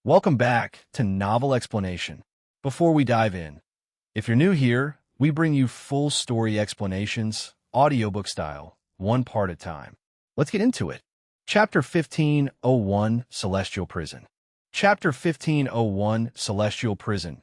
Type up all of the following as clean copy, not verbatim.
Welcome back to Novel Explanation. Before we dive in, if you're new here, we bring you full story explanations, audiobook style, one part at a time. Let's get into it. Chapter 1501, Celestial Prison. Chapter 1501, Celestial Prison.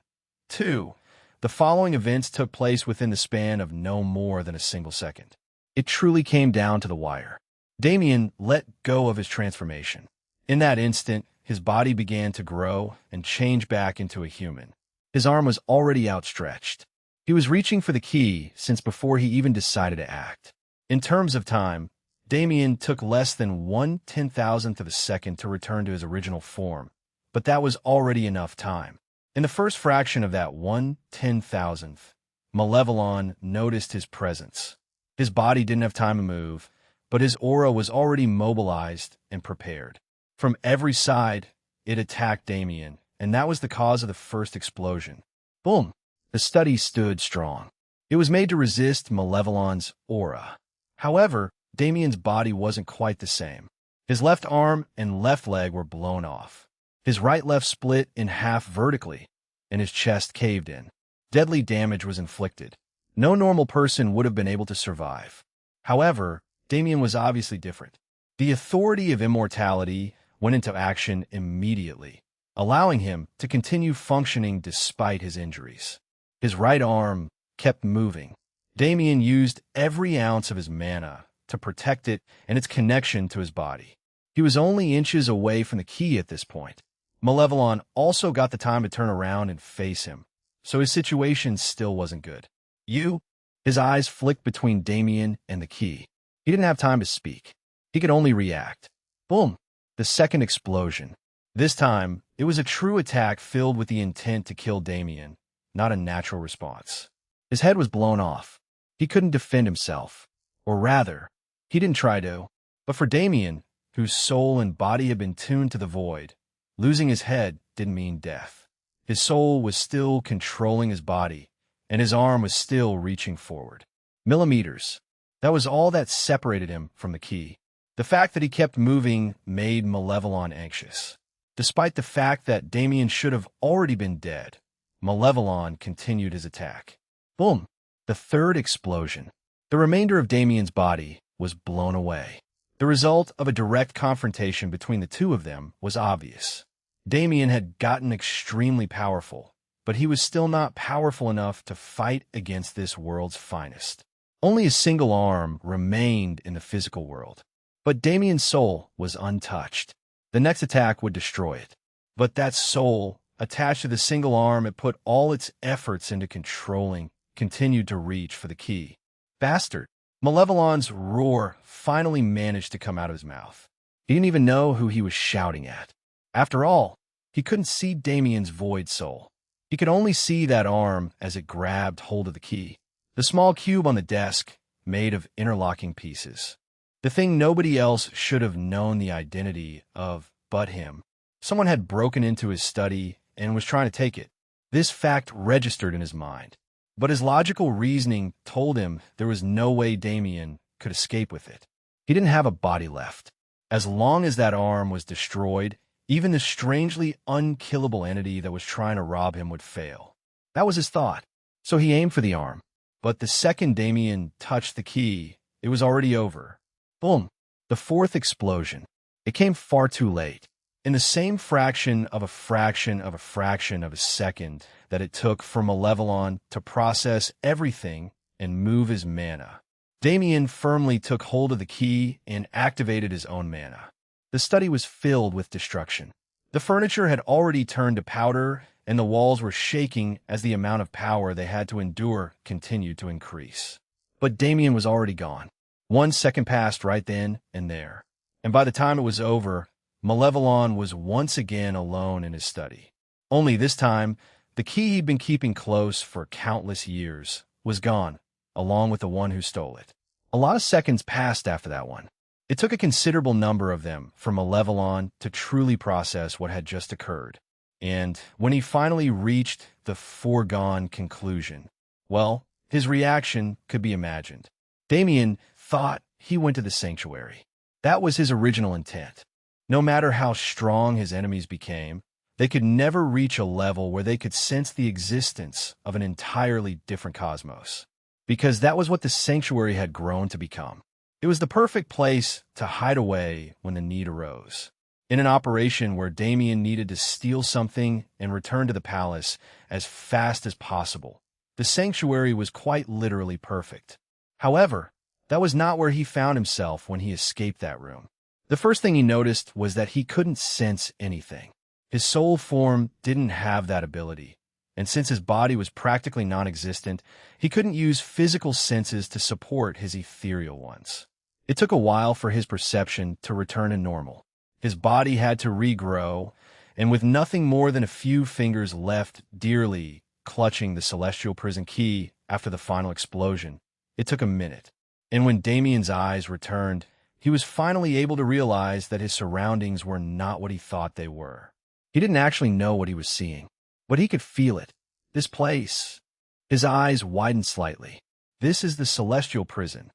2. The following events took place within the span of no more than a single second. It truly came down to the wire. Damien let go of his transformation. In that instant, his body began to grow and change back into a human. His arm was already outstretched. He was reaching for the key since before he even decided to act. In terms of time, Damien took less than 1/10,000th of a second to return to his original form, but that was already enough time. In the first fraction of that 1/10,000th, Malevolon noticed his presence. His body didn't have time to move, but his aura was already mobilized and prepared. From every side, it attacked Damien, and that was the cause of the first explosion. Boom! The study stood strong. It was made to resist Malevolon's aura. However, Damien's body wasn't quite the same. His left arm and left leg were blown off. His right-left split in half vertically, and his chest caved in. Deadly damage was inflicted. No normal person would have been able to survive. However, Damien was obviously different. The authority of immortality went into action immediately, allowing him to continue functioning despite his injuries. His right arm kept moving. Damien used every ounce of his mana to protect it and its connection to his body. He was only inches away from the key at this point. Malevolon also got the time to turn around and face him, so his situation still wasn't good. His eyes flicked between Damien and the key. He didn't have time to speak. He could only react. Boom! The second explosion. This time, it was a true attack filled with the intent to kill Damien, not a natural response. His head was blown off. He couldn't defend himself. Or rather, he didn't try to. But for Damien, whose soul and body had been tuned to the void, losing his head didn't mean death. His soul was still controlling his body, and his arm was still reaching forward. Millimeters. That was all that separated him from the key. The fact that he kept moving made Malevolon anxious. Despite the fact that Damien should have already been dead, Malevolon continued his attack. Boom! The third explosion. The remainder of Damien's body was blown away. The result of a direct confrontation between the two of them was obvious. Damien had gotten extremely powerful, but he was still not powerful enough to fight against this world's finest. Only a single arm remained in the physical world. But Damien's soul was untouched. The next attack would destroy it. But that soul, attached to the single arm it put all its efforts into controlling, continued to reach for the key. Bastard! Malevolon's roar finally managed to come out of his mouth. He didn't even know who he was shouting at. After all, he couldn't see Damien's void soul. He could only see that arm as it grabbed hold of the key. The small cube on the desk, made of interlocking pieces. The thing nobody else should have known the identity of but him. Someone had broken into his study and was trying to take it. This fact registered in his mind. But his logical reasoning told him there was no way Damien could escape with it. He didn't have a body left. As long as that arm was destroyed, even the strangely unkillable entity that was trying to rob him would fail. That was his thought. So he aimed for the arm. But the second Damien touched the key, it was already over. Boom! The fourth explosion. It came far too late. In the same fraction of a fraction of a fraction of a second that it took for Malevolon to process everything and move his mana, Damien firmly took hold of the key and activated his own mana. The study was filled with destruction. The furniture had already turned to powder, and the walls were shaking as the amount of power they had to endure continued to increase. But Damien was already gone. 1 second passed right then and there, and by the time it was over, Malevolon was once again alone in his study. Only this time, the key he'd been keeping close for countless years was gone, along with the one who stole it. A lot of seconds passed after that one. It took a considerable number of them for Malevolon to truly process what had just occurred. And when he finally reached the foregone conclusion, well, his reaction could be imagined. Damien thought he went to the sanctuary. That was his original intent. No matter how strong his enemies became, They could never reach a level where they could sense the existence of an entirely different cosmos, because that was what the sanctuary had grown to become. It was the perfect place to hide away when the need arose. In an operation where Damien needed to steal something and return to the palace as fast as possible, the sanctuary was quite literally perfect. However, that was not where he found himself when he escaped that room. The first thing he noticed was that he couldn't sense anything. His soul form didn't have that ability, and since his body was practically non-existent, he couldn't use physical senses to support his ethereal ones. It took a while for his perception to return to normal. His body had to regrow, and with nothing more than a few fingers left dearly clutching the celestial prison key after the final explosion, it took a minute. And when Damien's eyes returned, he was finally able to realize that his surroundings were not what he thought they were. He didn't actually know what he was seeing, but he could feel it. This place. His eyes widened slightly. This is the celestial prison.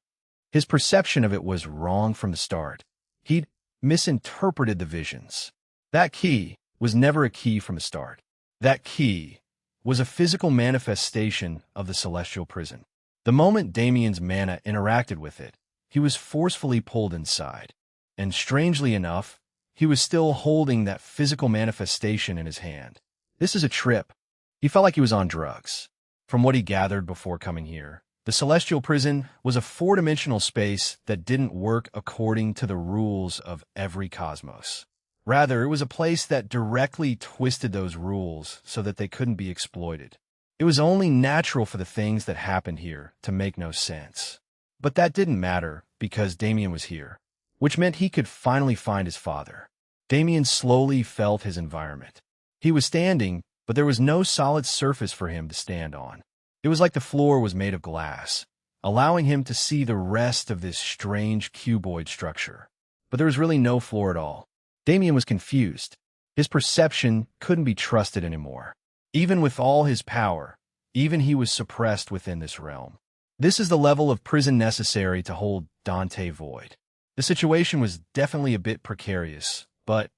His perception of it was wrong from the start. He'd misinterpreted the visions. That key was never a key from the start. That key was a physical manifestation of the celestial prison. The moment Damien's mana interacted with it, he was forcefully pulled inside. And strangely enough, he was still holding that physical manifestation in his hand. This is a trip. He felt like he was on drugs. From what he gathered before coming here, the celestial prison was a four-dimensional space that didn't work according to the rules of every cosmos. Rather, it was a place that directly twisted those rules so that they couldn't be exploited. It was only natural for the things that happened here to make no sense. But that didn't matter because Damien was here, which meant he could finally find his father. Damien slowly felt his environment. He was standing, but there was no solid surface for him to stand on. It was like the floor was made of glass, allowing him to see the rest of this strange cuboid structure. But there was really no floor at all. Damien was confused. His perception couldn't be trusted anymore. Even with all his power, even he was suppressed within this realm. This is the level of prison necessary to hold Dante void. The situation was definitely a bit precarious, but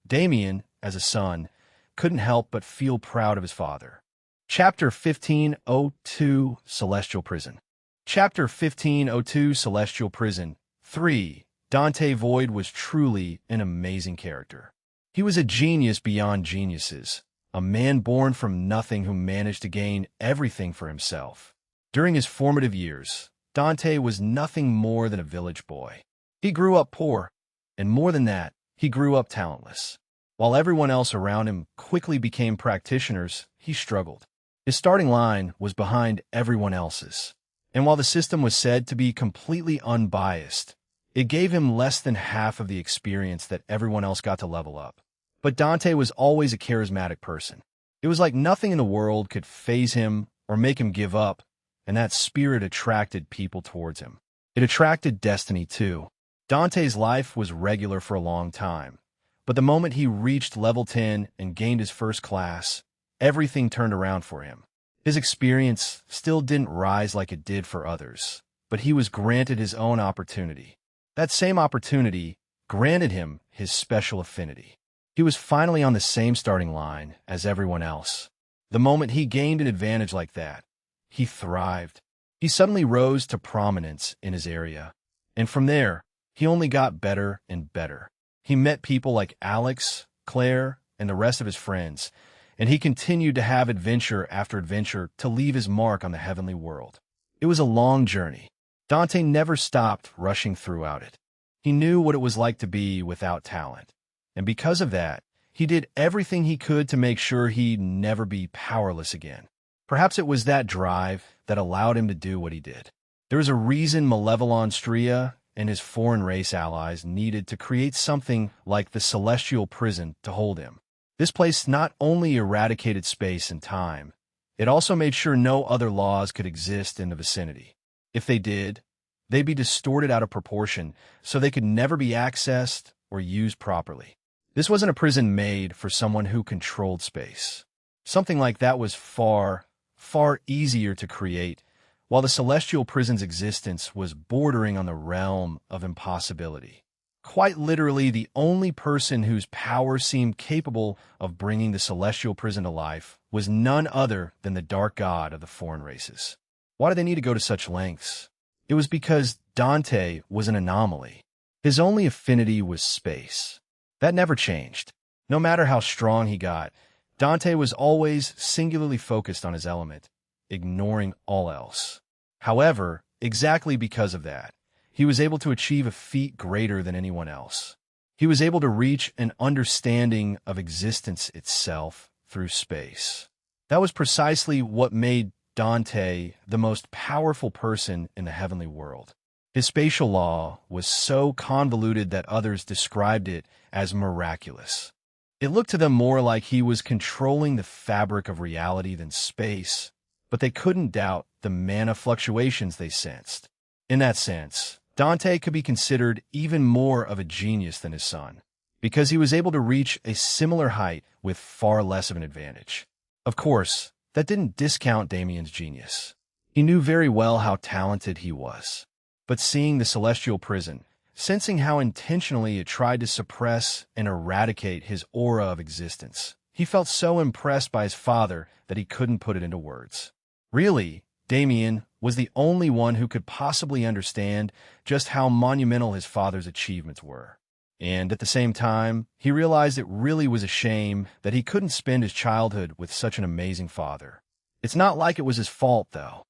Damien, as a son, couldn't help but feel proud of his father. Chapter 1502, Celestial Prison. Chapter 1502, Celestial Prison. 3. Dante Void was truly an amazing character. He was a genius beyond geniuses, a man born from nothing who managed to gain everything for himself. During his formative years, Dante was nothing more than a village boy. He grew up poor, and more than that, he grew up talentless. While everyone else around him quickly became practitioners, he struggled. His starting line was behind everyone else's, and while the system was said to be completely unbiased, it gave him less than half of the experience that everyone else got to level up. But Dante was always a charismatic person. It was like nothing in the world could faze him or make him give up, and that spirit attracted people towards him. It attracted destiny too. Dante's life was regular for a long time, but the moment he reached level 10 and gained his first class, everything turned around for him. His experience still didn't rise like it did for others, but he was granted his own opportunity. That same opportunity granted him his special affinity. He was finally on the same starting line as everyone else. The moment he gained an advantage like that, he thrived. He suddenly rose to prominence in his area, and from there, he only got better and better. He met people like Alex, Claire, and the rest of his friends, and he continued to have adventure after adventure to leave his mark on the heavenly world. It was a long journey. Dante never stopped rushing throughout it. He knew what it was like to be without talent, and because of that, he did everything he could to make sure he'd never be powerless again. Perhaps it was that drive that allowed him to do what he did. There was a reason Malevolon Stria and his foreign race allies needed to create something like the Celestial Prison to hold him. This place not only eradicated space and time, it also made sure no other laws could exist in the vicinity. If they did, they'd be distorted out of proportion so they could never be accessed or used properly. This wasn't a prison made for someone who controlled space. Something like that was far easier to create, while the Celestial Prison's existence was bordering on the realm of impossibility. Quite literally, the only person whose power seemed capable of bringing the celestial prison to life was none other than the dark god of the foreign races. Why did they need to go to such lengths? It was because Dante was an anomaly. His only affinity was space. That never changed. No matter how strong he got, Dante was always singularly focused on his element, ignoring all else. However, exactly because of that, he was able to achieve a feat greater than anyone else. He was able to reach an understanding of existence itself through space. That was precisely what made Dante the most powerful person in the heavenly world. His spatial law was so convoluted that others described it as miraculous. It looked to them more like he was controlling the fabric of reality than space, but they couldn't doubt the mana fluctuations they sensed. In that sense, Dante could be considered even more of a genius than his son, because he was able to reach a similar height with far less of an advantage. Of course, that didn't discount Damien's genius. He knew very well how talented he was. But seeing the celestial prison, sensing how intentionally it tried to suppress and eradicate his aura of existence, he felt so impressed by his father that he couldn't put it into words. Really, Damien was the only one who could possibly understand just how monumental his father's achievements were. And at the same time, he realized it really was a shame that he couldn't spend his childhood with such an amazing father. It's not like it was his fault, though.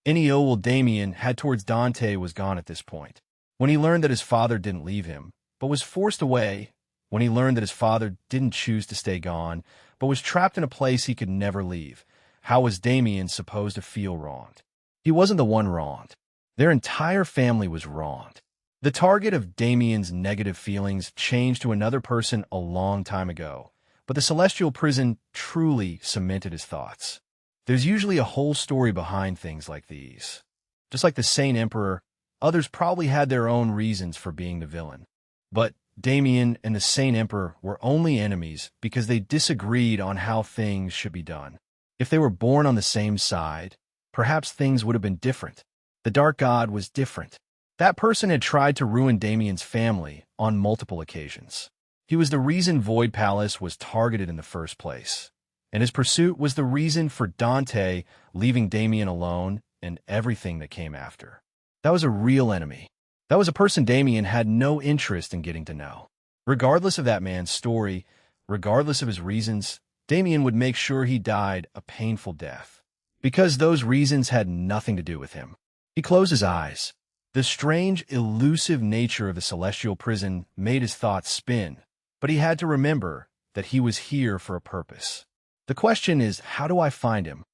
Any ill will Damien had towards Dante was gone at this point. When he learned that his father didn't leave him, but was forced away, when he learned that his father didn't choose to stay gone, but was trapped in a place he could never leave, how was Damien supposed to feel wronged? He wasn't the one wronged. Their entire family was wronged. The target of Damien's negative feelings changed to another person a long time ago, but the celestial prison truly cemented his thoughts. There's usually a whole story behind things like these. Just like the Saint Emperor, others probably had their own reasons for being the villain. But Damien and the Saint Emperor were only enemies because they disagreed on how things should be done. If they were born on the same side, perhaps things would have been different. The Dark God was different. That person had tried to ruin Damien's family on multiple occasions. He was the reason Void Palace was targeted in the first place. And his pursuit was the reason for Dante leaving Damien alone and everything that came after. That was a real enemy. That was a person Damien had no interest in getting to know. Regardless of that man's story, regardless of his reasons, Damien would make sure he died a painful death. Because those reasons had nothing to do with him. He closed his eyes. The strange, elusive nature of the celestial prison made his thoughts spin, but he had to remember that he was here for a purpose. The question is, how do I find him?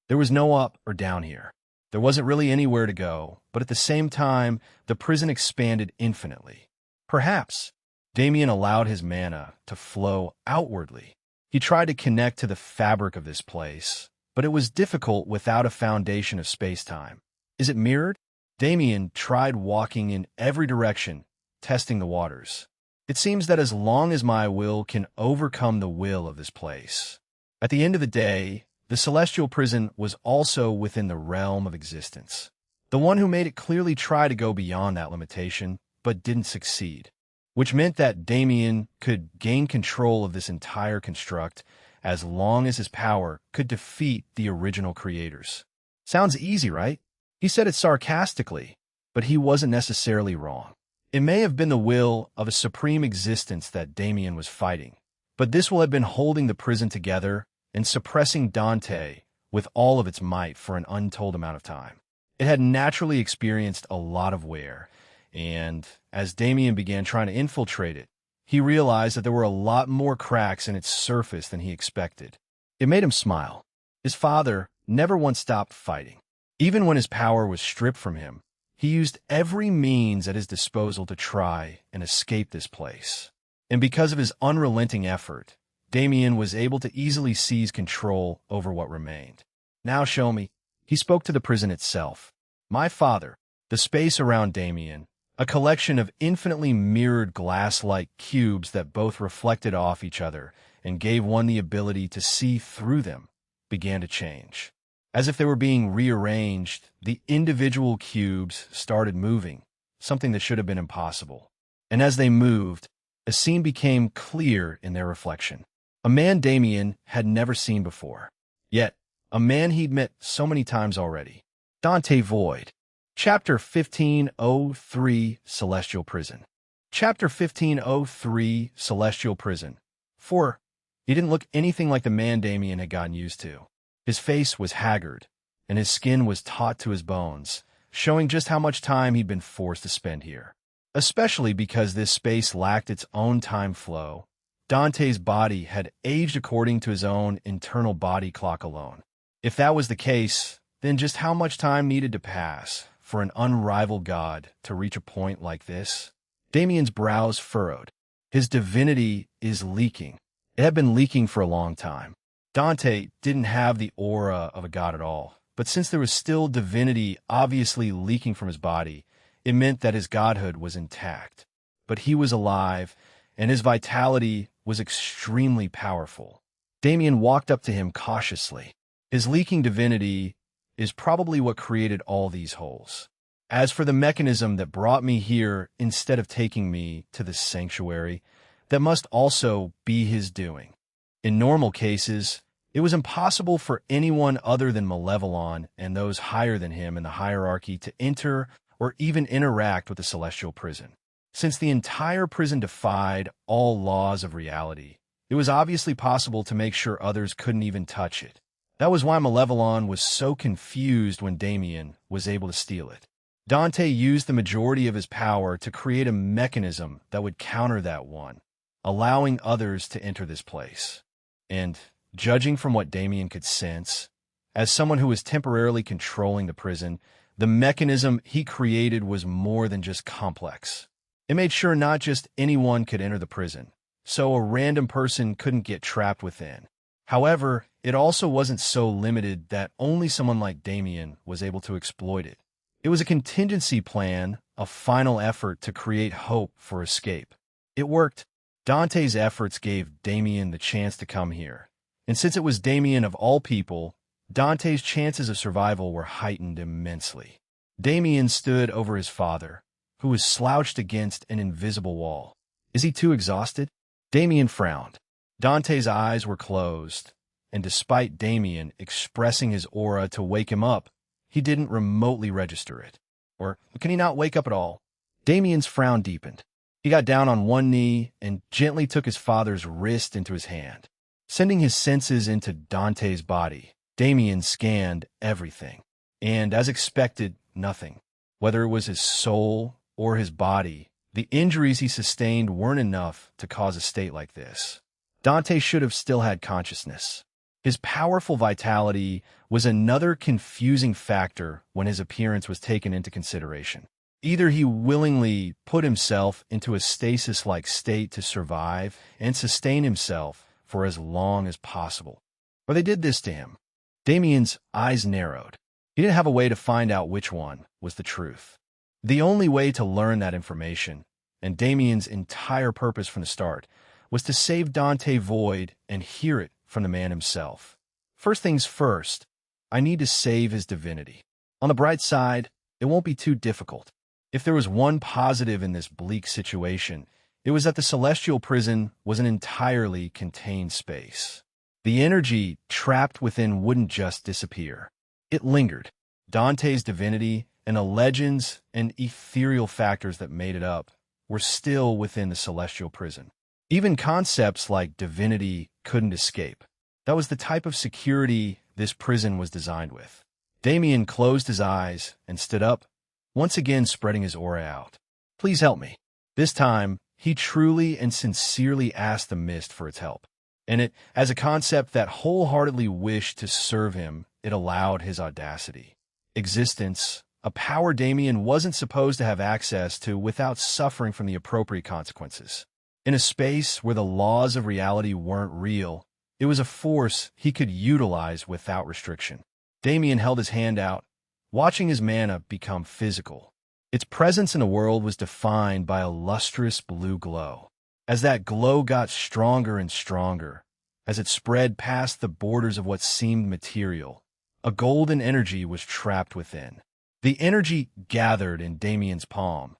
There was no up or down here. There wasn't really anywhere to go, but at the same time, the prison expanded infinitely. Perhaps Damien allowed his mana to flow outwardly. He tried to connect to the fabric of this place, but it was difficult without a foundation of space-time. Is it mirrored? Damien tried walking in every direction, testing the waters. It seems that as long as my will can overcome the will of this place. At the end of the day, the celestial prison was also within the realm of existence. The one who made it clearly try to go beyond that limitation, but didn't succeed, which meant that Damien could gain control of this entire construct as long as his power could defeat the original creators. Sounds easy, right? He said it sarcastically, but he wasn't necessarily wrong. It may have been the will of a supreme existence that Damien was fighting, but this will have been holding the prison together and suppressing Dante with all of its might for an untold amount of time. It had naturally experienced a lot of wear, and as Damien began trying to infiltrate it, he realized that there were a lot more cracks in its surface than he expected. It made him smile. His father never once stopped fighting. Even when his power was stripped from him, he used every means at his disposal to try and escape this place. And because of his unrelenting effort, Damien was able to easily seize control over what remained. Now show me. He spoke to the prison itself. My father, the space around Damien, a collection of infinitely mirrored glass-like cubes that both reflected off each other and gave one the ability to see through them, began to change. As if they were being rearranged, the individual cubes started moving, something that should have been impossible. and as they moved, a scene became clear in their reflection. A man Damien had never seen before. Yet, a man he'd met so many times already. Devoured. Chapter 1503, Celestial Prison. Chapter 1503, Celestial Prison. 4. He didn't look anything like the man Damien had gotten used to. His face was haggard, and his skin was taut to his bones, showing just how much time he'd been forced to spend here. Especially because this space lacked its own time flow. Dante's body had aged according to his own internal body clock alone. If that was the case, then just how much time needed to pass for an unrivaled god to reach a point like this? Damien's brows furrowed. His divinity is leaking. It had been leaking for a long time. Dante didn't have the aura of a god at all, but since there was still divinity obviously leaking from his body, it meant that his godhood was intact. But he was alive, and his vitality was extremely powerful. Damien walked up to him cautiously. His leaking divinity is probably what created all these holes. As for the mechanism that brought me here instead of taking me to the sanctuary, that must also be his doing. In normal cases, it was impossible for anyone other than Malevolon and those higher than him in the hierarchy to enter or even interact with the celestial prison. Since the entire prison defied all laws of reality, it was obviously possible to make sure others couldn't even touch it. That was why Malevolon was so confused when Damien was able to steal it. Dante used the majority of his power to create a mechanism that would counter that one, allowing others to enter this place. And, judging from what Damien could sense, as someone who was temporarily controlling the prison, the mechanism he created was more than just complex. It made sure not just anyone could enter the prison, so a random person couldn't get trapped within. However, it also wasn't so limited that only someone like Damien was able to exploit it. It was a contingency plan, a final effort to create hope for escape. It worked. Dante's efforts gave Damien the chance to come here. And since it was Damien of all people, Dante's chances of survival were heightened immensely. Damien stood over his father, who was slouched against an invisible wall. Is he too exhausted? Damien frowned. Dante's eyes were closed, and despite Damien expressing his aura to wake him up, he didn't remotely register it. Or can he not wake up at all? Damien's frown deepened. He got down on one knee and gently took his father's wrist into his hand. Sending his senses into Dante's body, Damien scanned everything. And as expected, nothing. Whether it was his soul or his body, the injuries he sustained weren't enough to cause a state like this. Dante should have still had consciousness. His powerful vitality was another confusing factor when his appearance was taken into consideration. Either he willingly put himself into a stasis-like state to survive and sustain himself for as long as possible, or they did this to him. Damien's eyes narrowed. He didn't have a way to find out which one was the truth. The only way to learn that information, and Damien's entire purpose from the start, was to save Dante Void and hear it from the man himself. First things first, I need to save his divinity. On the bright side, it won't be too difficult. If there was one positive in this bleak situation, it was that the celestial prison was an entirely contained space. The energy trapped within wouldn't just disappear. It lingered. Dante's divinity and the legends and ethereal factors that made it up were still within the celestial prison. Even concepts like divinity couldn't escape. That was the type of security this prison was designed with. Damien closed his eyes and stood up, once again spreading his aura out. Please help me. This time, he truly and sincerely asked the mist for its help. And it, as a concept that wholeheartedly wished to serve him, it allowed his audacity. Existence, a power Damien wasn't supposed to have access to without suffering from the appropriate consequences. In a space where the laws of reality weren't real, it was a force he could utilize without restriction. Damien held his hand out, watching his mana become physical. Its presence in the world was defined by a lustrous blue glow. As that glow got stronger and stronger, as it spread past the borders of what seemed material, a golden energy was trapped within. The energy gathered in Damien's palm,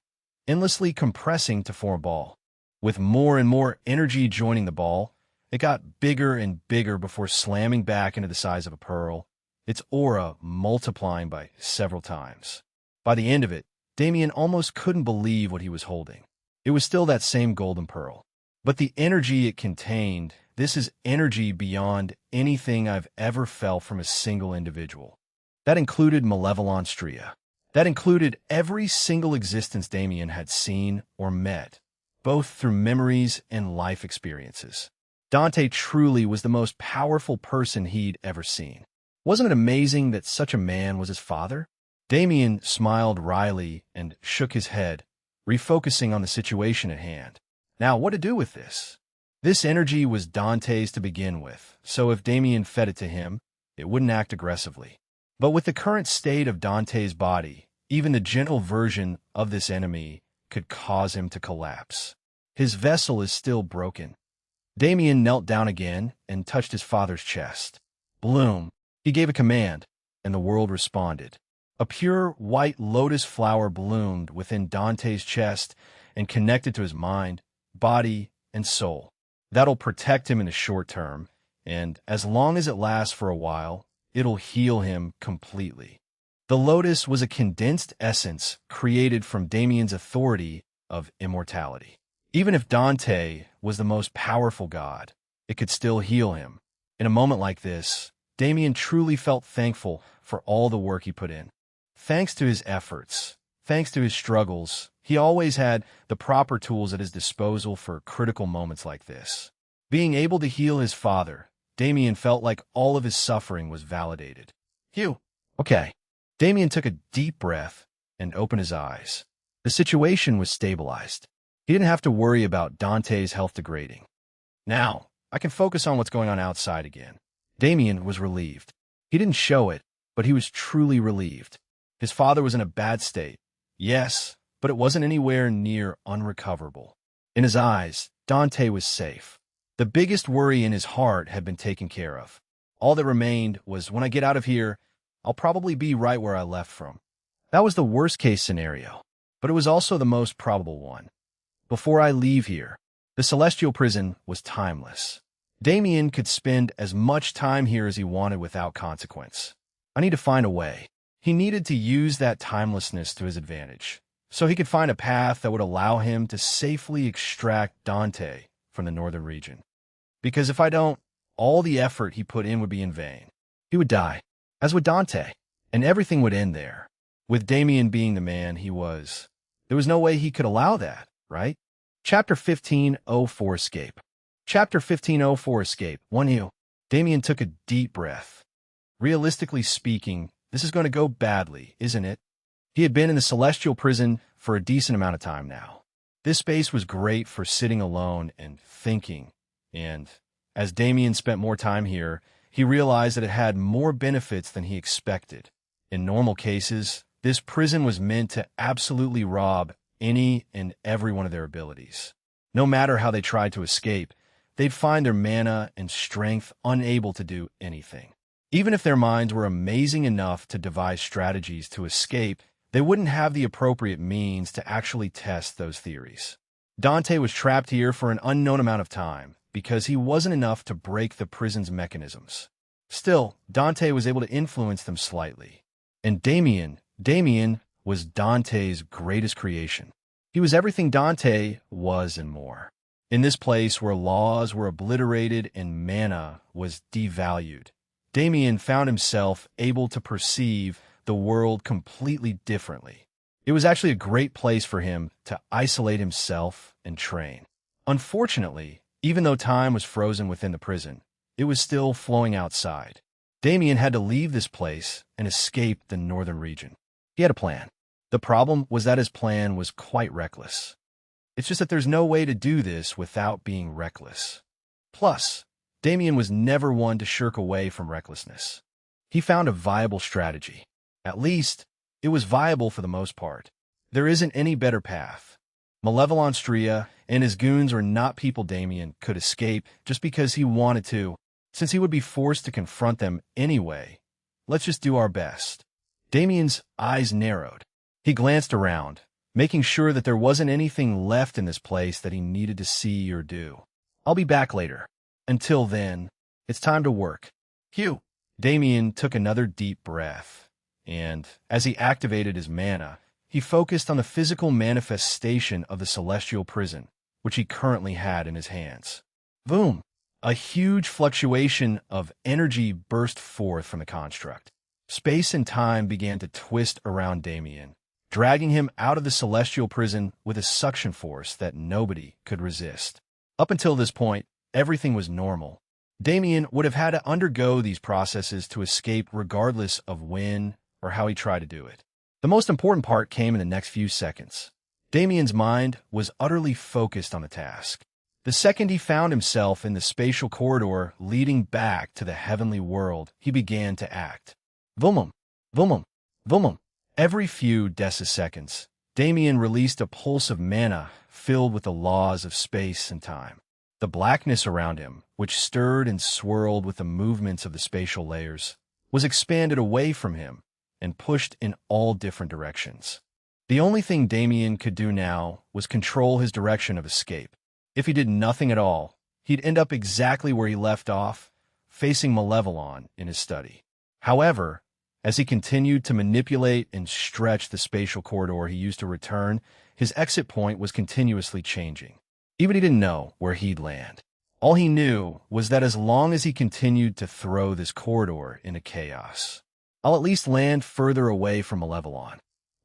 endlessly compressing to form a ball. With more and more energy joining the ball, it got bigger and bigger before slamming back into the size of a pearl, its aura multiplying by several times. By the end of it, Damien almost couldn't believe what he was holding. It was still that same golden pearl. But the energy it contained, this is energy beyond anything I've ever felt from a single individual. That included monster-infested. That included every single existence Damien had seen or met, both through memories and life experiences. Dante truly was the most powerful person he'd ever seen. Wasn't it amazing that such a man was his father? Damien smiled wryly and shook his head, refocusing on the situation at hand. Now, what to do with this? This energy was Dante's to begin with, so if Damien fed it to him, it wouldn't act aggressively. But with the current state of Dante's body, even the gentle version of this enemy could cause him to collapse. His vessel is still broken. Damien knelt down again and touched his father's chest. Bloom. He gave a command, and the world responded. A pure white lotus flower bloomed within Dante's chest and connected to his mind, body, and soul. That'll protect him in the short term, and as long as it lasts for a while, it'll heal him completely. The lotus was a condensed essence created from Damien's authority of immortality. Even if Dante was the most powerful god, it could still heal him. In a moment like this, Damien truly felt thankful for all the work he put in. Thanks to his efforts, thanks to his struggles, he always had the proper tools at his disposal for critical moments like this. Being able to heal his father, Damien felt like all of his suffering was validated. Phew. Okay. Damien took a deep breath and opened his eyes. The situation was stabilized. He didn't have to worry about Dante's health degrading. Now, I can focus on what's going on outside again. Damien was relieved. He didn't show it, but he was truly relieved. His father was in a bad state. Yes, but it wasn't anywhere near unrecoverable. In his eyes, Dante was safe. The biggest worry in his heart had been taken care of. All that remained was, when I get out of here, I'll probably be right where I left from. That was the worst-case scenario, but it was also the most probable one. Before I leave here, the celestial prison was timeless. Damien could spend as much time here as he wanted without consequence. I need to find a way. He needed to use that timelessness to his advantage, so he could find a path that would allow him to safely extract Dante from the northern region. Because if I don't, all the effort he put in would be in vain. He would die, as would Dante, and everything would end there. With Damien being the man he was, there was no way he could allow that, right? Chapter 1504 Escape. Chapter 1504 Escape. 1U. Damien took a deep breath. Realistically speaking, this is going to go badly, isn't it? He had been in the celestial prison for a decent amount of time now. This space was great for sitting alone and thinking, and as Damien spent more time here, he realized that it had more benefits than he expected. In normal cases, this prison was meant to absolutely rob any and every one of their abilities. No matter how they tried to escape, they'd find their mana and strength unable to do anything. Even if their minds were amazing enough to devise strategies to escape, they wouldn't have the appropriate means to actually test those theories. Dante was trapped here for an unknown amount of time because he wasn't enough to break the prison's mechanisms. Still, Dante was able to influence them slightly. And Damien was Dante's greatest creation. He was everything Dante was and more. In this place where laws were obliterated and mana was devalued, Damien found himself able to perceive the world completely differently. It was actually a great place for him to isolate himself and train. Unfortunately, even though time was frozen within the prison, it was still flowing outside. Damien had to leave this place and escape the northern region. He had a plan. The problem was that his plan was quite reckless. It's just that there's no way to do this without being reckless. Plus, Damien was never one to shirk away from recklessness. He found a viable strategy. At least, it was viable for the most part. There isn't any better path. Monster-infested and his goons are not people Damien could escape just because he wanted to, since he would be forced to confront them anyway. Let's just do our best. Damien's eyes narrowed. He glanced around, making sure that there wasn't anything left in this place that he needed to see or do. I'll be back later. Until then, it's time to work. Hugh. Damien took another deep breath, and as he activated his mana, he focused on the physical manifestation of the celestial prison, which he currently had in his hands. Boom! A huge fluctuation of energy burst forth from the construct. Space and time began to twist around Damien, dragging him out of the celestial prison with a suction force that nobody could resist. Up until this point, everything was normal. Damien would have had to undergo these processes to escape regardless of when or how he tried to do it. The most important part came in the next few seconds. Damien's mind was utterly focused on the task. The second he found himself in the spatial corridor leading back to the heavenly world, he began to act. Vumum, vumum, vumum. Every few deciseconds, Damien released a pulse of mana filled with the laws of space and time. The blackness around him, which stirred and swirled with the movements of the spatial layers, was expanded away from him and pushed in all different directions. The only thing Damien could do now was control his direction of escape. If he did nothing at all, he'd end up exactly where he left off, facing Malevolon in his study. However, as he continued to manipulate and stretch the spatial corridor he used to return, his exit point was continuously changing. Even he didn't know where he'd land. All he knew was that as long as he continued to throw this corridor into chaos, I'll at least land further away from Malevolon.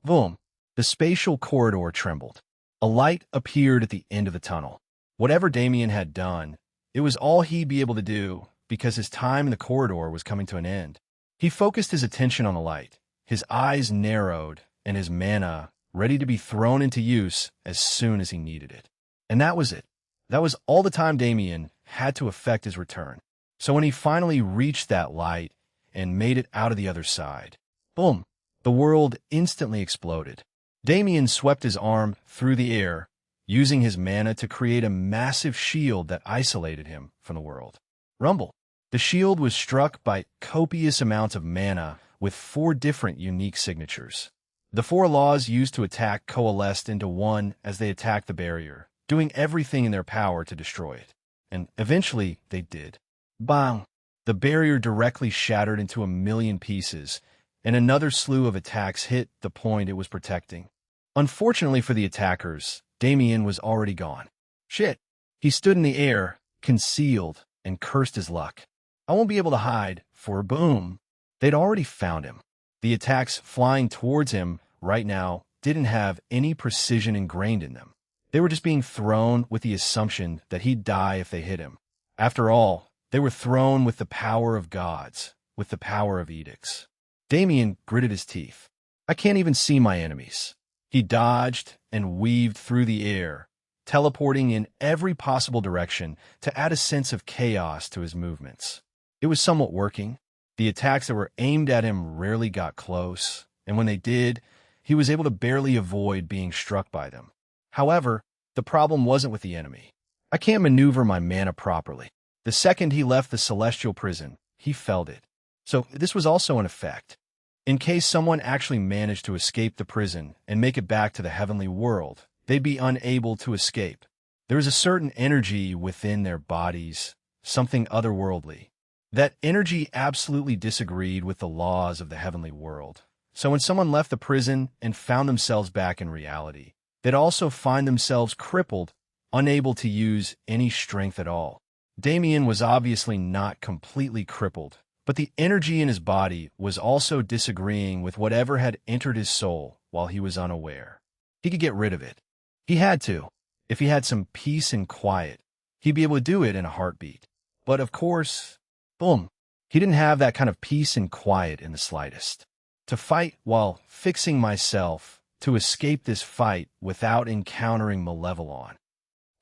Boom! The spatial corridor trembled. A light appeared at the end of the tunnel. Whatever Damien had done, it was all he'd be able to do because his time in the corridor was coming to an end. He focused his attention on the light, his eyes narrowed, and his mana ready to be thrown into use as soon as he needed it. And that was it. That was all the time Damien had to effect his return. So when he finally reached that light and made it out of the other side, boom, the world instantly exploded. Damien swept his arm through the air, using his mana to create a massive shield that isolated him from the world. Rumble. The shield was struck by copious amounts of mana with 4 different unique signatures. The 4 laws used to attack coalesced into one as they attacked the barrier, doing everything in their power to destroy it. And eventually, they did. Bang! The barrier directly shattered into 1,000,000 pieces, and another slew of attacks hit the point it was protecting. Unfortunately for the attackers, Damien was already gone. Shit! He stood in the air, concealed, and cursed his luck. I won't be able to hide, for boom! They'd already found him. The attacks flying towards him right now didn't have any precision ingrained in them. They were just being thrown with the assumption that he'd die if they hit him. After all, they were thrown with the power of gods, with the power of edicts. Damien gritted his teeth. I can't even see my enemies. He dodged and weaved through the air, teleporting in every possible direction to add a sense of chaos to his movements. It was somewhat working. The attacks that were aimed at him rarely got close, and when they did, he was able to barely avoid being struck by them. However, the problem wasn't with the enemy. I can't maneuver my mana properly. The second he left the celestial prison, he felt it. So this was also an effect. In case someone actually managed to escape the prison and make it back to the heavenly world, they'd be unable to escape. There was a certain energy within their bodies, something otherworldly. That energy absolutely disagreed with the laws of the heavenly world. So when someone left the prison and found themselves back in reality, they'd also find themselves crippled, unable to use any strength at all. Damien was obviously not completely crippled, but the energy in his body was also disagreeing with whatever had entered his soul while he was unaware. He could get rid of it. He had to. If he had some peace and quiet, he'd be able to do it in a heartbeat. But of course, boom, he didn't have that kind of peace and quiet in the slightest. To fight while fixing myself, to escape this fight without encountering Malevolon.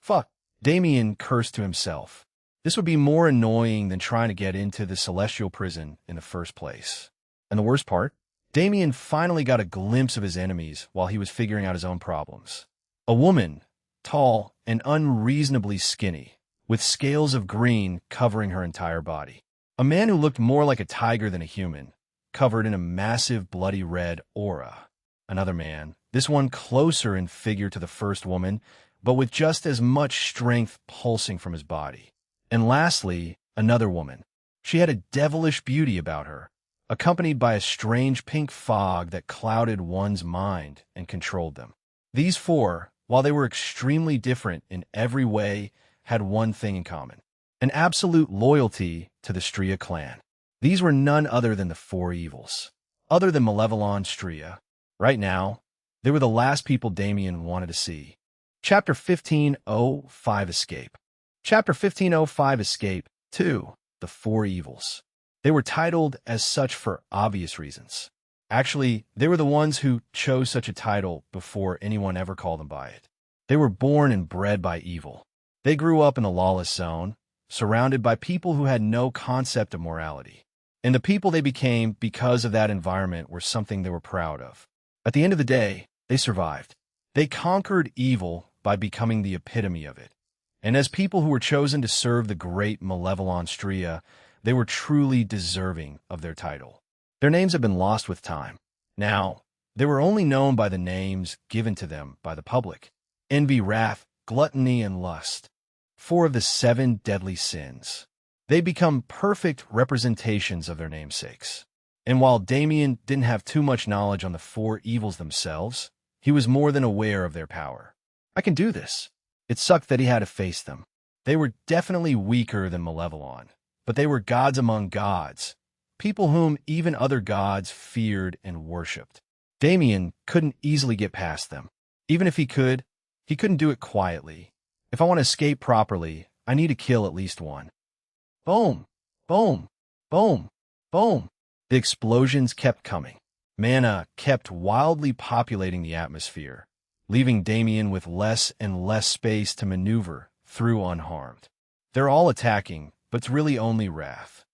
Fuck, Damien cursed to himself. This would be more annoying than trying to get into the celestial prison in the first place. And the worst part? Damien finally got a glimpse of his enemies while he was figuring out his own problems. A woman, tall and unreasonably skinny, with scales of green covering her entire body. A man who looked more like a tiger than a human, covered in a massive bloody red aura. Another man, this one closer in figure to the first woman, but with just as much strength pulsing from his body. And lastly, another woman. She had a devilish beauty about her, accompanied by a strange pink fog that clouded one's mind and controlled them. These four, while they were extremely different in every way, had one thing in common: an absolute loyalty to the Stria clan. These were none other than the four evils. Other than Malevolon Stria, right now, they were the last people Damien wanted to see. Chapter 1505 Escape. Chapter 1505 Escape 2. The Four Evils. They were titled as such for obvious reasons. Actually, they were the ones who chose such a title before anyone ever called them by it. They were born and bred by evil. They grew up in the lawless zone, surrounded by people who had no concept of morality. And the people they became because of that environment were something they were proud of. At the end of the day, they survived. They conquered evil by becoming the epitome of it. And as people who were chosen to serve the great Malevolon Stria, they were truly deserving of their title. Their names have been lost with time. Now, they were only known by the names given to them by the public: envy, wrath, gluttony, and lust. 4 of the 7 deadly sins. They become perfect representations of their namesakes. And while Damien didn't have too much knowledge on the 4 evils themselves, he was more than aware of their power. I can do this. It sucked that he had to face them. They were definitely weaker than Malevolon, but they were gods among gods, people whom even other gods feared and worshipped. Damien couldn't easily get past them. Even if he couldn't do it quietly. If I want to escape properly, I need to kill at least one. Boom! Boom! Boom! Boom! The explosions kept coming. Mana kept wildly populating the atmosphere, leaving Damien with less and less space to maneuver through unharmed. They're all attacking, but it's really only Wrath.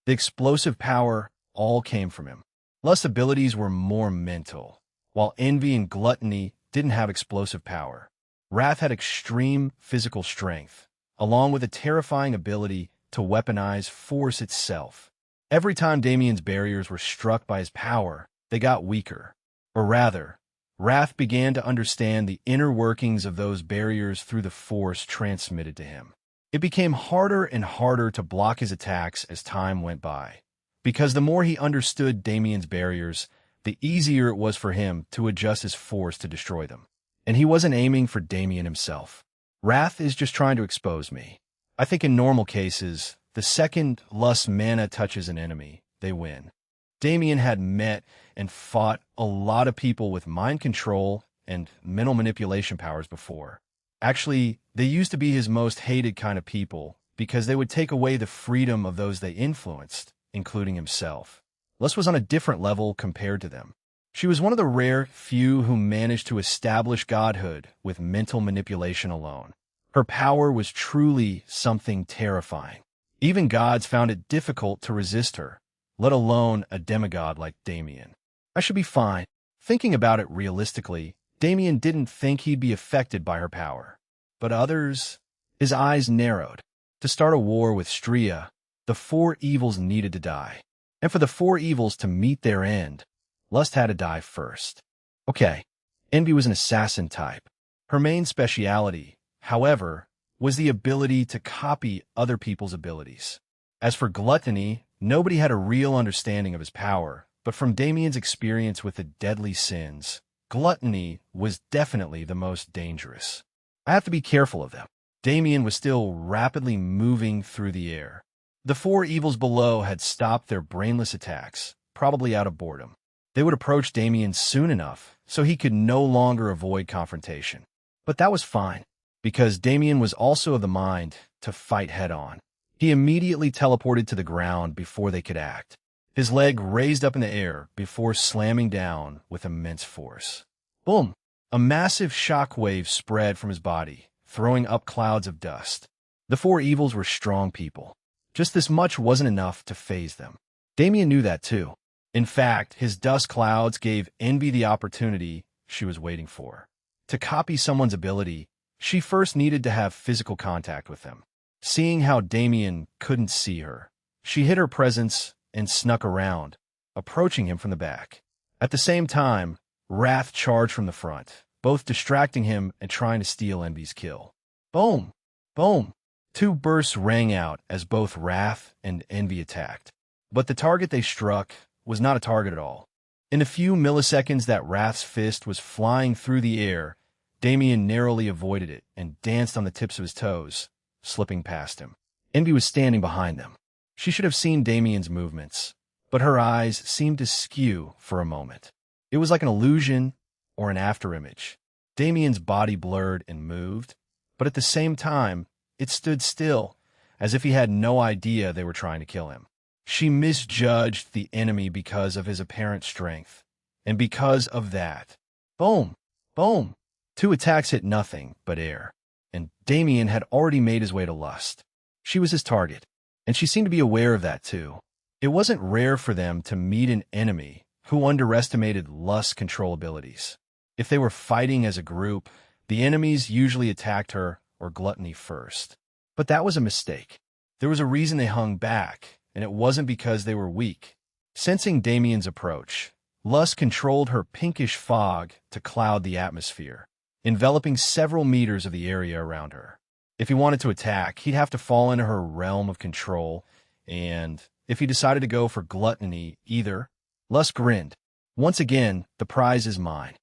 The explosive power all came from him. Lust's abilities were more mental, while envy and gluttony didn't have explosive power. Wrath had extreme physical strength, along with a terrifying ability to weaponize force itself. Every time Damien's barriers were struck by his power, they got weaker. Or rather, Wrath began to understand the inner workings of those barriers through the force transmitted to him. It became harder and harder to block his attacks as time went by, because the more he understood Damien's barriers, the easier it was for him to adjust his force to destroy them. And he wasn't aiming for Damien himself. Wrath is just trying to expose me. I think in normal cases, the second Lust mana touches an enemy, they win. Damien had met and fought a lot of people with mind control and mental manipulation powers before. Actually, they used to be his most hated kind of people because they would take away the freedom of those they influenced, including himself. Lust was on a different level compared to them. She was one of the rare few who managed to establish godhood with mental manipulation alone. Her power was truly something terrifying. Even gods found it difficult to resist her, let alone a demigod like Damien. I should be fine. Thinking about it realistically, Damien didn't think he'd be affected by her power. But others, his eyes narrowed. To start a war with Stria, the 4 evils needed to die. And for the 4 evils to meet their end, Lust had to die first. Okay, Envy was an assassin type. Her main speciality, however, was the ability to copy other people's abilities. As for Gluttony, nobody had a real understanding of his power, but from Damien's experience with the deadly sins, Gluttony was definitely the most dangerous. I have to be careful of them. Damien was still rapidly moving through the air. The 4 evils below had stopped their brainless attacks, probably out of boredom. They would approach Damien soon enough so he could no longer avoid confrontation. But that was fine, because Damien was also of the mind to fight head-on. He immediately teleported to the ground before they could act. His leg raised up in the air before slamming down with immense force. Boom! A massive shockwave spread from his body, throwing up clouds of dust. The 4 evils were strong people. Just this much wasn't enough to faze them. Damien knew that too. In fact, his dust clouds gave Envy the opportunity she was waiting for. To copy someone's ability, she first needed to have physical contact with them. Seeing how Damien couldn't see her, she hid her presence and snuck around, approaching him from the back. At the same time, Wrath charged from the front, both distracting him and trying to steal Envy's kill. Boom! Boom! Two bursts rang out as both Wrath and Envy attacked. But the target they struck was not a target at all. In the few milliseconds that Wrath's fist was flying through the air, Damien narrowly avoided it and danced on the tips of his toes, slipping past him. Envy was standing behind them. She should have seen Damien's movements, but her eyes seemed to skew for a moment. It was like an illusion or an afterimage. Damien's body blurred and moved, but at the same time, it stood still, as if he had no idea they were trying to kill him. She misjudged the enemy because of his apparent strength, and because of that, boom, boom, two attacks hit nothing but air, and Damien had already made his way to Lust. She was his target, and she seemed to be aware of that too. It wasn't rare for them to meet an enemy who underestimated Lust's control abilities. If they were fighting as a group, the enemies usually attacked her or Gluttony first. But that was a mistake. There was a reason they hung back, and it wasn't because they were weak. Sensing Damien's approach, Lust controlled her pinkish fog to cloud the atmosphere, enveloping several meters of the area around her. If he wanted to attack, he'd have to fall into her realm of control, and if he decided to go for Gluttony either, Lust grinned. Once again, the prize is mine.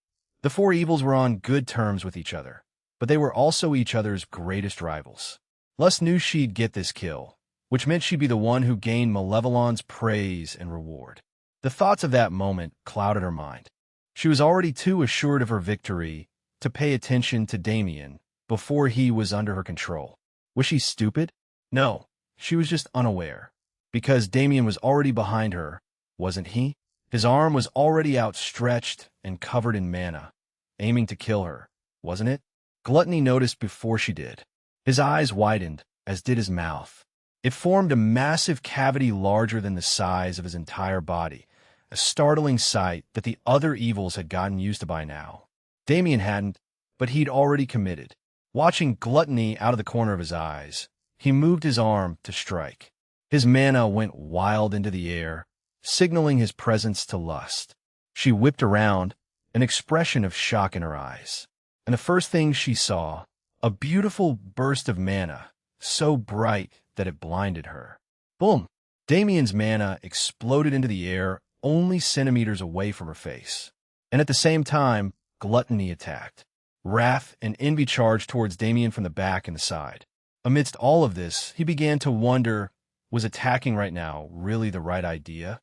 The four evils were on good terms with each other, but they were also each other's greatest rivals. Lust knew she'd get this kill, which meant she'd be the one who gained Malevolon's praise and reward. The thoughts of that moment clouded her mind. She was already too assured of her victory to pay attention to Damien before he was under her control. Was she stupid? No, she was just unaware. Because Damien was already behind her, wasn't he? His arm was already outstretched and covered in mana, aiming to kill her, wasn't it? Gluttony noticed before she did. His eyes widened, as did his mouth. It formed a massive cavity larger than the size of his entire body, a startling sight that the other evils had gotten used to by now. Damien hadn't, but he'd already committed. Watching Gluttony out of the corner of his eyes, he moved his arm to strike. His mana went wild into the air, signaling his presence to Lust. She whipped around, an expression of shock in her eyes. And the first thing she saw, a beautiful burst of mana, so bright that it blinded her. Boom! Damien's mana exploded into the air only centimeters away from her face. And at the same time, Gluttony attacked. Wrath and Envy charged towards Damien from the back and the side. Amidst all of this, he began to wonder, was attacking right now really the right idea?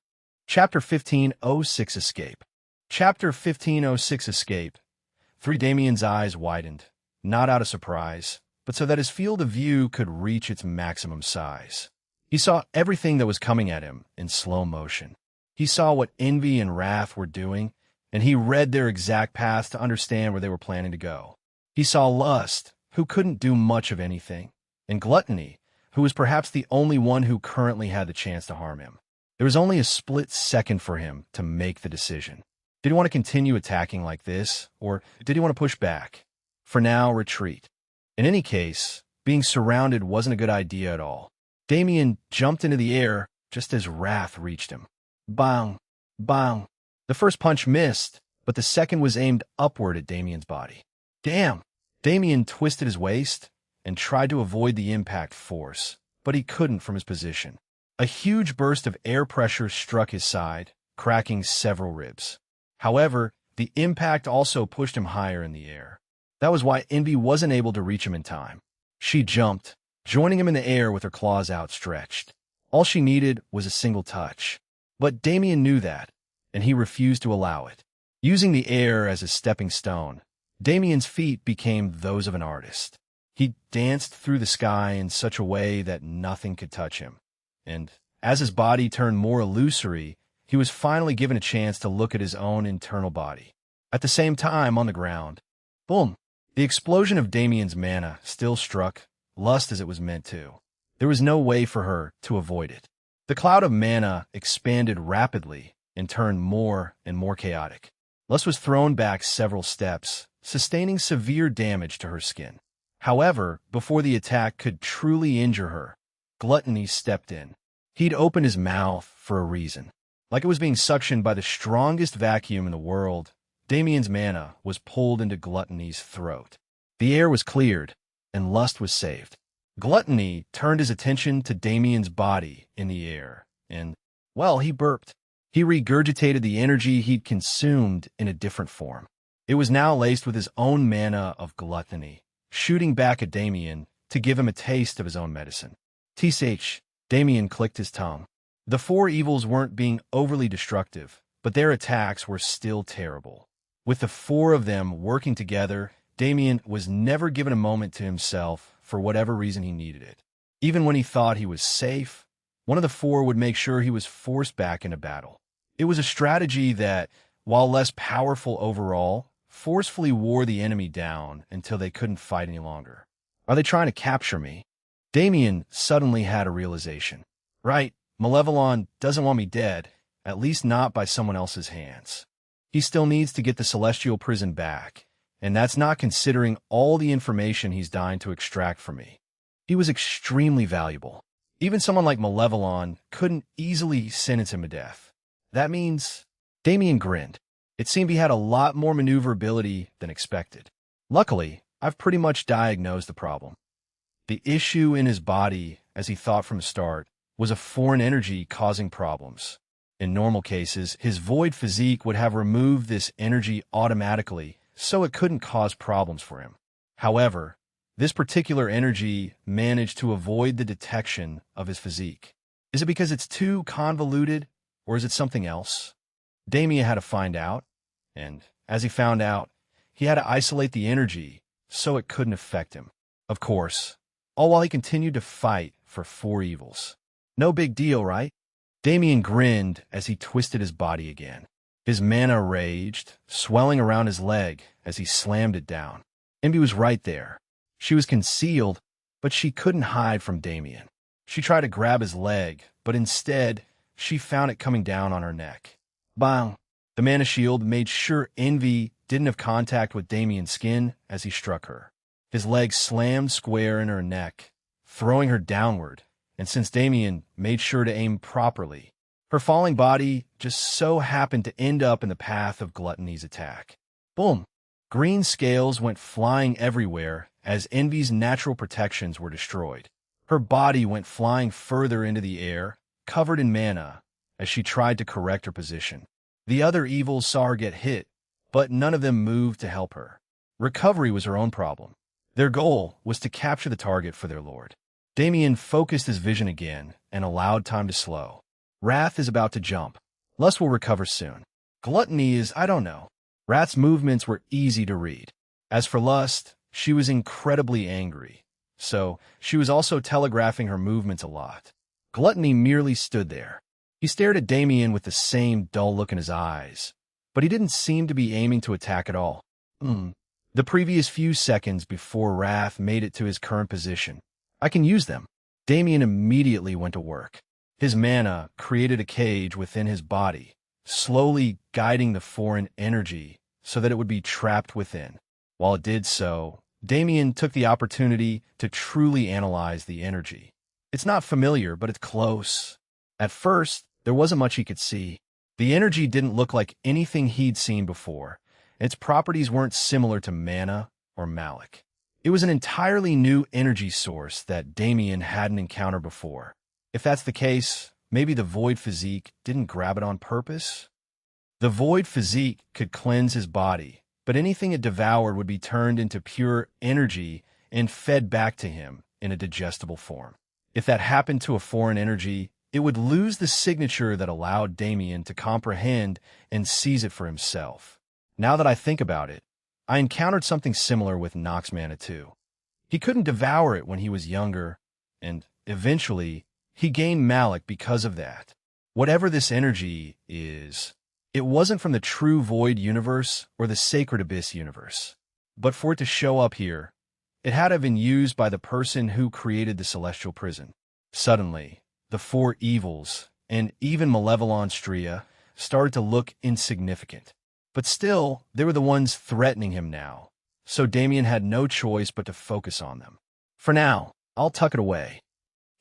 Chapter 1506 Escape. Chapter 1506 Escape. Damien's eyes widened, not out of surprise, but so that his field of view could reach its maximum size. He saw everything that was coming at him in slow motion. He saw what Envy and Wrath were doing, and he read their exact paths to understand where they were planning to go. He saw Lust, who couldn't do much of anything, and Gluttony, who was perhaps the only one who currently had the chance to harm him. There was only a split second for him to make the decision. Did he want to continue attacking like this, or did he want to push back? For now, retreat. In any case, being surrounded wasn't a good idea at all. Damien jumped into the air just as Wrath reached him. Bang! Bang! The first punch missed, but the second was aimed upward at Damien's body. Damn! Damien twisted his waist and tried to avoid the impact force, but he couldn't from his position. A huge burst of air pressure struck his side, cracking several ribs. However, the impact also pushed him higher in the air. That was why Envy wasn't able to reach him in time. She jumped, joining him in the air with her claws outstretched. All she needed was a single touch. But Damien knew that, and he refused to allow it. Using the air as a stepping stone, Damien's feet became those of an artist. He danced through the sky in such a way that nothing could touch him. And as his body turned more illusory, he was finally given a chance to look at his own internal body. At the same time, on the ground, boom! The explosion of Damien's mana still struck Lust as it was meant to. There was no way for her to avoid it. The cloud of mana expanded rapidly and turned more and more chaotic. Lust was thrown back several steps, sustaining severe damage to her skin. However, before the attack could truly injure her, Gluttony stepped in. He'd opened his mouth for a reason. Like it was being suctioned by the strongest vacuum in the world, Damien's mana was pulled into Gluttony's throat. The air was cleared, and lust was saved. Gluttony turned his attention to Damien's body in the air, and, well, he burped. He regurgitated the energy he'd consumed in a different form. It was now laced with his own mana of gluttony, shooting back at Damien to give him a taste of his own medicine. Tsh, Damien clicked his tongue. The four evils weren't being overly destructive, but their attacks were still terrible. With the four of them working together, Damien was never given a moment to himself for whatever reason he needed it. Even when he thought he was safe, one of the four would make sure he was forced back into battle. It was a strategy that, while less powerful overall, forcefully wore the enemy down until they couldn't fight any longer. Are they trying to capture me? Damien suddenly had a realization. Right, Malevolon doesn't want me dead, at least not by someone else's hands. He still needs to get the Celestial Prison back, and that's not considering all the information he's dying to extract from me. He was extremely valuable. Even someone like Malevolon couldn't easily sentence him to death. That means... Damien grinned. It seemed he had a lot more maneuverability than expected. Luckily, I've pretty much diagnosed the problem. The issue in his body, as he thought from the start, was a foreign energy causing problems. In normal cases, his void physique would have removed this energy automatically, so it couldn't cause problems for him. However, this particular energy managed to avoid the detection of his physique. Is it because it's too convoluted, or is it something else? Damien had to find out, and as he found out, he had to isolate the energy so it couldn't affect him. Of course, all while he continued to fight for four evils. No big deal, right? Damien grinned as he twisted his body again. His mana raged, swelling around his leg as he slammed it down. Envy was right there. She was concealed, but she couldn't hide from Damien. She tried to grab his leg, but instead, she found it coming down on her neck. Bang! The mana shield made sure Envy didn't have contact with Damien's skin as he struck her. His leg slammed square in her neck, throwing her downward, and since Damien made sure to aim properly, her falling body just so happened to end up in the path of Gluttony's attack. Boom! Green scales went flying everywhere as Envy's natural protections were destroyed. Her body went flying further into the air, covered in mana, as she tried to correct her position. The other evils saw her get hit, but none of them moved to help her. Recovery was her own problem. Their goal was to capture the target for their lord. Damien focused his vision again and allowed time to slow. Wrath is about to jump. Lust will recover soon. Gluttony is, I don't know. Wrath's movements were easy to read. As for Lust, she was incredibly angry, so she was also telegraphing her movements a lot. Gluttony merely stood there. He stared at Damien with the same dull look in his eyes, but he didn't seem to be aiming to attack at all. The previous few seconds before Wrath made it to his current position. I can use them. Damien immediately went to work. His mana created a cage within his body, slowly guiding the foreign energy so that it would be trapped within. While it did so, Damien took the opportunity to truly analyze the energy. It's not familiar, but it's close. At first, there wasn't much he could see. The energy didn't look like anything he'd seen before. Its properties weren't similar to mana or Malik. It was an entirely new energy source that Damien hadn't encountered before. If that's the case, maybe the void physique didn't grab it on purpose? The void physique could cleanse his body, but anything it devoured would be turned into pure energy and fed back to him in a digestible form. If that happened to a foreign energy, it would lose the signature that allowed Damien to comprehend and seize it for himself. Now that I think about it, I encountered something similar with Nox Mana too. He couldn't devour it when he was younger, and eventually, he gained Malik because of that. Whatever this energy is, it wasn't from the true Void universe or the Sacred Abyss universe. But for it to show up here, it had to have been used by the person who created the Celestial Prison. Suddenly, the four evils, and even Malevolon Stria, started to look insignificant. But still, they were the ones threatening him now, so Damien had no choice but to focus on them. For now, I'll tuck it away.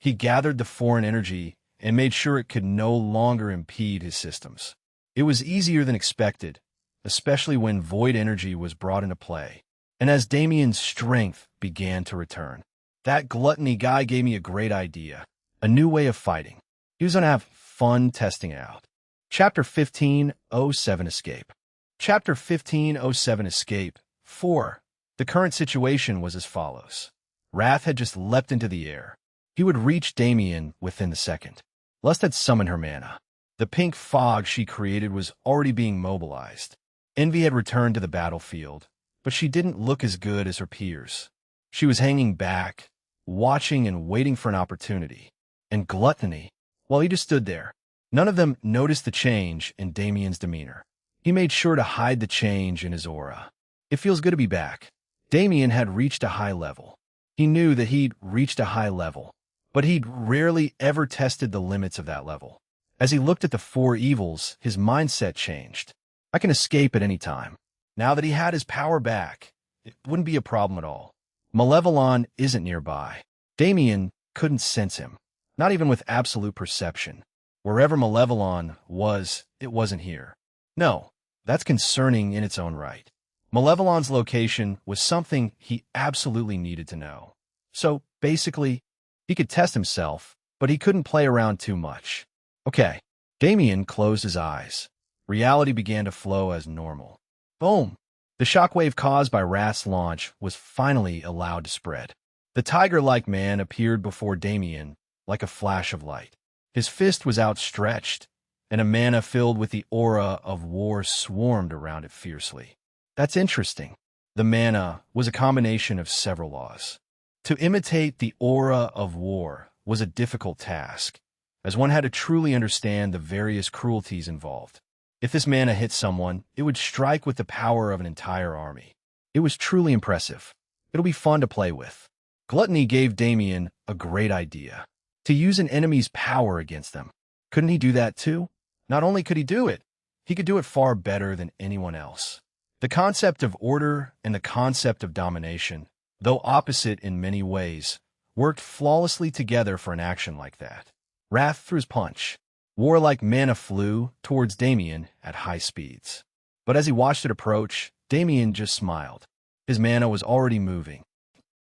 He gathered the foreign energy and made sure it could no longer impede his systems. It was easier than expected, especially when void energy was brought into play, and as Damien's strength began to return. That gluttony guy gave me a great idea, a new way of fighting. He was going to have fun testing it out. Chapter 1507 Escape. Chapter 1507 Escape 4. The current situation was as follows. Wrath had just leapt into the air. He would reach Damien within the second. Lust had summoned her mana. The pink fog she created was already being mobilized. Envy had returned to the battlefield, but she didn't look as good as her peers. She was hanging back, watching and waiting for an opportunity. And Gluttony, well, he just stood there. None of them noticed the change in Damien's demeanor. He made sure to hide the change in his aura. It feels good to be back. Damien had reached a high level. He knew that he'd reached a high level, but he'd rarely ever tested the limits of that level. As he looked at the four evils, his mindset changed. I can escape at any time. Now that he had his power back, it wouldn't be a problem at all. Malevolon isn't nearby. Damien couldn't sense him, not even with absolute perception. Wherever Malevolon was, it wasn't here. No, that's concerning in its own right. Malevolon's location was something he absolutely needed to know. So, basically, he could test himself, but he couldn't play around too much. Okay. Damien closed his eyes. Reality began to flow as normal. Boom! The shockwave caused by Wrath's launch was finally allowed to spread. The tiger-like man appeared before Damien like a flash of light. His fist was outstretched, and a mana filled with the aura of war swarmed around it fiercely. That's interesting. The mana was a combination of several laws. To imitate the aura of war was a difficult task, as one had to truly understand the various cruelties involved. If this mana hit someone, it would strike with the power of an entire army. It was truly impressive. It'll be fun to play with. Gluttony gave Damien a great idea. To use an enemy's power against them. Couldn't he do that too? Not only could he do it, he could do it far better than anyone else. The concept of order and the concept of domination, though opposite in many ways, worked flawlessly together for an action like that. Wrath threw his punch. Warlike mana flew towards Damien at high speeds. But as he watched it approach, Damien just smiled. His mana was already moving.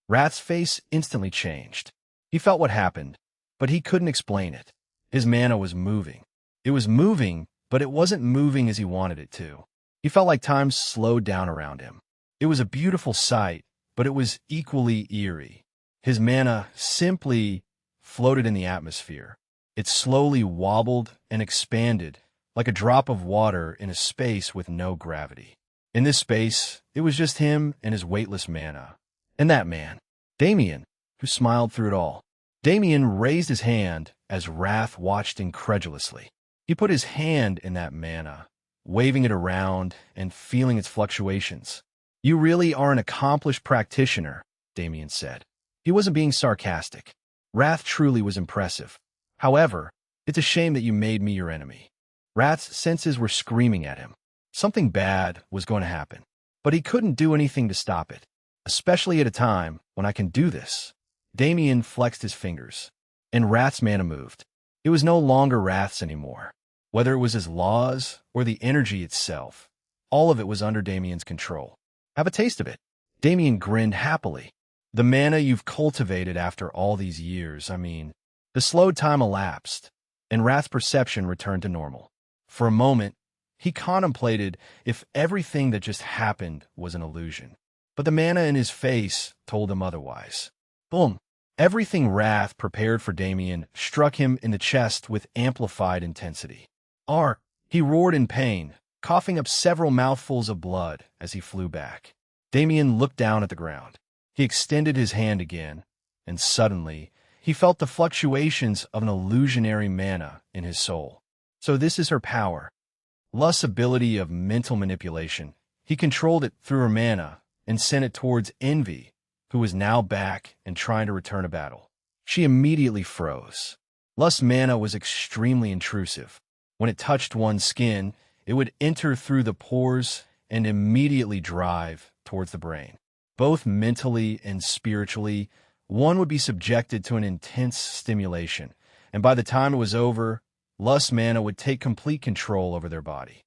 Wrath's face instantly changed. He felt what happened, but he couldn't explain it. His mana was moving. It was moving, but it wasn't moving as he wanted it to. He felt like time slowed down around him. It was a beautiful sight, but it was equally eerie. His mana simply floated in the atmosphere. It slowly wobbled and expanded, like a drop of water in a space with no gravity. In this space, it was just him and his weightless mana. And that man, Damien, who smiled through it all. Damien raised his hand as Wrath watched incredulously. He put his hand in that mana, waving it around and feeling its fluctuations. You really are an accomplished practitioner, Damien said. He wasn't being sarcastic. Wrath truly was impressive. However, it's a shame that you made me your enemy. Wrath's senses were screaming at him. Something bad was going to happen, but he couldn't do anything to stop it, especially at a time when I can do this. Damien flexed his fingers, and Wrath's mana moved. It was no longer Wrath's anymore. Whether it was his laws or the energy itself, all of it was under Damien's control. Have a taste of it. Damien grinned happily. The mana you've cultivated after all these years, The slowed time elapsed, and Wrath's perception returned to normal. For a moment, he contemplated if everything that just happened was an illusion. But the mana in his face told him otherwise. Boom! Everything Wrath prepared for Damien struck him in the chest with amplified intensity. Arr! He roared in pain, coughing up several mouthfuls of blood as he flew back. Damien looked down at the ground. He extended his hand again, and suddenly, he felt the fluctuations of an illusionary mana in his soul. So this is her power. Lust's ability of mental manipulation. He controlled it through her mana and sent it towards Envy, who was now back and trying to return to battle. She immediately froze. Lust's mana was extremely intrusive. When it touched one's skin, it would enter through the pores and immediately drive towards the brain. Both mentally and spiritually, one would be subjected to an intense stimulation, and by the time it was over, Lust's mana would take complete control over their body.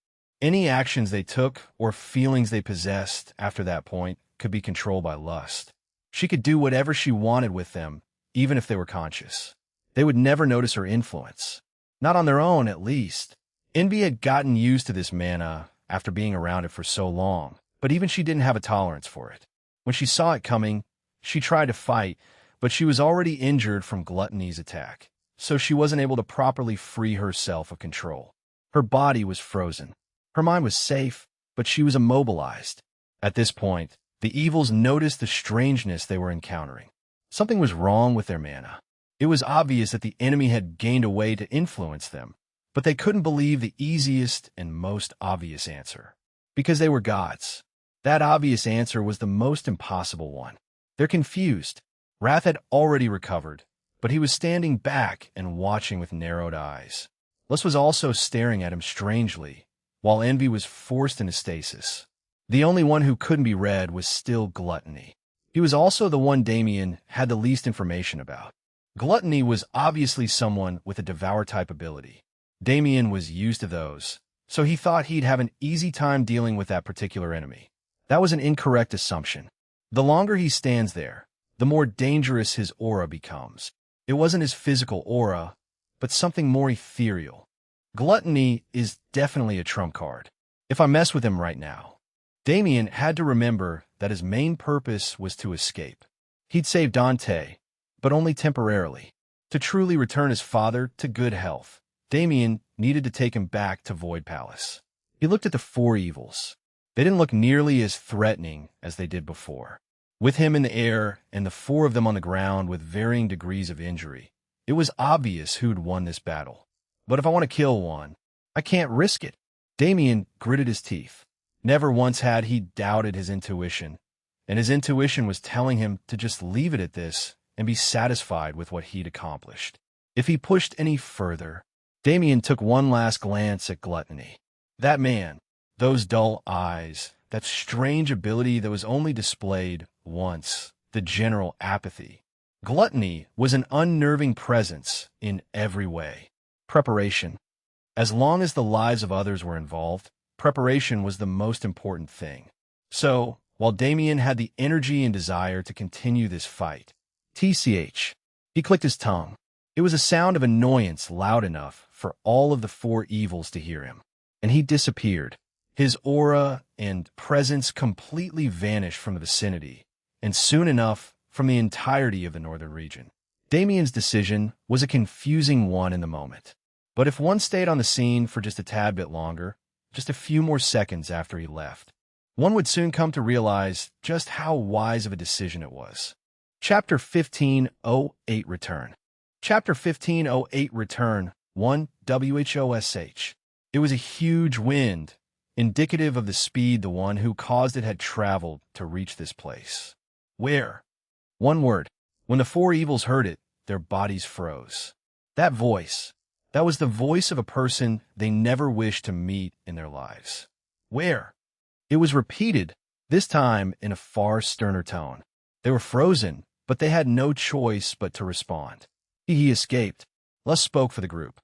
Any actions they took or feelings they possessed after that point could be controlled by lust. She could do whatever she wanted with them, even if they were conscious. They would never notice her influence. Not on their own, at least. Envy had gotten used to this mana after being around it for so long, but even she didn't have a tolerance for it. When she saw it coming, she tried to fight, but she was already injured from Gluttony's attack, so she wasn't able to properly free herself of control. Her body was frozen. Her mind was safe, but she was immobilized. At this point, the evils noticed the strangeness they were encountering. Something was wrong with their mana. It was obvious that the enemy had gained a way to influence them, but they couldn't believe the easiest and most obvious answer. Because they were gods. That obvious answer was the most impossible one. They're confused. Wrath had already recovered, but he was standing back and watching with narrowed eyes. Lust was also staring at him strangely, while envy was forced into stasis. The only one who couldn't be read was still Gluttony. He was also the one Damien had the least information about. Gluttony was obviously someone with a Devour-type ability. Damien was used to those, so he thought he'd have an easy time dealing with that particular enemy. That was an incorrect assumption. The longer he stands there, the more dangerous his aura becomes. It wasn't his physical aura, but something more ethereal. Gluttony is definitely a trump card. If I mess with him right now, Damien had to remember that his main purpose was to escape. He'd save Dante, but only temporarily. To truly return his father to good health, Damien needed to take him back to Void Palace. He looked at the four evils. They didn't look nearly as threatening as they did before. With him in the air and the four of them on the ground with varying degrees of injury, it was obvious who'd won this battle. But if I want to kill one, I can't risk it. Damien gritted his teeth. Never once had he doubted his intuition, and his intuition was telling him to just leave it at this and be satisfied with what he'd accomplished. If he pushed any further, Damien took one last glance at Gluttony. That man, those dull eyes, that strange ability that was only displayed once, the general apathy. Gluttony was an unnerving presence in every way. Preparation. As long as the lives of others were involved, preparation was the most important thing. So, while Damien had the energy and desire to continue this fight, TCH, he clicked his tongue. It was a sound of annoyance loud enough for all of the four evils to hear him. And he disappeared. His aura and presence completely vanished from the vicinity, and soon enough from the entirety of the northern region. Damien's decision was a confusing one in the moment. But if one stayed on the scene for just a tad bit longer, just a few more seconds after he left, one would soon come to realize just how wise of a decision it was. Chapter 1508 Return. Chapter 1508 Return 1 WHOSH. It was a huge wind, indicative of the speed the one who caused it had traveled to reach this place. Where? One word. When the four evils heard it, their bodies froze. That voice. That was the voice of a person they never wished to meet in their lives. Where? It was repeated, this time in a far sterner tone. They were frozen, but they had no choice but to respond. He escaped. Lust spoke for the group.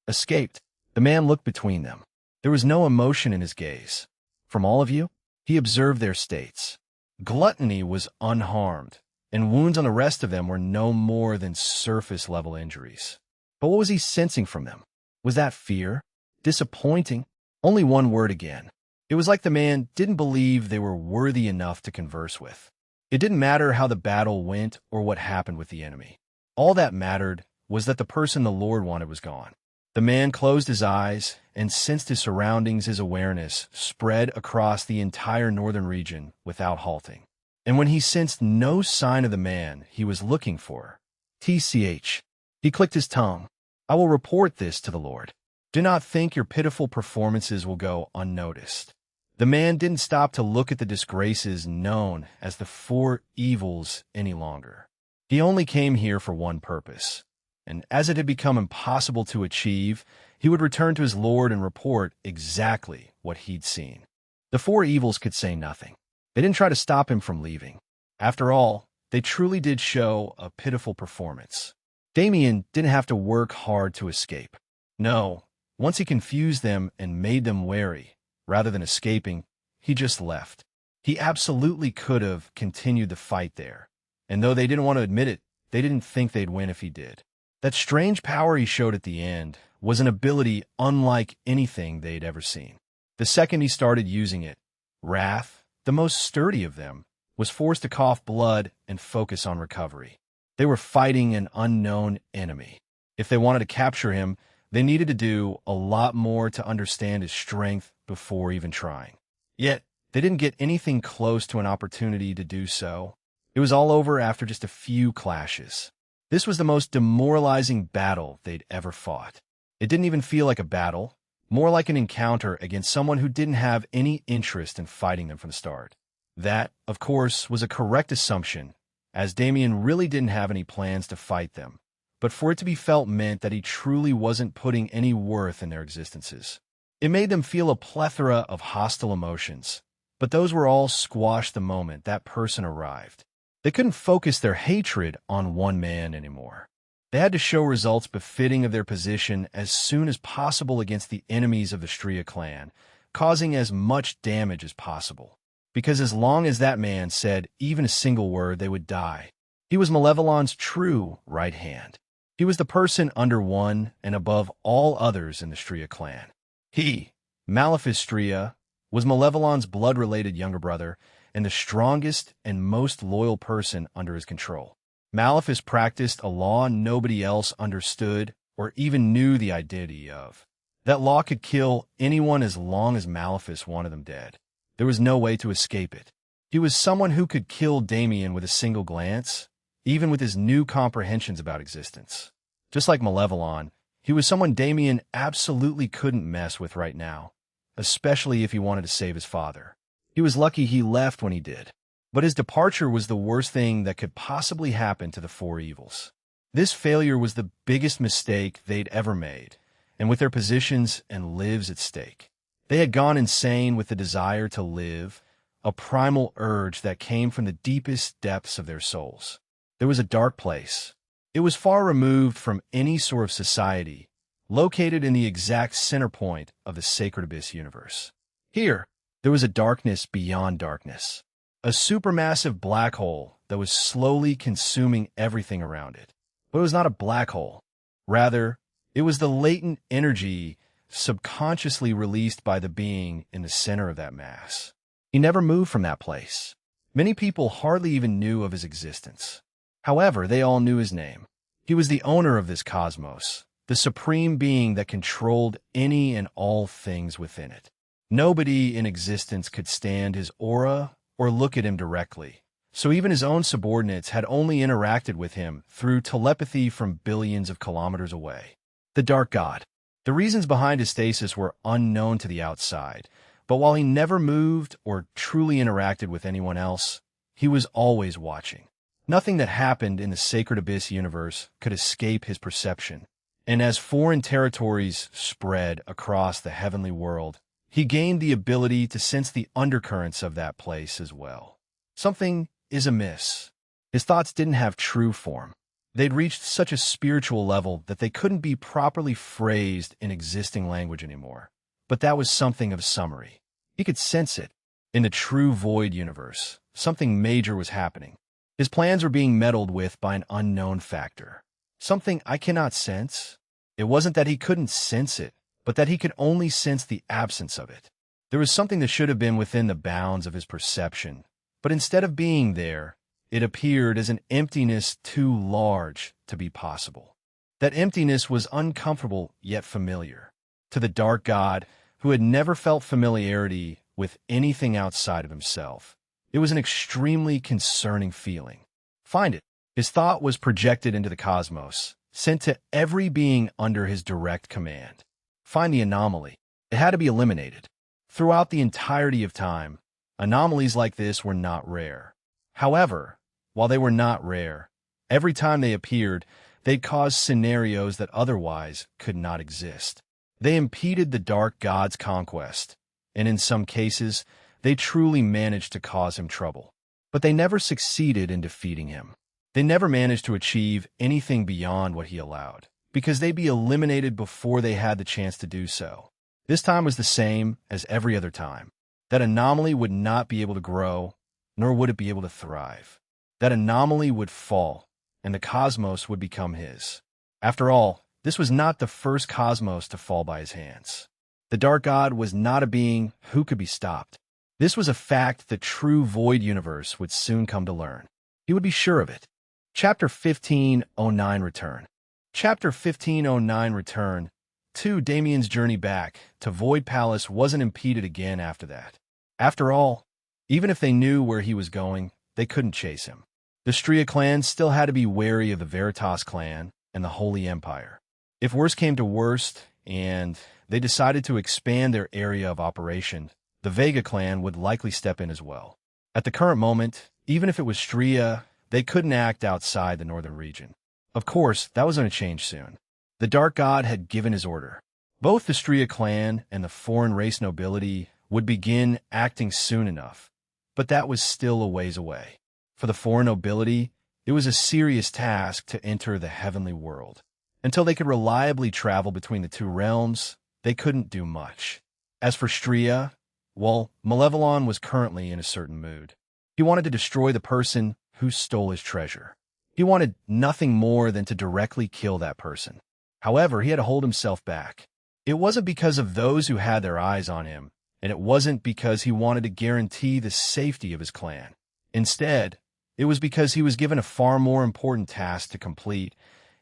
Escaped. The man looked between them. There was no emotion in his gaze. From all of you, he observed their states. Gluttony was unharmed, and wounds on the rest of them were no more than surface-level injuries. But what was he sensing from them? Was that fear? Disappointing? Only one word again. It was like the man didn't believe they were worthy enough to converse with. It didn't matter how the battle went or what happened with the enemy. All that mattered was that the person the Lord wanted was gone. The man closed his eyes and sensed his surroundings. His awareness spread across the entire northern region without halting. And when he sensed no sign of the man he was looking for, TCH, he clicked his tongue. I will report this to the Lord. Do not think your pitiful performances will go unnoticed. The man didn't stop to look at the disgraces known as the four evils any longer. He only came here for one purpose, and as it had become impossible to achieve, he would return to his Lord and report exactly what he'd seen. The four evils could say nothing. They didn't try to stop him from leaving. After all, they truly did show a pitiful performance. Damien didn't have to work hard to escape. No, once he confused them and made them wary, Rather than escaping, he just left. He absolutely could have continued the fight there, and though they didn't want to admit it, they didn't think they'd win if he did. That strange power he showed at the end was an ability unlike anything they'd ever seen. The second he started using it, Wrath, the most sturdy of them, was forced to cough blood and focus on recovery. They were fighting an unknown enemy. If they wanted to capture him, they needed to do a lot more to understand his strength before even trying. Yet, they didn't get anything close to an opportunity to do so. It was all over after just a few clashes. This was the most demoralizing battle they'd ever fought. It didn't even feel like a battle, more like an encounter against someone who didn't have any interest in fighting them from the start. That, of course, was a correct assumption, as Damien really didn't have any plans to fight them. But for it to be felt meant that he truly wasn't putting any worth in their existences. It made them feel a plethora of hostile emotions, but those were all squashed the moment that person arrived. They couldn't focus their hatred on one man anymore. They had to show results befitting of their position as soon as possible against the enemies of the Stria clan, causing as much damage as possible. Because as long as that man said even a single word, they would die. He was Malevolon's true right hand. He was the person under one and above all others in the Stria clan. He, Malefic's Stria, was Malevolon's blood-related younger brother and the strongest and most loyal person under his control. Malefice practiced a law nobody else understood or even knew the identity of. That law could kill anyone as long as Malefice wanted them dead. There was no way to escape it. He was someone who could kill Damien with a single glance, even with his new comprehensions about existence. Just like Malevolon, he was someone Damien absolutely couldn't mess with right now, especially if he wanted to save his father. He was lucky he left when he did. But his departure was the worst thing that could possibly happen to the Four Evils. This failure was the biggest mistake they'd ever made, and with their positions and lives at stake. They had gone insane with the desire to live, a primal urge that came from the deepest depths of their souls. There was a dark place. It was far removed from any sort of society, located in the exact center point of the Sacred Abyss universe. Here, there was a darkness beyond darkness. A supermassive black hole that was slowly consuming everything around it. But it was not a black hole. Rather, it was the latent energy subconsciously released by the being in the center of that mass. He never moved from that place. Many people hardly even knew of his existence. However, they all knew his name. He was the owner of this cosmos, the supreme being that controlled any and all things within it. Nobody in existence could stand his aura or look at him directly, so even his own subordinates had only interacted with him through telepathy from billions of kilometers away. The Dark God. The reasons behind his stasis were unknown to the outside, but while he never moved or truly interacted with anyone else, he was always watching. Nothing that happened in the Sacred Abyss universe could escape his perception, and as foreign territories spread across the heavenly world, he gained the ability to sense the undercurrents of that place as well. Something is amiss. His thoughts didn't have true form. They'd reached such a spiritual level that they couldn't be properly phrased in existing language anymore. But that was something of a summary. He could sense it. In the true Void universe, something major was happening. His plans were being meddled with by an unknown factor. Something I cannot sense. It wasn't that he couldn't sense it, but that he could only sense the absence of it. There was something that should have been within the bounds of his perception, but instead of being there, it appeared as an emptiness too large to be possible. That emptiness was uncomfortable yet familiar. To the Dark God, who had never felt familiarity with anything outside of himself, it was an extremely concerning feeling. Find it. His thought was projected into the cosmos, sent to every being under his direct command. Find the anomaly. It had to be eliminated. Throughout the entirety of time, anomalies like this were not rare. However, while they were not rare, every time they appeared, they'd cause scenarios that otherwise could not exist. They impeded the Dark God's conquest, and in some cases, they truly managed to cause him trouble. But they never succeeded in defeating him. They never managed to achieve anything beyond what he allowed, because they'd be eliminated before they had the chance to do so. This time was the same as every other time. That anomaly would not be able to grow, nor would it be able to thrive. That anomaly would fall, and the cosmos would become his. After all, this was not the first cosmos to fall by his hands. The Dark God was not a being who could be stopped. This was a fact the true Void universe would soon come to learn. He would be sure of it. Chapter 1509 Return. Chapter 1509 Return. 2. Damien's journey back to Void Palace wasn't impeded again after that. After all, even if they knew where he was going, they couldn't chase him. The Stria clan still had to be wary of the Veritas clan and the Holy Empire. If worst came to worst, and they decided to expand their area of operation, the Vega clan would likely step in as well. At the current moment, even if it was Stria, they couldn't act outside the northern region. Of course, that was going to change soon. The Dark God had given his order. Both the Stria clan and the foreign race nobility would begin acting soon enough, but that was still a ways away. For the foreign nobility, it was a serious task to enter the heavenly world. Until they could reliably travel between the two realms, they couldn't do much. As for Stria, well, Malevolon was currently in a certain mood. He wanted to destroy the person who stole his treasure. He wanted nothing more than to directly kill that person. However, he had to hold himself back. It wasn't because of those who had their eyes on him, and it wasn't because he wanted to guarantee the safety of his clan. Instead, it was because he was given a far more important task to complete,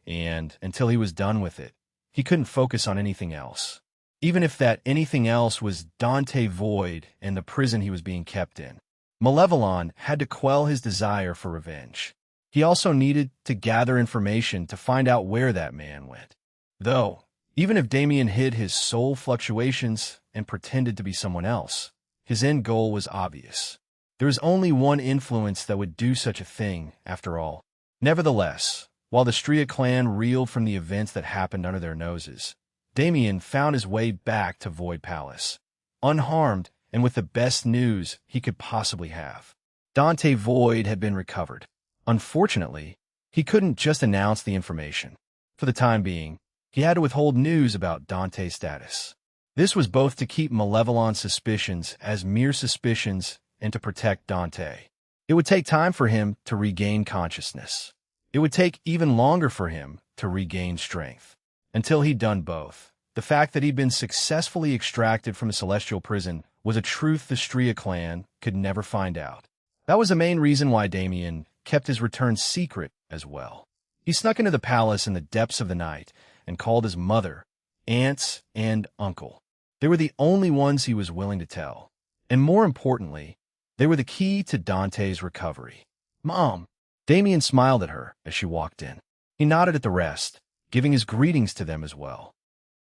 and until he was done with it, he couldn't focus on anything else. Even if that anything else was Dante Void and the prison he was being kept in. Malevolon had to quell his desire for revenge. He also needed to gather information to find out where that man went. Though, even if Damien hid his soul fluctuations and pretended to be someone else, his end goal was obvious. There was only one influence that would do such a thing, after all. Nevertheless, while the Stria clan reeled from the events that happened under their noses, Damien found his way back to Void Palace, unharmed and with the best news he could possibly have. Dante Void had been recovered. Unfortunately, he couldn't just announce the information. For the time being, he had to withhold news about Dante's status. This was both to keep Malevolon's suspicions as mere suspicions and to protect Dante. It would take time for him to regain consciousness. It would take even longer for him to regain strength. Until he'd done both, the fact that he'd been successfully extracted from a celestial prison was a truth the Stria clan could never find out. That was the main reason why Damien kept his return secret as well. He snuck into the palace in the depths of the night and called his mother, aunts, and uncle. They were the only ones he was willing to tell. And more importantly, they were the key to Dante's recovery. "Mom!" Damien smiled at her as she walked in. He nodded at the rest, giving his greetings to them as well.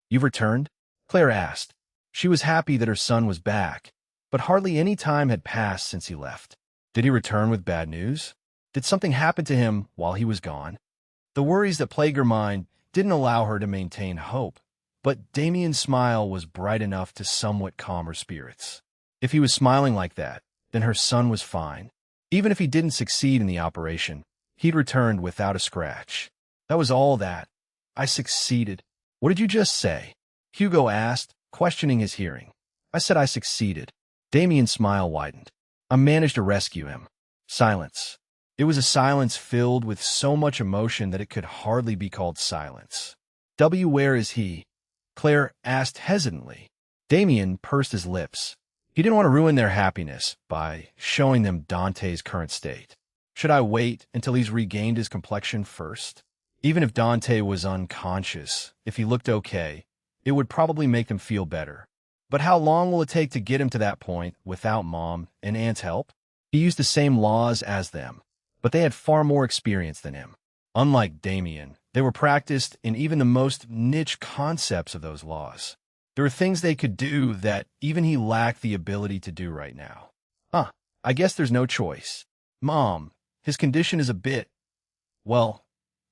"You've returned?" Claire asked. She was happy that her son was back, but hardly any time had passed since he left. Did he return with bad news? Did something happen to him while he was gone? The worries that plagued her mind didn't allow her to maintain hope, but Damien's smile was bright enough to somewhat calm her spirits. If he was smiling like that, then her son was fine. Even if he didn't succeed in the operation, he'd returned without a scratch. That was all that. "I succeeded." "What did you just say?" Hugo asked, questioning his hearing. "I said I succeeded." Damien's smile widened. "I managed to rescue him." Silence. It was a silence filled with so much emotion that it could hardly be called silence. Where is he?" Claire asked hesitantly. Damien pursed his lips. He didn't want to ruin their happiness by showing them Dante's current state. Should I wait until he's regained his complexion first? Even if Dante was unconscious, if he looked okay, it would probably make them feel better. But how long will it take to get him to that point without Mom and Aunt's help? He used the same laws as them, but they had far more experience than him. Unlike Damien, they were practiced in even the most niche concepts of those laws. There were things they could do that even he lacked the ability to do right now. I guess there's no choice. Mom, his condition is a bit... Well,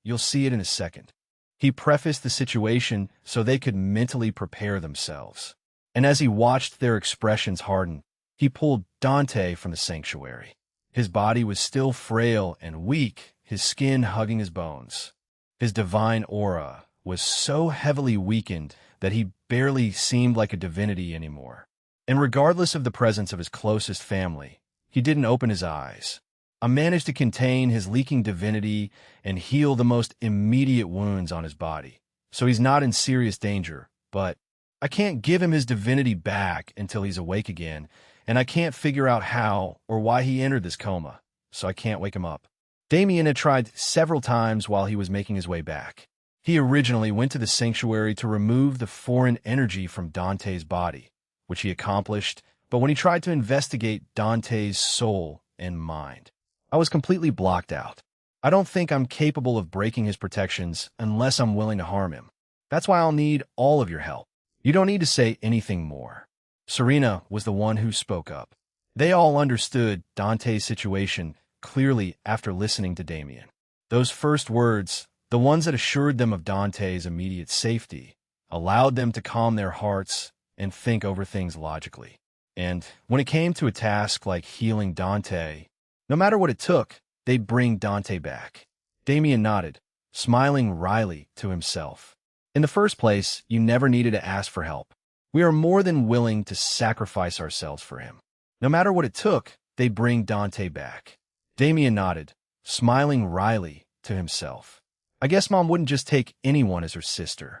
you'll see it in a second. He prefaced the situation so they could mentally prepare themselves. And as he watched their expressions harden, he pulled Dante from the sanctuary. His body was still frail and weak, his skin hugging his bones. His divine aura was so heavily weakened that he barely seemed like a divinity anymore. And regardless of the presence of his closest family, he didn't open his eyes. I managed to contain his leaking divinity and heal the most immediate wounds on his body. So he's not in serious danger, but I can't give him his divinity back until he's awake again, and I can't figure out how or why he entered this coma, so I can't wake him up. Damien had tried several times while he was making his way back. He originally went to the sanctuary to remove the foreign energy from Dante's body, which he accomplished, but when he tried to investigate Dante's soul and mind, I was completely blocked out. I don't think I'm capable of breaking his protections unless I'm willing to harm him. That's why I'll need all of your help. You don't need to say anything more. Serena was the one who spoke up. They all understood Dante's situation clearly after listening to Damien. Those first words, the ones that assured them of Dante's immediate safety, allowed them to calm their hearts and think over things logically. And when it came to a task like healing Dante, no matter what it took, they'd bring Dante back. Damien nodded, smiling wryly to himself. In the first place, you never needed to ask for help. We are more than willing to sacrifice ourselves for him. No matter what it took, they'd bring Dante back. Damien nodded, smiling wryly to himself. I guess Mom wouldn't just take anyone as her sister.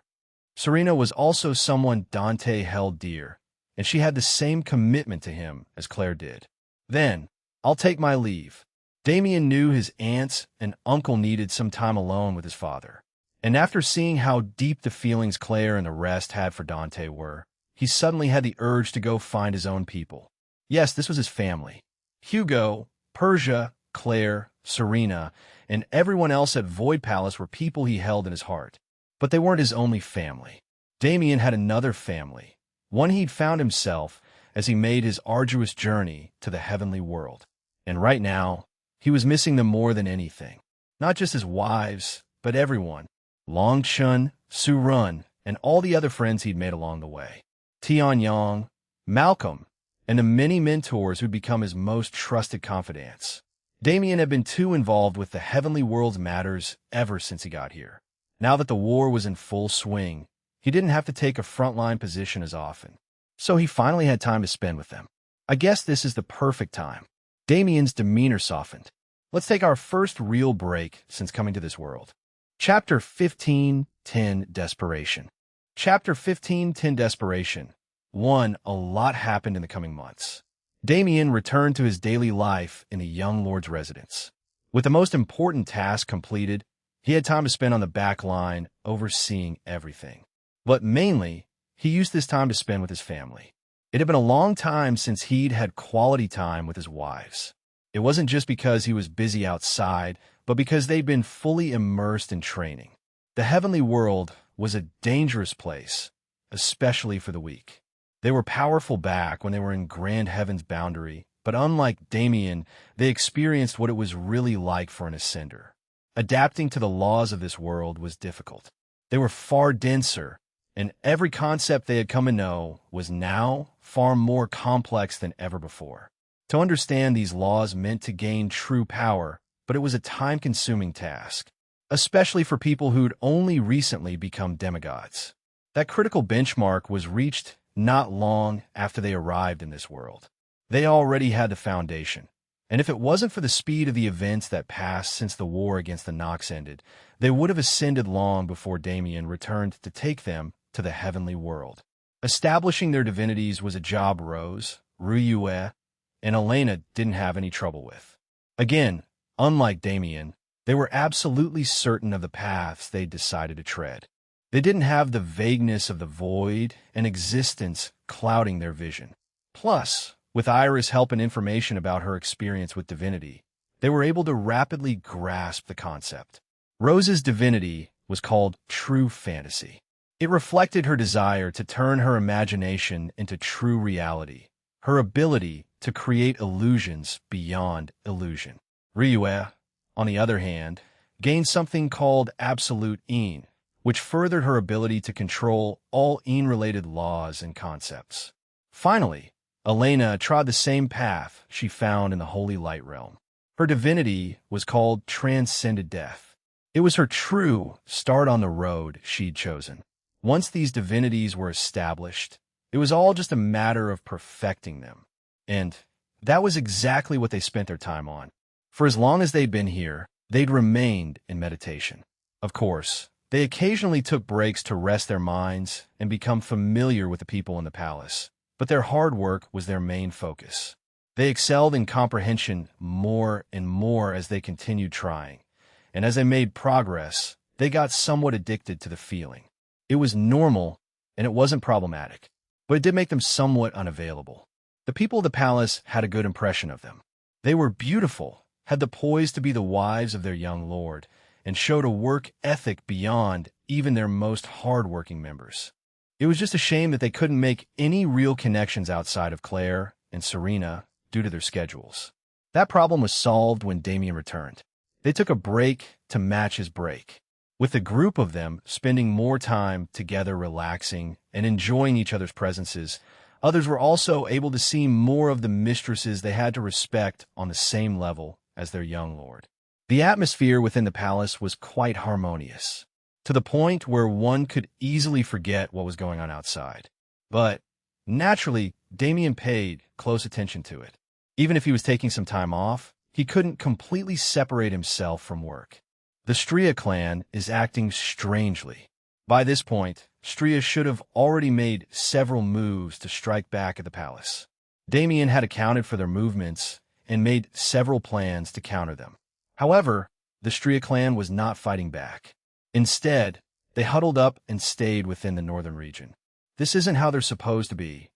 Serena was also someone Dante held dear, and she had the same commitment to him as Claire did. Then, I'll take my leave. Damien knew his aunts and uncle needed some time alone with his father. And after seeing how deep the feelings Claire and the rest had for Dante were, he suddenly had the urge to go find his own people. Yes, this was his family. Hugo, Persia, Claire, Serena, and everyone else at Void Palace were people he held in his heart. But they weren't his only family. Damien had another family, one he'd found himself as he made his arduous journey to the heavenly world. And right now, he was missing them more than anything. Not just his wives, but everyone. Long Chun, Su Run, and all the other friends he'd made along the way. Tian Yang, Malcolm, and the many mentors who'd become his most trusted confidants. Damien had been too involved with the heavenly world's matters ever since he got here. Now that the war was in full swing, he didn't have to take a frontline position as often. So he finally had time to spend with them. I guess this is the perfect time. Damien's demeanor softened. Let's take our first real break since coming to this world. Chapter 15:10 Desperation. Chapter 15:10 Desperation. 1. A lot happened in the coming months. Damien returned to his daily life in the young lord's residence. With the most important task completed, he had time to spend on the back line, overseeing everything. But mainly, he used this time to spend with his family. It had been a long time since he'd had quality time with his wives. It wasn't just because he was busy outside, but because they'd been fully immersed in training. The heavenly world was a dangerous place, especially for the weak. They were powerful back when they were in Grand Heaven's boundary, but unlike Damien, they experienced what it was really like for an ascender. Adapting to the laws of this world was difficult. They were far denser, and every concept they had come to know was now far more complex than ever before. To understand these laws meant to gain true power, but it was a time-consuming task, especially for people who'd only recently become demigods. That critical benchmark was reached not long after they arrived in this world. They already had the foundation, and if it wasn't for the speed of the events that passed since the war against the Nox ended, they would have ascended long before Damien returned to take them to the heavenly world. Establishing their divinities was a job Rose, Ruyue, and Elena didn't have any trouble with. Again, unlike Damien, they were absolutely certain of the paths they'd decided to tread. They didn't have the vagueness of the void and existence clouding their vision. Plus, with Iris' help and information about her experience with divinity, they were able to rapidly grasp the concept. Rose's divinity was called true fantasy. It reflected her desire to turn her imagination into true reality, her ability to create illusions beyond illusion. Ryue, on the other hand, gained something called absolute Een, which furthered her ability to control all Een-related laws and concepts. Finally, Elena trod the same path she found in the Holy Light Realm. Her divinity was called Transcended Death. It was her true start on the road she'd chosen. Once these divinities were established, it was all just a matter of perfecting them. And that was exactly what they spent their time on. For as long as they'd been here, they'd remained in meditation. Of course, they occasionally took breaks to rest their minds and become familiar with the people in the palace, but their hard work was their main focus. They excelled in comprehension more and more as they continued trying, and as they made progress, they got somewhat addicted to the feeling. It was normal, and it wasn't problematic, but it did make them somewhat unavailable. The people of the palace had a good impression of them. They were beautiful, had the poise to be the wives of their young lord, and showed a work ethic beyond even their most hard-working members. It was just a shame that they couldn't make any real connections outside of Claire and Serena due to their schedules. That problem was solved when Damien returned. They took a break to match his break. With a group of them spending more time together relaxing and enjoying each other's presences, others were also able to see more of the mistresses they had to respect on the same level as their young lord. The atmosphere within the palace was quite harmonious, to the point where one could easily forget what was going on outside. But, naturally, Damien paid close attention to it. Even if he was taking some time off, he couldn't completely separate himself from work. The Stria clan is acting strangely. By this point, Stria should have already made several moves to strike back at the palace. Damien had accounted for their movements and made several plans to counter them. However, the Stria clan was not fighting back. Instead, they huddled up and stayed within the northern region. This isn't how they're supposed to be.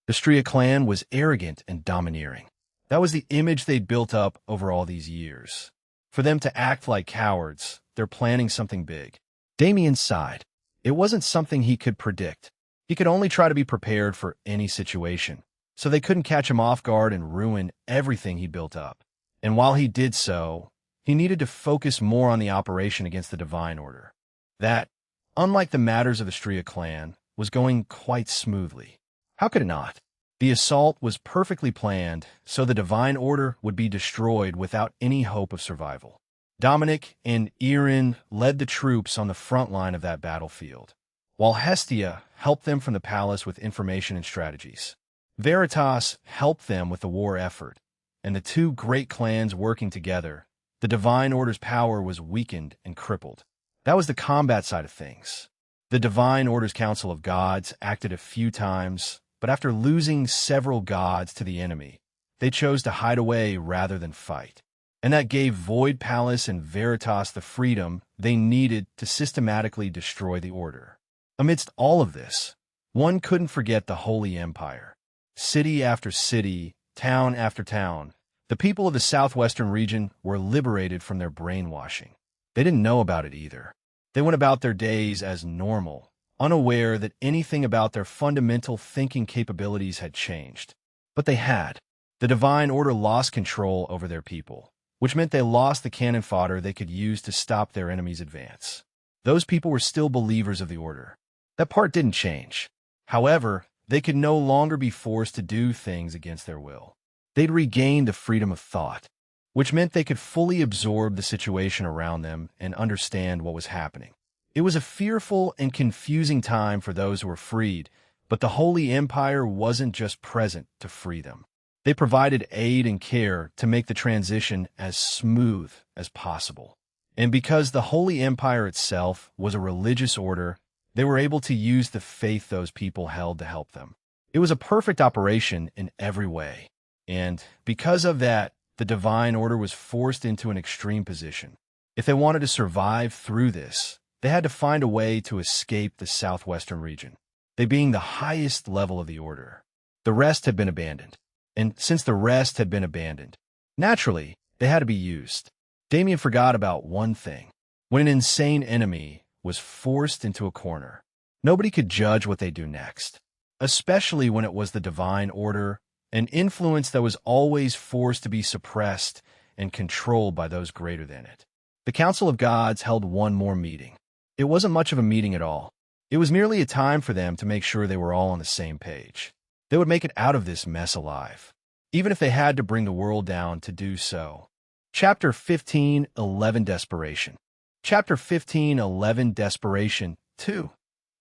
The Stria clan was arrogant and domineering. That was the image they'd built up over all these years. For them to act like cowards, they're planning something big. Damien sighed. It wasn't something he could predict. He could only try to be prepared for any situation, so they couldn't catch him off guard and ruin everything he built up. And while he did so, he needed to focus more on the operation against the Divine Order. That, unlike the matters of the Stria clan, was going quite smoothly. How could it not? The assault was perfectly planned, so the Divine Order would be destroyed without any hope of survival. Dominic and Erin led the troops on the front line of that battlefield, while Hestia helped them from the palace with information and strategies. Veritas helped them with the war effort, and the two great clans working together, the Divine Order's power was weakened and crippled. That was the combat side of things. The Divine Order's Council of Gods acted a few times, but after losing several gods to the enemy, they chose to hide away rather than fight. And that gave Void Palace and Veritas the freedom they needed to systematically destroy the Order. Amidst all of this, one couldn't forget the Holy Empire. City after city, town after town, the people of the southwestern region were liberated from their brainwashing. They didn't know about it either. They went about their days as normal, unaware that anything about their fundamental thinking capabilities had changed. But they had. The Divine Order lost control over their people, which meant they lost the cannon fodder they could use to stop their enemies' advance. Those people were still believers of the Order. That part didn't change. However, they could no longer be forced to do things against their will. They'd regained the freedom of thought, which meant they could fully absorb the situation around them and understand what was happening. It was a fearful and confusing time for those who were freed, but the Holy Empire wasn't just present to free them. They provided aid and care to make the transition as smooth as possible. And because the Holy Empire itself was a religious order, they were able to use the faith those people held to help them. It was a perfect operation in every way. And because of that, the Divine Order was forced into an extreme position. If they wanted to survive through this, they had to find a way to escape the southwestern region, they being the highest level of the Order. The rest had been abandoned. And since the rest had been abandoned, naturally, they had to be used. Damien forgot about one thing. When an insane enemy was forced into a corner, nobody could judge what they do next, especially when it was the Divine Order, an influence that was always forced to be suppressed and controlled by those greater than it. The Council of Gods held one more meeting. It wasn't much of a meeting at all. It was merely a time for them to make sure they were all on the same page. They would make it out of this mess alive, even if they had to bring the world down to do so. Chapter 15:11 Desperation. Chapter 15:11 Desperation 2.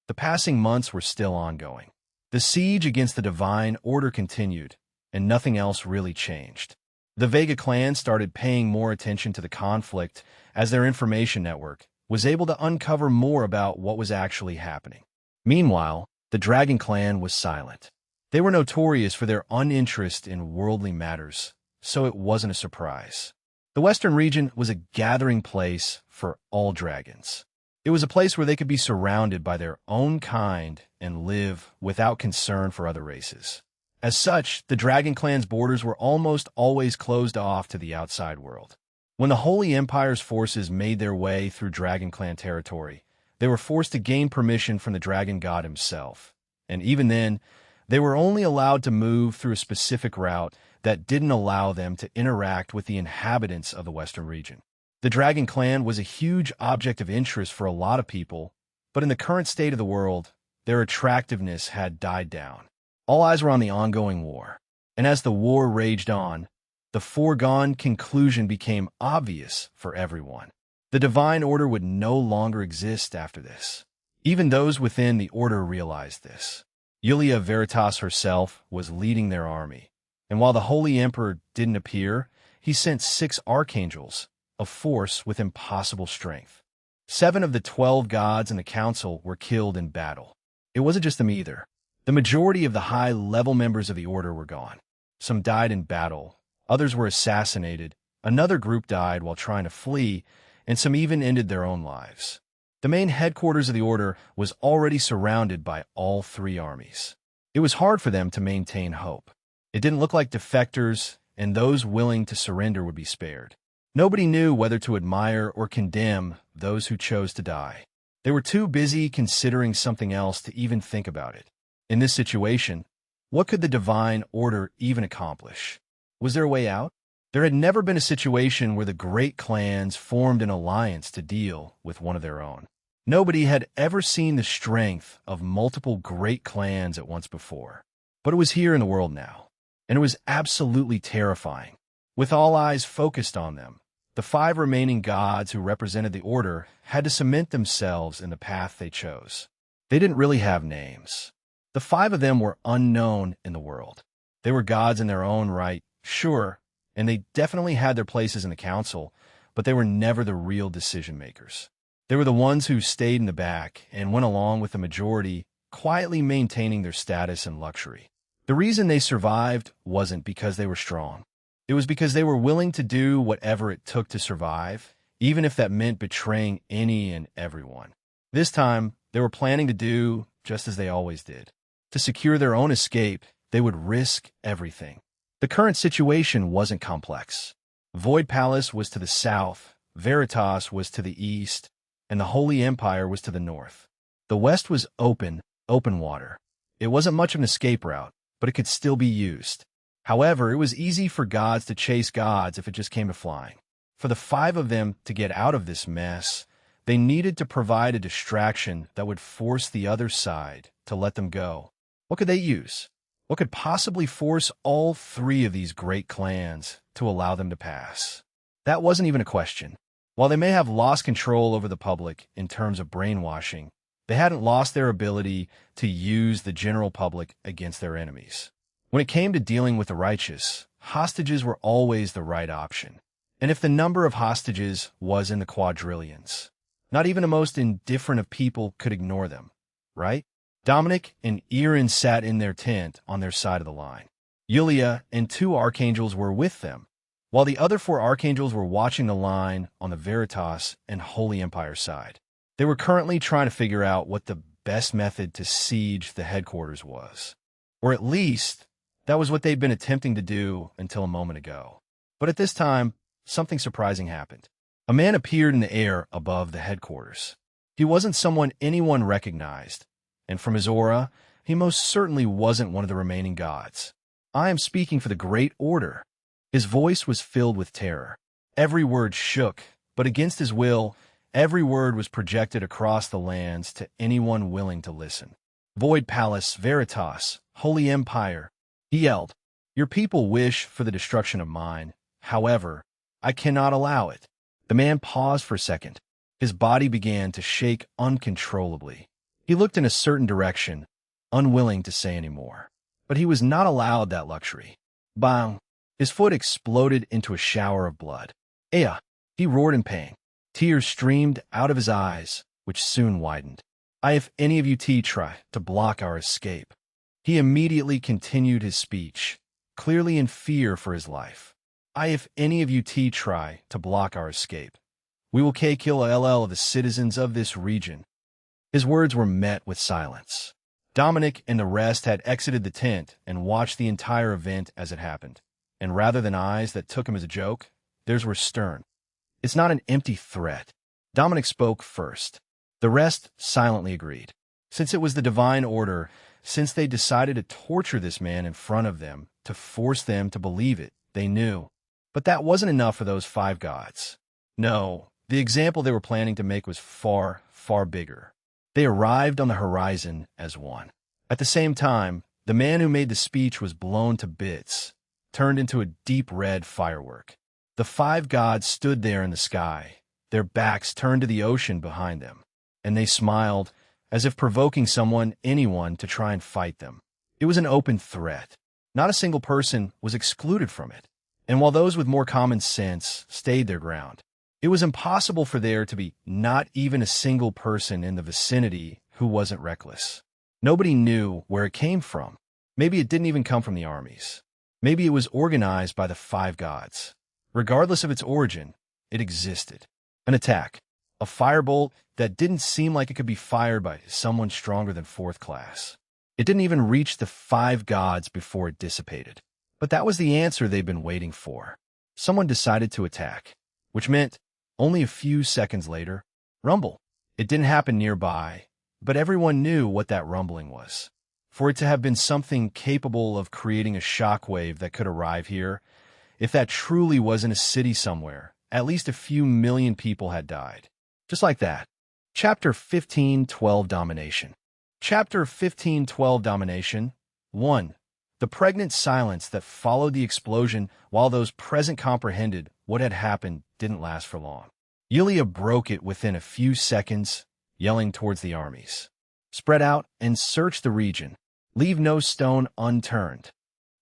The passing months were still ongoing. The siege against the Divine Order continued, and nothing else really changed. The Vega clan started paying more attention to the conflict as their information network was able to uncover more about what was actually happening. Meanwhile, the Dragon clan was silent. They were notorious for their uninterest in worldly matters, so it wasn't a surprise. The Western region was a gathering place for all dragons. It was a place where they could be surrounded by their own kind and live without concern for other races. As such, the Dragon clan's borders were almost always closed off to the outside world. When the Holy Empire's forces made their way through Dragon clan territory, they were forced to gain permission from the Dragon God himself. And even then, they were only allowed to move through a specific route that didn't allow them to interact with the inhabitants of the Western region. The Dragon clan was a huge object of interest for a lot of people, but in the current state of the world, their attractiveness had died down. All eyes were on the ongoing war, and as the war raged on, the foregone conclusion became obvious for everyone. The Divine Order would no longer exist after this. Even those within the Order realized this. Yulia Veritas herself was leading their army, and while the Holy Emperor didn't appear, he sent 6 archangels, a force with impossible strength. 7 of the 12 gods in the council were killed in battle. It wasn't just them either. The majority of the high-level members of the Order were gone. Some died in battle, others were assassinated, another group died while trying to flee, and some even ended their own lives. The main headquarters of the Order was already surrounded by all 3 armies. It was hard for them to maintain hope. It didn't look like defectors and those willing to surrender would be spared. Nobody knew whether to admire or condemn those who chose to die. They were too busy considering something else to even think about it. In this situation, what could the Divine Order even accomplish? Was there a way out? There had never been a situation where the great clans formed an alliance to deal with one of their own. Nobody had ever seen the strength of multiple great clans at once before. But it was here in the world now, and it was absolutely terrifying. With all eyes focused on them, the 5 remaining gods who represented the Order had to cement themselves in the path they chose. They didn't really have names. The 5 of them were unknown in the world. They were gods in their own right, sure, and they definitely had their places in the council, but they were never the real decision-makers. They were the ones who stayed in the back and went along with the majority, quietly maintaining their status and luxury. The reason they survived wasn't because they were strong. It was because they were willing to do whatever it took to survive, even if that meant betraying any and everyone. This time, they were planning to do just as they always did. To secure their own escape, they would risk everything. The current situation wasn't complex. Void Palace was to the south, Veritas was to the east, and the Holy Empire was to the north. The west was open water. It wasn't much of an escape route, but it could still be used. However, it was easy for gods to chase gods if it just came to flying. For the 5 of them to get out of this mess, they needed to provide a distraction that would force the other side to let them go. What could they use? What could possibly force all 3 of these great clans to allow them to pass? That wasn't even a question. While they may have lost control over the public in terms of brainwashing, they hadn't lost their ability to use the general public against their enemies. When it came to dealing with the righteous, hostages were always the right option. And if the number of hostages was in the quadrillions, not even the most indifferent of people could ignore them, right? Dominic and Erin sat in their tent on their side of the line. Yulia and 2 archangels were with them, while the other 4 archangels were watching the line on the Veritas and Holy Empire side. They were currently trying to figure out what the best method to siege the headquarters was. Or at least, that was what they'd been attempting to do until a moment ago. But at this time, something surprising happened. A man appeared in the air above the headquarters. He wasn't someone anyone recognized, and from his aura, he most certainly wasn't one of the remaining gods. I am speaking for the Great Order. His voice was filled with terror. Every word shook, but against his will, every word was projected across the lands to anyone willing to listen. Void Palace, Veritas, Holy Empire. He yelled, "Your people wish for the destruction of mine. However, I cannot allow it." The man paused for a second. His body began to shake uncontrollably. He looked in a certain direction, unwilling to say any more. But he was not allowed that luxury. Bang! His foot exploded into a shower of blood. Aya! He roared in pain. Tears streamed out of his eyes, which soon widened. If any of you try to block our escape. He immediately continued his speech, clearly in fear for his life. If any of you try to block our escape, we will kill the citizens of this region. His words were met with silence. Dominic and the rest had exited the tent and watched the entire event as it happened. And rather than eyes that took him as a joke, theirs were stern. It's not an empty threat. Dominic spoke first. The rest silently agreed. Since it was the divine order, since they decided to torture this man in front of them, to force them to believe it, they knew. But that wasn't enough for those 5 gods. No, the example they were planning to make was far, far bigger. They arrived on the horizon as one. At the same time, the man who made the speech was blown to bits, turned into a deep red firework. The 5 gods stood there in the sky, their backs turned to the ocean behind them, and they smiled, as if provoking anyone to try and fight them. It was an open threat. Not a single person was excluded from it. And while those with more common sense stayed their ground, it was impossible for there to be not even a single person in the vicinity who wasn't reckless. Nobody knew where it came from. Maybe it didn't even come from the armies. Maybe it was organized by the 5 gods. Regardless of its origin, it existed. An attack. A firebolt that didn't seem like it could be fired by someone stronger than 4th class. It didn't even reach the 5 gods before it dissipated. But that was the answer they'd been waiting for. Someone decided to attack, which meant, only a few seconds later, rumble. It didn't happen nearby, but everyone knew what that rumbling was. For it to have been something capable of creating a shockwave that could arrive here, if that truly was in a city somewhere, at least a few million people had died. Just like that. Chapter 15:12 Domination. Chapter 15:12 Domination 1. The pregnant silence that followed the explosion while those present comprehended what had happened didn't last for long. Yulia broke it within a few seconds, yelling towards the armies. Spread out and search the region. Leave no stone unturned.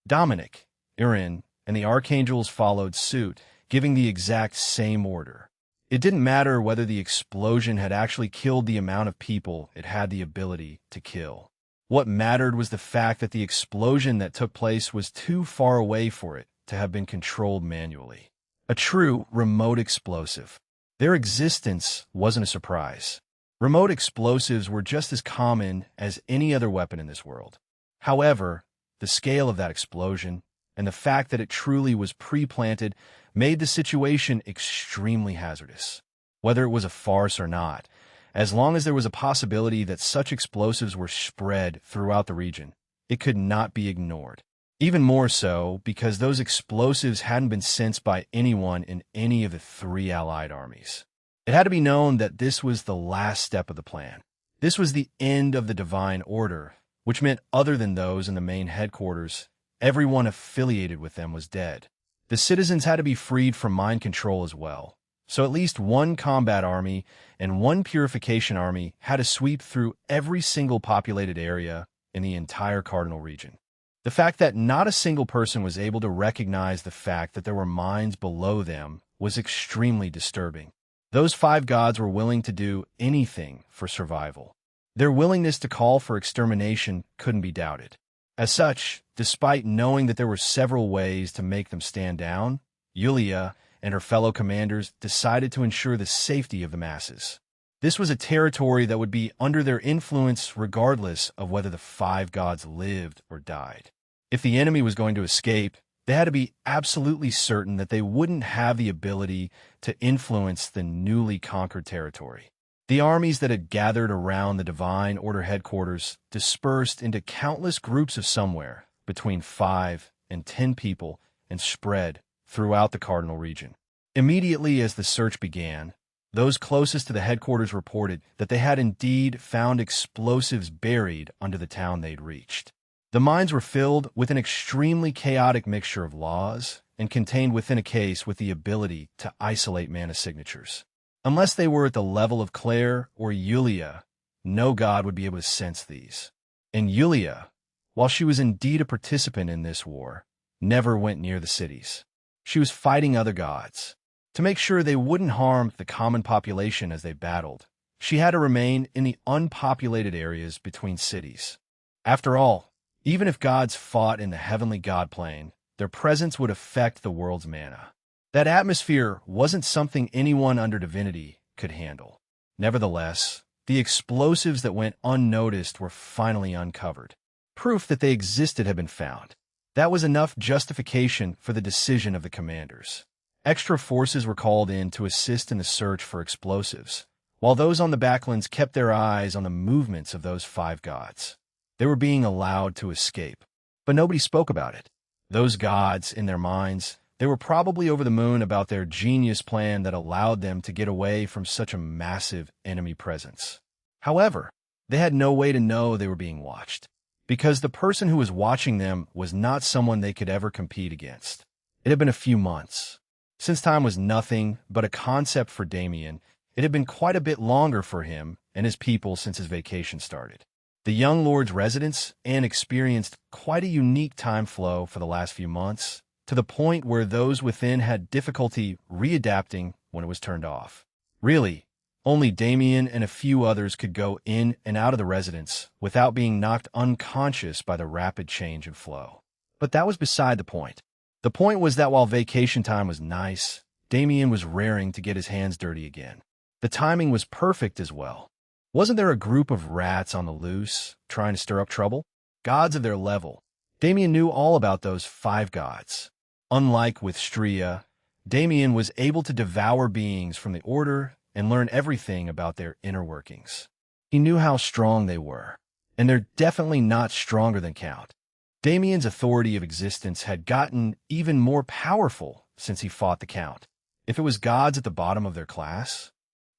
Dominic, Irin, and the archangels followed suit, giving the exact same order. It didn't matter whether the explosion had actually killed the amount of people it had the ability to kill. What mattered was the fact that the explosion that took place was too far away for it to have been controlled manually. A true remote explosive. Their existence wasn't a surprise. Remote explosives were just as common as any other weapon in this world. However, the scale of that explosion and the fact that it truly was pre-planted made the situation extremely hazardous. Whether it was a farce or not, as long as there was a possibility that such explosives were spread throughout the region, it could not be ignored. Even more so because those explosives hadn't been sensed by anyone in any of the 3 allied armies. It had to be known that this was the last step of the plan. This was the end of the divine order, which meant other than those in the main headquarters, everyone affiliated with them was dead. The citizens had to be freed from mind control as well. So at least 1 combat army and 1 purification army had to sweep through every single populated area in the entire Cardinal region. The fact that not a single person was able to recognize the fact that there were mines below them was extremely disturbing. Those 5 gods were willing to do anything for survival. Their willingness to call for extermination couldn't be doubted. As such, despite knowing that there were several ways to make them stand down, Yulia and her fellow commanders decided to ensure the safety of the masses. This was a territory that would be under their influence regardless of whether the 5 gods lived or died. If the enemy was going to escape, they had to be absolutely certain that they wouldn't have the ability to influence the newly conquered territory. The armies that had gathered around the Divine Order headquarters dispersed into countless groups of somewhere between 5 and 10 people and spread throughout the Cardinal region. Immediately as the search began, those closest to the headquarters reported that they had indeed found explosives buried under the town they'd reached. The mines were filled with an extremely chaotic mixture of laws and contained within a case with the ability to isolate mana signatures. Unless they were at the level of Claire or Yulia, no god would be able to sense these. And Yulia, while she was indeed a participant in this war, never went near the cities. She was fighting other gods. To make sure they wouldn't harm the common population as they battled, she had to remain in the unpopulated areas between cities. After all, even if gods fought in the heavenly god plane, their presence would affect the world's mana. That atmosphere wasn't something anyone under divinity could handle. Nevertheless, the explosives that went unnoticed were finally uncovered. Proof that they existed had been found. That was enough justification for the decision of the commanders. Extra forces were called in to assist in the search for explosives, while those on the backlands kept their eyes on the movements of those 5 gods. They were being allowed to escape, but nobody spoke about it. Those gods, in their minds, they were probably over the moon about their genius plan that allowed them to get away from such a massive enemy presence. However, they had no way to know they were being watched, because the person who was watching them was not someone they could ever compete against. It had been a few months. Since time was nothing but a concept for Damien, it had been quite a bit longer for him and his people since his vacation started. The young lord's residence and experienced quite a unique time flow for the last few months, to the point where those within had difficulty readapting when it was turned off. Really, only Damien and a few others could go in and out of the residence without being knocked unconscious by the rapid change in flow. But that was beside the point. The point was that while vacation time was nice, Damien was raring to get his hands dirty again. The timing was perfect as well. Wasn't there a group of rats on the loose, trying to stir up trouble? Gods of their level. Damien knew all about those 5 gods. Unlike with Stria, Damien was able to devour beings from the Order and learn everything about their inner workings. He knew how strong they were, and they're definitely not stronger than Count. Damien's authority of existence had gotten even more powerful since he fought the Count. If it was gods at the bottom of their class,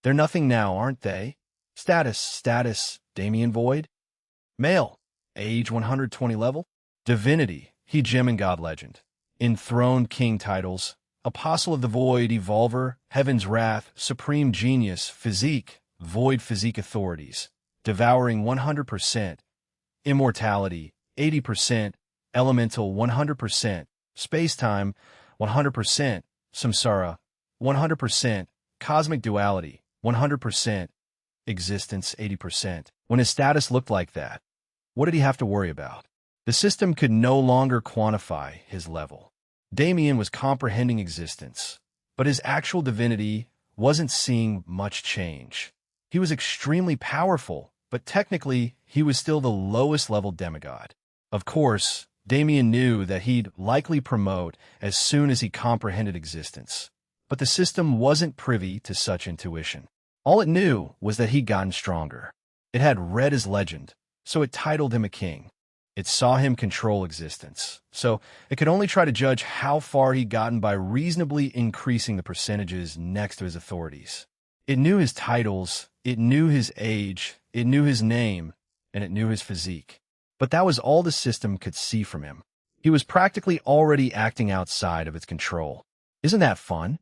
they're nothing now, aren't they? Status, Damien Void. Male, age 120 level. Divinity, he gem and god legend. Enthroned king titles, Apostle of the Void, Evolver, Heaven's Wrath, Supreme Genius, Physique, Void Physique Authorities, Devouring 100%, Immortality 80%, Elemental 100%, Space-Time 100%, Samsara 100%, Cosmic Duality 100%, Existence 80%. When his status looked like that, what did he have to worry about? The system could no longer quantify his level. Damien was comprehending existence, but his actual divinity wasn't seeing much change. He was extremely powerful, but technically he was still the lowest level demigod. Of course, Damien knew that he'd likely promote as soon as he comprehended existence, but the system wasn't privy to such intuition. All it knew was that he'd gotten stronger. It had read his legend, so it titled him a king. It saw him control existence, so it could only try to judge how far he'd gotten by reasonably increasing the percentages next to his authorities. It knew his titles, it knew his age, it knew his name, and it knew his physique. But that was all the system could see from him. He was practically already acting outside of its control. Isn't that fun?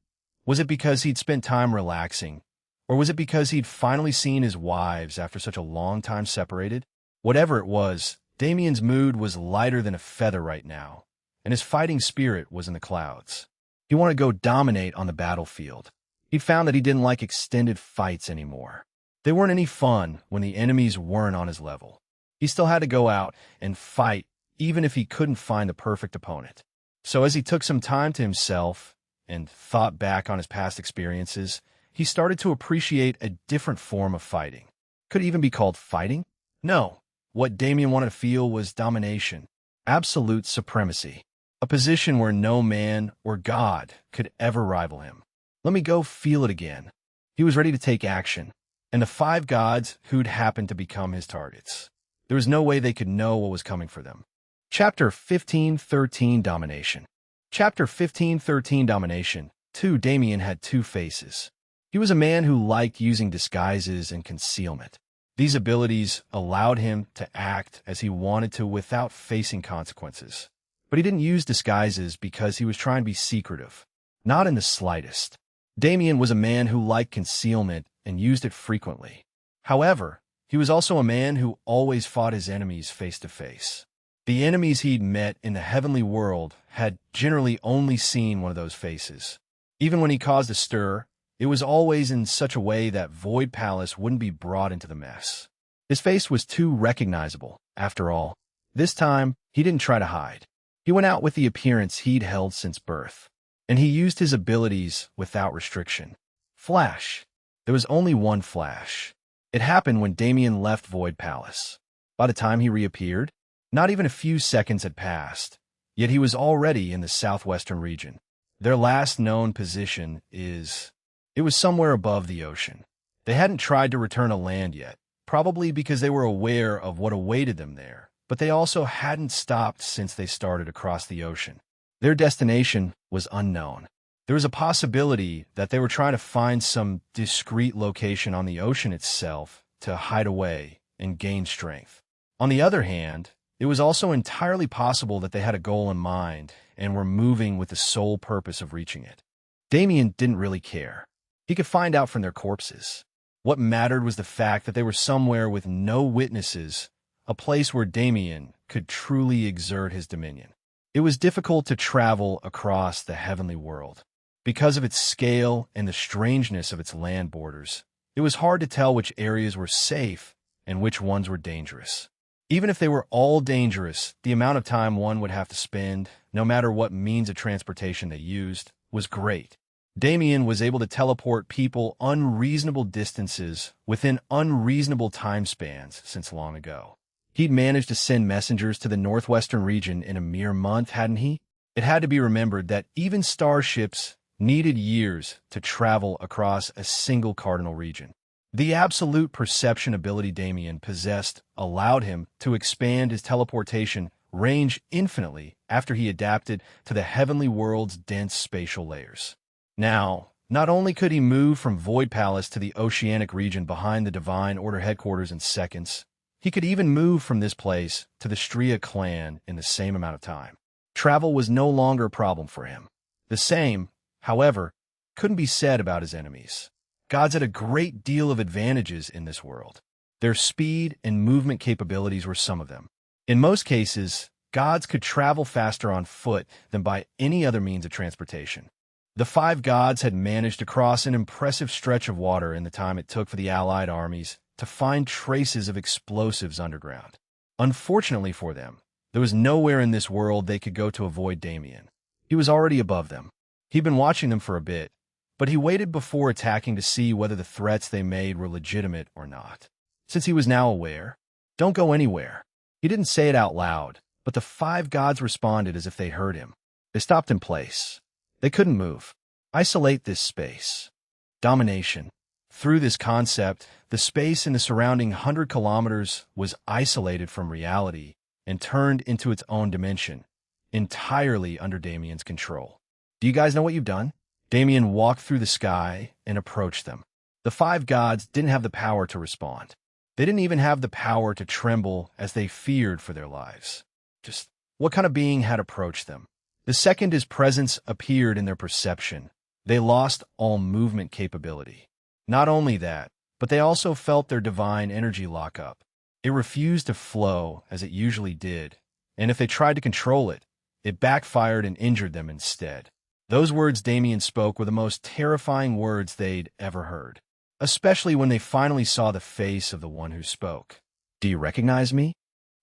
Was it because he'd spent time relaxing? Or was it because he'd finally seen his wives after such a long time separated? Whatever it was, Damien's mood was lighter than a feather right now, and his fighting spirit was in the clouds. He wanted to go dominate on the battlefield. He'd found that he didn't like extended fights anymore. They weren't any fun when the enemies weren't on his level. He still had to go out and fight, even if he couldn't find the perfect opponent. So as he took some time to himself and thought back on his past experiences, he started to appreciate a different form of fighting. Could it even be called fighting? No. What Damien wanted to feel was domination, absolute supremacy, a position where no man or god could ever rival him. Let me go feel it again. He was ready to take action, and the 5 gods who'd happened to become his targets. There was no way they could know what was coming for them. Chapter 15:13 Domination. Chapter 15:13 Domination. 2. Damien had 2 faces. He was a man who liked using disguises and concealment. These abilities allowed him to act as he wanted to without facing consequences. But he didn't use disguises because he was trying to be secretive. Not in the slightest. Damien was a man who liked concealment and used it frequently. However, he He was also a man who always fought his enemies face to face. The enemies he'd met in the heavenly world had generally only seen one of those faces. Even when he caused a stir, it was always in such a way that Void Palace wouldn't be brought into the mess. His face was too recognizable, after all. This time, he didn't try to hide. He went out with the appearance he'd held since birth, and he used his abilities without restriction. Flash. There was only one flash. It happened when Damien left Void Palace. By the time he reappeared, not even a few seconds had passed, yet he was already in the southwestern region. Their last known position it was somewhere above the ocean. They hadn't tried to return to land yet, probably because they were aware of what awaited them there, but they also hadn't stopped since they started across the ocean. Their destination was unknown. There was a possibility that they were trying to find some discrete location on the ocean itself to hide away and gain strength. On the other hand, it was also entirely possible that they had a goal in mind and were moving with the sole purpose of reaching it. Damien didn't really care. He could find out from their corpses. What mattered was the fact that they were somewhere with no witnesses, a place where Damien could truly exert his dominion. It was difficult to travel across the heavenly world. Because of its scale and the strangeness of its land borders, it was hard to tell which areas were safe and which ones were dangerous. Even if they were all dangerous, the amount of time one would have to spend, no matter what means of transportation they used, was great. Damien was able to teleport people unreasonable distances within unreasonable time spans since long ago. He'd managed to send messengers to the northwestern region in a mere month, hadn't he? It had to be remembered that even starships needed years to travel across a single cardinal region. The absolute perception ability Damien possessed allowed him to expand his teleportation range infinitely after he adapted to the heavenly world's dense spatial layers. Now, not only could he move from Void Palace to the oceanic region behind the Divine Order headquarters in seconds, he could even move from this place to the Stria clan in the same amount of time. Travel was no longer a problem for him. The same, however, couldn't be said about his enemies. Gods had a great deal of advantages in this world. Their speed and movement capabilities were some of them. In most cases, gods could travel faster on foot than by any other means of transportation. The five gods had managed to cross an impressive stretch of water in the time it took for the Allied armies to find traces of explosives underground. Unfortunately for them, there was nowhere in this world they could go to avoid Damien. He was already above them. He'd been watching them for a bit, but he waited before attacking to see whether the threats they made were legitimate or not. Since he was now aware, "Don't go anywhere." He didn't say it out loud, but the five gods responded as if they heard him. They stopped in place. They couldn't move. Isolate this space. Domination. Through this concept, the space in the surrounding 100 kilometers was isolated from reality and turned into its own dimension, entirely under Damien's control. Do you guys know what you've done? Damien walked through the sky and approached them. The five gods didn't have the power to respond. They didn't even have the power to tremble as they feared for their lives. Just what kind of being had approached them? The second his presence appeared in their perception, they lost all movement capability. Not only that, but they also felt their divine energy lock up. It refused to flow as it usually did, and if they tried to control it, it backfired and injured them instead. Those words Damien spoke were the most terrifying words they'd ever heard, especially when they finally saw the face of the one who spoke. "Do you recognize me?"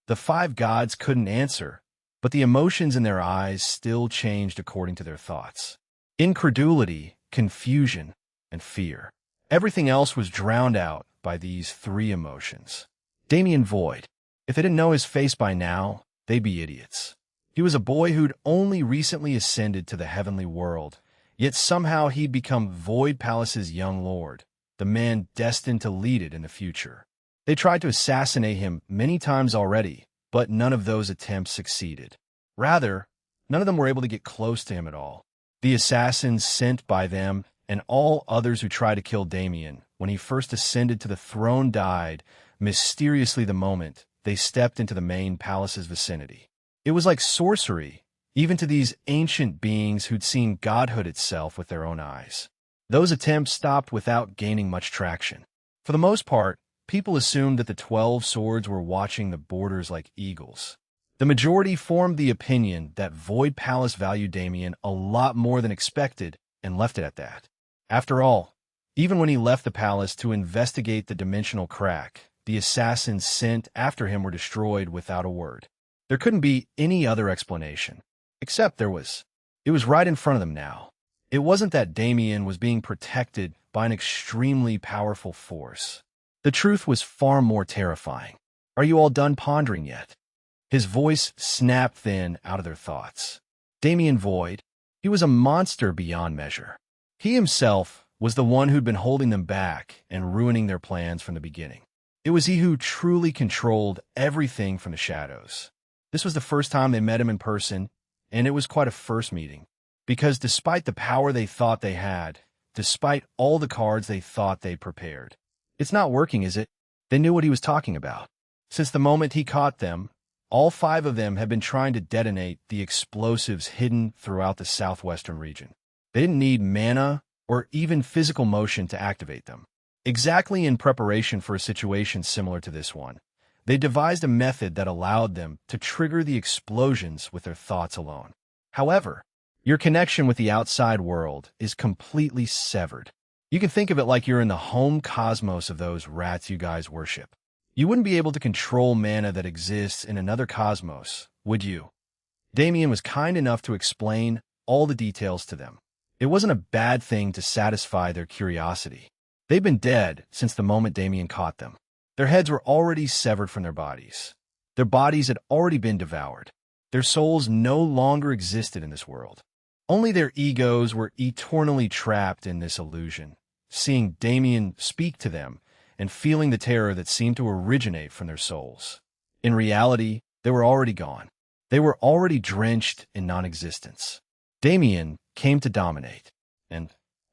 The five gods couldn't answer, but the emotions in their eyes still changed according to their thoughts. Incredulity, confusion, and fear. Everything else was drowned out by these three emotions. Damien Void. If they didn't know his face by now, they'd be idiots. He was a boy who'd only recently ascended to the heavenly world, yet somehow he'd become Void Palace's young lord, the man destined to lead it in the future. They tried to assassinate him many times already, but none of those attempts succeeded. Rather, none of them were able to get close to him at all. The assassins sent by them and all others who tried to kill Damien when he first ascended to the throne died mysteriously the moment they stepped into the main palace's vicinity. It was like sorcery, even to these ancient beings who'd seen godhood itself with their own eyes. Those attempts stopped without gaining much traction. For the most part, people assumed that the 12 swords were watching the borders like eagles. The majority formed the opinion that Void Palace valued Damien a lot more than expected and left it at that. After all, even when he left the palace to investigate the dimensional crack, the assassins sent after him were destroyed without a word. There couldn't be any other explanation. Except there was. It was right in front of them now. It wasn't that Damien was being protected by an extremely powerful force. The truth was far more terrifying. Are you all done pondering yet? His voice snapped thin out of their thoughts. Damien Void, he was a monster beyond measure. He himself was the one who'd been holding them back and ruining their plans from the beginning. It was he who truly controlled everything from the shadows. This was the first time they met him in person, and it was quite a first meeting. Because despite the power they thought they had, despite all the cards they thought they'd prepared, it's not working, is it? They knew what he was talking about. Since the moment he caught them, all 5 of them had been trying to detonate the explosives hidden throughout the southwestern region. They didn't need mana or even physical motion to activate them. Exactly in preparation for a situation similar to this one, they devised a method that allowed them to trigger the explosions with their thoughts alone. However, your connection with the outside world is completely severed. You can think of it like you're in the home cosmos of those rats you guys worship. You wouldn't be able to control mana that exists in another cosmos, would you? Damien was kind enough to explain all the details to them. It wasn't a bad thing to satisfy their curiosity. They'd been dead since the moment Damien caught them. Their heads were already severed from their bodies. Their bodies had already been devoured. Their souls no longer existed in this world. Only their egos were eternally trapped in this illusion, seeing Damien speak to them and feeling the terror that seemed to originate from their souls. In reality, they were already gone. They were already drenched in non-existence. Damien came to dominate, and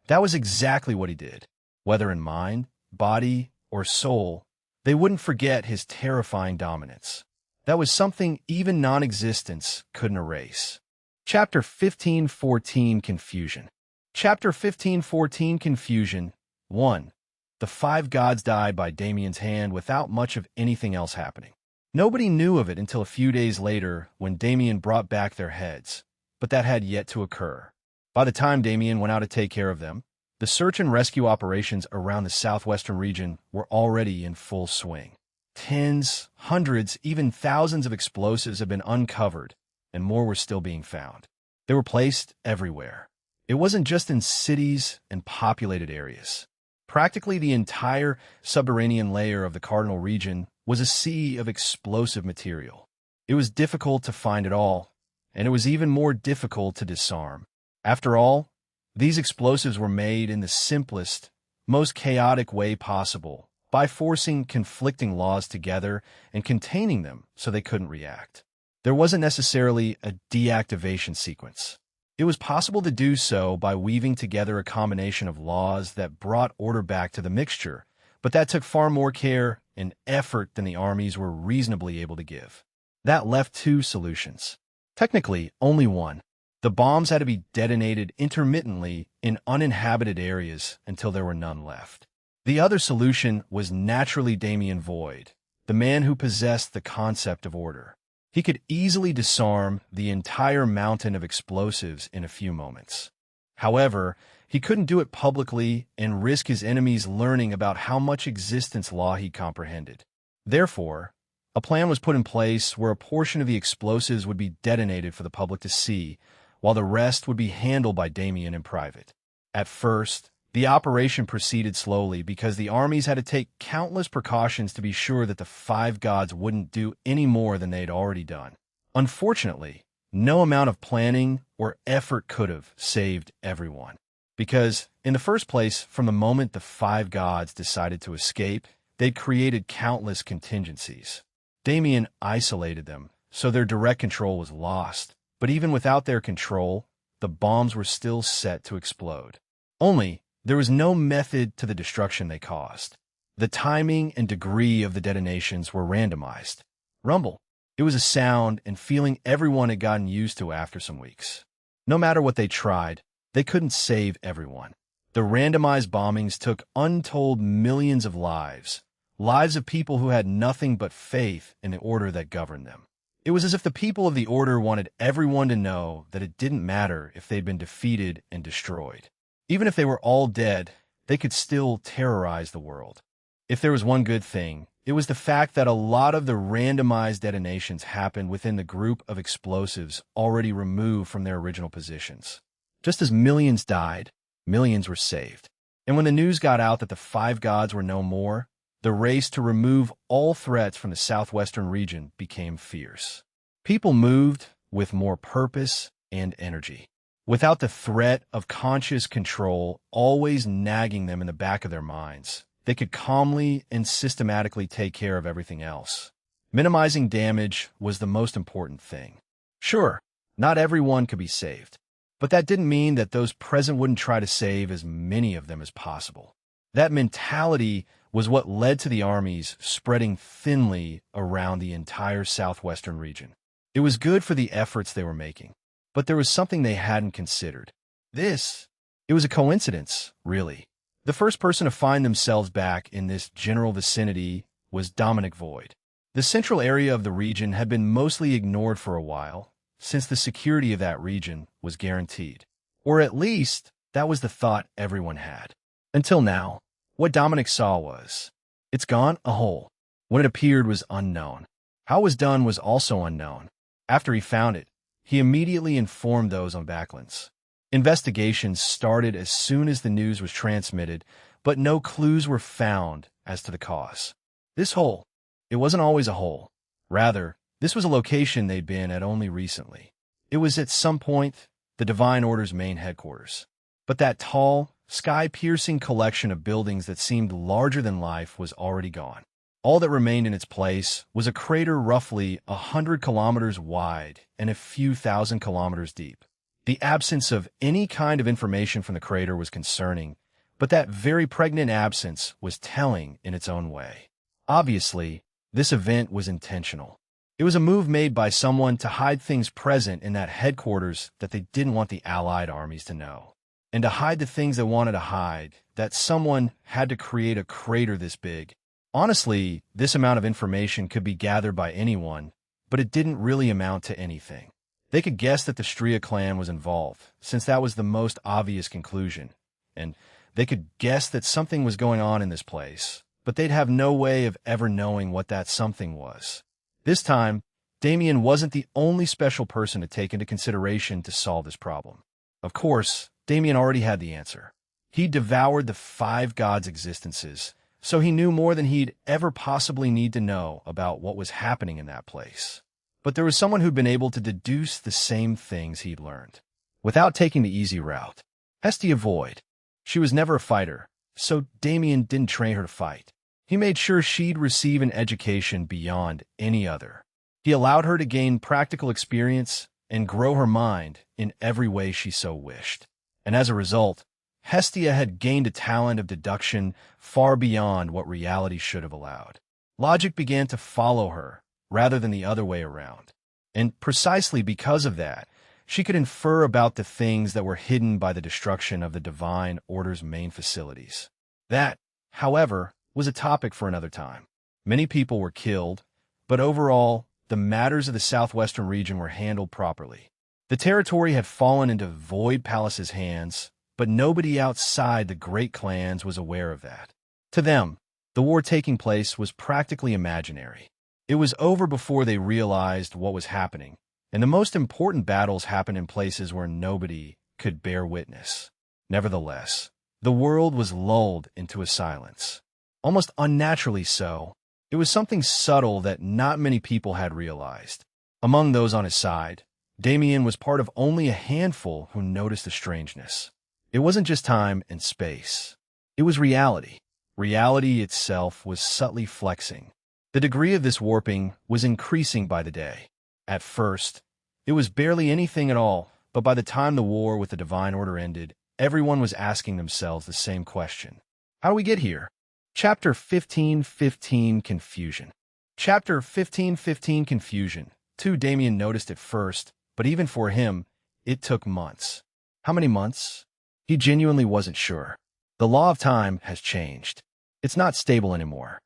that was exactly what he did. Whether in mind, body, or soul, they wouldn't forget his terrifying dominance. That was something even non-existence couldn't erase. Chapter 1514 Confusion. Chapter 1514 Confusion 1. The 5 gods died by Damien's hand without much of anything else happening. Nobody knew of it until a few days later when Damien brought back their heads, but that had yet to occur. By the time Damien went out to take care of them, the search and rescue operations around the southwestern region were already in full swing. Tens, hundreds, even thousands of explosives had been uncovered, and more were still being found. They were placed everywhere. It wasn't just in cities and populated areas. Practically the entire subterranean layer of the Cardinal region was a sea of explosive material. It was difficult to find it all, and it was even more difficult to disarm. After all, these explosives were made in the simplest, most chaotic way possible, by forcing conflicting laws together and containing them so they couldn't react. There wasn't necessarily a deactivation sequence. It was possible to do so by weaving together a combination of laws that brought order back to the mixture, but that took far more care and effort than the armies were reasonably able to give. That left 2 solutions. Technically, only one. The bombs had to be detonated intermittently in uninhabited areas until there were none left. The other solution was naturally Damien Void, the man who possessed the concept of order. He could easily disarm the entire mountain of explosives in a few moments. However, he couldn't do it publicly and risk his enemies learning about how much existence law he comprehended. Therefore, a plan was put in place where a portion of the explosives would be detonated for the public to see, while the rest would be handled by Damien in private. At first, the operation proceeded slowly because the armies had to take countless precautions to be sure that the 5 gods wouldn't do any more than they'd already done. Unfortunately, no amount of planning or effort could have saved everyone. Because, in the first place, from the moment the 5 gods decided to escape, they'd created countless contingencies. Damien isolated them, so their direct control was lost. But even without their control, the bombs were still set to explode. Only, there was no method to the destruction they caused. The timing and degree of the detonations were randomized. Rumble. It was a sound and feeling everyone had gotten used to after some weeks. No matter what they tried, they couldn't save everyone. The randomized bombings took untold millions of lives, lives of people who had nothing but faith in the order that governed them. It was as if the people of the order wanted everyone to know that it didn't matter if they'd been defeated and destroyed. Even if they were all dead, they could still terrorize the world. If there was one good thing, it was the fact that a lot of the randomized detonations happened within the group of explosives already removed from their original positions. Just as millions died, millions were saved. And when the news got out that the five gods were no more, the race to remove all threats from the southwestern region became fierce. People moved with more purpose and energy. Without the threat of conscious control always nagging them in the back of their minds, they could calmly and systematically take care of everything else. Minimizing damage was the most important thing. Sure, not everyone could be saved, but that didn't mean that those present wouldn't try to save as many of them as possible. That mentality was what led to the armies spreading thinly around the entire southwestern region. It was good for the efforts they were making, but there was something they hadn't considered. It was a coincidence, really. The first person to find themselves back in this general vicinity was Dominic Void. The central area of the region had been mostly ignored for a while, since the security of that region was guaranteed. Or at least, that was the thought everyone had. Until now, what Dominic saw was, it's gone a hole. When it appeared was unknown. How it was done was also unknown. After he found it, he immediately informed those on Backlands. Investigations started as soon as the news was transmitted, but no clues were found as to the cause. This hole, it wasn't always a hole. Rather, this was a location they'd been at only recently. It was at some point the Divine Order's main headquarters. But that tall, sky-piercing collection of buildings that seemed larger than life was already gone. All that remained in its place was a crater roughly 100 kilometers wide and a few thousand kilometers deep. The absence of any kind of information from the crater was concerning, but that very pregnant absence was telling in its own way. Obviously, this event was intentional. It was a move made by someone to hide things present in that headquarters that they didn't want the Allied armies to know. And to hide the things they wanted to hide, that someone had to create a crater this big. Honestly, this amount of information could be gathered by anyone, but it didn't really amount to anything. They could guess that the Stria clan was involved, since that was the most obvious conclusion, and they could guess that something was going on in this place, but they'd have no way of ever knowing what that something was. This time, Damien wasn't the only special person to take into consideration to solve this problem. Of course, Damien already had the answer. He devoured the five gods' existences, so he knew more than he'd ever possibly need to know about what was happening in that place. But there was someone who'd been able to deduce the same things he'd learned, without taking the easy route. Hestia Void. She was never a fighter, so Damien didn't train her to fight. He made sure she'd receive an education beyond any other. He allowed her to gain practical experience and grow her mind in every way she so wished. And as a result, Hestia had gained a talent of deduction far beyond what reality should have allowed. Logic began to follow her, rather than the other way around. And precisely because of that, she could infer about the things that were hidden by the destruction of the Divine Order's main facilities. That, however, was a topic for another time. Many people were killed, but overall, the matters of the southwestern region were handled properly. The territory had fallen into Void Palace's hands, but nobody outside the great clans was aware of that. To them, the war taking place was practically imaginary. It was over before they realized what was happening, and the most important battles happened in places where nobody could bear witness. Nevertheless, the world was lulled into a silence. Almost unnaturally so. It was something subtle that not many people had realized. Among those on his side, Damien was part of only a handful who noticed the strangeness. It wasn't just time and space. It was reality. Reality itself was subtly flexing. The degree of this warping was increasing by the day. At first, it was barely anything at all, but by the time the war with the Divine Order ended, everyone was asking themselves the same question. How do we get here? Chapter 15:15 Confusion. Chapter 15:15 Confusion. Damien noticed at first, but even for him, it took months. How many months? He genuinely wasn't sure. The law of time has changed. It's not stable anymore.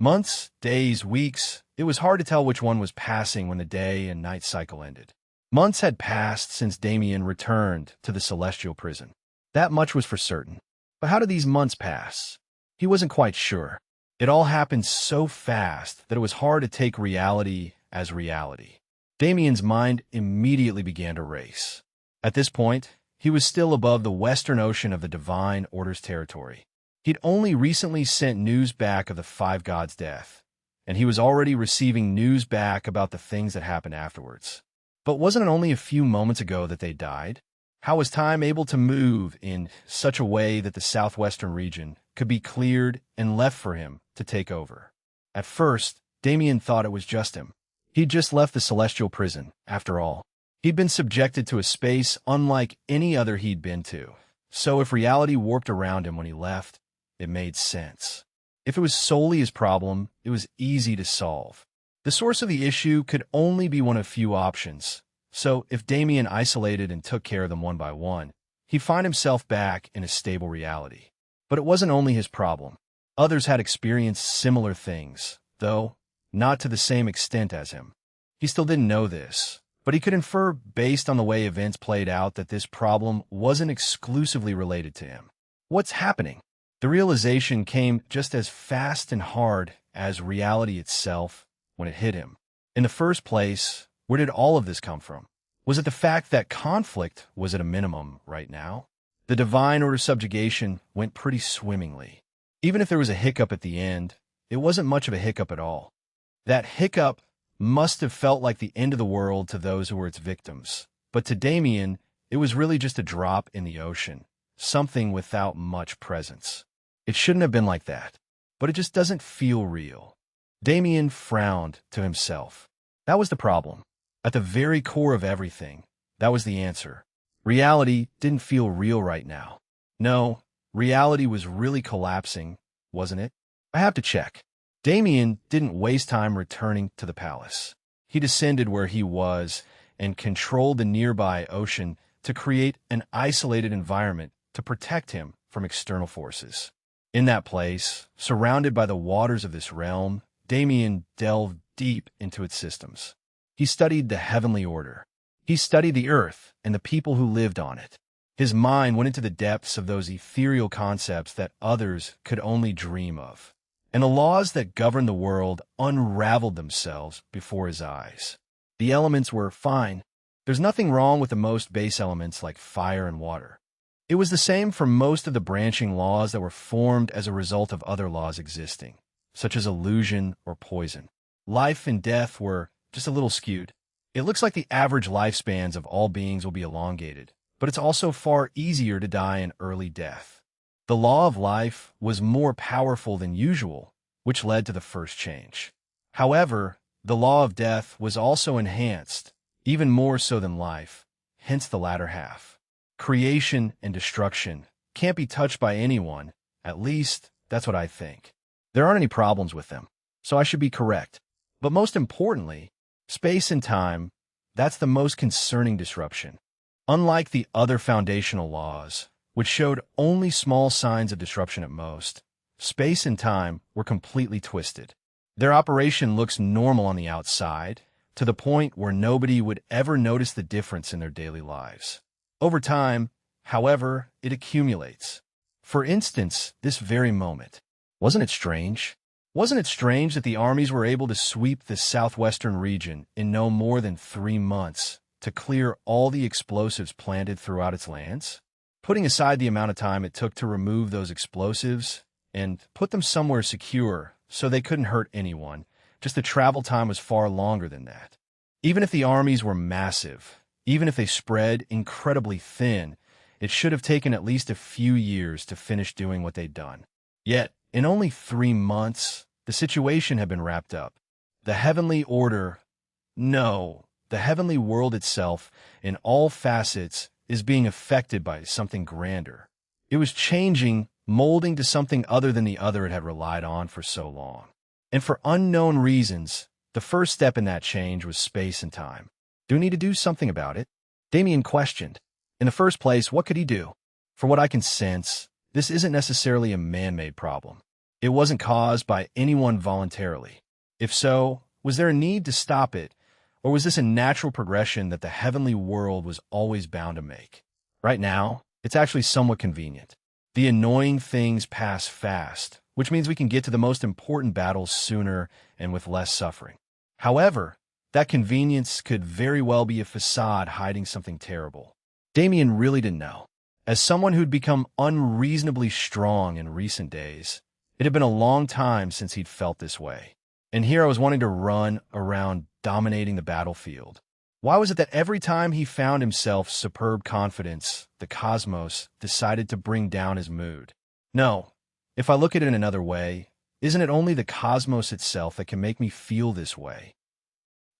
Months, days, weeks, it was hard to tell which one was passing when the day and night cycle ended. Months had passed since Damien returned to the celestial prison. That much was for certain. But how did these months pass? He wasn't quite sure. It all happened so fast that it was hard to take reality as reality. Damien's mind immediately began to race. At this point, he was still above the western ocean of the Divine Order's territory. He'd only recently sent news back of the Five Gods' death, and he was already receiving news back about the things that happened afterwards. But wasn't it only a few moments ago that they died? How was time able to move in such a way that the southwestern region could be cleared and left for him to take over? At first, Damien thought it was just him. He'd just left the celestial prison, after all. He'd been subjected to a space unlike any other he'd been to. So if reality warped around him when he left, it made sense. If it was solely his problem, it was easy to solve. The source of the issue could only be one of few options. So if Damien isolated and took care of them one by one, he'd find himself back in a stable reality. But it wasn't only his problem. Others had experienced similar things, though not to the same extent as him. He still didn't know this, but he could infer based on the way events played out that this problem wasn't exclusively related to him. What's happening? The realization came just as fast and hard as reality itself when it hit him. In the first place, where did all of this come from? Was it the fact that conflict was at a minimum right now? The Divine Order subjugation went pretty swimmingly. Even if there was a hiccup at the end, it wasn't much of a hiccup at all. That hiccup must have felt like the end of the world to those who were its victims. But to Damien, it was really just a drop in the ocean, something without much presence. It shouldn't have been like that, but it just doesn't feel real. Damien frowned to himself. That was the problem. At the very core of everything, that was the answer. Reality didn't feel real right now. No, reality was really collapsing, wasn't it? I have to check. Damien didn't waste time returning to the palace. He descended where he was and controlled the nearby ocean to create an isolated environment to protect him from external forces. In that place, surrounded by the waters of this realm, Damien delved deep into its systems. He studied the heavenly order. He studied the earth and the people who lived on it. His mind went into the depths of those ethereal concepts that others could only dream of. And the laws that govern the world unraveled themselves before his eyes. The elements were fine. There's nothing wrong with the most base elements like fire and water. It was the same for most of the branching laws that were formed as a result of other laws existing, such as illusion or poison. Life and death were just a little skewed. It looks like the average lifespans of all beings will be elongated, but it's also far easier to die an early death. The law of life was more powerful than usual, which led to the first change. However, the law of death was also enhanced, even more so than life, hence the latter half. Creation and destruction can't be touched by anyone, at least that's what I think. There aren't any problems with them, so I should be correct. But most importantly, space and time, that's the most concerning disruption. Unlike the other foundational laws, which showed only small signs of disruption at most, space and time were completely twisted. Their operation looks normal on the outside, to the point where nobody would ever notice the difference in their daily lives. Over time, however, it accumulates. For instance, this very moment. Wasn't it strange? Wasn't it strange that the armies were able to sweep the southwestern region in no more than 3 months to clear all the explosives planted throughout its lands? Putting aside the amount of time it took to remove those explosives and put them somewhere secure so they couldn't hurt anyone, just the travel time was far longer than that. Even if the armies were massive, even if they spread incredibly thin, it should have taken at least a few years to finish doing what they'd done. Yet, in only 3 months, the situation had been wrapped up. The heavenly order, no, the heavenly world itself, in all facets, is being affected by something grander. It was changing, molding to something other than the other it had relied on for so long. And for unknown reasons, the first step in that change was space and time. Do we need to do something about it? Damien questioned. In the first place, what could he do? For what I can sense, this isn't necessarily a man-made problem. It wasn't caused by anyone voluntarily. If so, was there a need to stop it, or was this a natural progression that the heavenly world was always bound to make? Right now, it's actually somewhat convenient. The annoying things pass fast, which means we can get to the most important battles sooner and with less suffering. However, that convenience could very well be a facade hiding something terrible. Damien really didn't know. As someone who'd become unreasonably strong in recent days, it had been a long time since he'd felt this way. And here I was wanting to run around dominating the battlefield. Why was it that every time he found himself superb confidence, the cosmos decided to bring down his mood? No, if I look at it in another way, isn't it only the cosmos itself that can make me feel this way?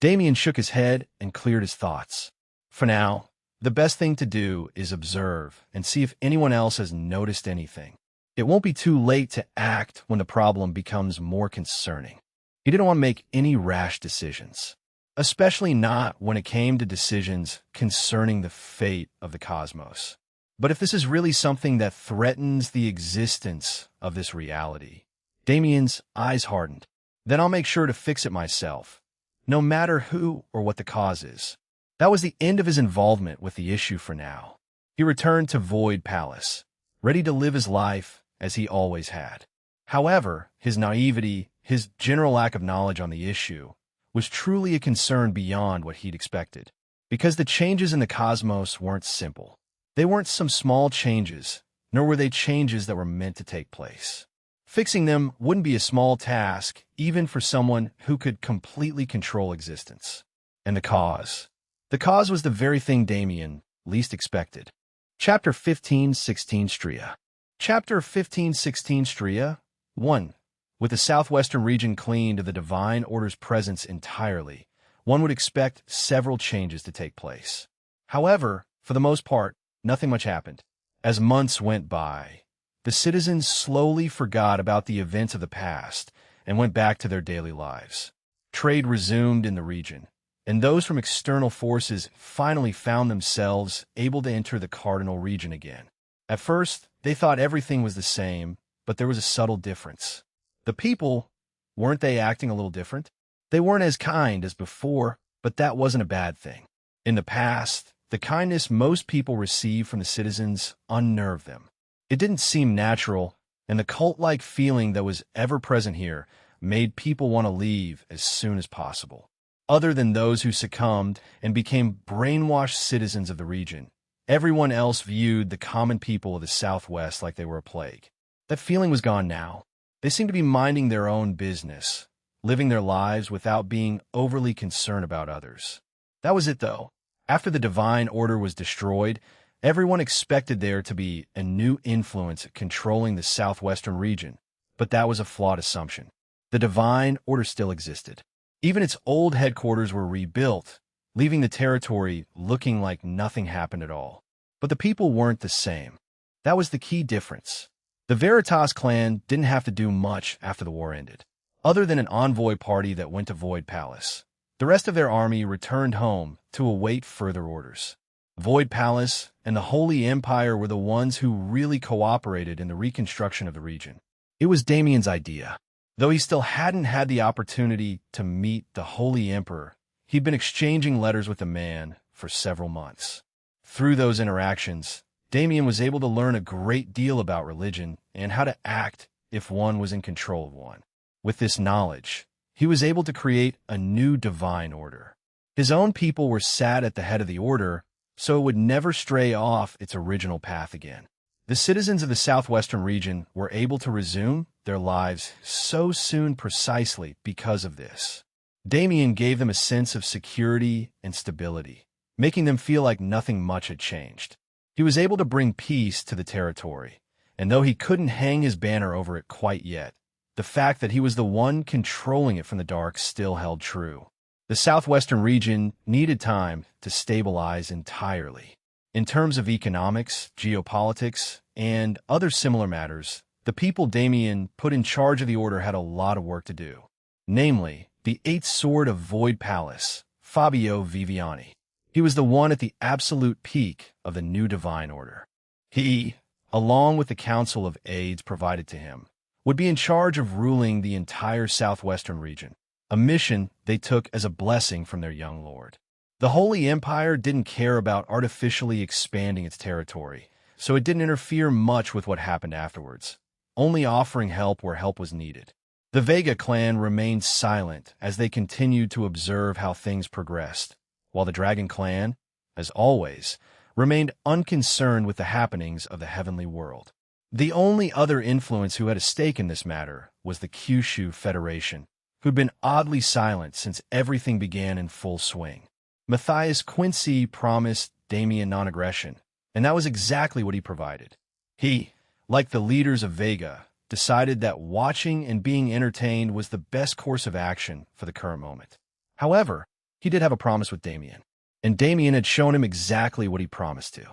Damien shook his head and cleared his thoughts. For now, the best thing to do is observe and see if anyone else has noticed anything. It won't be too late to act when the problem becomes more concerning. He didn't want to make any rash decisions, especially not when it came to decisions concerning the fate of the cosmos. But if this is really something that threatens the existence of this reality, Damien's eyes hardened. Then I'll make sure to fix it myself, no matter who or what the cause is. That was the end of his involvement with the issue for now. He returned to Void Palace, ready to live his life as he always had. However, his naivety, his general lack of knowledge on the issue, was truly a concern beyond what he'd expected. Because the changes in the cosmos weren't simple. They weren't some small changes, nor were they changes that were meant to take place. Fixing them wouldn't be a small task, even for someone who could completely control existence. And the cause? The cause was the very thing Damien least expected. Chapter 1516 Stria. Chapter 1516 Stria 1. With the southwestern region cleaned of the Divine Order's presence entirely, one would expect several changes to take place. However, for the most part, nothing much happened. As months went by, the citizens slowly forgot about the events of the past and went back to their daily lives. Trade resumed in the region, and those from external forces finally found themselves able to enter the Cardinal region again. At first, they thought everything was the same, but there was a subtle difference. The people, weren't they acting a little different? They weren't as kind as before, but that wasn't a bad thing. In the past, the kindness most people received from the citizens unnerved them. It didn't seem natural, and the cult-like feeling that was ever present here made people want to leave as soon as possible. Other than those who succumbed and became brainwashed citizens of the region, everyone else viewed the common people of the Southwest like they were a plague. That feeling was gone now. They seemed to be minding their own business, living their lives without being overly concerned about others. That was it, though. After the Divine Order was destroyed, everyone expected there to be a new influence controlling the southwestern region, but that was a flawed assumption. The Divine Order still existed. Even its old headquarters were rebuilt, leaving the territory looking like nothing happened at all. But the people weren't the same. That was the key difference. The Veritas clan didn't have to do much after the war ended, other than an envoy party that went to Void Palace. The rest of their army returned home to await further orders. Void Palace and the Holy Empire were the ones who really cooperated in the reconstruction of the region. It was Damien's idea. Though he still hadn't had the opportunity to meet the Holy Emperor, he'd been exchanging letters with the man for several months. Through those interactions, Damien was able to learn a great deal about religion and how to act if one was in control of one. With this knowledge, he was able to create a new divine order. His own people were sat at the head of the order, so it would never stray off its original path again. The citizens of the southwestern region were able to resume their lives so soon precisely because of this. Damien gave them a sense of security and stability, making them feel like nothing much had changed. He was able to bring peace to the territory, and though he couldn't hang his banner over it quite yet, the fact that he was the one controlling it from the dark still held true. The southwestern region needed time to stabilize entirely. In terms of economics, geopolitics, and other similar matters, the people Damien put in charge of the order had a lot of work to do. Namely, the Eighth Sword of Void Palace, Fabio Viviani. He was the one at the absolute peak of the new divine order. He, along with the council of aides provided to him, would be in charge of ruling the entire southwestern region, a mission they took as a blessing from their young lord. The Holy Empire didn't care about artificially expanding its territory, so it didn't interfere much with what happened afterwards, only offering help where help was needed. The Vega clan remained silent as they continued to observe how things progressed, while the Dragon clan, as always, remained unconcerned with the happenings of the heavenly world. The only other influence who had a stake in this matter was the Kyushu Federation, who'd been oddly silent since everything began in full swing. Matthias Quincy promised Damien non-aggression, and that was exactly what he provided. He, like the leaders of Vega, decided that watching and being entertained was the best course of action for the current moment. However, he did have a promise with Damien, and Damien had shown him exactly what he promised to.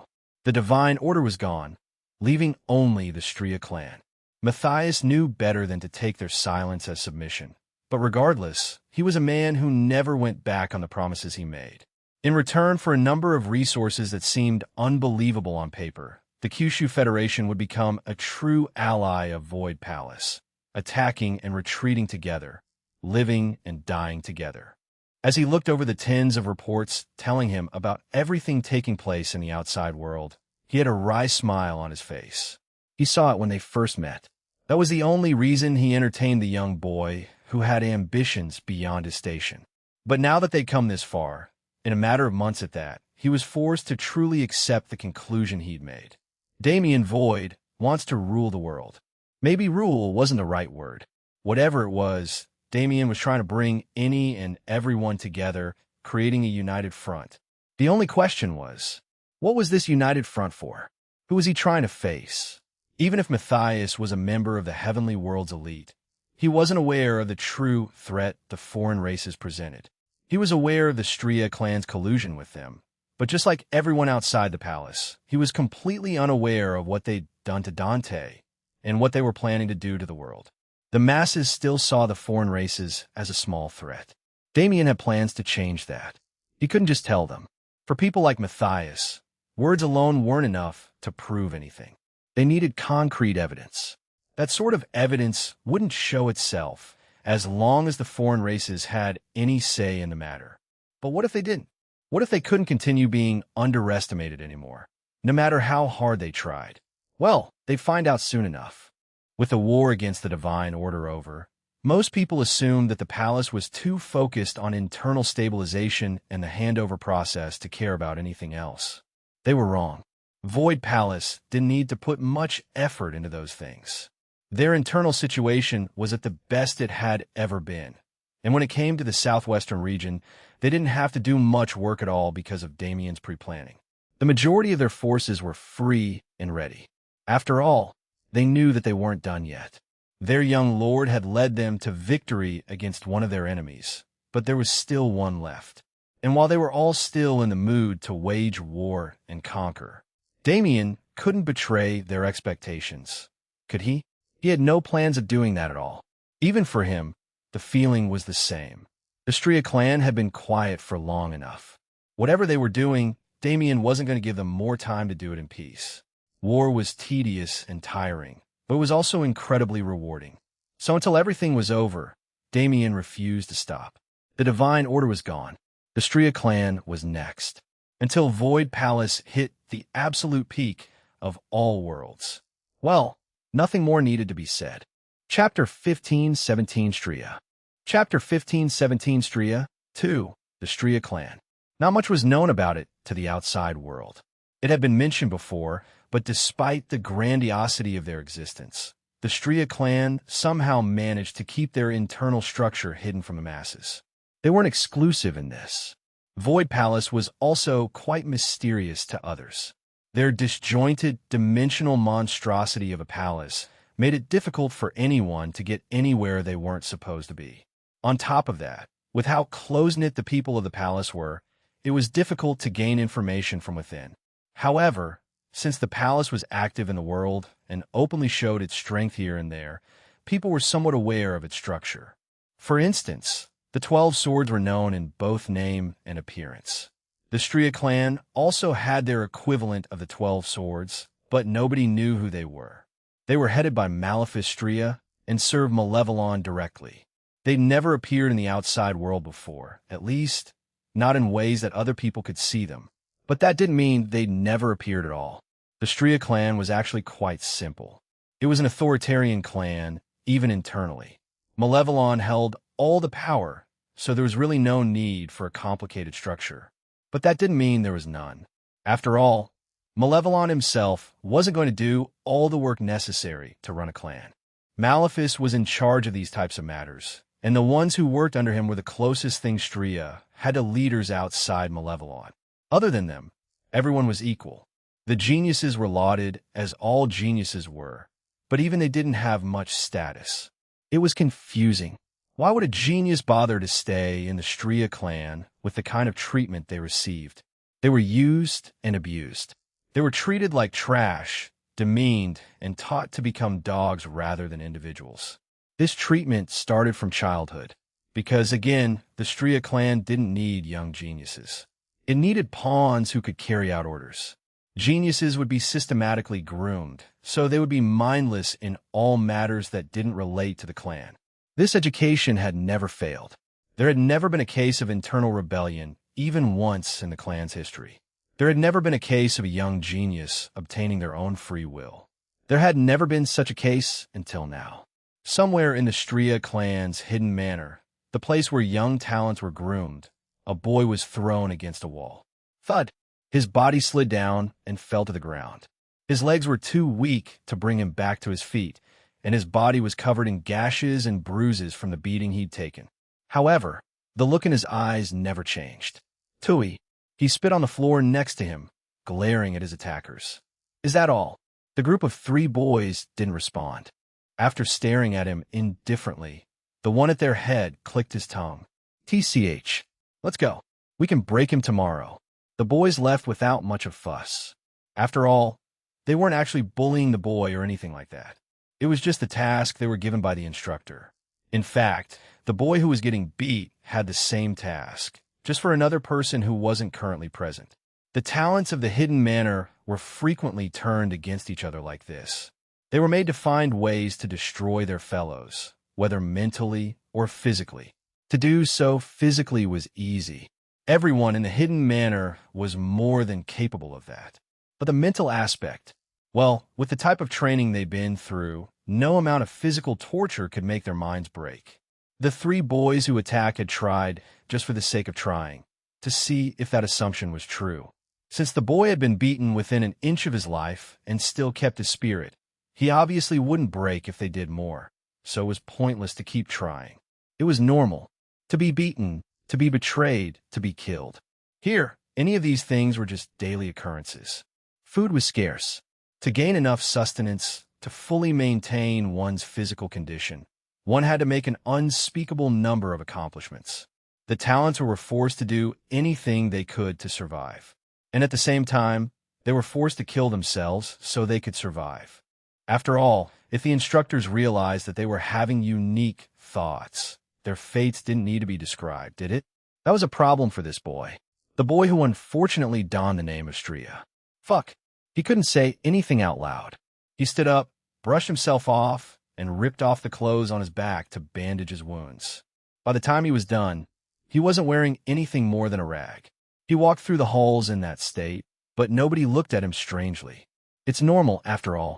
The Divine Order was gone, leaving only the Stria clan. Matthias knew better than to take their silence as submission, but regardless, he was a man who never went back on the promises he made. In return for a number of resources that seemed unbelievable on paper, the Kyushu Federation would become a true ally of Void Palace, attacking and retreating together, living and dying together. As he looked over the tens of reports telling him about everything taking place in the outside world, he had a wry smile on his face. He saw it when they first met. That was the only reason he entertained the young boy who had ambitions beyond his station. But now that they'd come this far, in a matter of months at that, he was forced to truly accept the conclusion he'd made. Damien Void wants to rule the world. Maybe rule wasn't the right word. Whatever it was, Damien was trying to bring any and everyone together, creating a united front. The only question was, what was this united front for? Who was he trying to face? Even if Matthias was a member of the heavenly world's elite, he wasn't aware of the true threat the foreign races presented. He was aware of the Stria clan's collusion with them, but just like everyone outside the palace, he was completely unaware of what they'd done to Dante and what they were planning to do to the world. The masses still saw the foreign races as a small threat. Damien had plans to change that. He couldn't just tell them. For people like Matthias, words alone weren't enough to prove anything. They needed concrete evidence. That sort of evidence wouldn't show itself as long as the foreign races had any say in the matter. But what if they didn't? What if they couldn't continue being underestimated anymore, no matter how hard they tried? Well, they'd find out soon enough. With the war against the Divine Order over, most people assumed that the palace was too focused on internal stabilization and the handover process to care about anything else. They were wrong. Void Palace didn't need to put much effort into those things. Their internal situation was at the best it had ever been. And when it came to the southwestern region, they didn't have to do much work at all because of Damien's pre-planning. The majority of their forces were free and ready. After all, they knew that they weren't done yet. Their young lord had led them to victory against one of their enemies, but there was still one left. And while they were all still in the mood to wage war and conquer, Damien couldn't betray their expectations. Could he? He had no plans of doing that at all. Even for him, the feeling was the same. The Stria clan had been quiet for long enough. Whatever they were doing, Damien wasn't going to give them more time to do it in peace. War was tedious and tiring, but it was also incredibly rewarding. So until everything was over, Damien refused to stop. The Divine Order was gone. The Stria clan was next. Until Void Palace hit the absolute peak of all worlds. Well, nothing more needed to be said. Chapter 15-17 Stria. Chapter 15-17 Stria 2. The Stria clan. Not much was known about it to the outside world. It had been mentioned before, but despite the grandiosity of their existence, the Stria clan somehow managed to keep their internal structure hidden from the masses. They weren't exclusive in this. Void Palace was also quite mysterious to others. Their disjointed, dimensional monstrosity of a palace made it difficult for anyone to get anywhere they weren't supposed to be. On top of that, with how close-knit the people of the palace were, it was difficult to gain information from within. However, since the palace was active in the world and openly showed its strength here and there, people were somewhat aware of its structure. For instance, the 12 swords were known in both name and appearance. The Stria clan also had their equivalent of the 12 swords, but nobody knew who they were. They were headed by Malefice Stria and serve Malevolon directly. They'd never appeared in the outside world before, at least not in ways that other people could see them. But that didn't mean they'd never appeared at all. The Stria clan was actually quite simple. It was an authoritarian clan, even internally. Malevolon held all the power, so there was really no need for a complicated structure. But that didn't mean there was none. After all, Malevolon himself wasn't going to do all the work necessary to run a clan. Maleficus was in charge of these types of matters, and the ones who worked under him were the closest thing Stria had to leaders outside Malevolon. Other than them, everyone was equal. The geniuses were lauded, as all geniuses were, but even they didn't have much status. It was confusing. Why would a genius bother to stay in the Stria clan with the kind of treatment they received? They were used and abused. They were treated like trash, demeaned, and taught to become dogs rather than individuals. This treatment started from childhood, because again, the Stria clan didn't need young geniuses. It needed pawns who could carry out orders. Geniuses would be systematically groomed, so they would be mindless in all matters that didn't relate to the clan. This education had never failed. There had never been a case of internal rebellion, even once in the clan's history. There had never been a case of a young genius obtaining their own free will. There had never been such a case until now. Somewhere in the Stria clan's hidden manor, the place where young talents were groomed, a boy was thrown against a wall. Thud! His body slid down and fell to the ground. His legs were too weak to bring him back to his feet, and his body was covered in gashes and bruises from the beating he'd taken. However, the look in his eyes never changed. Tui. He spit on the floor next to him, glaring at his attackers. Is that all? The group of 3 boys didn't respond. After staring at him indifferently, the one at their head clicked his tongue. TCH. Let's go. We can break him tomorrow. The boys left without much of fuss. After all, they weren't actually bullying the boy or anything like that. It was just the task they were given by the instructor. In fact, the boy who was getting beat had the same task, just for another person who wasn't currently present. The talents of the hidden manor were frequently turned against each other like this. They were made to find ways to destroy their fellows, whether mentally or physically. To do so physically was easy. Everyone in the hidden manor was more than capable of that. But the mental aspect, well, with the type of training they'd been through, no amount of physical torture could make their minds break. The 3 boys who attacked had tried, just for the sake of trying, to see if that assumption was true. Since the boy had been beaten within an inch of his life and still kept his spirit, he obviously wouldn't break if they did more, so it was pointless to keep trying. It was normal. To be beaten, to be betrayed, to be killed. Here, any of these things were just daily occurrences. Food was scarce. To gain enough sustenance, to fully maintain one's physical condition, one had to make an unspeakable number of accomplishments. The talents were forced to do anything they could to survive. And at the same time, they were forced to kill themselves so they could survive. After all, if the instructors realized that they were having unique thoughts, their fates didn't need to be described, did it? That was a problem for this boy. The boy who unfortunately donned the name of Stria. Fuck. He couldn't say anything out loud. He stood up, brushed himself off, and ripped off the clothes on his back to bandage his wounds. By the time he was done, he wasn't wearing anything more than a rag. He walked through the halls in that state, but nobody looked at him strangely. It's normal, after all.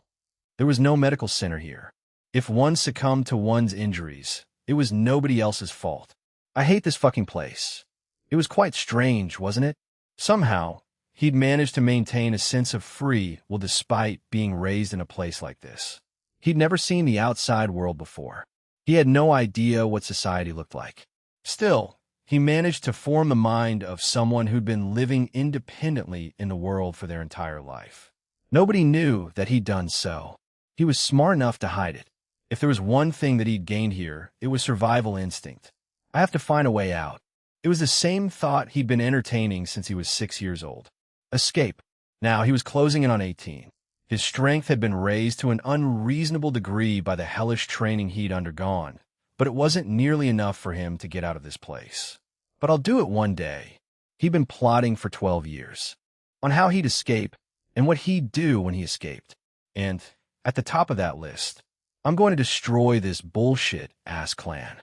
There was no medical center here. If one succumbed to one's injuries, it was nobody else's fault. I hate this fucking place. It was quite strange, wasn't it? Somehow, he'd managed to maintain a sense of free will despite being raised in a place like this. He'd never seen the outside world before. He had no idea what society looked like. Still, he managed to form the mind of someone who'd been living independently in the world for their entire life. Nobody knew that he'd done so. He was smart enough to hide it. If there was one thing that he'd gained here, it was survival instinct. I have to find a way out. It was the same thought he'd been entertaining since he was 6 years old. Escape. Now he was closing in on 18. His strength had been raised to an unreasonable degree by the hellish training he'd undergone, but it wasn't nearly enough for him to get out of this place. But I'll do it one day. He'd been plotting for 12 years on how he'd escape and what he'd do when he escaped. And at the top of that list I'm going to destroy this bullshit-ass clan.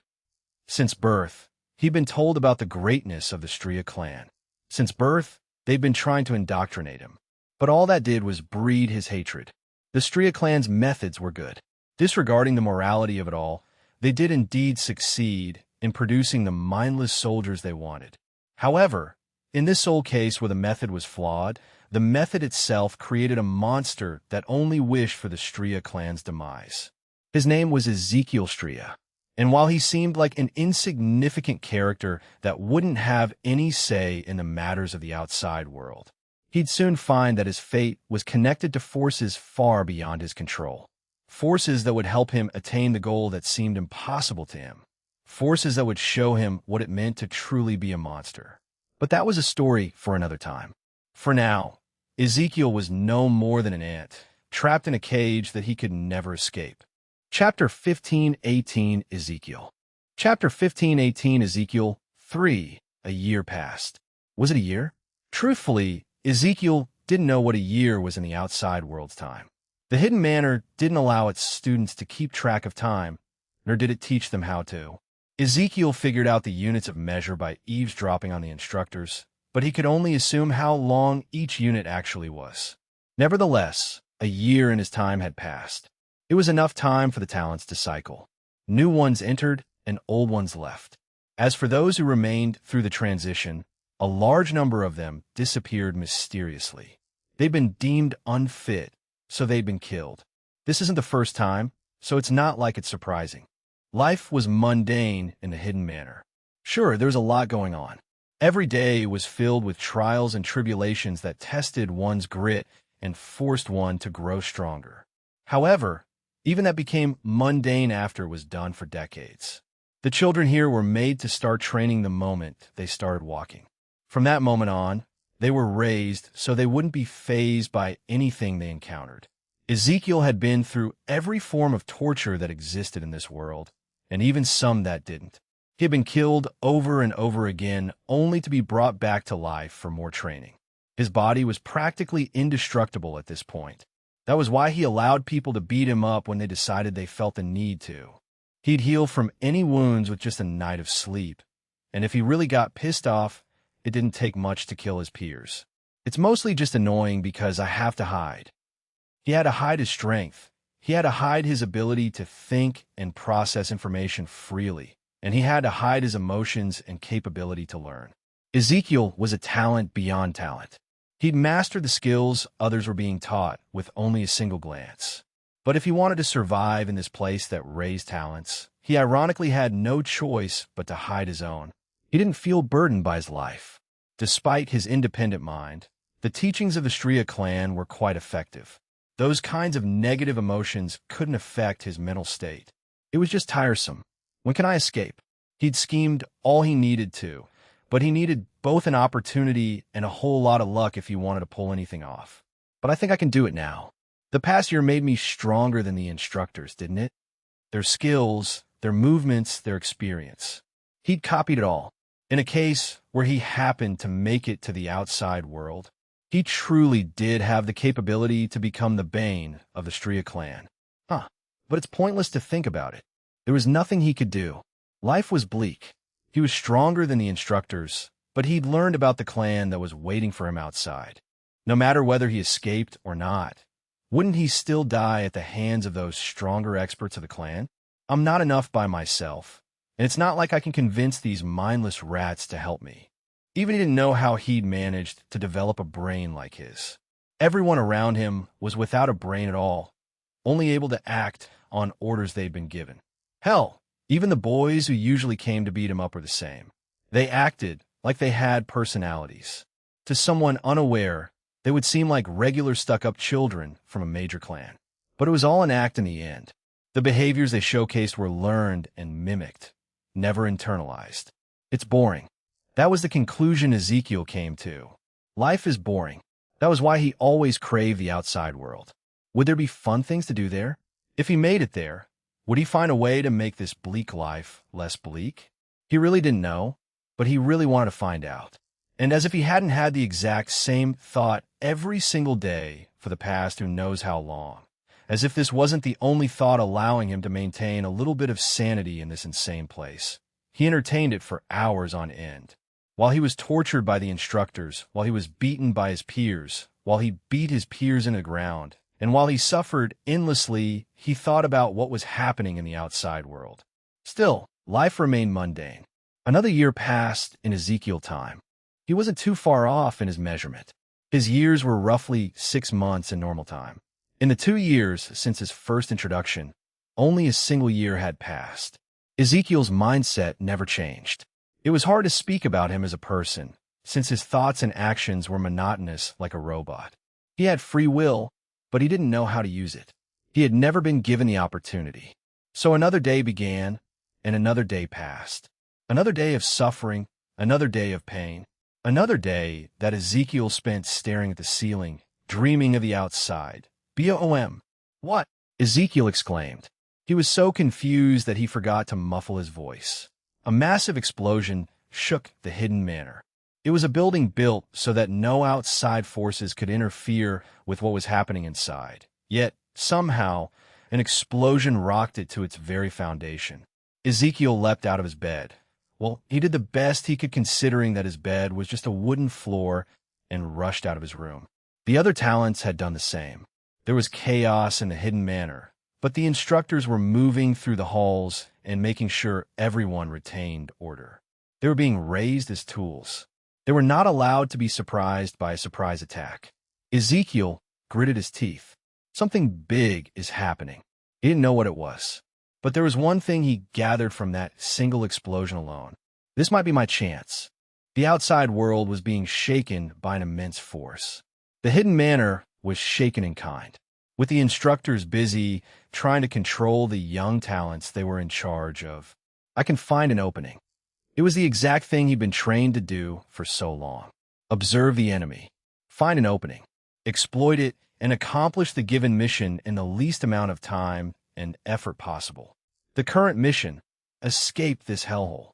Since birth, he'd been told about the greatness of the Stria clan. Since birth, they'd been trying to indoctrinate him. But all that did was breed his hatred. The Stria clan's methods were good. Disregarding the morality of it all, they did indeed succeed in producing the mindless soldiers they wanted. However, in this sole case where the method was flawed, the method itself created a monster that only wished for the Stria clan's demise. His name was Ezekiel Stria, and while he seemed like an insignificant character that wouldn't have any say in the matters of the outside world, he'd soon find that his fate was connected to forces far beyond his control. Forces that would help him attain the goal that seemed impossible to him. Forces that would show him what it meant to truly be a monster. But that was a story for another time. For now, Ezekiel was no more than an ant, trapped in a cage that he could never escape. Chapter 15:18 Ezekiel. Chapter 15:18 Ezekiel 3. A year passed. Was it a year? Truthfully, Ezekiel didn't know what a year was in the outside world's time. The Hidden Manor didn't allow its students to keep track of time, nor did it teach them how to. Ezekiel figured out the units of measure by eavesdropping on the instructors, but he could only assume how long each unit actually was. Nevertheless, a year in his time had passed. It was enough time for the talents to cycle. New ones entered and old ones left. As for those who remained through the transition, a large number of them disappeared mysteriously. They'd been deemed unfit, so they'd been killed. This isn't the first time, so it's not like it's surprising. Life was mundane in the Hidden Manor. Sure, there was a lot going on. Every day was filled with trials and tribulations that tested one's grit and forced one to grow stronger. However, even that became mundane after it was done for decades. The children here were made to start training the moment they started walking. From that moment on, they were raised so they wouldn't be fazed by anything they encountered. Ezekiel had been through every form of torture that existed in this world, and even some that didn't. He had been killed over and over again, only to be brought back to life for more training. His body was practically indestructible at this point. That was why he allowed people to beat him up when they decided they felt the need to. He'd heal from any wounds with just a night of sleep, and if he really got pissed off, it didn't take much to kill his peers. It's mostly just annoying because I have to hide. He had to hide his strength. He had to hide his ability to think and process information freely, and he had to hide his emotions and capability to learn. Ezekiel was a talent beyond talent. He'd mastered the skills others were being taught with only a single glance. But if he wanted to survive in this place that raised talents, he ironically had no choice but to hide his own. He didn't feel burdened by his life. Despite his independent mind, the teachings of the Stria clan were quite effective. Those kinds of negative emotions couldn't affect his mental state. It was just tiresome. When can I escape? He'd schemed all he needed to, but he needed both an opportunity and a whole lot of luck if he wanted to pull anything off. But I think I can do it now. The past year made me stronger than the instructors, didn't it? Their skills, their movements, their experience. He'd copied it all. In a case where he happened to make it to the outside world, he truly did have the capability to become the bane of the Stria clan. But it's pointless to think about it. There was nothing he could do. Life was bleak. He was stronger than the instructors, but he'd learned about the clan that was waiting for him outside. No matter whether he escaped or not, wouldn't he still die at the hands of those stronger experts of the clan? I'm not enough by myself, and it's not like I can convince these mindless rats to help me. Even he didn't know how he'd managed to develop a brain like his. Everyone around him was without a brain at all, only able to act on orders they'd been given. Hell, even the boys who usually came to beat him up were the same. They acted like they had personalities. To someone unaware, they would seem like regular stuck-up children from a major clan. But it was all an act in the end. The behaviors they showcased were learned and mimicked, never internalized. It's boring. That was the conclusion Ezekiel came to. Life is boring. That was why he always craved the outside world. Would there be fun things to do there? If he made it there, would he find a way to make this bleak life less bleak? He really didn't know, but he really wanted to find out. And as if he hadn't had the exact same thought every single day for the past who knows how long, as if this wasn't the only thought allowing him to maintain a little bit of sanity in this insane place. He entertained it for hours on end. While he was tortured by the instructors, while he was beaten by his peers, while he beat his peers into the ground, and while he suffered endlessly, he thought about what was happening in the outside world. Still, life remained mundane. Another year passed in Ezekiel time. He wasn't too far off in his measurement. His years were roughly 6 months in normal time. In the 2 years since his first introduction, only a single year had passed. Ezekiel's mindset never changed. It was hard to speak about him as a person, since his thoughts and actions were monotonous like a robot. He had free will, but he didn't know how to use it. He had never been given the opportunity. So another day began, and another day passed. Another day of suffering, another day of pain. Another day that Ezekiel spent staring at the ceiling, dreaming of the outside. "Boom! What?" Ezekiel exclaimed. He was so confused that he forgot to muffle his voice. A massive explosion shook the hidden manor. It was a building built so that no outside forces could interfere with what was happening inside. Yet, somehow, an explosion rocked it to its very foundation. Ezekiel leapt out of his bed. Well, he did the best he could considering that his bed was just a wooden floor, and rushed out of his room. The other talents had done the same. There was chaos in the hidden manor, but the instructors were moving through the halls and making sure everyone retained order. They were being raised as tools. They were not allowed to be surprised by a surprise attack. Ezekiel gritted his teeth. Something big is happening. He didn't know what it was. But there was one thing he gathered from that single explosion alone. This might be my chance. The outside world was being shaken by an immense force. The hidden manor was shaken in kind, with the instructors busy trying to control the young talents they were in charge of. I can find an opening. It was the exact thing he'd been trained to do for so long. Observe the enemy. Find an opening. Exploit it and accomplish the given mission in the least amount of time and effort possible. The current mission, escape this hellhole.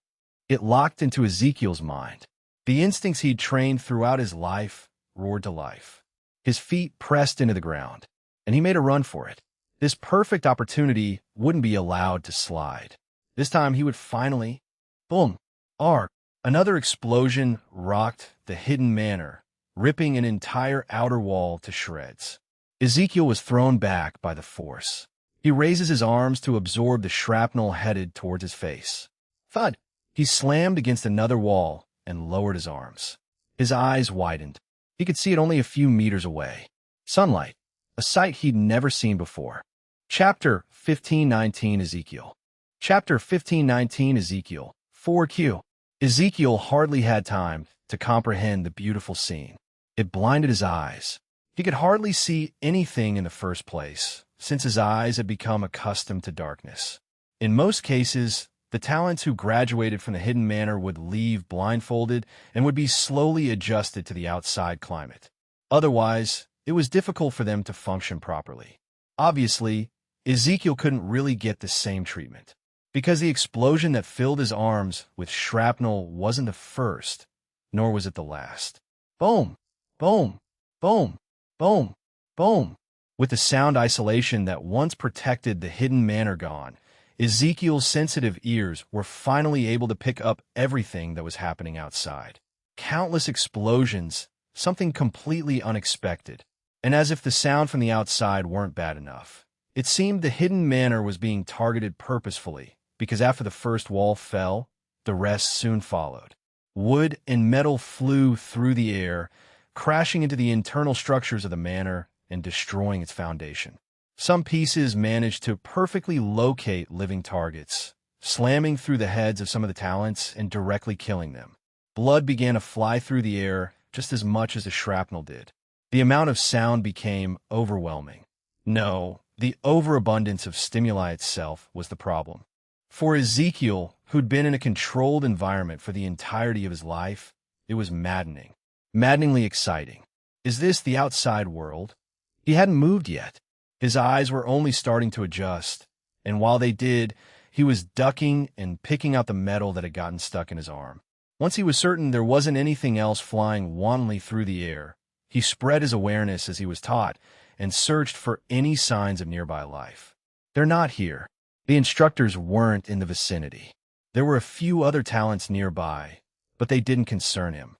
It locked into Ezekiel's mind. The instincts he'd trained throughout his life roared to life. His feet pressed into the ground, and he made a run for it. This perfect opportunity wouldn't be allowed to slide. This time he would finally... Boom! Arg! Another explosion rocked the hidden manor, ripping an entire outer wall to shreds. Ezekiel was thrown back by the force. He raises his arms to absorb the shrapnel headed towards his face. Thud! He slammed against another wall and lowered his arms. His eyes widened. He could see it only a few meters away. Sunlight, a sight he'd never seen before. Chapter 1519 Ezekiel. Chapter 1519 Ezekiel. 4Q. Ezekiel hardly had time to comprehend the beautiful scene. It blinded his eyes. He could hardly see anything in the first place, since his eyes had become accustomed to darkness. In most cases, the talents who graduated from the hidden manor would leave blindfolded and would be slowly adjusted to the outside climate. Otherwise, it was difficult for them to function properly. Obviously, Ezekiel couldn't really get the same treatment, because the explosion that filled his arms with shrapnel wasn't the first, nor was it the last. Boom! Boom! Boom! Boom! Boom! With the sound isolation that once protected the hidden manor gone, Ezekiel's sensitive ears were finally able to pick up everything that was happening outside. Countless explosions, something completely unexpected. And as if the sound from the outside weren't bad enough, it seemed the hidden manor was being targeted purposefully, because after the first wall fell, the rest soon followed. Wood and metal flew through the air, crashing into the internal structures of the manor and destroying its foundation. Some pieces managed to perfectly locate living targets, slamming through the heads of some of the talents and directly killing them. Blood began to fly through the air just as much as the shrapnel did. The amount of sound became overwhelming. No, the overabundance of stimuli itself was the problem. For Ezekiel, who'd been in a controlled environment for the entirety of his life, it was maddening. Maddeningly exciting. Is this the outside world? He hadn't moved yet. His eyes were only starting to adjust, and while they did, he was ducking and picking out the metal that had gotten stuck in his arm. Once he was certain there wasn't anything else flying wantonly through the air, He spread his awareness as he was taught and searched for any signs of nearby life. They're not here. The instructors weren't in the vicinity. There were a few other talents nearby, but they didn't concern him.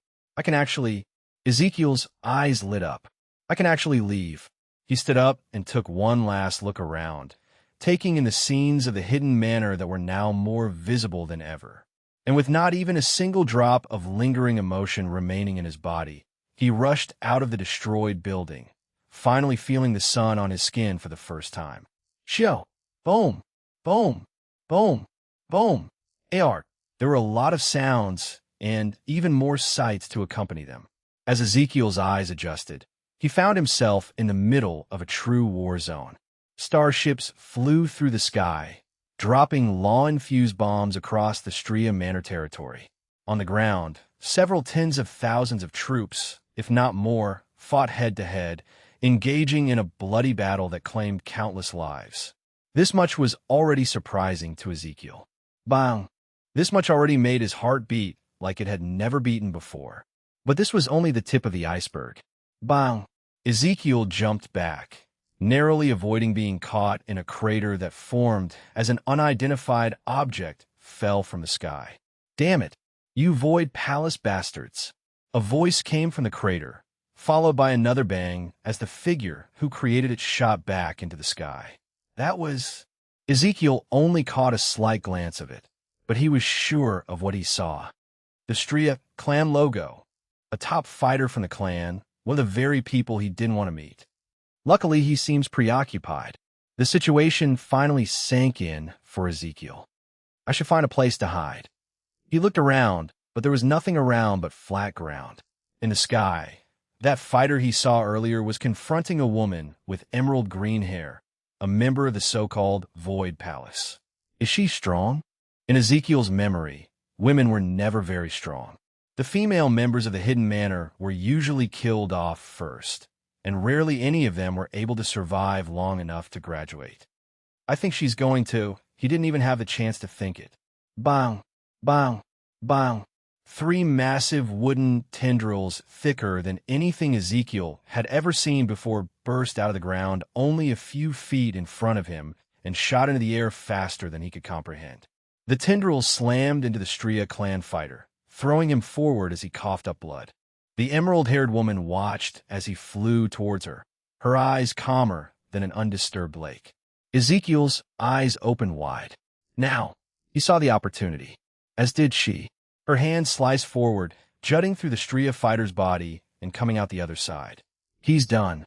Ezekiel's eyes lit up. I can actually leave. He stood up and took one last look around, taking in the scenes of the hidden manor that were now more visible than ever. And with not even a single drop of lingering emotion remaining in his body, he rushed out of the destroyed building, finally feeling the sun on his skin for the first time. Shio! Boom! Boom! Boom! Boom! Art. There were a lot of sounds and even more sights to accompany them. As Ezekiel's eyes adjusted, he found himself in the middle of a true war zone. Starships flew through the sky, dropping law-infused bombs across the Stria Manor territory. On the ground, several tens of thousands of troops, if not more, fought head-to-head, engaging in a bloody battle that claimed countless lives. This much was already surprising to Ezekiel. Bang! This much already made his heart beat like it had never beaten before. But this was only the tip of the iceberg. Bang! Ezekiel jumped back, narrowly avoiding being caught in a crater that formed as an unidentified object fell from the sky. Damn it, you Void Palace bastards! A voice came from the crater, followed by another bang as the figure who created it shot back into the sky. That was... Ezekiel only caught a slight glance of it, but he was sure of what he saw. The Stria clan logo, a top fighter from the clan, one of the very people he didn't want to meet. Luckily, he seems preoccupied. The situation finally sank in for Ezekiel. I should find a place to hide. He looked around, but there was nothing around but flat ground. In the sky, that fighter he saw earlier was confronting a woman with emerald green hair, a member of the so-called Void Palace. Is she strong? In Ezekiel's memory, women were never very strong. The female members of the Hidden Manor were usually killed off first, and rarely any of them were able to survive long enough to graduate. I think she's going to. He didn't even have the chance to think it. Bang! Bang! Bang! 3 massive wooden tendrils thicker than anything Ezekiel had ever seen before burst out of the ground only a few feet in front of him and shot into the air faster than he could comprehend. The tendrils slammed into the Stria clan fighter, throwing him forward as he coughed up blood. The emerald-haired woman watched as he flew towards her, her eyes calmer than an undisturbed lake. Ezekiel's eyes opened wide. Now, he saw the opportunity, as did she. Her hand sliced forward, jutting through the Stria fighter's body and coming out the other side. He's done.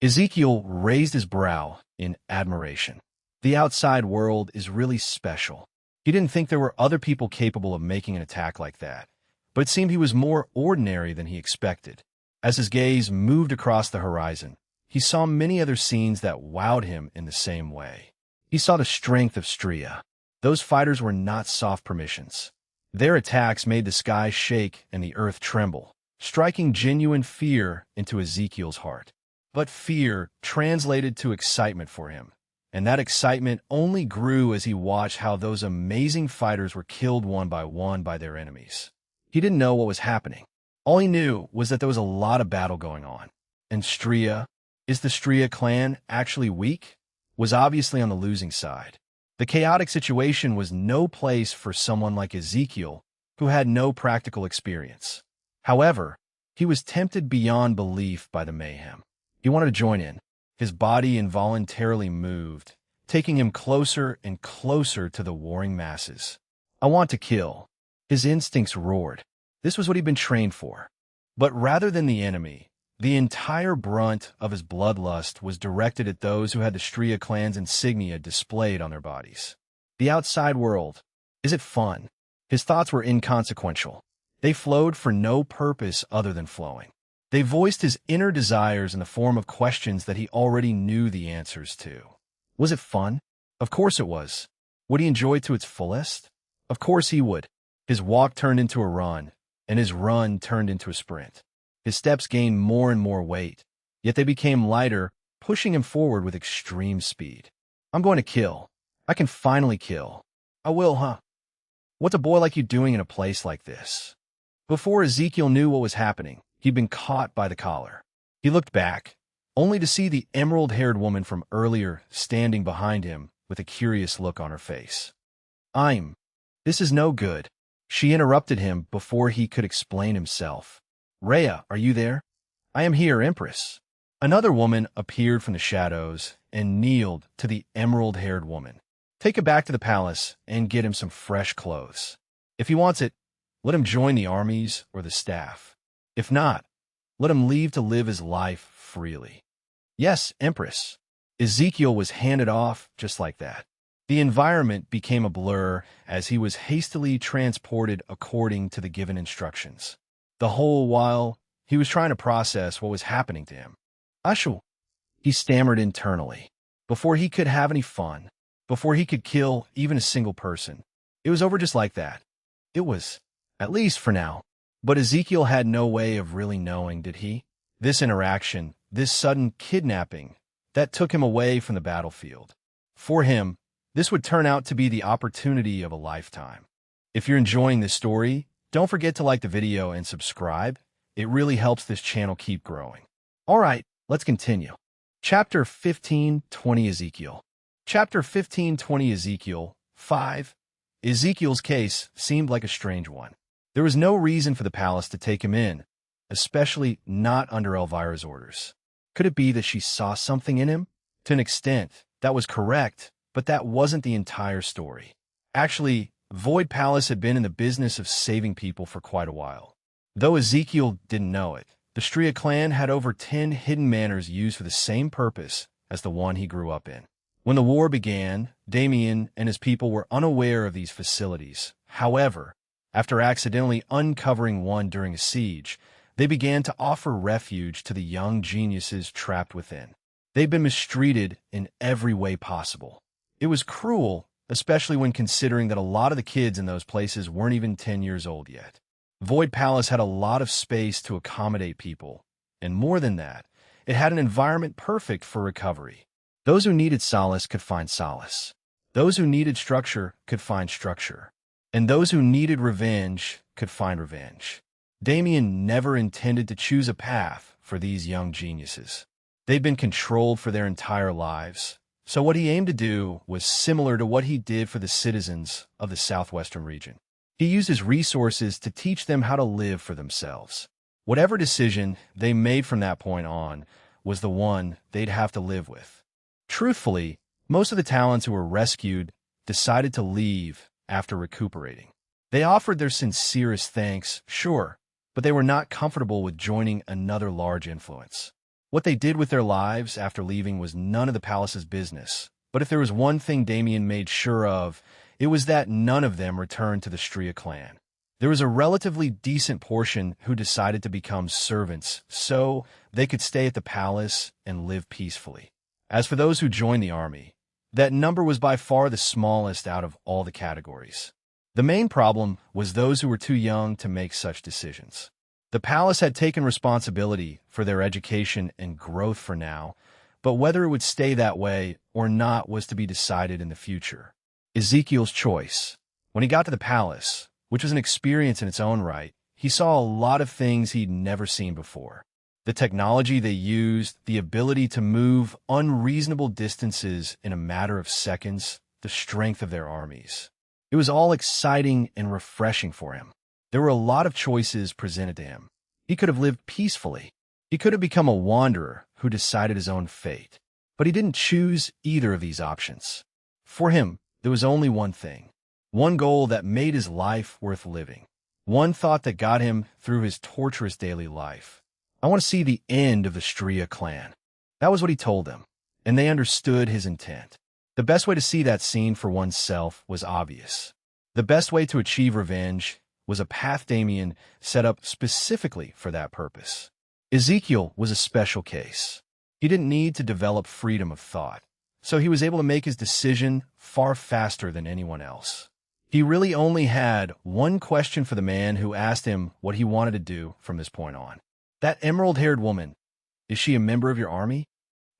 Ezekiel raised his brow in admiration. The outside world is really special. He didn't think there were other people capable of making an attack like that, but it seemed he was more ordinary than he expected. As his gaze moved across the horizon, he saw many other scenes that wowed him in the same way. He saw the strength of Stria. Those fighters were not soft permissions. Their attacks made the sky shake and the earth tremble, striking genuine fear into Ezekiel's heart. But fear translated to excitement for him, and that excitement only grew as he watched how those amazing fighters were killed one by their enemies. He didn't know what was happening. All he knew was that there was a lot of battle going on. And Stria, is the Stria clan actually weak? Was obviously on the losing side. The chaotic situation was no place for someone like Ezekiel, who had no practical experience. However, he was tempted beyond belief by the mayhem. He wanted to join in. His body involuntarily moved, taking him closer and closer to the warring masses. I want to kill. His instincts roared. This was what he'd been trained for. But rather than the enemy, the entire brunt of his bloodlust was directed at those who had the Stria clan's insignia displayed on their bodies. The outside world. Is it fun? His thoughts were inconsequential. They flowed for no purpose other than flowing. They voiced his inner desires in the form of questions that he already knew the answers to. Was it fun? Of course it was. Would he enjoy it to its fullest? Of course he would. His walk turned into a run, and his run turned into a sprint. His steps gained more and more weight, yet they became lighter, pushing him forward with extreme speed. I'm going to kill. I can finally kill. I will, huh? What's a boy like you doing in a place like this? Before Ezekiel knew what was happening, he'd been caught by the collar. He looked back, only to see the emerald-haired woman from earlier standing behind him with a curious look on her face. This is no good. She interrupted him before he could explain himself. Rhea, are you there? I am here, Empress. Another woman appeared from the shadows and kneeled to the emerald-haired woman. Take him back to the palace and get him some fresh clothes. If he wants it, let him join the armies or the staff. If not, let him leave to live his life freely. Yes, Empress. Ezekiel was handed off just like that. The environment became a blur as he was hastily transported according to the given instructions. The whole while, he was trying to process what was happening to him. Ashul, he stammered internally. Before he could have any fun, before he could kill even a single person, it was over just like that. It was, at least for now. But Ezekiel had no way of really knowing, did he? This interaction, this sudden kidnapping, that took him away from the battlefield. For him, this would turn out to be the opportunity of a lifetime. If you're enjoying this story, don't forget to like the video and subscribe. It really helps this channel keep growing. All right, let's continue. Chapter 15:20 Ezekiel. Chapter 15:20 Ezekiel 5. Ezekiel's case seemed like a strange one. There was no reason for the palace to take him in, especially not under Elvira's orders. Could it be that she saw something in him? To an extent, that was correct, but that wasn't the entire story. Actually, Void Palace had been in the business of saving people for quite a while. Though Ezekiel didn't know it, the Stria clan had over 10 hidden manors used for the same purpose as the one he grew up in. When the war began, Damien and his people were unaware of these facilities. However, after accidentally uncovering one during a siege, they began to offer refuge to the young geniuses trapped within. They'd been mistreated in every way possible. It was cruel, especially when considering that a lot of the kids in those places weren't even 10 years old yet. Void Palace had a lot of space to accommodate people, and more than that, it had an environment perfect for recovery. Those who needed solace could find solace. Those who needed structure could find structure. And those who needed revenge could find revenge. Damien never intended to choose a path for these young geniuses. They'd been controlled for their entire lives, so what he aimed to do was similar to what he did for the citizens of the southwestern region. He used his resources to teach them how to live for themselves. Whatever decision they made from that point on was the one they'd have to live with. Truthfully, most of the talents who were rescued decided to leave after recuperating. They offered their sincerest thanks, sure, but they were not comfortable with joining another large influence. What they did with their lives after leaving was none of the palace's business, but if there was one thing Damien made sure of, it was that none of them returned to the Stria clan. There was a relatively decent portion who decided to become servants so they could stay at the palace and live peacefully. As for those who joined the army, that number was by far the smallest out of all the categories. The main problem was those who were too young to make such decisions. The palace had taken responsibility for their education and growth for now, but whether it would stay that way or not was to be decided in the future. Ezekiel's choice. When he got to the palace, which was an experience in its own right, he saw a lot of things he'd never seen before. The technology they used, the ability to move unreasonable distances in a matter of seconds, the strength of their armies. It was all exciting and refreshing for him. There were a lot of choices presented to him. He could have lived peacefully. He could have become a wanderer who decided his own fate. But he didn't choose either of these options. For him, there was only one thing. One goal that made his life worth living. One thought that got him through his torturous daily life. I want to see the end of the Stria clan. That was what he told them, and they understood his intent. The best way to see that scene for oneself was obvious. The best way to achieve revenge was a path Damien set up specifically for that purpose. Ezekiel was a special case. He didn't need to develop freedom of thought, so he was able to make his decision far faster than anyone else. He really only had one question for the man who asked him what he wanted to do from this point on. That emerald-haired woman, is she a member of your army?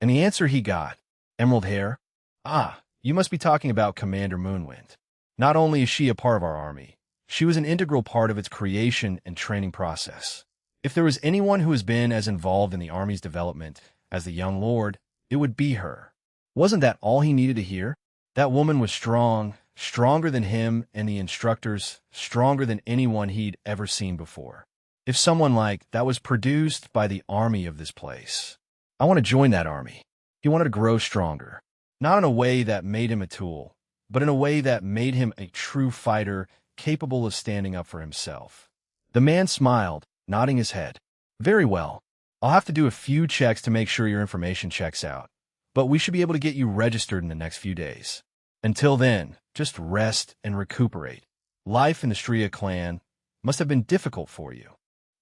And the answer he got, emerald hair? Ah, you must be talking about Commander Moonwind. Not only is she a part of our army, she was an integral part of its creation and training process. If there was anyone who has been as involved in the army's development as the young lord, it would be her. Wasn't that all he needed to hear? That woman was strong, stronger than him and the instructors, stronger than anyone he'd ever seen before. If someone like that was produced by the army of this place, I want to join that army. He wanted to grow stronger, not in a way that made him a tool, but in a way that made him a true fighter capable of standing up for himself. The man smiled, nodding his head. Very well. I'll have to do a few checks to make sure your information checks out, but we should be able to get you registered in the next few days. Until then, just rest and recuperate. Life in the Stria clan must have been difficult for you.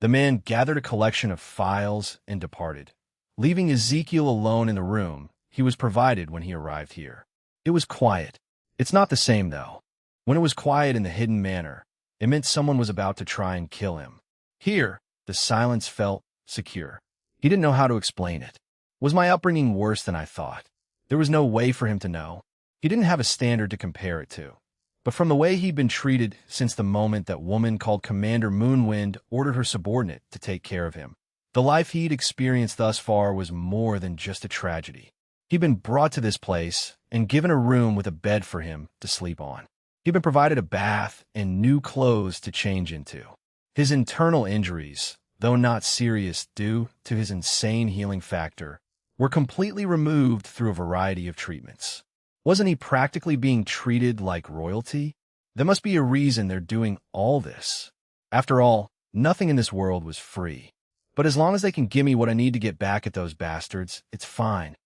The man gathered a collection of files and departed, leaving Ezekiel alone in the room he was provided when he arrived here. It was quiet. It's not the same, though. When it was quiet in the hidden manor, it meant someone was about to try and kill him. Here, the silence felt secure. He didn't know how to explain it. Was my upbringing worse than I thought? There was no way for him to know. He didn't have a standard to compare it to. But from the way he'd been treated since the moment that woman called Commander Moonwind ordered her subordinate to take care of him, the life he'd experienced thus far was more than just a tragedy. He'd been brought to this place and given a room with a bed for him to sleep on. He'd been provided a bath and new clothes to change into. His internal injuries, though not serious due to his insane healing factor, were completely removed through a variety of treatments. Wasn't he practically being treated like royalty? There must be a reason they're doing all this. After all, nothing in this world was free. But as long as they can give me what I need to get back at those bastards, it's fine.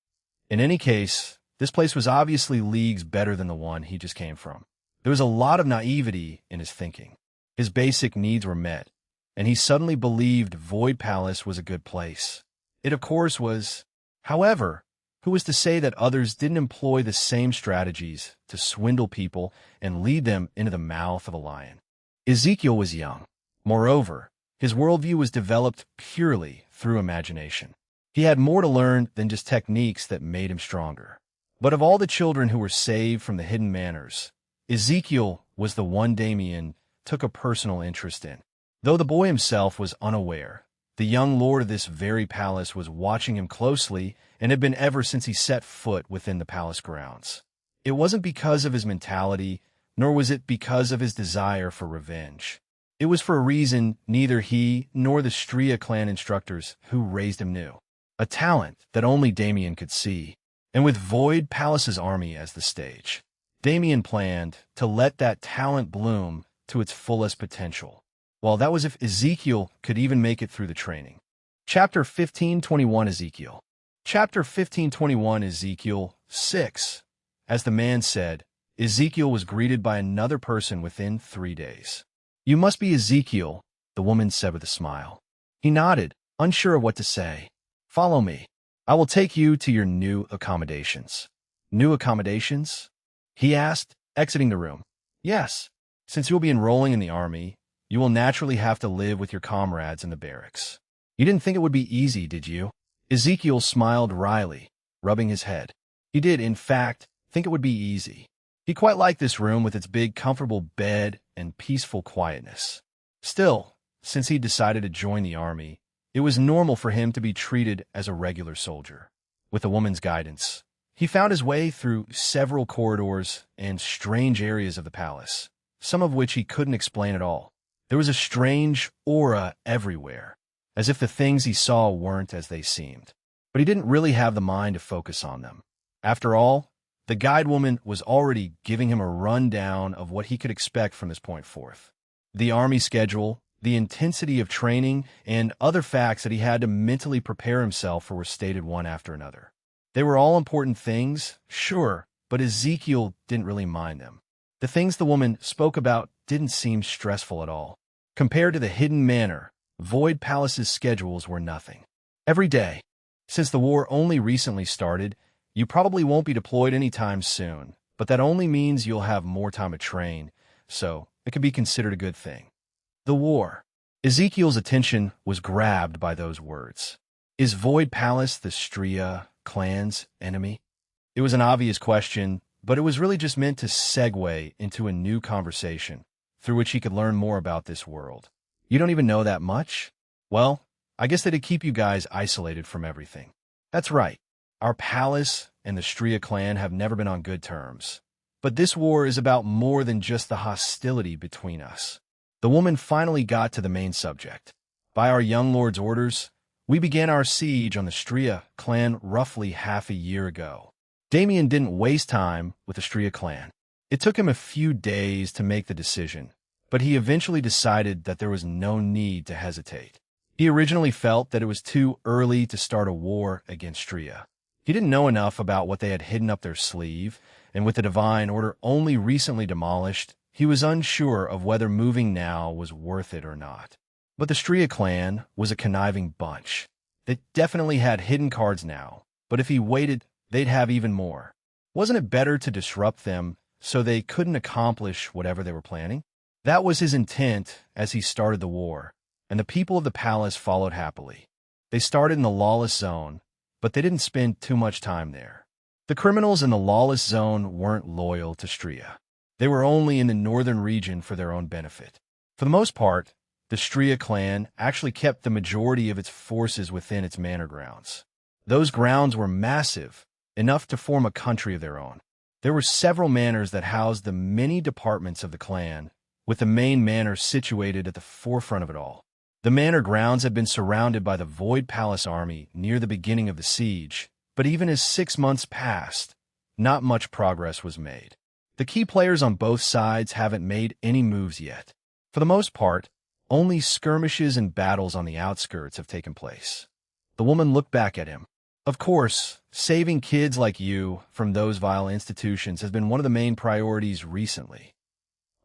In any case, this place was obviously leagues better than the one he just came from. There was a lot of naivety in his thinking. His basic needs were met, and he suddenly believed Void Palace was a good place. It, of course, was. However, who was to say that others didn't employ the same strategies to swindle people and lead them into the mouth of a lion? Ezekiel was young. Moreover, his worldview was developed purely through imagination. He had more to learn than just techniques that made him stronger. But of all the children who were saved from the hidden manors, Ezekiel was the one Damien took a personal interest in. Though the boy himself was unaware, the young lord of this very palace was watching him closely and had been ever since he set foot within the palace grounds. It wasn't because of his mentality, nor was it because of his desire for revenge. It was for a reason neither he nor the Stria clan instructors who raised him knew. A talent that only Damien could see. And with Void Palace's army as the stage, Damien planned to let that talent bloom to its fullest potential. Well, that was if Ezekiel could even make it through the training. Chapter 1521 Ezekiel. Chapter 1521 Ezekiel 6. As the man said, Ezekiel was greeted by another person within 3 days. You must be Ezekiel, the woman said with a smile. He nodded, unsure of what to say. Follow me. I will take you to your new accommodations. New accommodations? He asked, exiting the room. Yes. Since you'll be enrolling in the army, you will naturally have to live with your comrades in the barracks. You didn't think it would be easy, did you? Ezekiel smiled wryly, rubbing his head. He did, in fact, think it would be easy. He quite liked this room with its big, comfortable bed and peaceful quietness. Still, since he'd decided to join the army, it was normal for him to be treated as a regular soldier. With the woman's guidance, he found his way through several corridors and strange areas of the palace, some of which he couldn't explain at all. There was a strange aura everywhere, as if the things he saw weren't as they seemed. But he didn't really have the mind to focus on them. After all, the guide woman was already giving him a rundown of what he could expect from this point forth. The army schedule, the intensity of training, and other facts that he had to mentally prepare himself for were stated one after another. They were all important things, sure, but Ezekiel didn't really mind them. The things the woman spoke about didn't seem stressful at all. Compared to the hidden manor, Void Palace's schedules were nothing. Every day. Since the war only recently started, you probably won't be deployed anytime soon, but that only means you'll have more time to train, so it could be considered a good thing. The war. Ezekiel's attention was grabbed by those words. Is Void Palace the Stria clan's enemy? It was an obvious question, but it was really just meant to segue into a new conversation, through which he could learn more about this world. You don't even know that much? Well, I guess that'd keep you guys isolated from everything. That's right. Our palace and the Stria clan have never been on good terms. But this war is about more than just the hostility between us. The woman finally got to the main subject. By our young lord's orders, we began our siege on the Stria clan roughly half a year ago. Damien didn't waste time with the Stria clan. It took him a few days to make the decision, but he eventually decided that there was no need to hesitate. He originally felt that it was too early to start a war against Stria. He didn't know enough about what they had hidden up their sleeve, and with the Divine Order only recently demolished, he was unsure of whether moving now was worth it or not. But the Stria clan was a conniving bunch. They definitely had hidden cards now, but if he waited, they'd have even more. Wasn't it better to disrupt them so they couldn't accomplish whatever they were planning? That was his intent as he started the war, and the people of the palace followed happily. They started in the lawless zone, but they didn't spend too much time there. The criminals in the lawless zone weren't loyal to Stria. They were only in the northern region for their own benefit. For the most part, the Stria clan actually kept the majority of its forces within its manor grounds. Those grounds were massive, enough to form a country of their own. There were several manors that housed the many departments of the clan, with the main manor situated at the forefront of it all. The manor grounds had been surrounded by the Void Palace army near the beginning of the siege, but even as 6 months passed, not much progress was made. The key players on both sides haven't made any moves yet. For the most part, only skirmishes and battles on the outskirts have taken place. The woman looked back at him. Of course, saving kids like you from those vile institutions has been one of the main priorities recently.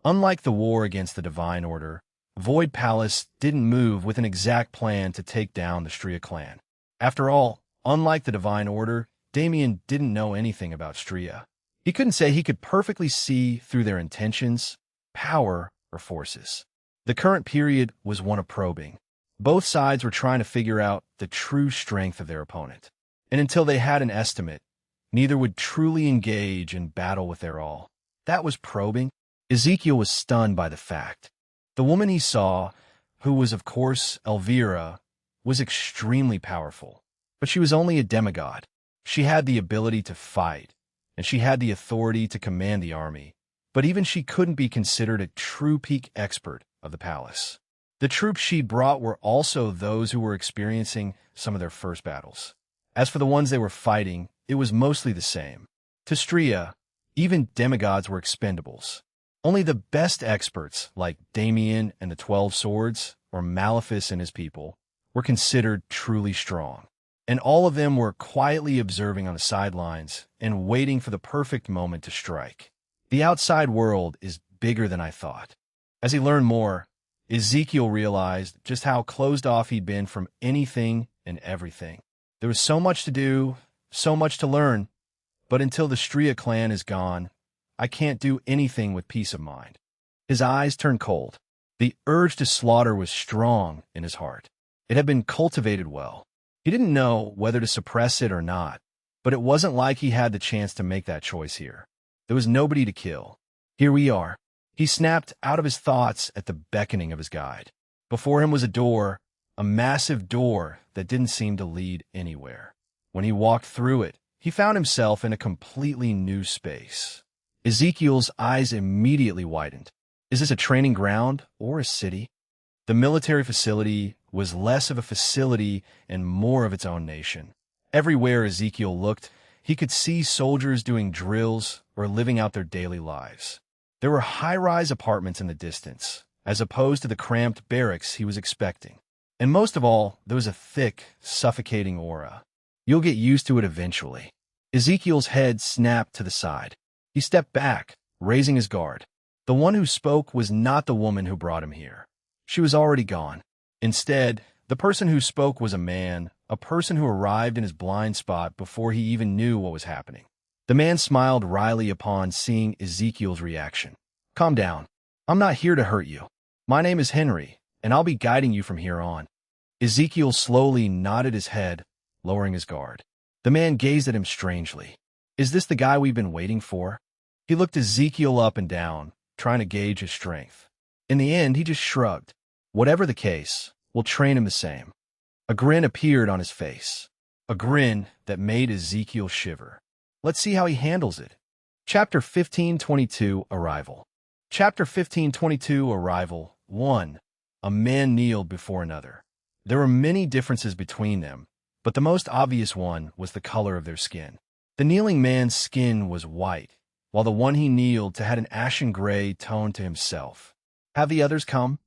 Unlike the war against the Divine Order, Void Palace didn't move with an exact plan to take down the Stria clan. After all, unlike the Divine Order, Damien didn't know anything about Stria. He couldn't say he could perfectly see through their intentions, power, or forces. The current period was one of probing. Both sides were trying to figure out the true strength of their opponent. And until they had an estimate, neither would truly engage in battle with their all. That was probing. Ezekiel was stunned by the fact. The woman he saw, who was of course Elvira, was extremely powerful. But she was only a demigod. She had the ability to fight, and she had the authority to command the army. But even she couldn't be considered a true peak expert of the palace. The troops she'd brought were also those who were experiencing some of their first battles. As for the ones they were fighting, it was mostly the same. To Stria, even demigods were expendables. Only the best experts, like Damien and the 12 Swords, or Maleficus and his people, were considered truly strong. And all of them were quietly observing on the sidelines and waiting for the perfect moment to strike. The outside world is bigger than I thought. As he learned more, Ezekiel realized just how closed off he'd been from anything and everything. There was so much to do, so much to learn, but until the Stria clan is gone, I can't do anything with peace of mind. His eyes turned cold. The urge to slaughter was strong in his heart. It had been cultivated well. He didn't know whether to suppress it or not, but it wasn't like he had the chance to make that choice here. There was nobody to kill. Here we are. He snapped out of his thoughts at the beckoning of his guide. Before him was a door, a massive door that didn't seem to lead anywhere. When he walked through it, he found himself in a completely new space. Ezekiel's eyes immediately widened. Is this a training ground or a city? The military facility was less of a facility and more of its own nation. Everywhere Ezekiel looked, he could see soldiers doing drills or living out their daily lives. There were high-rise apartments in the distance, as opposed to the cramped barracks he was expecting. And most of all, there was a thick, suffocating aura. You'll get used to it eventually. Ezekiel's head snapped to the side. He stepped back, raising his guard. The one who spoke was not the woman who brought him here. She was already gone. Instead, the person who spoke was a person who arrived in his blind spot before he even knew what was happening. The man smiled wryly upon seeing Ezekiel's reaction. Calm down. I'm not here to hurt you. My name is Henry, and I'll be guiding you from here on. Ezekiel slowly nodded his head, lowering his guard. The man gazed at him strangely. Is this the guy we've been waiting for? He looked Ezekiel up and down, trying to gauge his strength. In the end, he just shrugged. Whatever the case, We'll train him the same." A grin appeared on his face. A grin that made Ezekiel shiver. Let's see how he handles it. Chapter 1522, Arrival. Chapter 1522, Arrival. 1. A man kneeled before another. There were many differences between them, but the most obvious one was the color of their skin. The kneeling man's skin was white, while the one he kneeled to had an ashen gray tone to himself. "Have the others come?"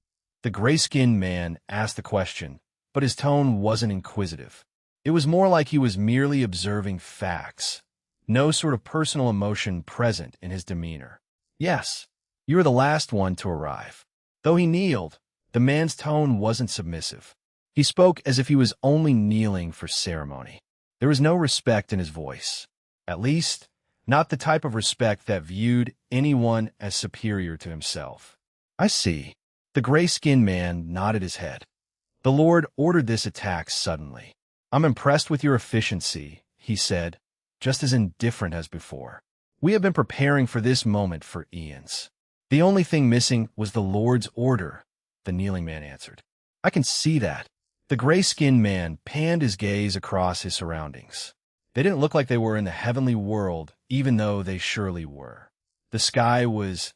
The gray-skinned man asked the question, but his tone wasn't inquisitive. It was more like he was merely observing facts. No sort of personal emotion present in his demeanor. "Yes, you are the last one to arrive." Though he kneeled, the man's tone wasn't submissive. He spoke as if he was only kneeling for ceremony. There was no respect in his voice. At least, not the type of respect that viewed anyone as superior to himself. "I see." The gray-skinned man nodded his head. "The Lord ordered this attack suddenly. I'm impressed with your efficiency," he said, just as indifferent as before. "We have been preparing for this moment for eons." "The only thing missing was the Lord's order," the kneeling man answered. "I can see that." The gray-skinned man panned his gaze across his surroundings. They didn't look like they were in the heavenly world, even though they surely were. The sky was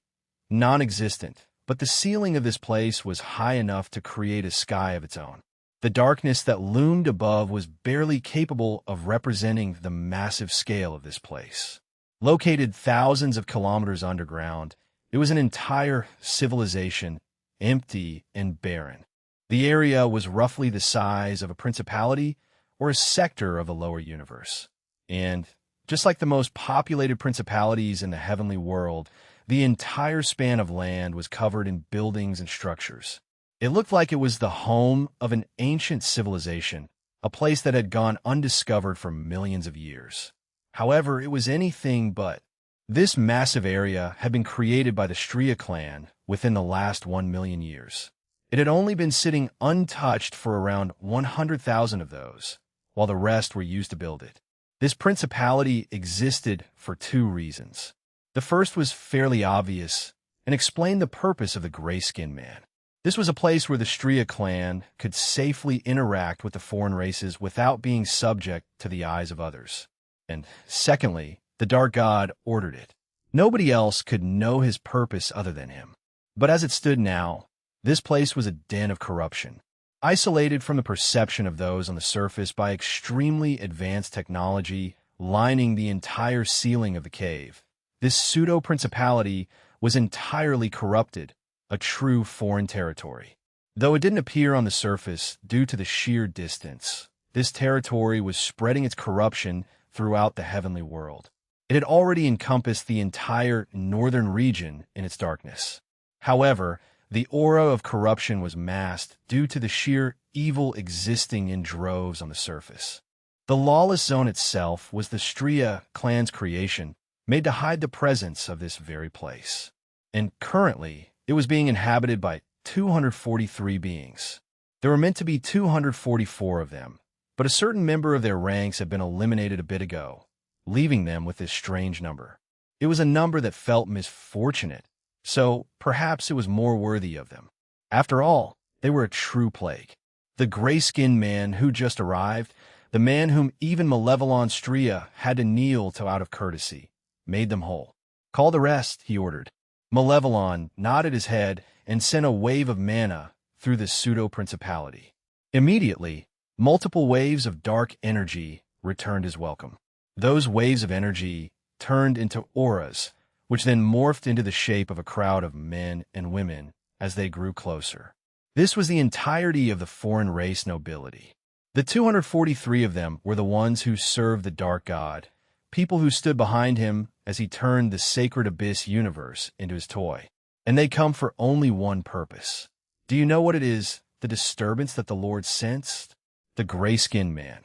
non-existent, but the ceiling of this place was high enough to create a sky of its own. The darkness that loomed above was barely capable of representing the massive scale of this place. Located thousands of kilometers underground, it was an entire civilization, empty and barren. The area was roughly the size of a principality or a sector of the lower universe. And, just like the most populated principalities in the heavenly world, the entire span of land was covered in buildings and structures. It looked like it was the home of an ancient civilization, a place that had gone undiscovered for millions of years. However, it was anything but. This massive area had been created by the Stria clan within the last 1 million years. It had only been sitting untouched for around 100,000 of those, while the rest were used to build it. This principality existed for 2 reasons. The first was fairly obvious and explained the purpose of the gray-skinned man. This was a place where the Stria clan could safely interact with the foreign races without being subject to the eyes of others. And secondly, the Dark God ordered it. Nobody else could know his purpose other than him. But as it stood now, this place was a den of corruption. Isolated from the perception of those on the surface by extremely advanced technology lining the entire ceiling of the cave, this pseudo-principality was entirely corrupted, a true foreign territory. Though it didn't appear on the surface due to the sheer distance, this territory was spreading its corruption throughout the heavenly world. It had already encompassed the entire northern region in its darkness. However, the aura of corruption was masked due to the sheer evil existing in droves on the surface. The lawless zone itself was the Stria clan's creation, made to hide the presence of this very place. And currently, it was being inhabited by 243 beings. There were meant to be 244 of them, but a certain member of their ranks had been eliminated a bit ago, leaving them with this strange number. It was a number that felt misfortunate, so perhaps it was more worthy of them. After all, they were a true plague. The gray-skinned man who just arrived, the man whom even Malevolon Stria had to kneel to out of courtesy, made them whole. "Call the rest," he ordered. Malevolon nodded his head and sent a wave of mana through the pseudo-principality. Immediately, multiple waves of dark energy returned his welcome. Those waves of energy turned into auras, which then morphed into the shape of a crowd of men and women as they grew closer. This was the entirety of the foreign race nobility. The 243 of them were the ones who served the Dark God, people who stood behind him as he turned the sacred abyss universe into his toy. And they come for only one purpose. Do you know what it is, the disturbance that the Lord sensed? The gray-skinned man.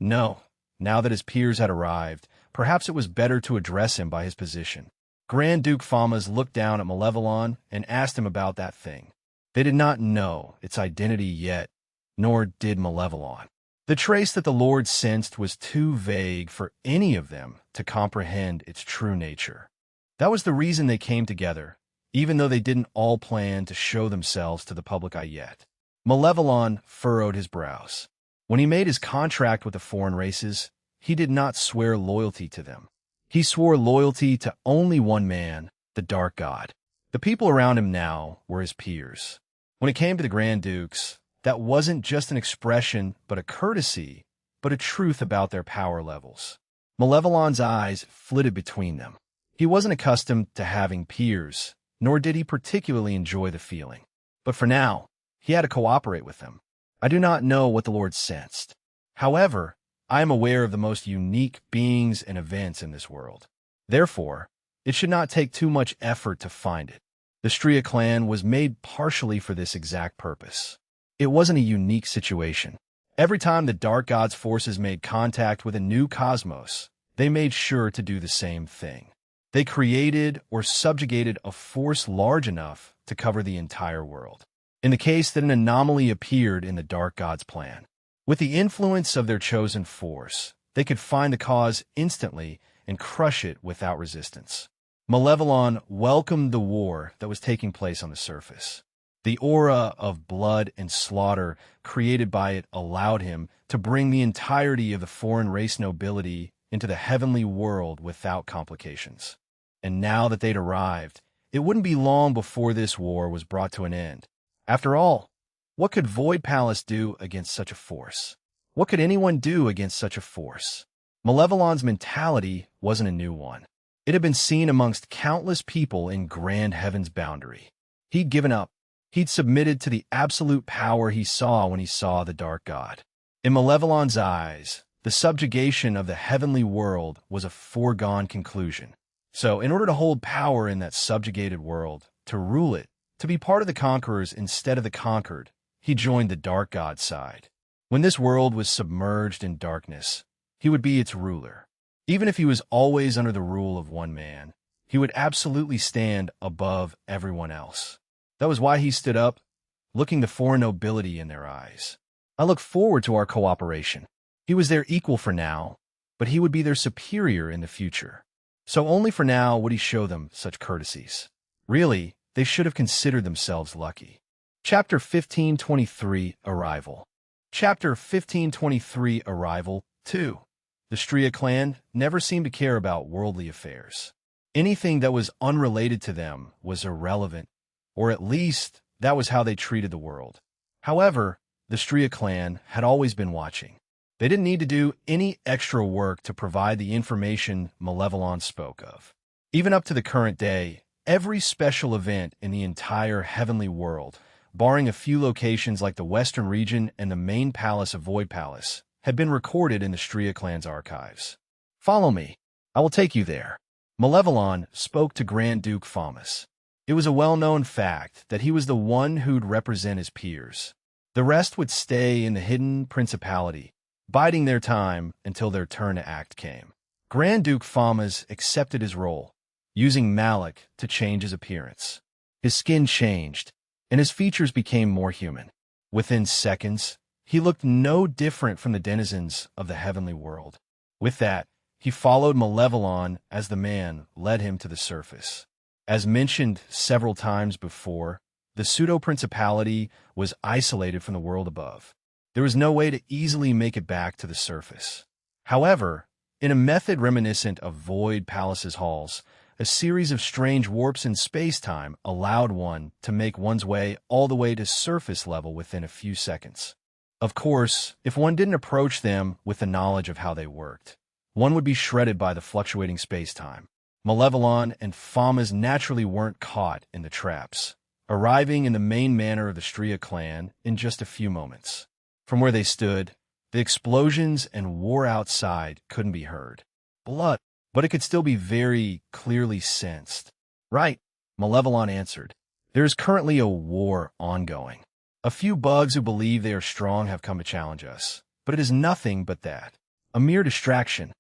No, now that his peers had arrived, perhaps it was better to address him by his position. Grand Duke Famas looked down at Malevolon and asked him about that thing. They did not know its identity yet, nor did Malevolon. The trace that the Lord sensed was too vague for any of them to comprehend its true nature. That was the reason they came together, even though they didn't all plan to show themselves to the public eye yet. Malevolon furrowed his brows. When he made his contract with the foreign races, he did not swear loyalty to them. He swore loyalty to only one man, the Dark God. The people around him now were his peers. When it came to the Grand Dukes, that wasn't just an expression, but a courtesy, but a truth about their power levels. Malevolon's eyes flitted between them. He wasn't accustomed to having peers, nor did he particularly enjoy the feeling. But for now, he had to cooperate with them. I do not know what the Lord sensed. However, I am aware of the most unique beings and events in this world. Therefore, it should not take too much effort to find it. The Stria clan was made partially for this exact purpose. It wasn't a unique situation. Every time the Dark God's forces made contact with a new cosmos, they made sure to do the same thing. They created or subjugated a force large enough to cover the entire world. In the case that an anomaly appeared in the Dark God's plan, with the influence of their chosen force, they could find the cause instantly and crush it without resistance. Malevolon welcomed the war that was taking place on the surface. The aura of blood and slaughter created by it allowed him to bring the entirety of the foreign race nobility into the heavenly world without complications. And now that they'd arrived, it wouldn't be long before this war was brought to an end. After all, what could Void Palace do against such a force? What could anyone do against such a force? Malevolon's mentality wasn't a new one. It had been seen amongst countless people in Grand Heaven's boundary. He'd given up. He'd submitted to the absolute power he saw when he saw the Dark God. In Malevolon's eyes, the subjugation of the heavenly world was a foregone conclusion. So, in order to hold power in that subjugated world, to rule it, to be part of the conquerors instead of the conquered, he joined the Dark God's side. When this world was submerged in darkness, he would be its ruler. Even if he was always under the rule of one man, he would absolutely stand above everyone else. That was why he stood up, looking the foreign nobility in their eyes. I look forward to our cooperation. He was their equal for now, but he would be their superior in the future. So only for now would he show them such courtesies. Really, they should have considered themselves lucky. Chapter 1523, Arrival. Chapter 1523, Arrival 2. The Stria clan never seemed to care about worldly affairs. Anything that was unrelated to them was irrelevant, or at least that was how they treated the world. However, the Stria clan had always been watching. They didn't need to do any extra work to provide the information Malevolon spoke of. Even up to the current day, every special event in the entire heavenly world, barring a few locations like the Western region and the main palace of Void Palace, had been recorded in the Stria clan's archives. Follow me. I will take you there. Malevolon spoke to Grand Duke Famas. It was a well-known fact that he was the one who'd represent his peers. The rest would stay in the hidden principality, biding their time until their turn to act came. Grand Duke Famas accepted his role, using Malik to change his appearance. His skin changed, and his features became more human. Within seconds, he looked no different from the denizens of the heavenly world. With that, he followed Malevolon as the man led him to the surface. As mentioned several times before, the pseudo-principality was isolated from the world above. There was no way to easily make it back to the surface. However, in a method reminiscent of Void Palace's halls, a series of strange warps in space-time allowed one to make one's way all the way to surface level within a few seconds. Of course, if one didn't approach them with the knowledge of how they worked, one would be shredded by the fluctuating space-time. Malevolon and Famas naturally weren't caught in the traps, arriving in the main manor of the Stria clan in just a few moments. From where they stood, the explosions and war outside couldn't be heard. Blood, but it could still be very clearly sensed. Right, Malevolon answered. There is currently a war ongoing. A few bugs who believe they are strong have come to challenge us, but it is nothing but that. A mere distraction.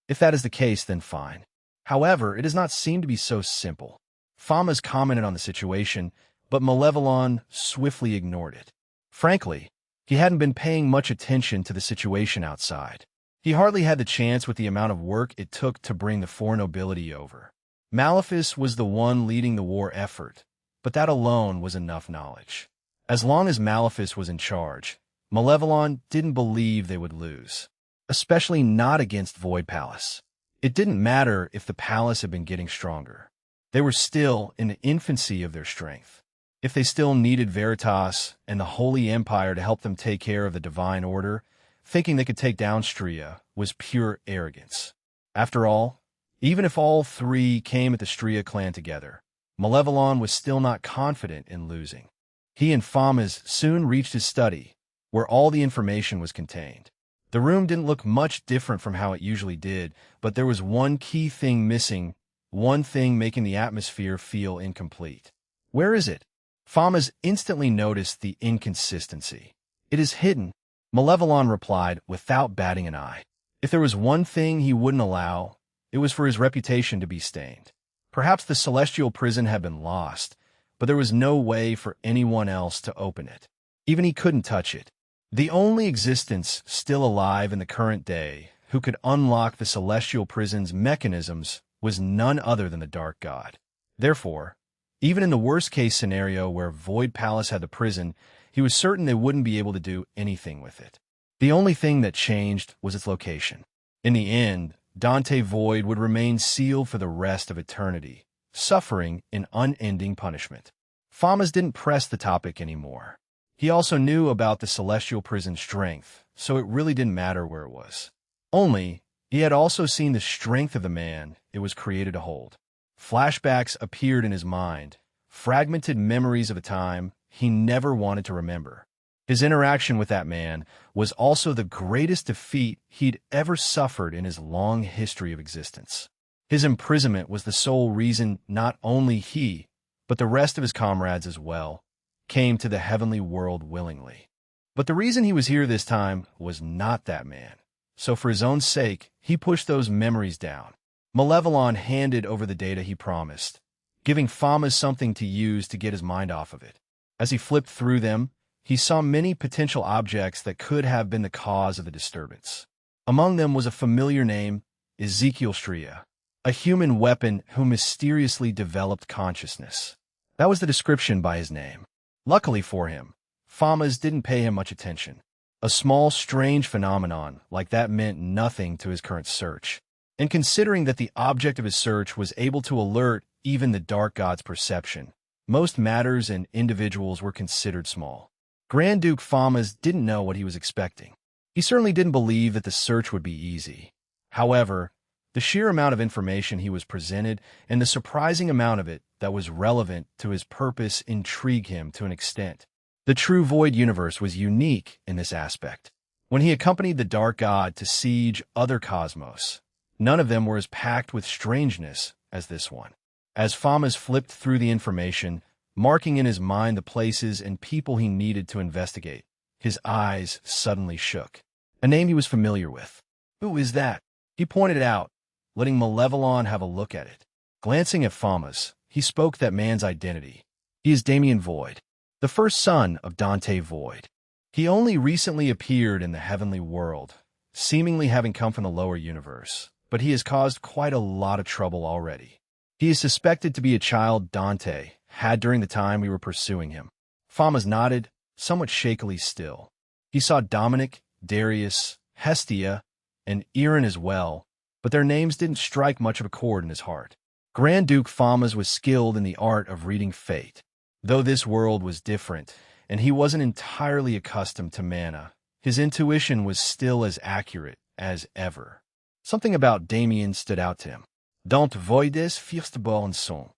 If that is the case, then fine. However, it does not seem to be so simple. Famas commented on the situation, but Malevolon swiftly ignored it. Frankly, he hadn't been paying much attention to the situation outside. He hardly had the chance with the amount of work it took to bring the foreign nobility over. Maleficus was the one leading the war effort, but that alone was enough knowledge. As long as Maleficus was in charge, Malevolon didn't believe they would lose, especially not against Void Palace. It didn't matter if the palace had been getting stronger. They were still in the infancy of their strength. If they still needed Veritas and the Holy Empire to help them take care of the Divine Order, thinking they could take down Stria was pure arrogance. After all, even if all three came at the Stria clan together, Malevolon was still not confident in losing. He and Famas soon reached his study, where all the information was contained. The room didn't look much different from how it usually did, but there was one key thing missing, one thing making the atmosphere feel incomplete. Where is it? Famas instantly noticed the inconsistency. It is hidden, Malevolon replied without batting an eye. If there was one thing he wouldn't allow, it was for his reputation to be stained. Perhaps the celestial prison had been lost, but there was no way for anyone else to open it. Even he couldn't touch it. The only existence still alive in the current day who could unlock the celestial prison's mechanisms was none other than the Dark God. Therefore, even in the worst-case scenario where Void Palace had the prison, he was certain they wouldn't be able to do anything with it. The only thing that changed was its location. In the end, Dante Void would remain sealed for the rest of eternity, suffering in unending punishment. Famas didn't press the topic anymore. He also knew about the celestial prison's strength, so it really didn't matter where it was. Only, he had also seen the strength of the man it was created to hold. Flashbacks appeared in his mind, fragmented memories of a time he never wanted to remember. His interaction with that man was also the greatest defeat he'd ever suffered in his long history of existence. His imprisonment was the sole reason not only he, but the rest of his comrades as well, came to the heavenly world willingly. But the reason he was here this time was not that man. So for his own sake, he pushed those memories down. Malevolon handed over the data he promised, giving Famas something to use to get his mind off of it. As he flipped through them, he saw many potential objects that could have been the cause of the disturbance. Among them was a familiar name, Ezekiel Stria, a human weapon who mysteriously developed consciousness. That was the description by his name. Luckily for him, Famas didn't pay him much attention. A small, strange phenomenon like that meant nothing to his current search. And considering that the object of his search was able to alert even the Dark God's perception, most matters and individuals were considered small. Grand Duke Famas didn't know what he was expecting. He certainly didn't believe that the search would be easy. However, the sheer amount of information he was presented and the surprising amount of it that was relevant to his purpose intrigued him to an extent. The true Void universe was unique in this aspect. When he accompanied the Dark God to siege other cosmos, none of them were as packed with strangeness as this one. As Famas flipped through the information, marking in his mind the places and people he needed to investigate, his eyes suddenly shook. A name he was familiar with. Who is that? He pointed it out, letting Malevolon have a look at it. Glancing at Famas, he spoke that man's identity. He is Damien Void, the first son of Dante Void. He only recently appeared in the heavenly world, seemingly having come from the lower universe, but he has caused quite a lot of trouble already. He is suspected to be a child Dante had during the time we were pursuing him. Famas nodded, somewhat shakily still. He saw Dominic, Darius, Hestia, and Erin as well, but their names didn't strike much of a chord in his heart. Grand Duke Famas was skilled in the art of reading fate. Though this world was different, and he wasn't entirely accustomed to mana, his intuition was still as accurate as ever. Something about Damien stood out to him. Dans voides firstborn sont.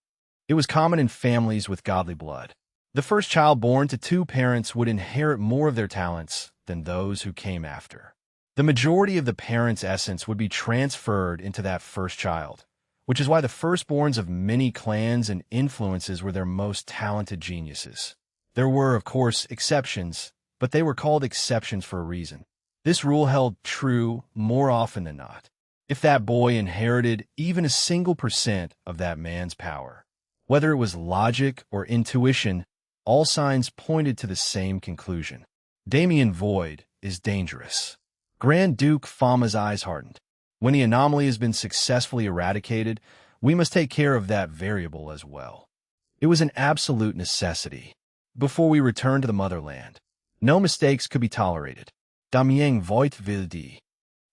It was common in families with godly blood. The first child born to two parents would inherit more of their talents than those who came after. The majority of the parents' essence would be transferred into that first child, which is why the firstborns of many clans and influences were their most talented geniuses. There were, of course, exceptions, but they were called exceptions for a reason. This rule held true more often than not. If that boy inherited even a single % of that man's power, whether it was logic or intuition, all signs pointed to the same conclusion. Damien Void is dangerous. Grand Duke Fama's eyes hardened. When the anomaly has been successfully eradicated, we must take care of that variable as well. It was an absolute necessity. before we return to the motherland. No mistakes could be tolerated. Damien Voigt will die.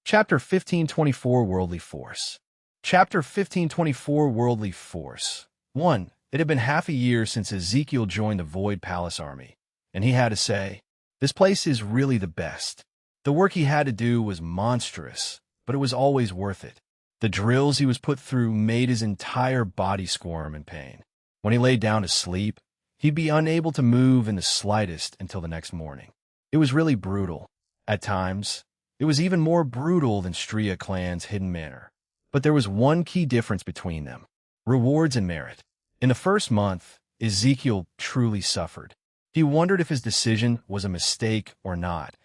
Chapter 1524 Worldly Force. Chapter 1524 Worldly Force. 1. It had been half a year since Ezekiel joined the Void Palace army, and he had to say, "This place is really the best." The work he had to do was monstrous, but it was always worth it. The drills he was put through made his entire body squirm in pain. When he laid down to sleep, he'd be unable to move in the slightest until the next morning. It was really brutal. At times, it was even more brutal than Stria clan's hidden manor. But there was one key difference between them: rewards and merit. In the first month, Ezekiel truly suffered. He wondered if his decision was a mistake or not,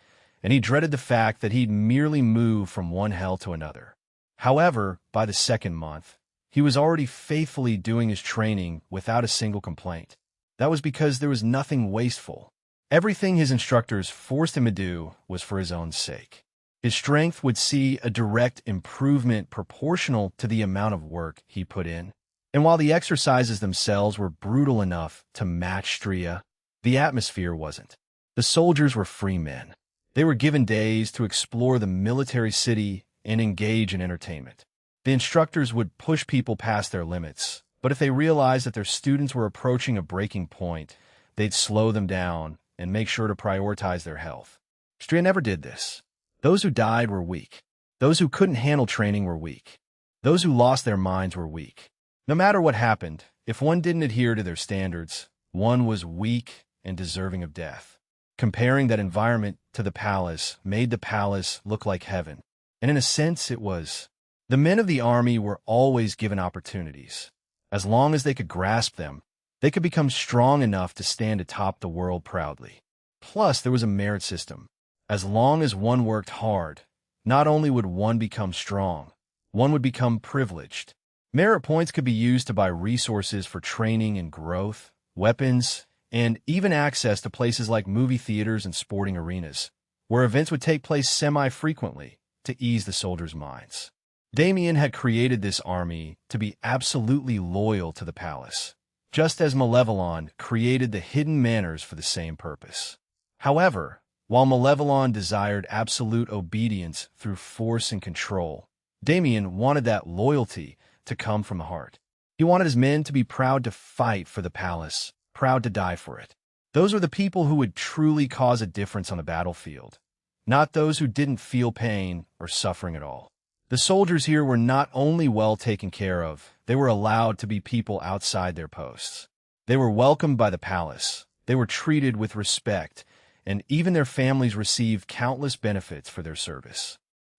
and he dreaded the fact that he'd merely moved from one hell to another. However, by the second month, he was already faithfully doing his training without a single complaint. That was because there was nothing wasteful. Everything his instructors forced him to do was for his own sake. His strength would see a direct improvement proportional to the amount of work he put in. And while the exercises themselves were brutal enough to match Stria, the atmosphere wasn't. The soldiers were free men. They were given days to explore the military city and engage in entertainment. The instructors would push people past their limits, but if they realized that their students were approaching a breaking point, they'd slow them down and make sure to prioritize their health. Stria never did this. Those who died were weak. Those who couldn't handle training were weak. Those who lost their minds were weak. No matter what happened, if one didn't adhere to their standards, one was weak and deserving of death. Comparing that environment to the palace made the palace look like heaven. And in a sense, it was. The men of the army were always given opportunities. As long as they could grasp them, they could become strong enough to stand atop the world proudly. Plus, there was a merit system. As long as one worked hard, not only would one become strong, one would become privileged. Merit points could be used to buy resources for training and growth, weapons, and even access to places like movie theaters and sporting arenas, where events would take place semi-frequently to ease the soldiers' minds. Damien had created this army to be absolutely loyal to the palace, just as Malevolon created the hidden manors for the same purpose. However, while Malevolon desired absolute obedience through force and control, Damien wanted that loyalty to come from the heart. He wanted his men to be proud to fight for the palace, proud to die for it. Those were the people who would truly cause a difference on the battlefield, not those who didn't feel pain or suffering at all. The soldiers here were not only well taken care of, they were allowed to be people outside their posts. They were welcomed by the palace, they were treated with respect, and even their families received countless benefits for their service.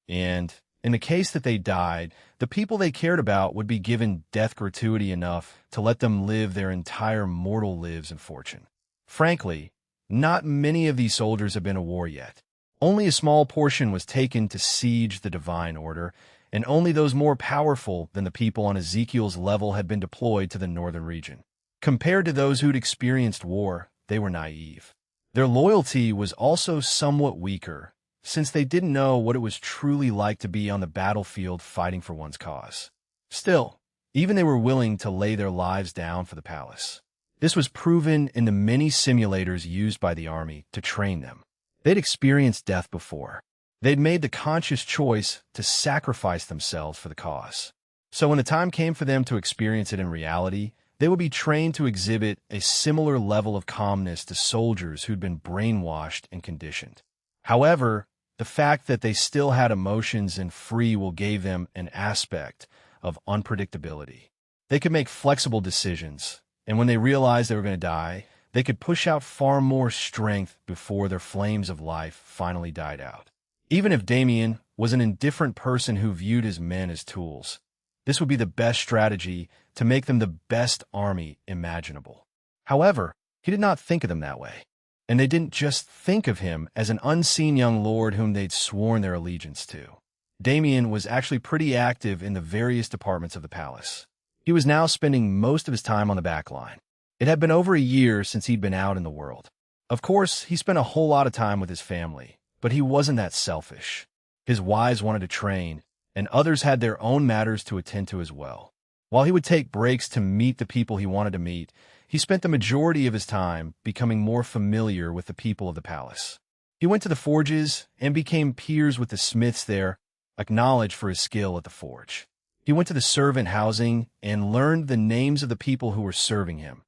And in the case that they died, the people they cared about would be given death gratuity enough to let them live their entire mortal lives in fortune. Frankly, not many of these soldiers have been to war yet. Only a small portion was taken to siege the Divine Order, and only those more powerful than the people on Ezekiel's level had been deployed to the northern region. Compared to those who'd experienced war, they were naive. Their loyalty was also somewhat weaker, since they didn't know what it was truly like to be on the battlefield fighting for one's cause. Still, even they were willing to lay their lives down for the palace. This was proven in the many simulators used by the army to train them. They'd experienced death before. They'd made the conscious choice to sacrifice themselves for the cause. So when the time came for them to experience it in reality, they would be trained to exhibit a similar level of calmness to soldiers who'd been brainwashed and conditioned. However, the fact that they still had emotions and free will gave them an aspect of unpredictability. They could make flexible decisions, and when they realized they were going to die, they could push out far more strength before their flames of life finally died out. Even if Damien was an indifferent person who viewed his men as tools, this would be the best strategy to make them the best army imaginable. However, he did not think of them that way, and they didn't just think of him as an unseen young lord whom they'd sworn their allegiance to. Damien was actually pretty active in the various departments of the palace. He was now spending most of his time on the back line. It had been over a year since he'd been out in the world. Of course, he spent a whole lot of time with his family, but he wasn't that selfish. His wives wanted to train, and others had their own matters to attend to as well. While he would take breaks to meet the people he wanted to meet, he spent the majority of his time becoming more familiar with the people of the palace. He went to the forges and became peers with the smiths there, acknowledged for his skill at the forge. He went to the servant housing and learned the names of the people who were serving him,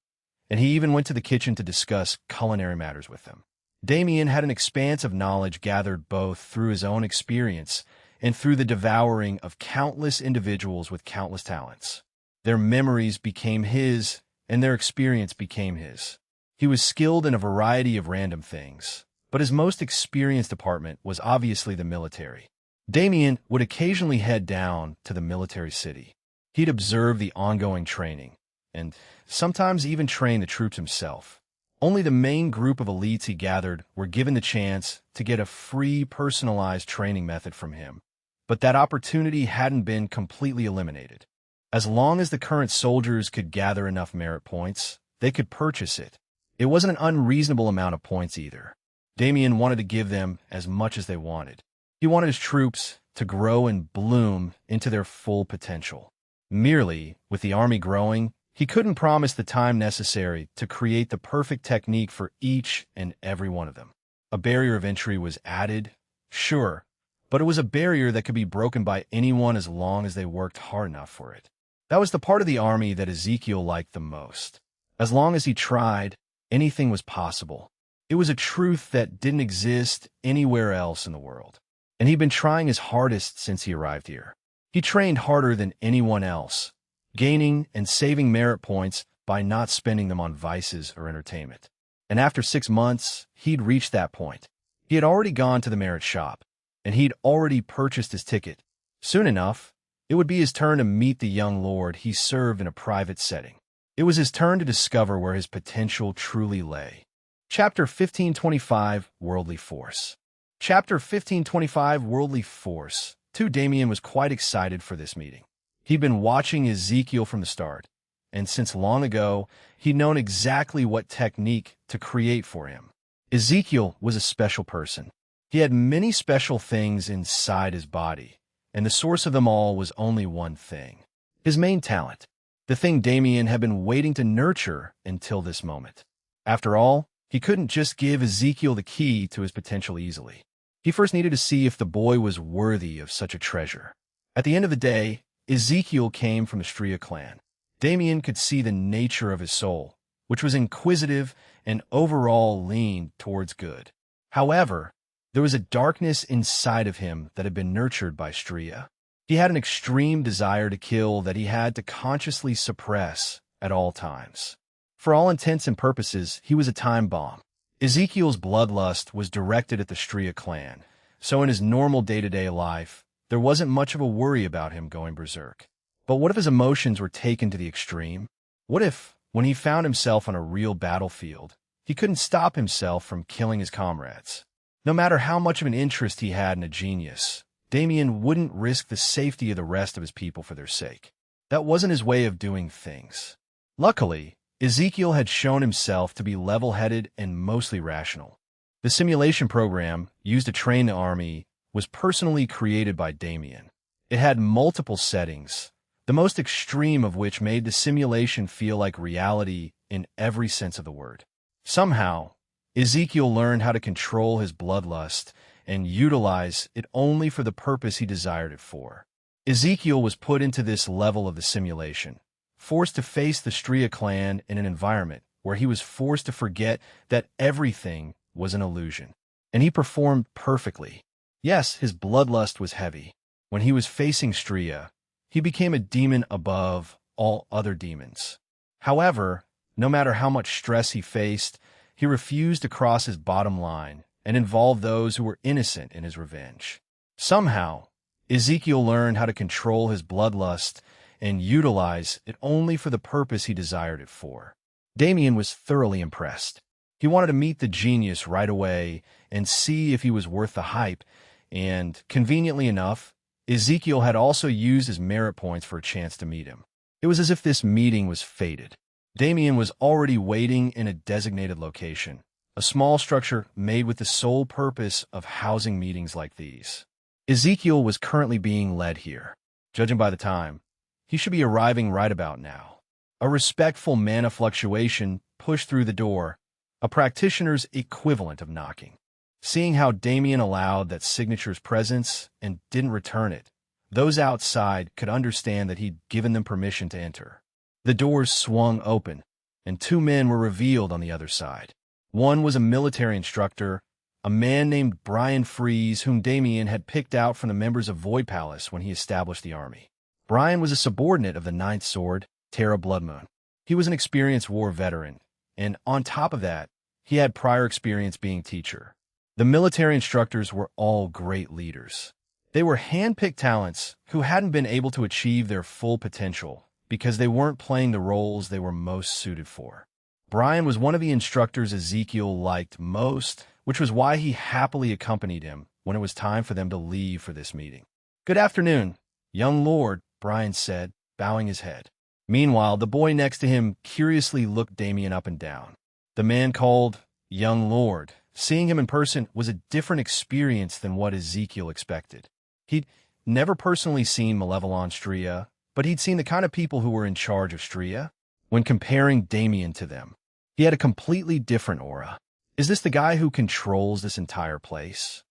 and he even went to the kitchen to discuss culinary matters with them. Damien had an expanse of knowledge gathered both through his own experience and through the devouring of countless individuals with countless talents. Their memories became his, and their experience became his. He was skilled in a variety of random things, but his most experienced department was obviously the military. Damien would occasionally head down to the military city. He'd observe the ongoing training, and sometimes even train the troops himself. Only the main group of elites he gathered were given the chance to get a free, personalized training method from him, but that opportunity hadn't been completely eliminated. As long as the current soldiers could gather enough merit points, they could purchase it. It wasn't an unreasonable amount of points either. Damien wanted to give them as much as they wanted. He wanted his troops to grow and bloom into their full potential. Merely, with the army growing, he couldn't promise the time necessary to create the perfect technique for each and every one of them. A barrier of entry was added, sure, but it was a barrier that could be broken by anyone as long as they worked hard enough for it. That was the part of the army that Ezekiel liked the most. As long as he tried, anything was possible. It was a truth that didn't exist anywhere else in the world. And he'd been trying his hardest since he arrived here. He trained harder than anyone else, gaining and saving merit points by not spending them on vices or entertainment. And after 6 months, he'd reached that point. He had already gone to the merit shop, and he'd already purchased his ticket. Soon enough, it would be his turn to meet the young lord he served in a private setting. It was his turn to discover where his potential truly lay. Chapter 1525, Worldly Force. Chapter 1525, Worldly Force. Damien was quite excited for this meeting. He'd been watching Ezekiel from the start, and since long ago, he'd known exactly what technique to create for him. Ezekiel was a special person. He had many special things inside his body, and the source of them all was only one thing: his main talent, the thing Damien had been waiting to nurture until this moment. After all, he couldn't just give Ezekiel the key to his potential easily. He first needed to see if the boy was worthy of such a treasure. At the end of the day, Ezekiel came from the Stria clan. Damien could see the nature of his soul, which was inquisitive and overall leaned towards good. However, there was a darkness inside of him that had been nurtured by Stria. He had an extreme desire to kill that he had to consciously suppress at all times. For all intents and purposes, he was a time bomb. Ezekiel's bloodlust was directed at the Stria clan, so in his normal day-to-day life, there wasn't much of a worry about him going berserk. But what if his emotions were taken to the extreme? What if, when he found himself on a real battlefield, he couldn't stop himself from killing his comrades? No matter how much of an interest he had in a genius, Damien wouldn't risk the safety of the rest of his people for their sake. That wasn't his way of doing things. Luckily, Ezekiel had shown himself to be level-headed and mostly rational. The simulation program used to train the army was personally created by Damien. It had multiple settings, the most extreme of which made the simulation feel like reality in every sense of the word. Somehow, Ezekiel learned how to control his bloodlust and utilize it only for the purpose he desired it for. Ezekiel was put into this level of the simulation, forced to face the Stria clan in an environment where he was forced to forget that everything was an illusion. And he performed perfectly. Yes, his bloodlust was heavy. When he was facing Stria, he became a demon above all other demons. However, no matter how much stress he faced, he refused to cross his bottom line and involve those who were innocent in his revenge. Somehow, Ezekiel learned how to control his bloodlust and utilize it only for the purpose he desired it for. Damien was thoroughly impressed. He wanted to meet the genius right away and see if he was worth the hype, and, conveniently enough, Ezekiel had also used his merit points for a chance to meet him. It was as if this meeting was fated. Damien was already waiting in a designated location, a small structure made with the sole purpose of housing meetings like these. Ezekiel was currently being led here. Judging by the time, He should be arriving right about now. A respectful mana fluctuation pushed through the door, a practitioner's equivalent of knocking. Seeing how Damien allowed that signature's presence and didn't return it, those outside could understand that he'd given them permission to enter. The doors swung open, and two men were revealed on the other side. One was a military instructor, a man named Brian Freeze, whom Damien had picked out from the members of Void Palace when he established the army. Brian was a subordinate of the Ninth Sword, Terra Bloodmoon. He was an experienced war veteran, and on top of that, he had prior experience being teacher. The military instructors were all great leaders. They were hand-picked talents who hadn't been able to achieve their full potential because they weren't playing the roles they were most suited for. Brian was one of the instructors Ezekiel liked most, which was why he happily accompanied him when it was time for them to leave for this meeting. "Good afternoon, young lord," Brian said, bowing his head. Meanwhile, the boy next to him curiously looked Damien up and down. The man called young lord. Seeing him in person was a different experience than what Ezekiel expected. He'd never personally seen Malevolon Stria, but he'd seen the kind of people who were in charge of Stria. When comparing Damien to them, he had a completely different aura. "Is this the guy who controls this entire place?"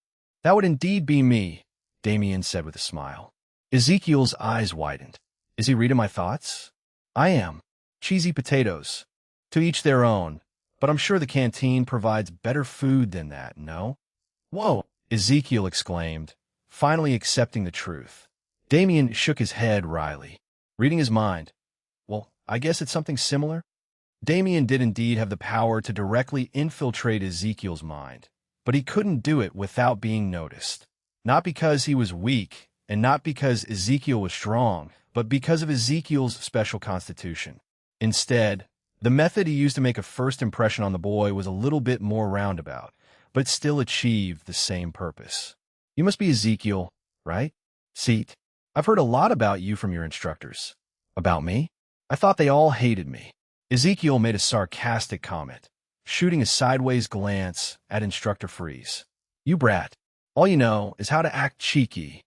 "That would indeed be me," Damien said with a smile. Ezekiel's eyes widened. "Is he reading my thoughts?" "I am. Cheesy potatoes. To each their own, but I'm sure the canteen provides better food than that, no?" "Whoa!" Ezekiel exclaimed, finally accepting the truth. Damien shook his head wryly. "Reading his mind. Well, I guess it's something similar." Damien did indeed have the power to directly infiltrate Ezekiel's mind, but he couldn't do it without being noticed. Not because he was weak, and not because Ezekiel was strong, but because of Ezekiel's special constitution. Instead, the method he used to make a first impression on the boy was a little bit more roundabout, but still achieved the same purpose. "You must be Ezekiel, right? Seat. I've heard a lot about you from your instructors." "About me? I thought they all hated me." Ezekiel made a sarcastic comment, shooting a sideways glance at Instructor Freeze. "You brat. All you know is how to act cheeky."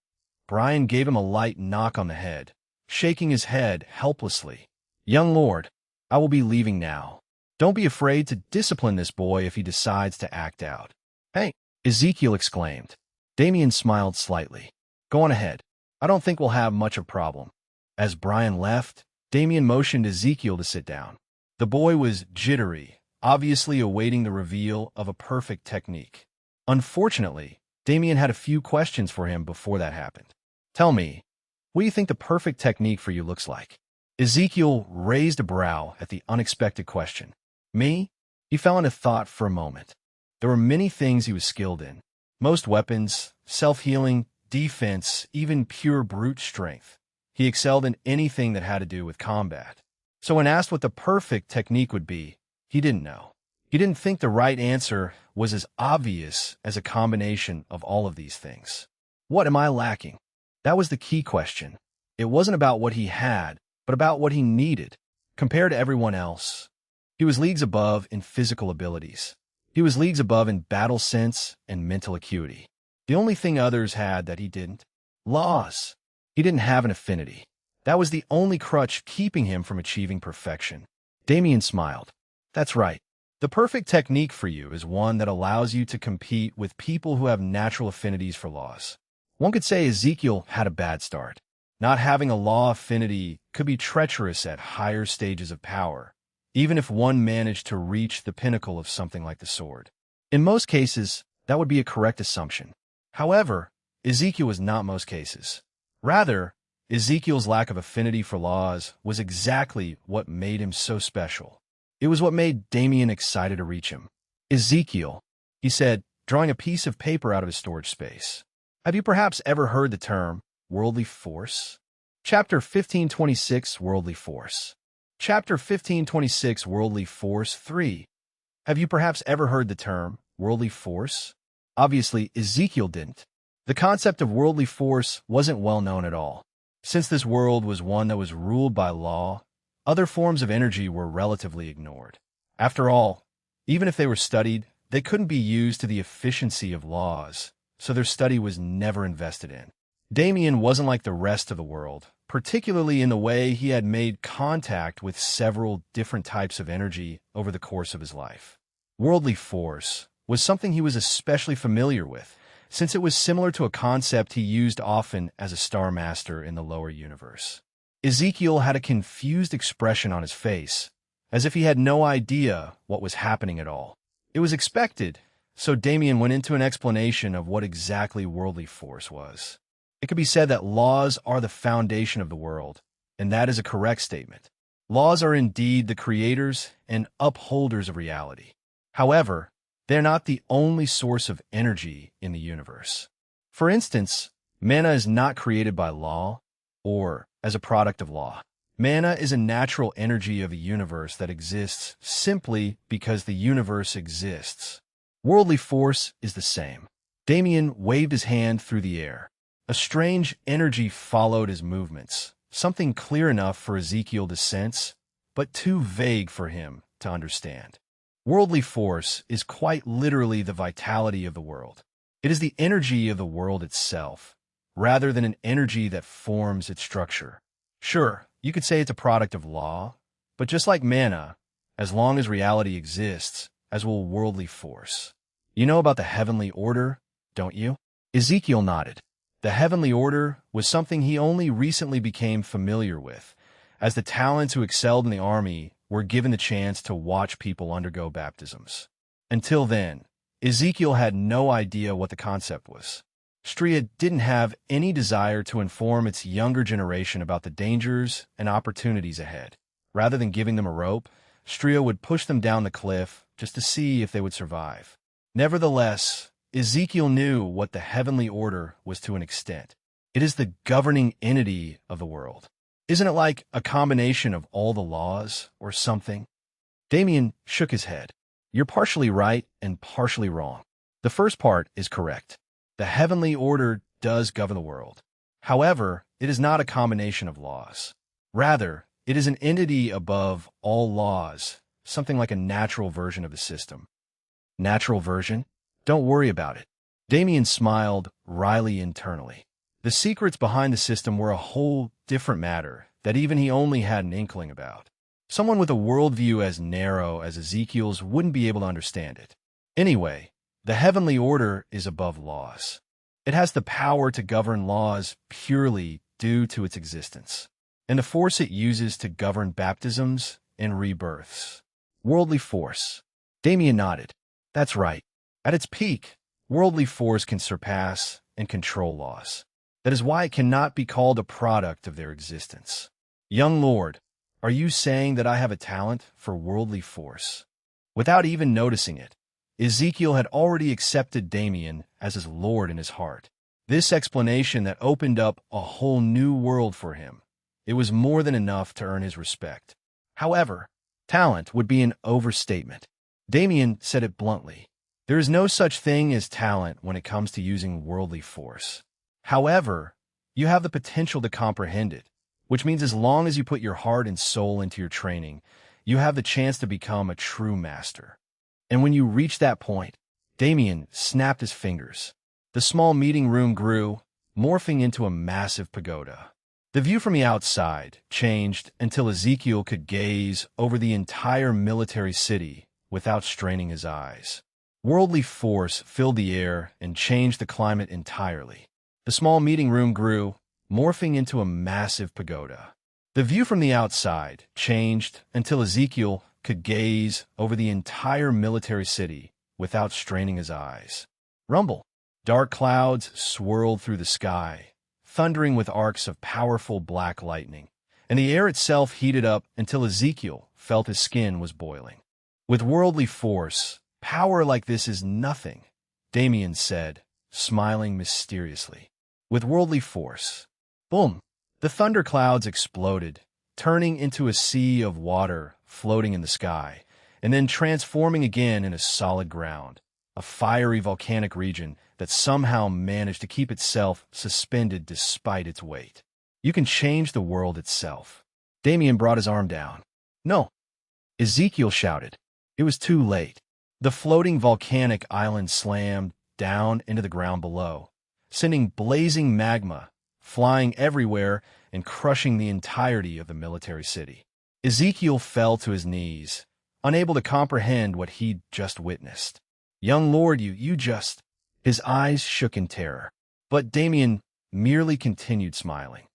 Brian gave him a light knock on the head, shaking his head helplessly. "Young lord, I will be leaving now. Don't be afraid to discipline this boy if he decides to act out." "Hey!" Ezekiel exclaimed. Damien smiled slightly. "Go on ahead. I don't think we'll have much of a problem." As Brian left, Damien motioned Ezekiel to sit down. The boy was jittery, obviously awaiting the reveal of a perfect technique. Unfortunately, Damien had a few questions for him before that happened. "Tell me, what do you think the perfect technique for you looks like?" Ezekiel raised a brow at the unexpected question. "Me?" He fell into thought for a moment. There were many things he was skilled in. Most weapons, self-healing, defense, even pure brute strength. He excelled in anything that had to do with combat. So when asked what the perfect technique would be, he didn't know. He didn't think the right answer was as obvious as a combination of all of these things. What am I lacking? That was the key question. It wasn't about what he had, but about what he needed. Compared to everyone else, he was leagues above in physical abilities. He was leagues above in battle sense and mental acuity. The only thing others had that he didn't: laws. He didn't have an affinity. That was the only crutch keeping him from achieving perfection. Damien smiled. "That's right. The perfect technique for you is one that allows you to compete with people who have natural affinities for laws." One could say Ezekiel had a bad start. Not having a law affinity could be treacherous at higher stages of power, even if one managed to reach the pinnacle of something like the sword. In most cases, that would be a correct assumption. However, Ezekiel was not most cases. Rather, Ezekiel's lack of affinity for laws was exactly what made him so special. It was what made Damien excited to reach him. "Ezekiel," he said, drawing a piece of paper out of his storage space. "Have you perhaps ever heard the term worldly force?" Chapter 1526, Worldly Force. Chapter 1526, Worldly Force 3. Have you perhaps ever heard the term worldly force? Obviously, Ezekiel didn't. The concept of worldly force wasn't well known at all. Since this world was one that was ruled by law, other forms of energy were relatively ignored. After all, even if they were studied, they couldn't be used to the efficiency of laws, so their study was never invested in. Damien wasn't like the rest of the world, particularly in the way he had made contact with several different types of energy over the course of his life. Worldly force was something he was especially familiar with, since it was similar to a concept he used often as a Star Master in the lower universe. Ezekiel had a confused expression on his face, as if he had no idea what was happening at all. It was expected, so Damien went into an explanation of what exactly worldly force was. It could be said that laws are the foundation of the world, and that is a correct statement. Laws are indeed the creators and upholders of reality. However, they're not the only source of energy in the universe. For instance, mana is not created by law or as a product of law. Mana is a natural energy of a universe that exists simply because the universe exists. Worldly force is the same. Damien waved his hand through the air. A strange energy followed his movements, something clear enough for Ezekiel to sense, but too vague for him to understand. Worldly force is quite literally the vitality of the world. It is the energy of the world itself, rather than an energy that forms its structure. Sure, you could say it's a product of law, but just like mana, as long as reality exists, as will worldly force. You know about the heavenly order, don't you? Ezekiel nodded. The heavenly order was something he only recently became familiar with, as the talents who excelled in the army were given the chance to watch people undergo baptisms. Until then, Ezekiel had no idea what the concept was. Stria didn't have any desire to inform its younger generation about the dangers and opportunities ahead. Rather than giving them a rope, Stria would push them down the cliff just to see if they would survive. Nevertheless, Ezekiel knew what the heavenly order was to an extent. It is the governing entity of the world. Isn't it like a combination of all the laws or something? Damien shook his head. You're partially right and partially wrong. The first part is correct. The heavenly order does govern the world. However, it is not a combination of laws. Rather, it is an entity above all laws, something like a natural version of the system. Natural version? Don't worry about it. Damien smiled wryly internally. The secrets behind the system were a whole different matter that even he only had an inkling about. Someone with a worldview as narrow as Ezekiel's wouldn't be able to understand it. Anyway, the heavenly order is above laws. It has the power to govern laws purely due to its existence, and the force it uses to govern baptisms and rebirths. Worldly force. Damien nodded. That's right. At its peak, worldly force can surpass and control laws. That is why it cannot be called a product of their existence. Young Lord, are you saying that I have a talent for worldly force? Without even noticing it, Ezekiel had already accepted Damien as his lord in his heart. This explanation that opened up a whole new world for him. It was more than enough to earn his respect. However, talent would be an overstatement. Damien said it bluntly. There is no such thing as talent when it comes to using worldly force. However, you have the potential to comprehend it, which means as long as you put your heart and soul into your training, you have the chance to become a true master. And when you reach that point, Damien snapped his fingers. The small meeting room grew, morphing into a massive pagoda. The view from the outside changed until Ezekiel could gaze over the entire military city without straining his eyes. Worldly force filled the air and changed the climate entirely. The small meeting room grew, morphing into a massive pagoda. The view from the outside changed until Ezekiel could gaze over the entire military city without straining his eyes. Rumble. Dark clouds swirled through the sky, thundering with arcs of powerful black lightning, and the air itself heated up until Ezekiel felt his skin was boiling. With worldly force, power like this is nothing, Damien said, smiling mysteriously. With worldly force. Boom! The thunderclouds exploded, turning into a sea of water floating in the sky, and then transforming again into solid ground, a fiery volcanic region that somehow managed to keep itself suspended despite its weight. You can change the world itself. Damien brought his arm down. No! Ezekiel shouted. It was too late. The floating volcanic island slammed down into the ground below, sending blazing magma flying everywhere and crushing the entirety of the military city. Ezekiel fell to his knees, unable to comprehend what he'd just witnessed. "Young lord, you just—" His eyes shook in terror. But Damien merely continued smiling.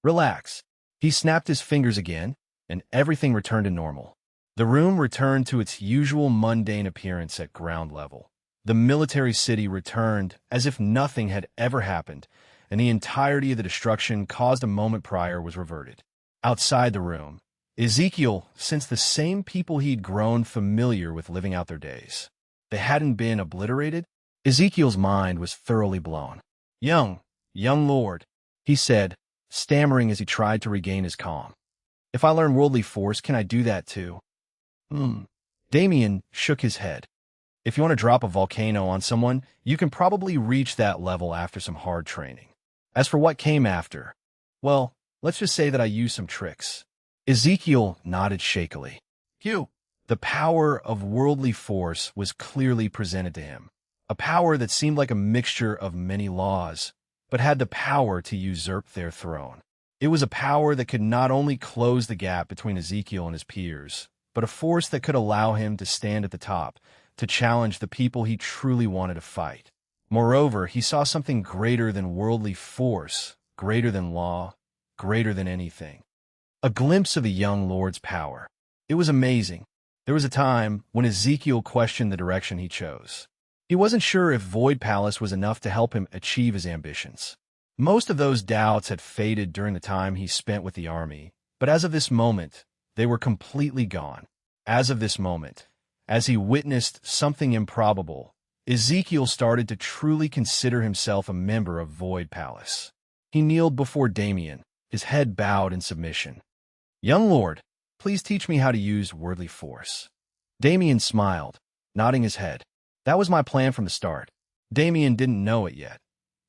"Relax." He snapped his fingers again, and everything returned to normal. The room returned to its usual mundane appearance at ground level. The military city returned as if nothing had ever happened, and the entirety of the destruction caused a moment prior was reverted. Outside the room, Ezekiel sensed the same people he'd grown familiar with living out their days. They hadn't been obliterated. Ezekiel's mind was thoroughly blown. Young lord," he said, stammering as he tried to regain his calm. "If I learn worldly force, can I do that too?" Damien shook his head. "If you want to drop a volcano on someone, you can probably reach that level after some hard training. As for what came after, well, let's just say that I used some tricks." Ezekiel nodded shakily. The power of worldly force was clearly presented to him, a power that seemed like a mixture of many laws, but had the power to usurp their throne. It was a power that could not only close the gap between Ezekiel and his peers, but a force that could allow him to stand at the top, to challenge the people he truly wanted to fight. Moreover, he saw something greater than worldly force, greater than law, greater than anything. A glimpse of the young lord's power. It was amazing. There was a time when Ezekiel questioned the direction he chose. He wasn't sure if Void Palace was enough to help him achieve his ambitions. Most of those doubts had faded during the time he spent with the army, but as of this moment, they were completely gone. As of this moment, as he witnessed something improbable, Ezekiel started to truly consider himself a member of Void Palace. He kneeled before Damien, his head bowed in submission. "Young lord, please teach me how to use worldly force." Damien smiled, nodding his head. "That was my plan from the start." Damien didn't know it yet,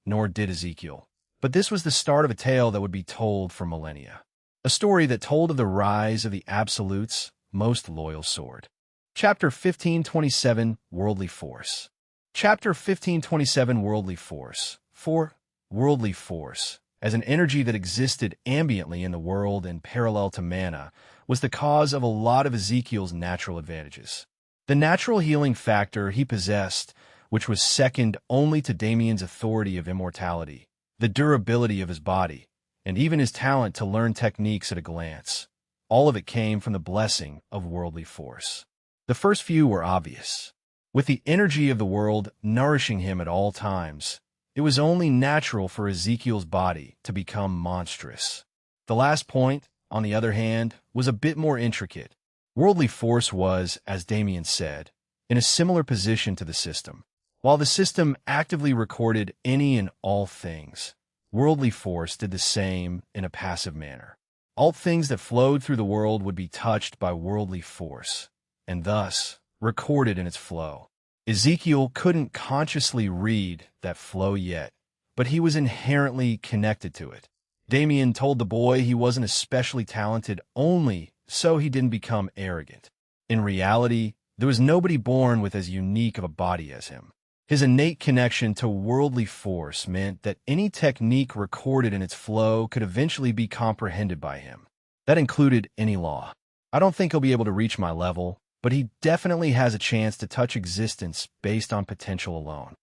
nor did Ezekiel. But this was the start of a tale that would be told for millennia. A story that told of the rise of the Absolute's most loyal sword. Chapter 1527, Worldly Force. Chapter 1527, Worldly Force. 4. Worldly Force, as an energy that existed ambiently in the world and parallel to mana, was the cause of a lot of Ezekiel's natural advantages. The natural healing factor he possessed, which was second only to Damien's authority of immortality, the durability of his body, and even his talent to learn techniques at a glance. All of it came from the blessing of worldly force. The first few were obvious. With the energy of the world nourishing him at all times, it was only natural for Ezekiel's body to become monstrous. The last point, on the other hand, was a bit more intricate. Worldly force was, as Damien said, in a similar position to the system. While the system actively recorded any and all things, worldly force did the same in a passive manner. All things that flowed through the world would be touched by worldly force, and thus recorded in its flow. Ezekiel couldn't consciously read that flow yet, but he was inherently connected to it. Damien told the boy he wasn't especially talented only so he didn't become arrogant. In reality, there was nobody born with as unique of a body as him. His innate connection to worldly force meant that any technique recorded in its flow could eventually be comprehended by him. That included any law. "I don't think he'll be able to reach my level, but he definitely has a chance to touch existence based on potential alone."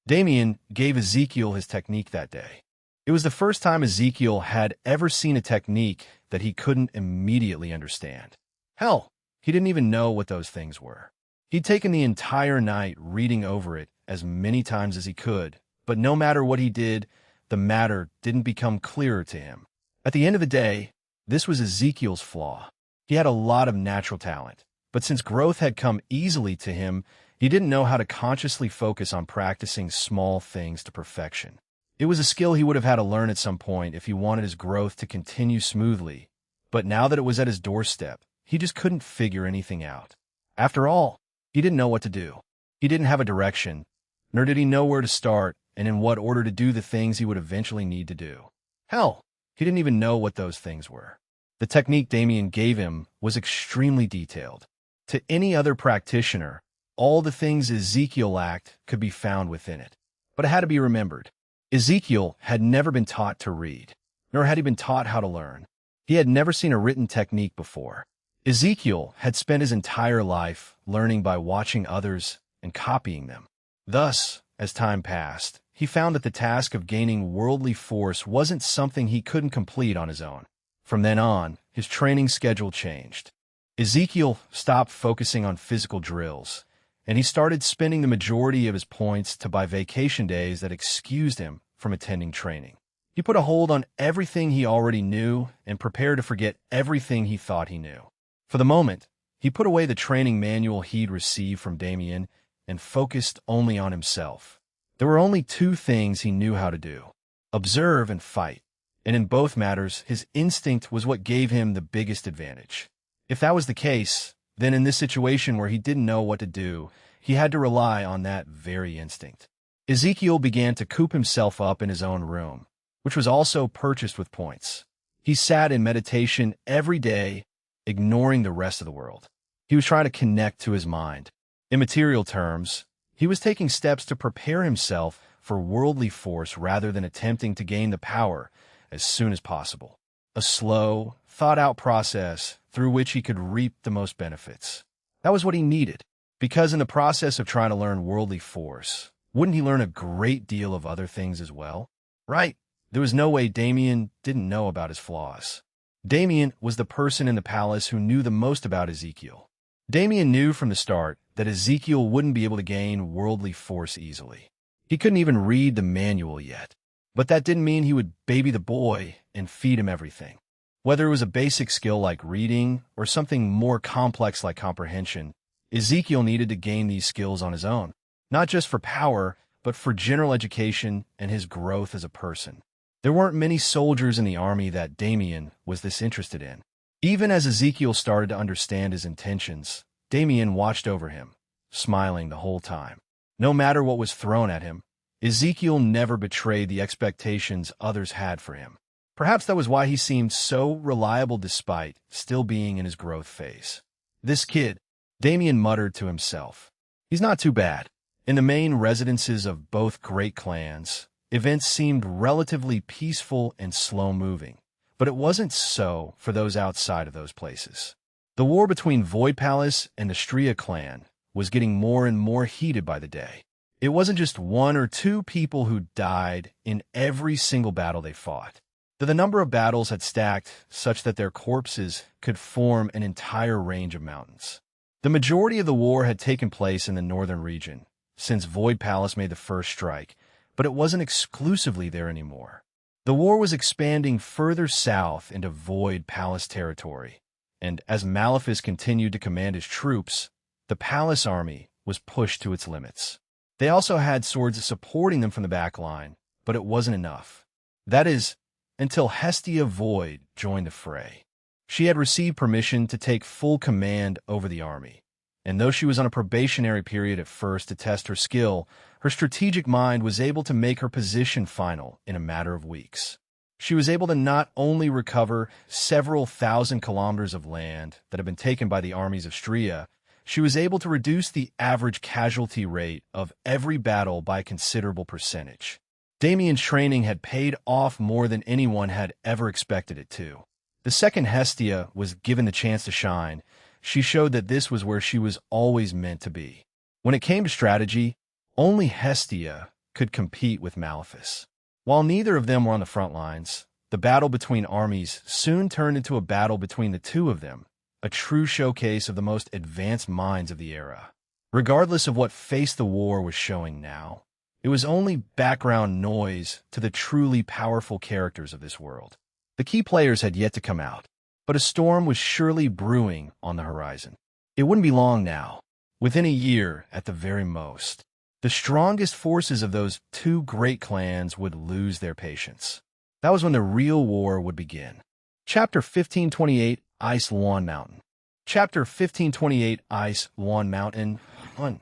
Damien gave Ezekiel his technique that day. It was the first time Ezekiel had ever seen a technique that he couldn't immediately understand. Hell, he didn't even know what those things were. He'd taken the entire night reading over it as many times as he could, but no matter what he did, the matter didn't become clearer to him. At the end of the day, this was Ezekiel's flaw. He had a lot of natural talent, but since growth had come easily to him, he didn't know how to consciously focus on practicing small things to perfection. It was a skill he would have had to learn at some point if he wanted his growth to continue smoothly, but now that it was at his doorstep, he just couldn't figure anything out. After all, he didn't know what to do. He didn't have a direction, nor did he know where to start and in what order to do the things he would eventually need to do. Hell, he didn't even know what those things were. The technique Damien gave him was extremely detailed. To any other practitioner, all the things Ezekiel lacked could be found within it. But it had to be remembered. Ezekiel had never been taught to read. nor had he been taught how to learn. He had never seen a written technique before. Ezekiel had spent his entire life learning by watching others and copying them. Thus, as time passed, he found that the task of gaining worldly force wasn't something he couldn't complete on his own. From then on, his training schedule changed. Ezekiel stopped focusing on physical drills, and he started spending the majority of his points to buy vacation days that excused him from attending training. He put a hold on everything he already knew and prepared to forget everything he thought he knew. For the moment, he put away the training manual he'd received from Damien and focused only on himself. There were only two things he knew how to do: observe and fight. And in both matters, his instinct was what gave him the biggest advantage. If that was the case, then in this situation where he didn't know what to do, he had to rely on that very instinct. Ezekiel began to coop himself up in his own room, which was also purchased with points. He sat in meditation every day, ignoring the rest of the world. He was trying to connect to his mind. In material terms, he was taking steps to prepare himself for worldly force rather than attempting to gain the power as soon as possible. A slow, thought-out process through which he could reap the most benefits. That was what he needed, because in the process of trying to learn worldly force, wouldn't he learn a great deal of other things as well? Right. There was no way Damien didn't know about his flaws. Damien was the person in the palace who knew the most about Ezekiel. Damien knew from the start that Ezekiel wouldn't be able to gain worldly force easily. He couldn't even read the manual yet. But that didn't mean he would baby the boy and feed him everything. Whether it was a basic skill like reading or something more complex like comprehension, Ezekiel needed to gain these skills on his own, not just for power, but for general education and his growth as a person. There weren't many soldiers in the army that Damien was this interested in. Even as Ezekiel started to understand his intentions, Damien watched over him, smiling the whole time. No matter what was thrown at him, Ezekiel never betrayed the expectations others had for him. Perhaps that was why he seemed so reliable despite still being in his growth phase. This kid, Damien muttered to himself. He's not too bad. In the main residences of both great clans, events seemed relatively peaceful and slow-moving, but it wasn't so for those outside of those places. The war between Void Palace and the Stria clan was getting more and more heated by the day. It wasn't just one or two people who died in every single battle they fought. The number of battles had stacked such that their corpses could form an entire range of mountains. The majority of the war had taken place in the northern region, since Void Palace made the first strike, but it wasn't exclusively there anymore. The war was expanding further south into Void Palace territory, and as Maleficus continued to command his troops, the Palace army was pushed to its limits. They also had swords supporting them from the back line, but it wasn't enough. That is, until Hestia Void joined the fray. She had received permission to take full command over the army, and though she was on a probationary period at first to test her skill, her strategic mind was able to make her position final in a matter of weeks. She was able to not only recover several thousand kilometers of land that had been taken by the armies of Stria, she was able to reduce the average casualty rate of every battle by a considerable percentage. Damien's training had paid off more than anyone had ever expected it to. The second Hestia was given the chance to shine. She showed that this was where she was always meant to be. When it came to strategy, only Hestia could compete with Maleficus. While neither of them were on the front lines, the battle between armies soon turned into a battle between the two of them, a true showcase of the most advanced minds of the era. Regardless of what face the war was showing now, it was only background noise to the truly powerful characters of this world. The key players had yet to come out, but a storm was surely brewing on the horizon. It wouldn't be long now, within a year at the very most. The strongest forces of those two great clans would lose their patience. That was when the real war would begin. Chapter 1528, Ice Lawn Mountain. Chapter 1528, Ice Lawn Mountain 1.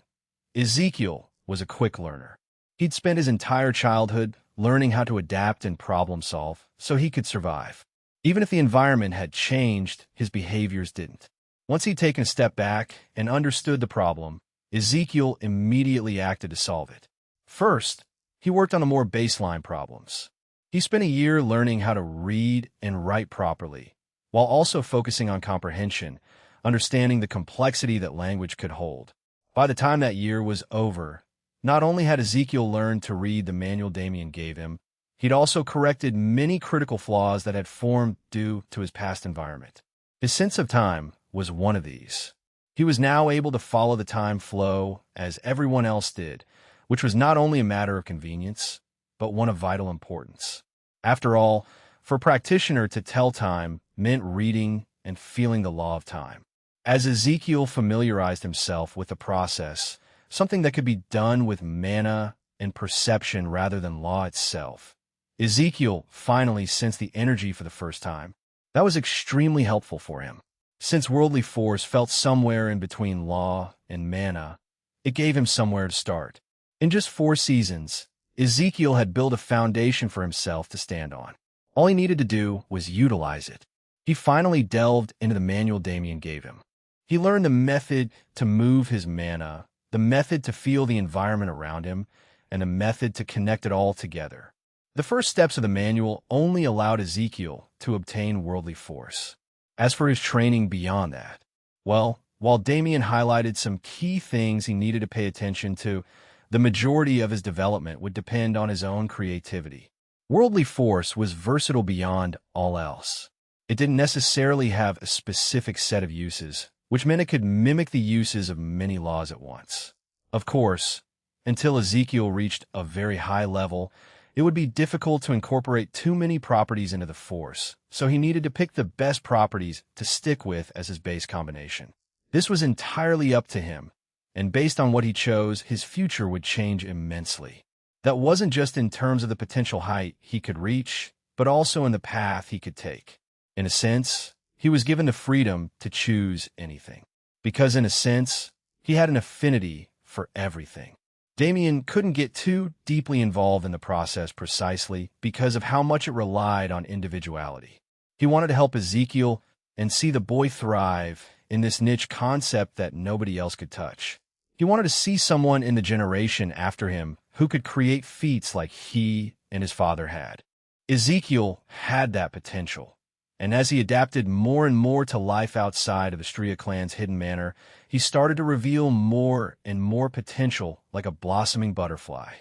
Ezekiel was a quick learner. He'd spent his entire childhood learning how to adapt and problem solve so he could survive. Even if the environment had changed, his behaviors didn't. Once he'd taken a step back and understood the problem, Ezekiel immediately acted to solve it. First, he worked on the more baseline problems. He spent a year learning how to read and write properly, while also focusing on comprehension, understanding the complexity that language could hold. By the time that year was over, not only had Ezekiel learned to read the manual Damien gave him, he'd also corrected many critical flaws that had formed due to his past environment. His sense of time was one of these. He was now able to follow the time flow as everyone else did, which was not only a matter of convenience, but one of vital importance. After all, for a practitioner to tell time meant reading and feeling the law of time. As Ezekiel familiarized himself with the process, something that could be done with mana and perception rather than law itself, Ezekiel finally sensed the energy for the first time. That was extremely helpful for him. Since worldly force felt somewhere in between law and mana, it gave him somewhere to start. In just 4 seasons, Ezekiel had built a foundation for himself to stand on. All he needed to do was utilize it. He finally delved into the manual Damien gave him. He learned the method to move his mana, the method to feel the environment around him, and the method to connect it all together. The first steps of the manual only allowed Ezekiel to obtain worldly force. As for his training beyond that, well, while Damien highlighted some key things he needed to pay attention to, the majority of his development would depend on his own creativity. Worldly force was versatile beyond all else. It didn't necessarily have a specific set of uses, which meant it could mimic the uses of many laws at once. Of course, until Ezekiel reached a very high level, it would be difficult to incorporate too many properties into the force, so he needed to pick the best properties to stick with as his base combination. This was entirely up to him, and based on what he chose, his future would change immensely. That wasn't just in terms of the potential height he could reach, but also in the path he could take. In a sense, he was given the freedom to choose anything, because in a sense, he had an affinity for everything. Damien couldn't get too deeply involved in the process precisely because of how much it relied on individuality. He wanted to help Ezekiel and see the boy thrive in this niche concept that nobody else could touch. He wanted to see someone in the generation after him who could create feats like he and his father had. Ezekiel had that potential, and as he adapted more and more to life outside of the Stria clan's hidden manor, he started to reveal more and more potential like a blossoming butterfly.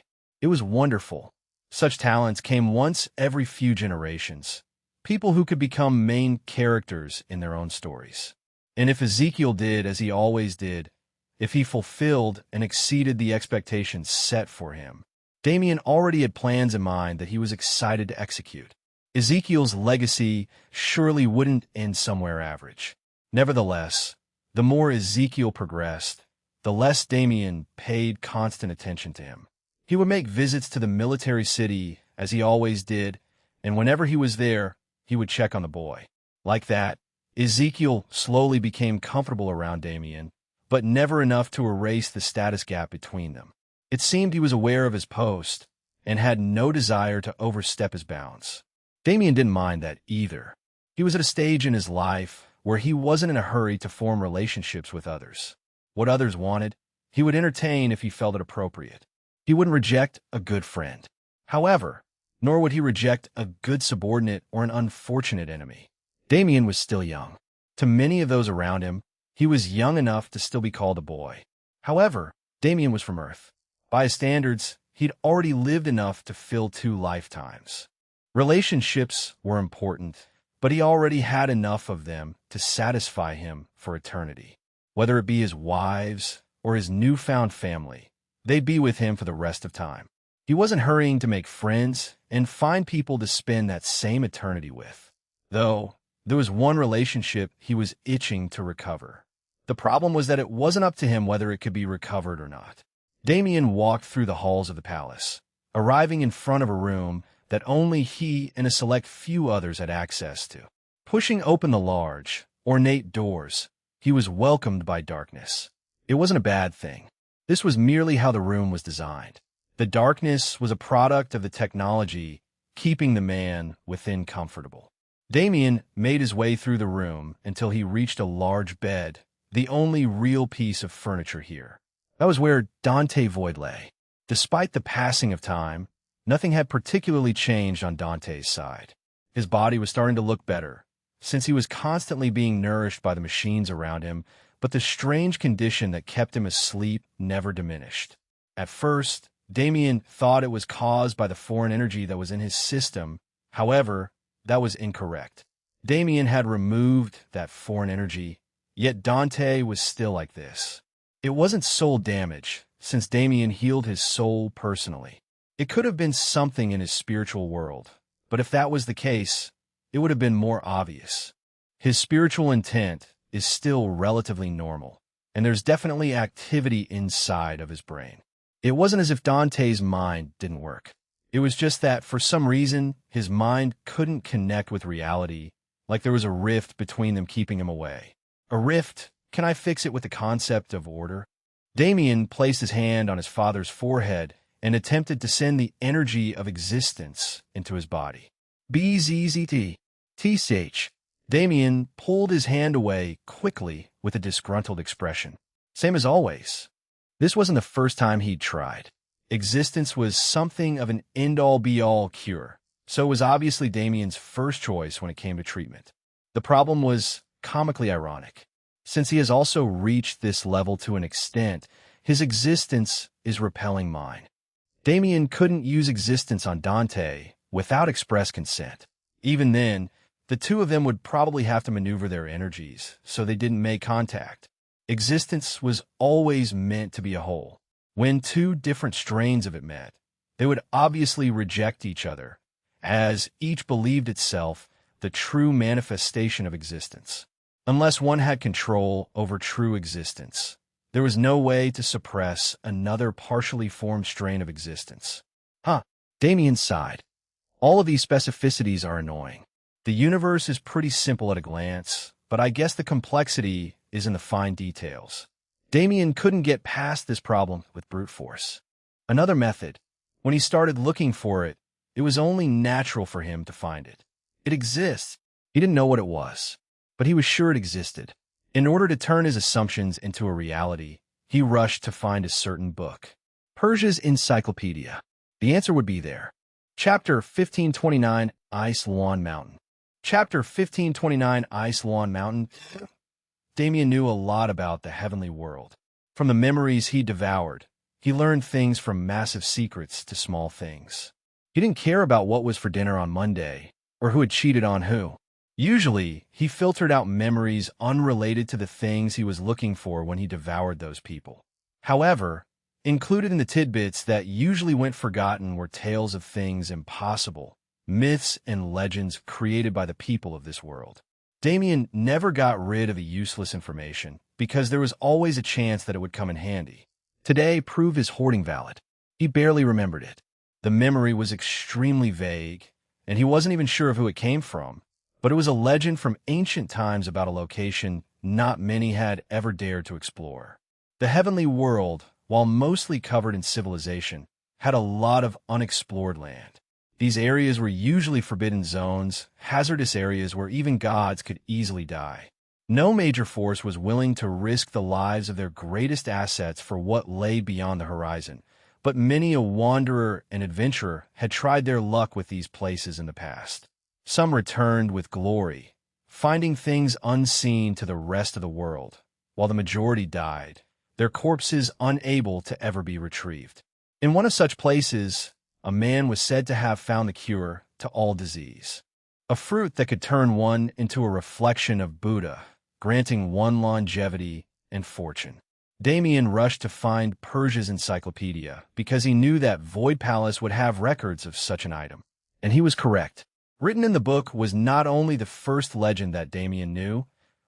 It was wonderful. Such talents came once every few generations, people who could become main characters in their own stories. And if Ezekiel did as he always did, if he fulfilled and exceeded the expectations set for him, Damien already had plans in mind that he was excited to execute. Ezekiel's legacy surely wouldn't end somewhere average. Nevertheless, the more Ezekiel progressed, the less Damien paid constant attention to him. He would make visits to the military city as he always did, and whenever he was there, he would check on the boy. Like that, Ezekiel slowly became comfortable around Damien, but never enough to erase the status gap between them. It seemed he was aware of his post and had no desire to overstep his bounds. Damien didn't mind that either. He was at a stage in his life where he wasn't in a hurry to form relationships with others. What others wanted, he would entertain if he felt it appropriate. He wouldn't reject a good friend. However, nor would he reject a good subordinate or an unfortunate enemy. Damien was still young. To many of those around him, he was young enough to still be called a boy. However, Damien was from Earth. By his standards, he'd already lived enough to fill 2 lifetimes. Relationships were important, but he already had enough of them to satisfy him for eternity. Whether it be his wives or his newfound family, they'd be with him for the rest of time. He wasn't hurrying to make friends and find people to spend that same eternity with. Though, there was one relationship he was itching to recover. The problem was that it wasn't up to him whether it could be recovered or not. Damien walked through the halls of the palace, arriving in front of a room that only he and a select few others had access to. Pushing open the large, ornate doors, he was welcomed by darkness. It wasn't a bad thing. This was merely how the room was designed. The darkness was a product of the technology keeping the man within comfortable. Damien made his way through the room until he reached a large bed, the only real piece of furniture here. That was where Dante Void lay. Despite the passing of time, Nothing had particularly changed on Dante's side. His body was starting to look better, since he was constantly being nourished by the machines around him, but the strange condition that kept him asleep never diminished. At first, Damien thought it was caused by the foreign energy that was in his system. However, that was incorrect. Damien had removed that foreign energy, yet Dante was still like this. It wasn't soul damage, since Damien healed his soul personally. It could have been something in his spiritual world, but if that was the case, it would have been more obvious. His spiritual intent is still relatively normal, and there's definitely activity inside of his brain. It wasn't as if Dante's mind didn't work. It was just that, for some reason, his mind couldn't connect with reality, like there was a rift between them keeping him away. A rift? Can I fix it with the concept of order? Damien placed his hand on his father's forehead and attempted to send the energy of existence into his body. BZZT. TCH. Damien pulled his hand away quickly with a disgruntled expression. Same as always. This wasn't the first time he'd tried. Existence was something of an end-all be-all cure, so it was obviously Damien's first choice when it came to treatment. The problem was comically ironic. Since he has also reached this level to an extent, his existence is repelling mine. Damien couldn't use existence on Dante without express consent. Even then, the two of them would probably have to maneuver their energies, so they didn't make contact. Existence was always meant to be a whole. When two different strains of it met, they would obviously reject each other, as each believed itself the true manifestation of existence. Unless one had control over true existence, there was no way to suppress another partially formed strain of existence. Damien sighed. All of these specificities are annoying. The universe is pretty simple at a glance, but I guess the complexity is in the fine details. Damien couldn't get past this problem with brute force. Another method. When he started looking for it, it was only natural for him to find it. It exists. He didn't know what it was, but he was sure it existed. In order to turn his assumptions into a reality, he rushed to find a certain book. Persia's Encyclopedia. The answer would be there. Chapter 1529, Ice Lawn Mountain. Chapter 1529, Ice Lawn Mountain. Damien knew a lot about the heavenly world. From the memories he devoured, he learned things from massive secrets to small things. He didn't care about what was for dinner on Monday, or who had cheated on who. Usually, he filtered out memories unrelated to the things he was looking for when he devoured those people. However, included in the tidbits that usually went forgotten were tales of things impossible, myths and legends created by the people of this world. Damien never got rid of the useless information because there was always a chance that it would come in handy. Today proved his hoarding valid. He barely remembered it. The memory was extremely vague, and he wasn't even sure of who it came from, but it was a legend from ancient times about a location not many had ever dared to explore. The heavenly world, while mostly covered in civilization, had a lot of unexplored land. These areas were usually forbidden zones, hazardous areas where even gods could easily die. No major force was willing to risk the lives of their greatest assets for what lay beyond the horizon, but many a wanderer and adventurer had tried their luck with these places in the past. Some returned with glory, finding things unseen to the rest of the world, while the majority died, their corpses unable to ever be retrieved. In one of such places, a man was said to have found the cure to all disease. A fruit that could turn one into a reflection of Buddha, granting one longevity and fortune. Damien rushed to find Persia's encyclopedia because he knew that Void Palace would have records of such an item. And he was correct. Written in the book was not only the first legend that Damien knew,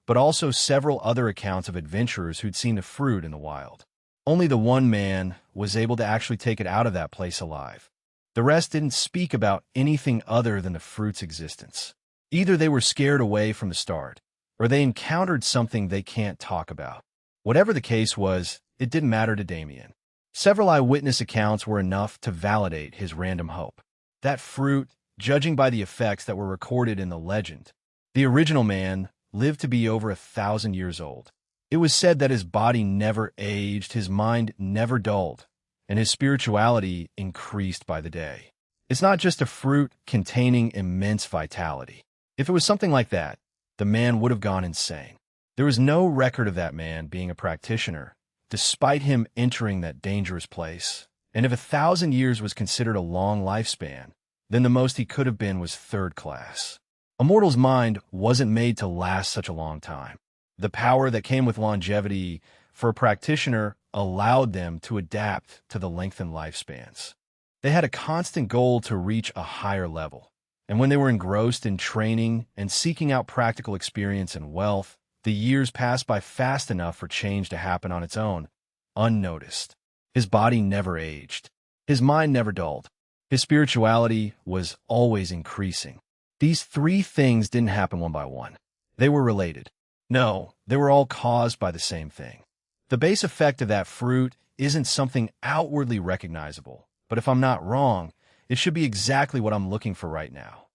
but also several other accounts of adventurers who'd seen the fruit in the wild. Only the one man was able to actually take it out of that place alive. The rest didn't speak about anything other than the fruit's existence. Either they were scared away from the start, or they encountered something they can't talk about. Whatever the case was, it didn't matter to Damien. Several eyewitness accounts were enough to validate his random hope. That fruit, judging by the effects that were recorded in the legend, the original man lived to be over 1,000 years old. It was said that his body never aged, his mind never dulled, and his spirituality increased by the day. It's not just a fruit containing immense vitality. If it was something like that, the man would have gone insane. There was no record of that man being a practitioner, despite him entering that dangerous place. And if 1,000 years was considered a long lifespan, then the most he could have been was third class. A mortal's mind wasn't made to last such a long time. The power that came with longevity for a practitioner allowed them to adapt to the lengthened lifespans. They had a constant goal to reach a higher level. And when they were engrossed in training and seeking out practical experience and wealth, the years passed by fast enough for change to happen on its own, unnoticed. His body never aged. His mind never dulled. His spirituality was always increasing. These three things didn't happen one by one. They were related. No, they were all caused by the same thing. The base effect of that fruit isn't something outwardly recognizable, but if I'm not wrong, it should be exactly what I'm looking for right now.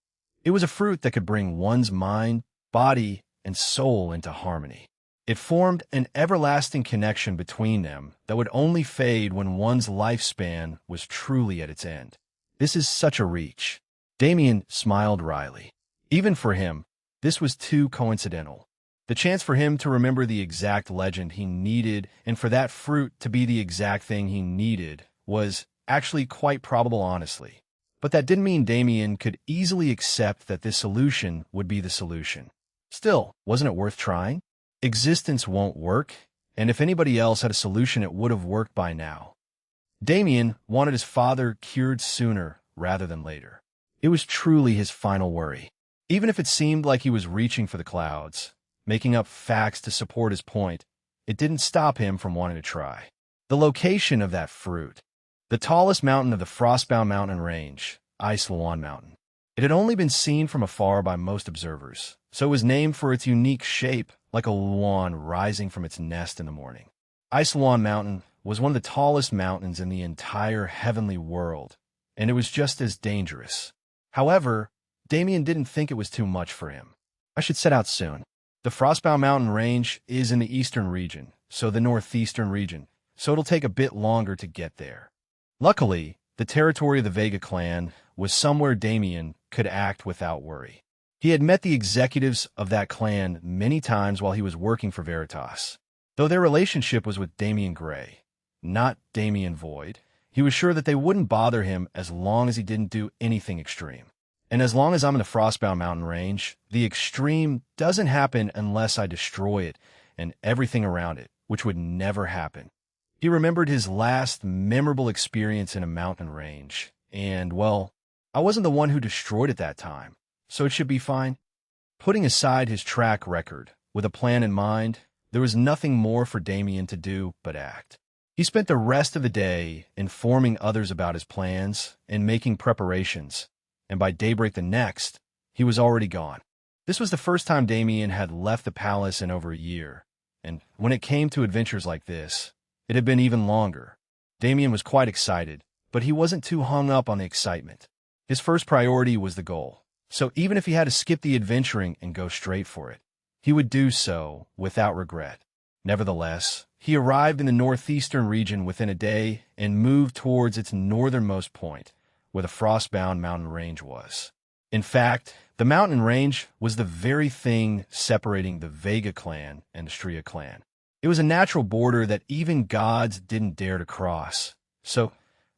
It was a fruit that could bring one's mind, body, and soul into harmony. It formed an everlasting connection between them that would only fade when one's lifespan was truly at its end. This is such a reach. Damien smiled wryly. Even for him, this was too coincidental. The chance for him to remember the exact legend he needed and for that fruit to be the exact thing he needed was actually quite probable, honestly. But that didn't mean Damien could easily accept that this solution would be the solution. Still, wasn't it worth trying? Existence won't work, and if anybody else had a solution, it would have worked by now. Damien wanted his father cured sooner rather than later. It was truly his final worry. Even if it seemed like he was reaching for the clouds, making up facts to support his point, it didn't stop him from wanting to try. The location of that fruit. The tallest mountain of the Frostbound Mountain range, Ice Lawan Mountain. It had only been seen from afar by most observers, so it was named for its unique shape, like a Lawan rising from its nest in the morning. Ice Lawan Mountain was one of the tallest mountains in the entire heavenly world, and it was just as dangerous. However, Damien didn't think it was too much for him. I should set out soon. The Frostbound Mountain range is in the eastern region, so the northeastern region, so it'll take a bit longer to get there. Luckily, the territory of the Vega clan was somewhere Damien could act without worry. He had met the executives of that clan many times while he was working for Veritas. Though their relationship was with Damien Gray, not Damien Void, he was sure that they wouldn't bother him as long as he didn't do anything extreme. And as long as I'm in the Frostbound Mountain range, the extreme doesn't happen unless I destroy it and everything around it, which would never happen. He remembered his last memorable experience in a mountain range, and, well, I wasn't the one who destroyed it that time, so it should be fine. Putting aside his track record, with a plan in mind, there was nothing more for Damien to do but act. He spent the rest of the day informing others about his plans and making preparations, and by daybreak the next, he was already gone. This was the first time Damien had left the palace in over a year, and when it came to adventures like this, it had been even longer. Damien was quite excited, but he wasn't too hung up on the excitement. His first priority was the goal, so even if he had to skip the adventuring and go straight for it, he would do so without regret. Nevertheless, he arrived in the northeastern region within a day and moved towards its northernmost point, where the Frostbound Mountain range was. In fact, the mountain range was the very thing separating the Vega clan and the Stria clan. It was a natural border that even gods didn't dare to cross, so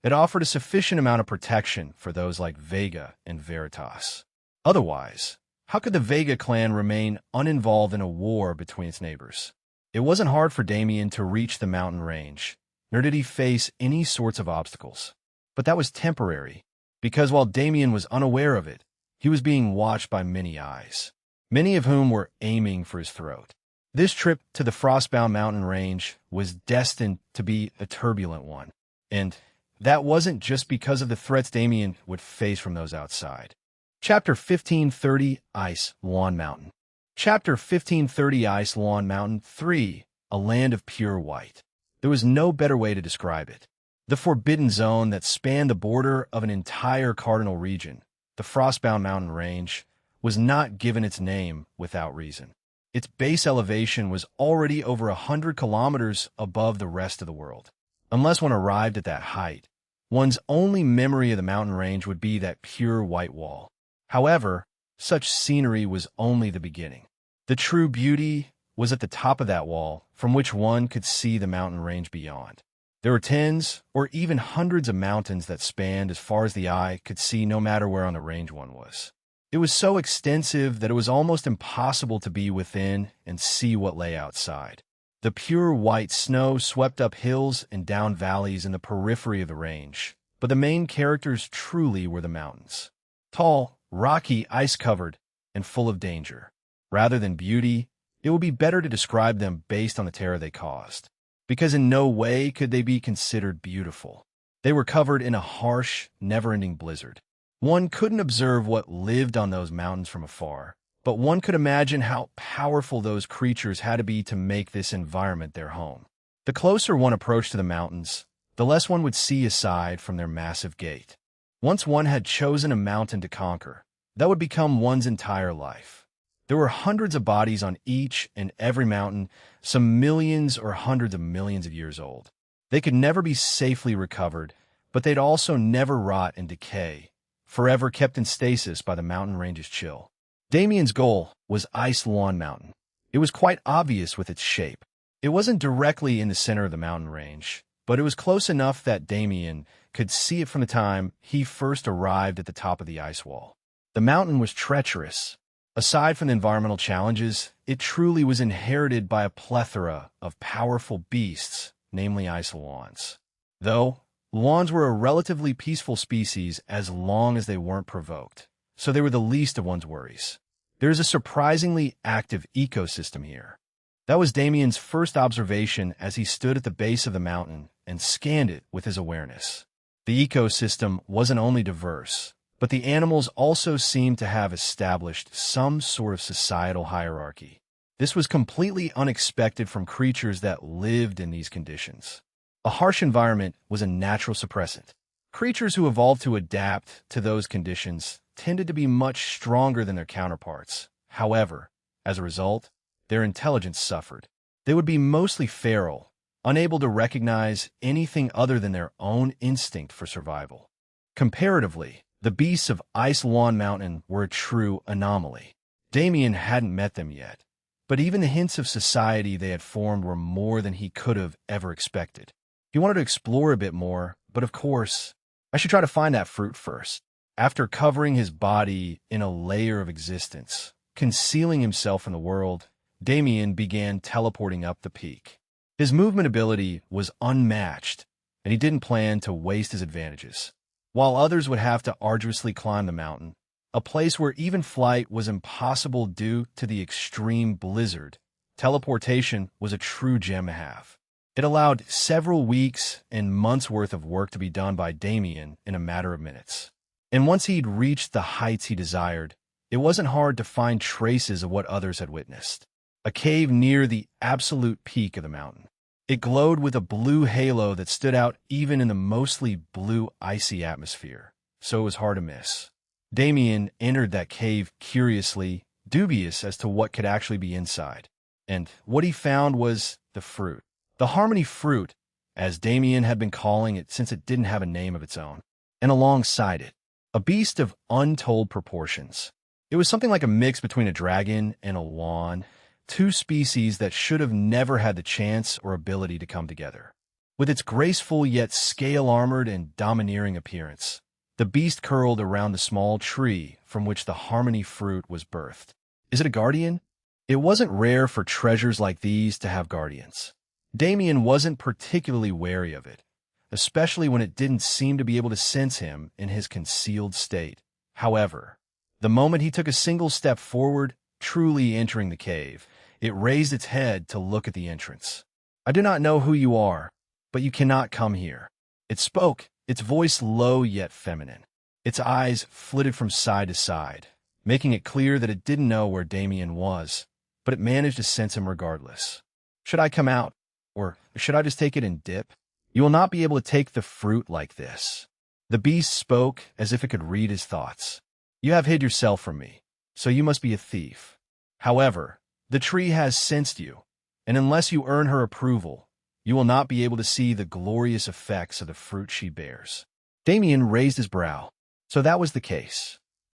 it offered a sufficient amount of protection for those like Vega and Veritas. Otherwise, how could the Vega clan remain uninvolved in a war between its neighbors? It wasn't hard for Damien to reach the mountain range, nor did he face any sorts of obstacles. But that was temporary, because while Damien was unaware of it, he was being watched by many eyes, many of whom were aiming for his throat. This trip to the Frostbound Mountain range was destined to be a turbulent one, and that wasn't just because of the threats Damien would face from those outside. Chapter 1530, Ice Lawan Mountain. Chapter 1530, Ice Lawan Mountain 3, A Land of Pure White. There was no better way to describe it. The forbidden zone that spanned the border of an entire cardinal region, the Frostbound Mountain range, was not given its name without reason. Its base elevation was already over 100 kilometers above the rest of the world. Unless one arrived at that height, One's only memory of the mountain range would be that pure white wall. However, such scenery was only the beginning. The true beauty was at the top of that wall, from which one could see the mountain range beyond. There were tens or even hundreds of mountains that spanned as far as the eye could see, no matter where on the range one was. It was so extensive that it was almost impossible to be within and see what lay outside. The pure white snow swept up hills and down valleys in the periphery of the range, but the main characters truly were the mountains. Tall, rocky, ice-covered, and full of danger. Rather than beauty, it would be better to describe them based on the terror they caused, because in no way could they be considered beautiful. They were covered in a harsh, never-ending blizzard. One couldn't observe what lived on those mountains from afar, but one could imagine how powerful those creatures had to be to make this environment their home. The closer one approached to the mountains, the less one would see aside from their massive gate. Once one had chosen a mountain to conquer, that would become one's entire life. There were hundreds of bodies on each and every mountain, some millions or hundreds of millions of years old. They could never be safely recovered, but they'd also never rot and decay, forever kept in stasis by the mountain range's chill. Damien's goal was Ice Lawn Mountain. It was quite obvious with its shape. It wasn't directly in the center of the mountain range, but it was close enough that Damien could see it from the time he first arrived at the top of the ice wall. The mountain was treacherous. Aside from the environmental challenges, it truly was inherited by a plethora of powerful beasts, namely ice lawns. Though, lawns were a relatively peaceful species as long as they weren't provoked, so they were the least of one's worries. There is a surprisingly active ecosystem here. That was Damien's first observation as he stood at the base of the mountain and scanned it with his awareness. The ecosystem wasn't only diverse, but the animals also seemed to have established some sort of societal hierarchy. This was completely unexpected from creatures that lived in these conditions. A harsh environment was a natural suppressant. Creatures who evolved to adapt to those conditions tended to be much stronger than their counterparts. However, as a result, their intelligence suffered. They would be mostly feral, unable to recognize anything other than their own instinct for survival. Comparatively, the beasts of Ice Lawn Mountain were a true anomaly. Damien hadn't met them yet, but even the hints of society they had formed were more than he could have ever expected. He wanted to explore a bit more, but of course, I should try to find that fruit first. After covering his body in a layer of existence, concealing himself from the world, Damien began teleporting up the peak. His movement ability was unmatched, and he didn't plan to waste his advantages. While others would have to arduously climb the mountain, a place where even flight was impossible due to the extreme blizzard, teleportation was a true gem to have. It allowed several weeks and months' worth of work to be done by Damien in a matter of minutes. And once he'd reached the heights he desired, it wasn't hard to find traces of what others had witnessed. A cave near the absolute peak of the mountain. It glowed with a blue halo that stood out even in the mostly blue, icy atmosphere, so it was hard to miss. Damien entered that cave curiously, dubious as to what could actually be inside. And what he found was the fruit. The Harmony Fruit, as Damien had been calling it since it didn't have a name of its own. And alongside it, a beast of untold proportions. It was something like a mix between a dragon and a lawn, two species that should have never had the chance or ability to come together. With its graceful yet scale-armored and domineering appearance, the beast curled around the small tree from which the Harmony Fruit was birthed. Is it a guardian? It wasn't rare for treasures like these to have guardians. Damien wasn't particularly wary of it, especially when it didn't seem to be able to sense him in his concealed state. However, the moment he took a single step forward, truly entering the cave, it raised its head to look at the entrance. "I do not know who you are, but you cannot come here." It spoke, its voice low yet feminine. Its eyes flitted from side to side, making it clear that it didn't know where Damien was, but it managed to sense him regardless. "Should I come out? Or should I just take it and dip? You will not be able to take the fruit like this." The beast spoke as if it could read his thoughts. "You have hid yourself from me, so you must be a thief. However, the tree has sensed you, and unless you earn her approval, you will not be able to see the glorious effects of the fruit she bears." Damien raised his brow. So that was the case.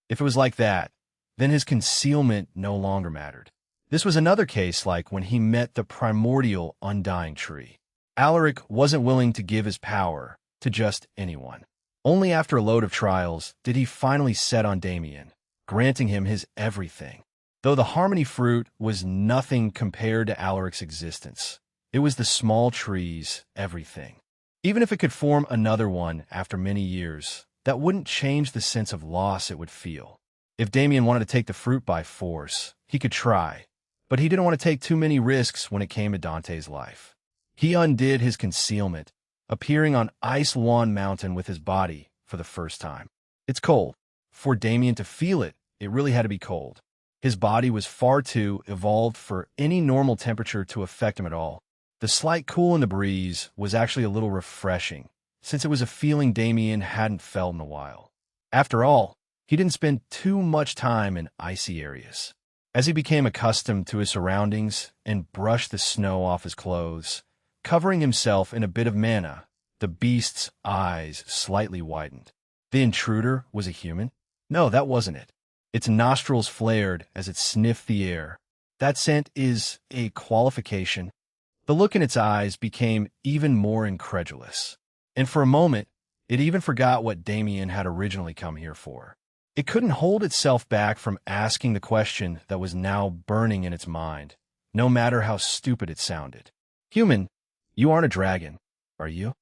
If it was like that, then his concealment no longer mattered. This was another case like when he met the primordial undying tree. Alaric wasn't willing to give his power to just anyone. Only after a load of trials did he finally set on Damien, granting him his everything. Though the harmony fruit was nothing compared to Alaric's existence, it was the small tree's everything. Even if it could form another one after many years, that wouldn't change the sense of loss it would feel. If Damien wanted to take the fruit by force, he could try, but he didn't want to take too many risks when it came to Dante's life. He undid his concealment, appearing on Ice Lawn Mountain with his body for the first time. It's cold. For Damien to feel it, it really had to be cold. His body was far too evolved for any normal temperature to affect him at all. The slight cool in the breeze was actually a little refreshing, since it was a feeling Damien hadn't felt in a while. After all, he didn't spend too much time in icy areas. As he became accustomed to his surroundings and brushed the snow off his clothes, covering himself in a bit of mana, the beast's eyes slightly widened. The intruder was a human? No, that wasn't it. Its nostrils flared as it sniffed the air. That scent is a qualification. The look in its eyes became even more incredulous. And for a moment, it even forgot what Damien had originally come here for. It couldn't hold itself back from asking the question that was now burning in its mind, no matter how stupid it sounded. Human, you aren't a dragon, are you?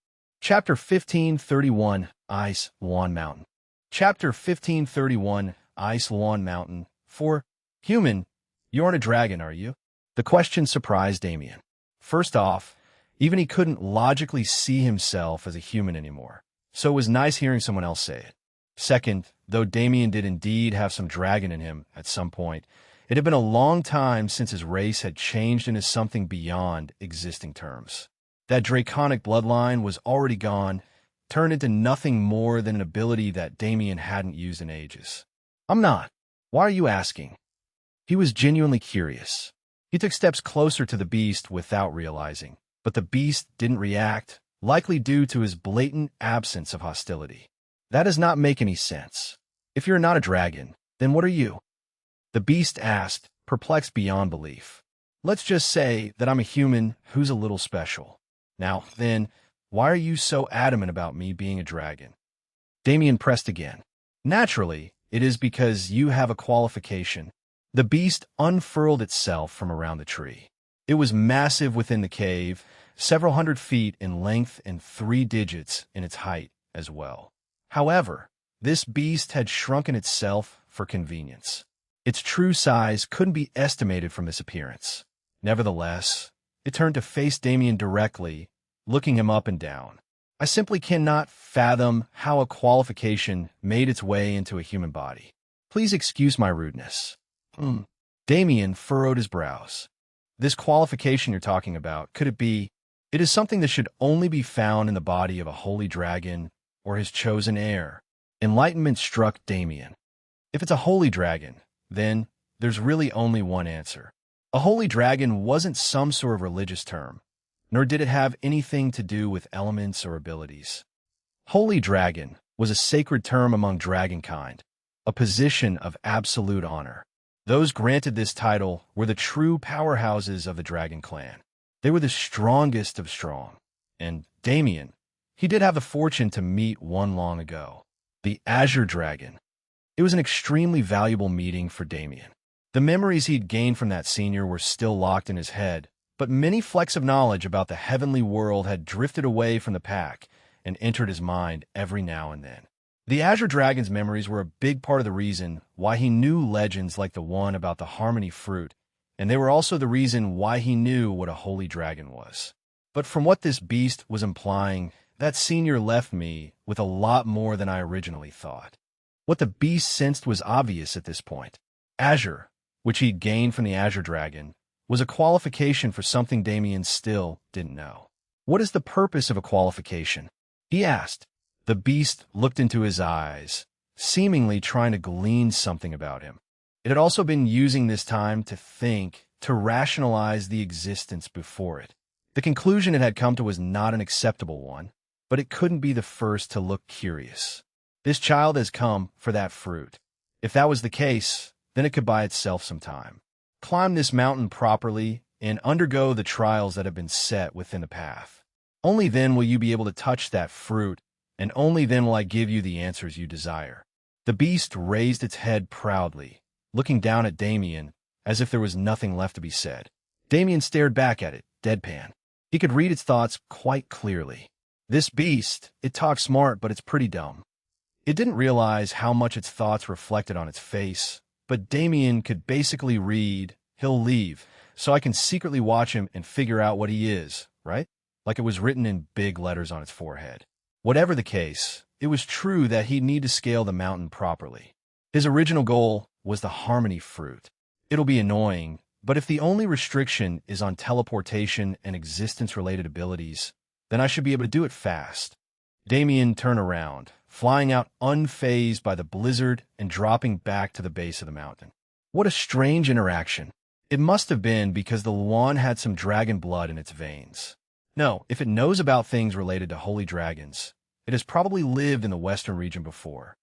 Chapter 1531, Ice Lawn Mountain. Chapter 1531, Ice Lawn Mountain. 4. Human, you aren't a dragon, are you? The question surprised Damien. First off, even he couldn't logically see himself as a human anymore, so it was nice hearing someone else say it. Second, though Damien did indeed have some dragon in him at some point, it had been a long time since his race had changed into something beyond existing terms. That draconic bloodline was already gone, turned into nothing more than an ability that Damien hadn't used in ages. I'm not. Why are you asking? He was genuinely curious. He took steps closer to the beast without realizing, but the beast didn't react, likely due to his blatant absence of hostility. That does not make any sense. If you're not a dragon, then what are you? The beast asked, perplexed beyond belief. Let's just say that I'm a human who's a little special. Now, then, why are you so adamant about me being a dragon? Damien pressed again. Naturally, it is because you have a qualification. The beast unfurled itself from around the tree. It was massive within the cave, several hundred feet in length and 3 digits in its height as well. However, this beast had shrunken itself for convenience. Its true size couldn't be estimated from this appearance. Nevertheless, it turned to face Damien directly, looking him up and down. I simply cannot fathom how a qualification made its way into a human body. Please excuse my rudeness. Damien furrowed his brows. This qualification you're talking about, could it be? It is something that should only be found in the body of a holy dragon or his chosen heir. Enlightenment struck Damien. If it's a holy dragon, then there's really only one answer. A holy dragon wasn't some sort of religious term, nor did it have anything to do with elements or abilities. Holy dragon was a sacred term among dragonkind, a position of absolute honor. Those granted this title were the true powerhouses of the dragon clan. They were the strongest of strong. And Damien, he did have the fortune to meet one long ago. The Azure Dragon. It was an extremely valuable meeting for Damien. The memories he'd gained from that senior were still locked in his head, but many flecks of knowledge about the heavenly world had drifted away from the pack and entered his mind every now and then. The Azure Dragon's memories were a big part of the reason why he knew legends like the one about the Harmony Fruit, and they were also the reason why he knew what a holy dragon was. But from what this beast was implying, that senior left me with a lot more than I originally thought. What the beast sensed was obvious at this point. Azure, which he'd gained from the Azure Dragon, was a qualification for something Damien still didn't know. What is the purpose of a qualification? He asked. The beast looked into his eyes, seemingly trying to glean something about him. It had also been using this time to think, to rationalize the existence before it. The conclusion it had come to was not an acceptable one, but it couldn't be the first to look curious. This child has come for that fruit. If that was the case, then it could buy itself some time. Climb this mountain properly and undergo the trials that have been set within the path. Only then will you be able to touch that fruit, and only then will I give you the answers you desire. The beast raised its head proudly, looking down at Damien as if there was nothing left to be said. Damien stared back at it, deadpan. He could read its thoughts quite clearly. This beast, it talks smart, but it's pretty dumb. It didn't realize how much its thoughts reflected on its face, but Damien could basically read, "He'll leave, so I can secretly watch him and figure out what he is," right? Like it was written in big letters on its forehead. Whatever the case, it was true that he'd need to scale the mountain properly. His original goal was the harmony fruit. It'll be annoying, but if the only restriction is on teleportation and existence-related abilities, then I should be able to do it fast. Damien turned around, flying out unfazed by the blizzard and dropping back to the base of the mountain. What a strange interaction. It must have been because the Luan had some dragon blood in its veins. No, if it knows about things related to holy dragons, it has probably lived in the western region before.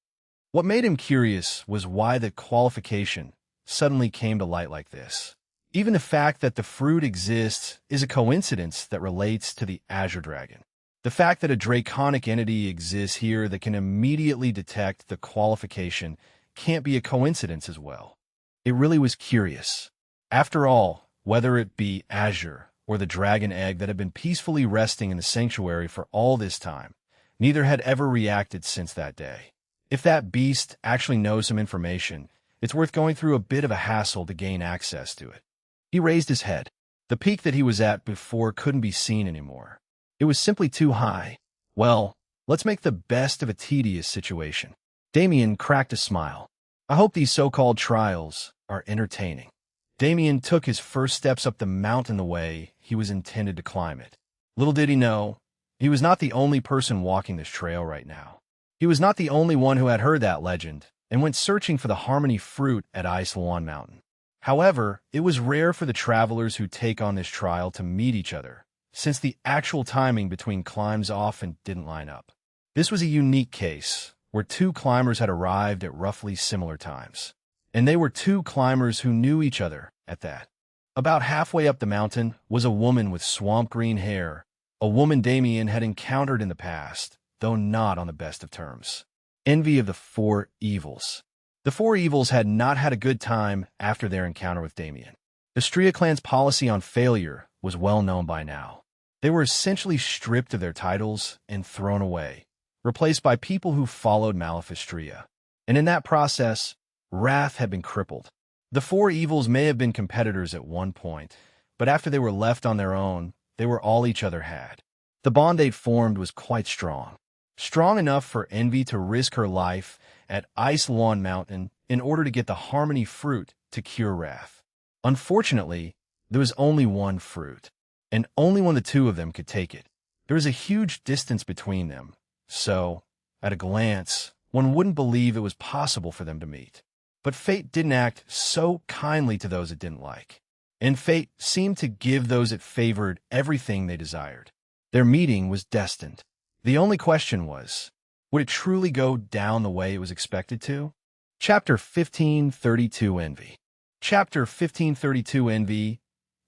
What made him curious was why the qualification suddenly came to light like this. Even the fact that the fruit exists is a coincidence that relates to the Azure Dragon. The fact that a draconic entity exists here that can immediately detect the qualification can't be a coincidence as well. It really was curious. After all, whether it be Azure or the dragon egg that had been peacefully resting in the sanctuary for all this time, neither had ever reacted since that day. If that beast actually knows some information, it's worth going through a bit of a hassle to gain access to it. He raised his head. The peak that he was at before couldn't be seen anymore. It was simply too high. Well, let's make the best of a tedious situation. Damien cracked a smile. I hope these so-called trials are entertaining. Damien took his first steps up the mountain the way he was intended to climb it. Little did he know, he was not the only person walking this trail right now. He was not the only one who had heard that legend and went searching for the harmony fruit at Ice Lawn Mountain. However, it was rare for the travelers who take on this trial to meet each other, since the actual timing between climbs often didn't line up. This was a unique case, where two climbers had arrived at roughly similar times. And they were two climbers who knew each other at that. About halfway up the mountain was a woman with swamp green hair, a woman Damien had encountered in the past, though not on the best of terms. Envy of the Four Evils. The Four Evils had not had a good time after their encounter with Damien. The Stria clan's policy on failure was well known by now. They were essentially stripped of their titles and thrown away, replaced by people who followed Malefistria. And in that process, Wrath had been crippled. The Four Evils may have been competitors at one point, but after they were left on their own, they were all each other had. The bond they'd formed was quite strong. Strong enough for Envy to risk her life at Ice Lawn Mountain in order to get the harmony fruit to cure Wrath. Unfortunately, there was only one fruit, and only one of the two of them could take it. There was a huge distance between them, so, at a glance, one wouldn't believe it was possible for them to meet. But fate didn't act so kindly to those it didn't like, and fate seemed to give those it favored everything they desired. Their meeting was destined. The only question was, would it truly go down the way it was expected to? Chapter 1532 Envy. Chapter 1532 Envy.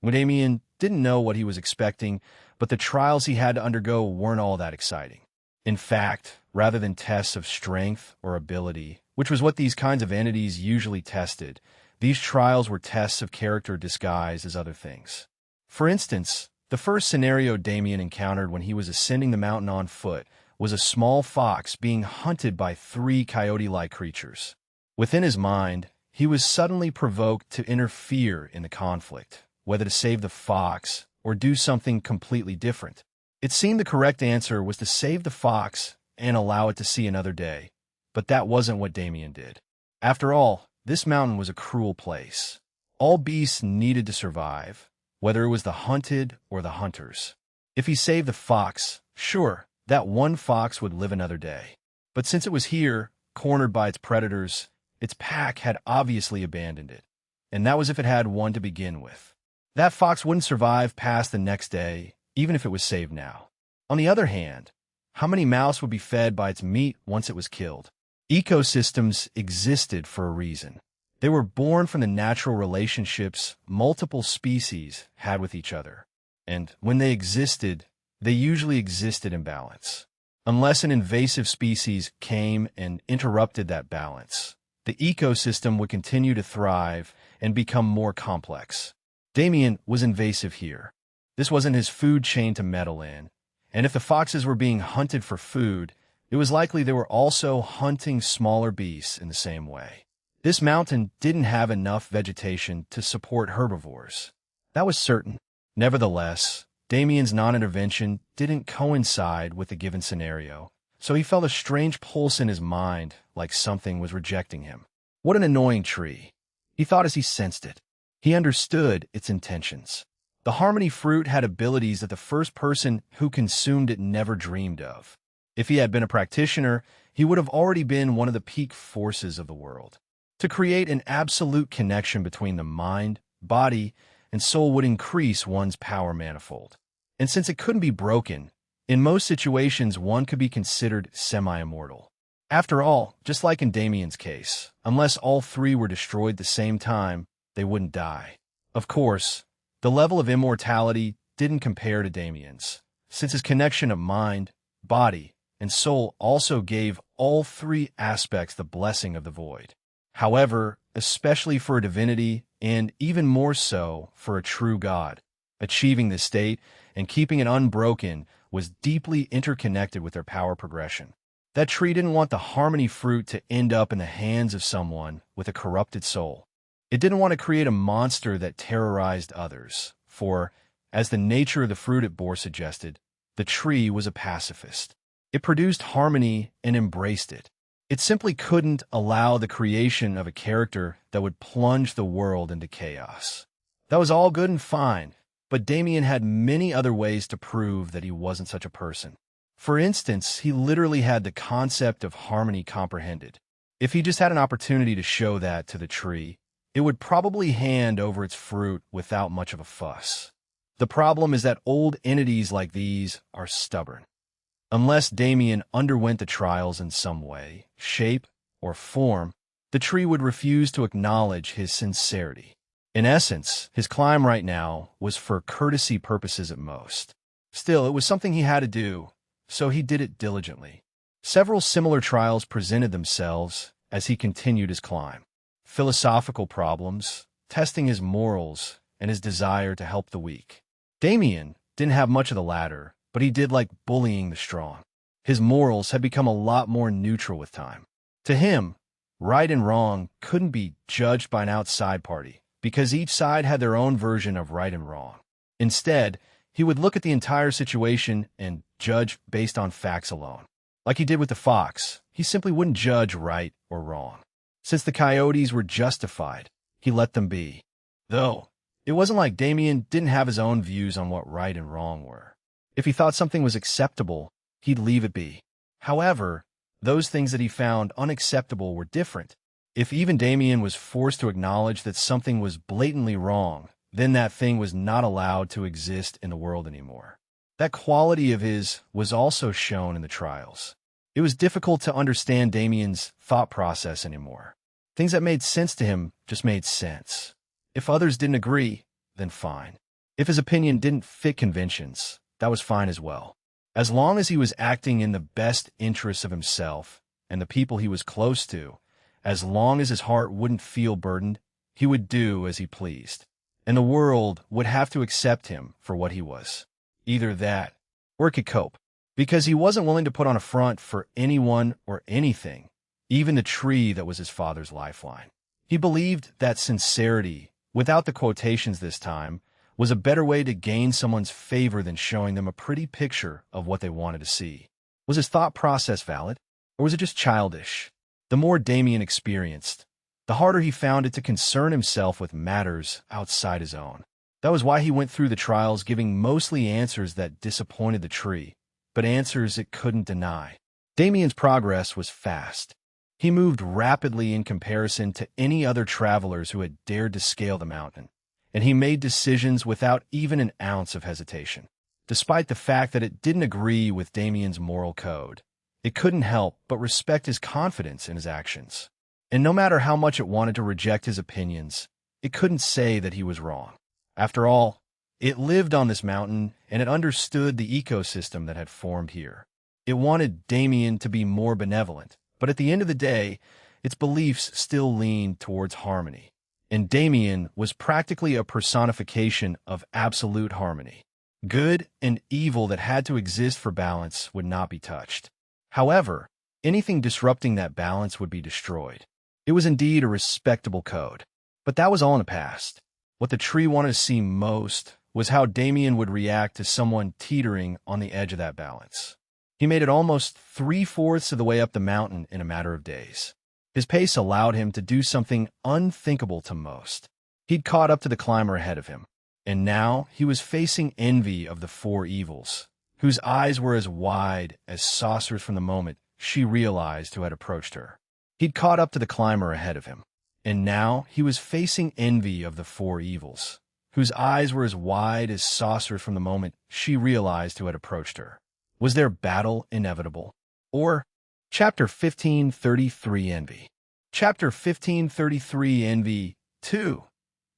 Damien didn't know what he was expecting, but the trials he had to undergo weren't all that exciting. In fact, rather than tests of strength or ability, which was what these kinds of entities usually tested, these trials were tests of character disguised as other things. For instance, the first scenario Damien encountered when he was ascending the mountain on foot was a small fox being hunted by three coyote-like creatures. Within his mind, he was suddenly provoked to interfere in the conflict, whether to save the fox or do something completely different. It seemed the correct answer was to save the fox and allow it to see another day, but that wasn't what Damien did. After all, this mountain was a cruel place. All beasts needed to survive, whether it was the hunted or the hunters. If he saved the fox, sure, that one fox would live another day. But since it was here, cornered by its predators, its pack had obviously abandoned it, and that was if it had one to begin with. That fox wouldn't survive past the next day, even if it was saved now. On the other hand, How many mouths would be fed by its meat once it was killed? Ecosystems existed for a reason. They were born from the natural relationships multiple species had with each other. And when they existed, they usually existed in balance. Unless an invasive species came and interrupted that balance, the ecosystem would continue to thrive and become more complex. Damien was invasive here. This wasn't his food chain to meddle in, and if the foxes were being hunted for food, it was likely they were also hunting smaller beasts in the same way. This mountain didn't have enough vegetation to support herbivores. That was certain. Nevertheless, Damien's non-intervention didn't coincide with the given scenario, so he felt a strange pulse in his mind, like something was rejecting him. What an annoying tree, he thought as he sensed it. He understood its intentions. The harmony fruit had abilities that the first person who consumed it never dreamed of. If he had been a practitioner, he would have already been one of the peak forces of the world. To create an absolute connection between the mind, body, and soul would increase one's power manifold. And since it couldn't be broken, in most situations one could be considered semi-immortal. After all, just like in Damien's case, unless all three were destroyed at the same time, they wouldn't die. Of course, the level of immortality didn't compare to Damien's, since his connection of mind, body, and soul also gave all three aspects the blessing of the void. However, especially for a divinity, and even more so for a true god, achieving this state and keeping it unbroken was deeply interconnected with their power progression. That tree didn't want the harmony fruit to end up in the hands of someone with a corrupted soul. It didn't want to create a monster that terrorized others, for, as the nature of the fruit it bore suggested, the tree was a pacifist. It produced harmony and embraced it. It simply couldn't allow the creation of a character that would plunge the world into chaos. That was all good and fine, but Damien had many other ways to prove that he wasn't such a person. For instance, he literally had the concept of harmony comprehended. If he just had an opportunity to show that to the tree, it would probably hand over its fruit without much of a fuss. The problem is that old entities like these are stubborn. Unless Damien underwent the trials in some way, shape, or form, the tree would refuse to acknowledge his sincerity. In essence, his climb right now was for courtesy purposes at most. Still, it was something he had to do, so he did it diligently. Several similar trials presented themselves as he continued his climb. Philosophical problems, testing his morals, and his desire to help the weak. Damien didn't have much of the latter, but he did like bullying the strong. His morals had become a lot more neutral with time. To him, right and wrong couldn't be judged by an outside party, because each side had their own version of right and wrong. Instead, he would look at the entire situation and judge based on facts alone. Like he did with the fox, he simply wouldn't judge right or wrong. Since the coyotes were justified, he let them be. Though, it wasn't like Damien didn't have his own views on what right and wrong were. If he thought something was acceptable, he'd leave it be. However, those things that he found unacceptable were different. If even Damien was forced to acknowledge that something was blatantly wrong, then that thing was not allowed to exist in the world anymore. That quality of his was also shown in the trials. It was difficult to understand Damien's thought process anymore. Things that made sense to him just made sense. If others didn't agree, then fine. If his opinion didn't fit conventions, that was fine as well. As long as he was acting in the best interests of himself and the people he was close to, as long as his heart wouldn't feel burdened, he would do as he pleased. And the world would have to accept him for what he was. Either that, or it could cope. Because he wasn't willing to put on a front for anyone or anything, even the tree that was his father's lifeline. He believed that sincerity, without the quotations this time, was a better way to gain someone's favor than showing them a pretty picture of what they wanted to see. Was his thought process valid, or was it just childish? The more Damien experienced, the harder he found it to concern himself with matters outside his own. That was why he went through the trials giving mostly answers that disappointed the tree, but answers it couldn't deny. Damien's progress was fast. He moved rapidly in comparison to any other travelers who had dared to scale the mountain, and he made decisions without even an ounce of hesitation. Despite the fact that it didn't agree with Damien's moral code, it couldn't help but respect his confidence in his actions. And no matter how much it wanted to reject his opinions, it couldn't say that he was wrong. After all, it lived on this mountain and it understood the ecosystem that had formed here. It wanted Damien to be more benevolent, but at the end of the day, its beliefs still leaned towards harmony. And Damien was practically a personification of absolute harmony. Good and evil that had to exist for balance would not be touched. However, anything disrupting that balance would be destroyed. It was indeed a respectable code. But that was all in the past. What the tree wanted to see most was how Damien would react to someone teetering on the edge of that balance. He made it almost 3/4 of the way up the mountain in a matter of days. His pace allowed him to do something unthinkable to most. He'd caught up to the climber ahead of him, and now he was facing envy of the four evils, whose eyes were as wide as saucers from the moment she realized who had approached her. He'd caught up to the climber ahead of him, and now he was facing envy of the four evils, whose eyes were as wide as saucers from the moment she realized who had approached her. Was their battle inevitable? Or Chapter 1533 Envy. Chapter 1533 Envy 2.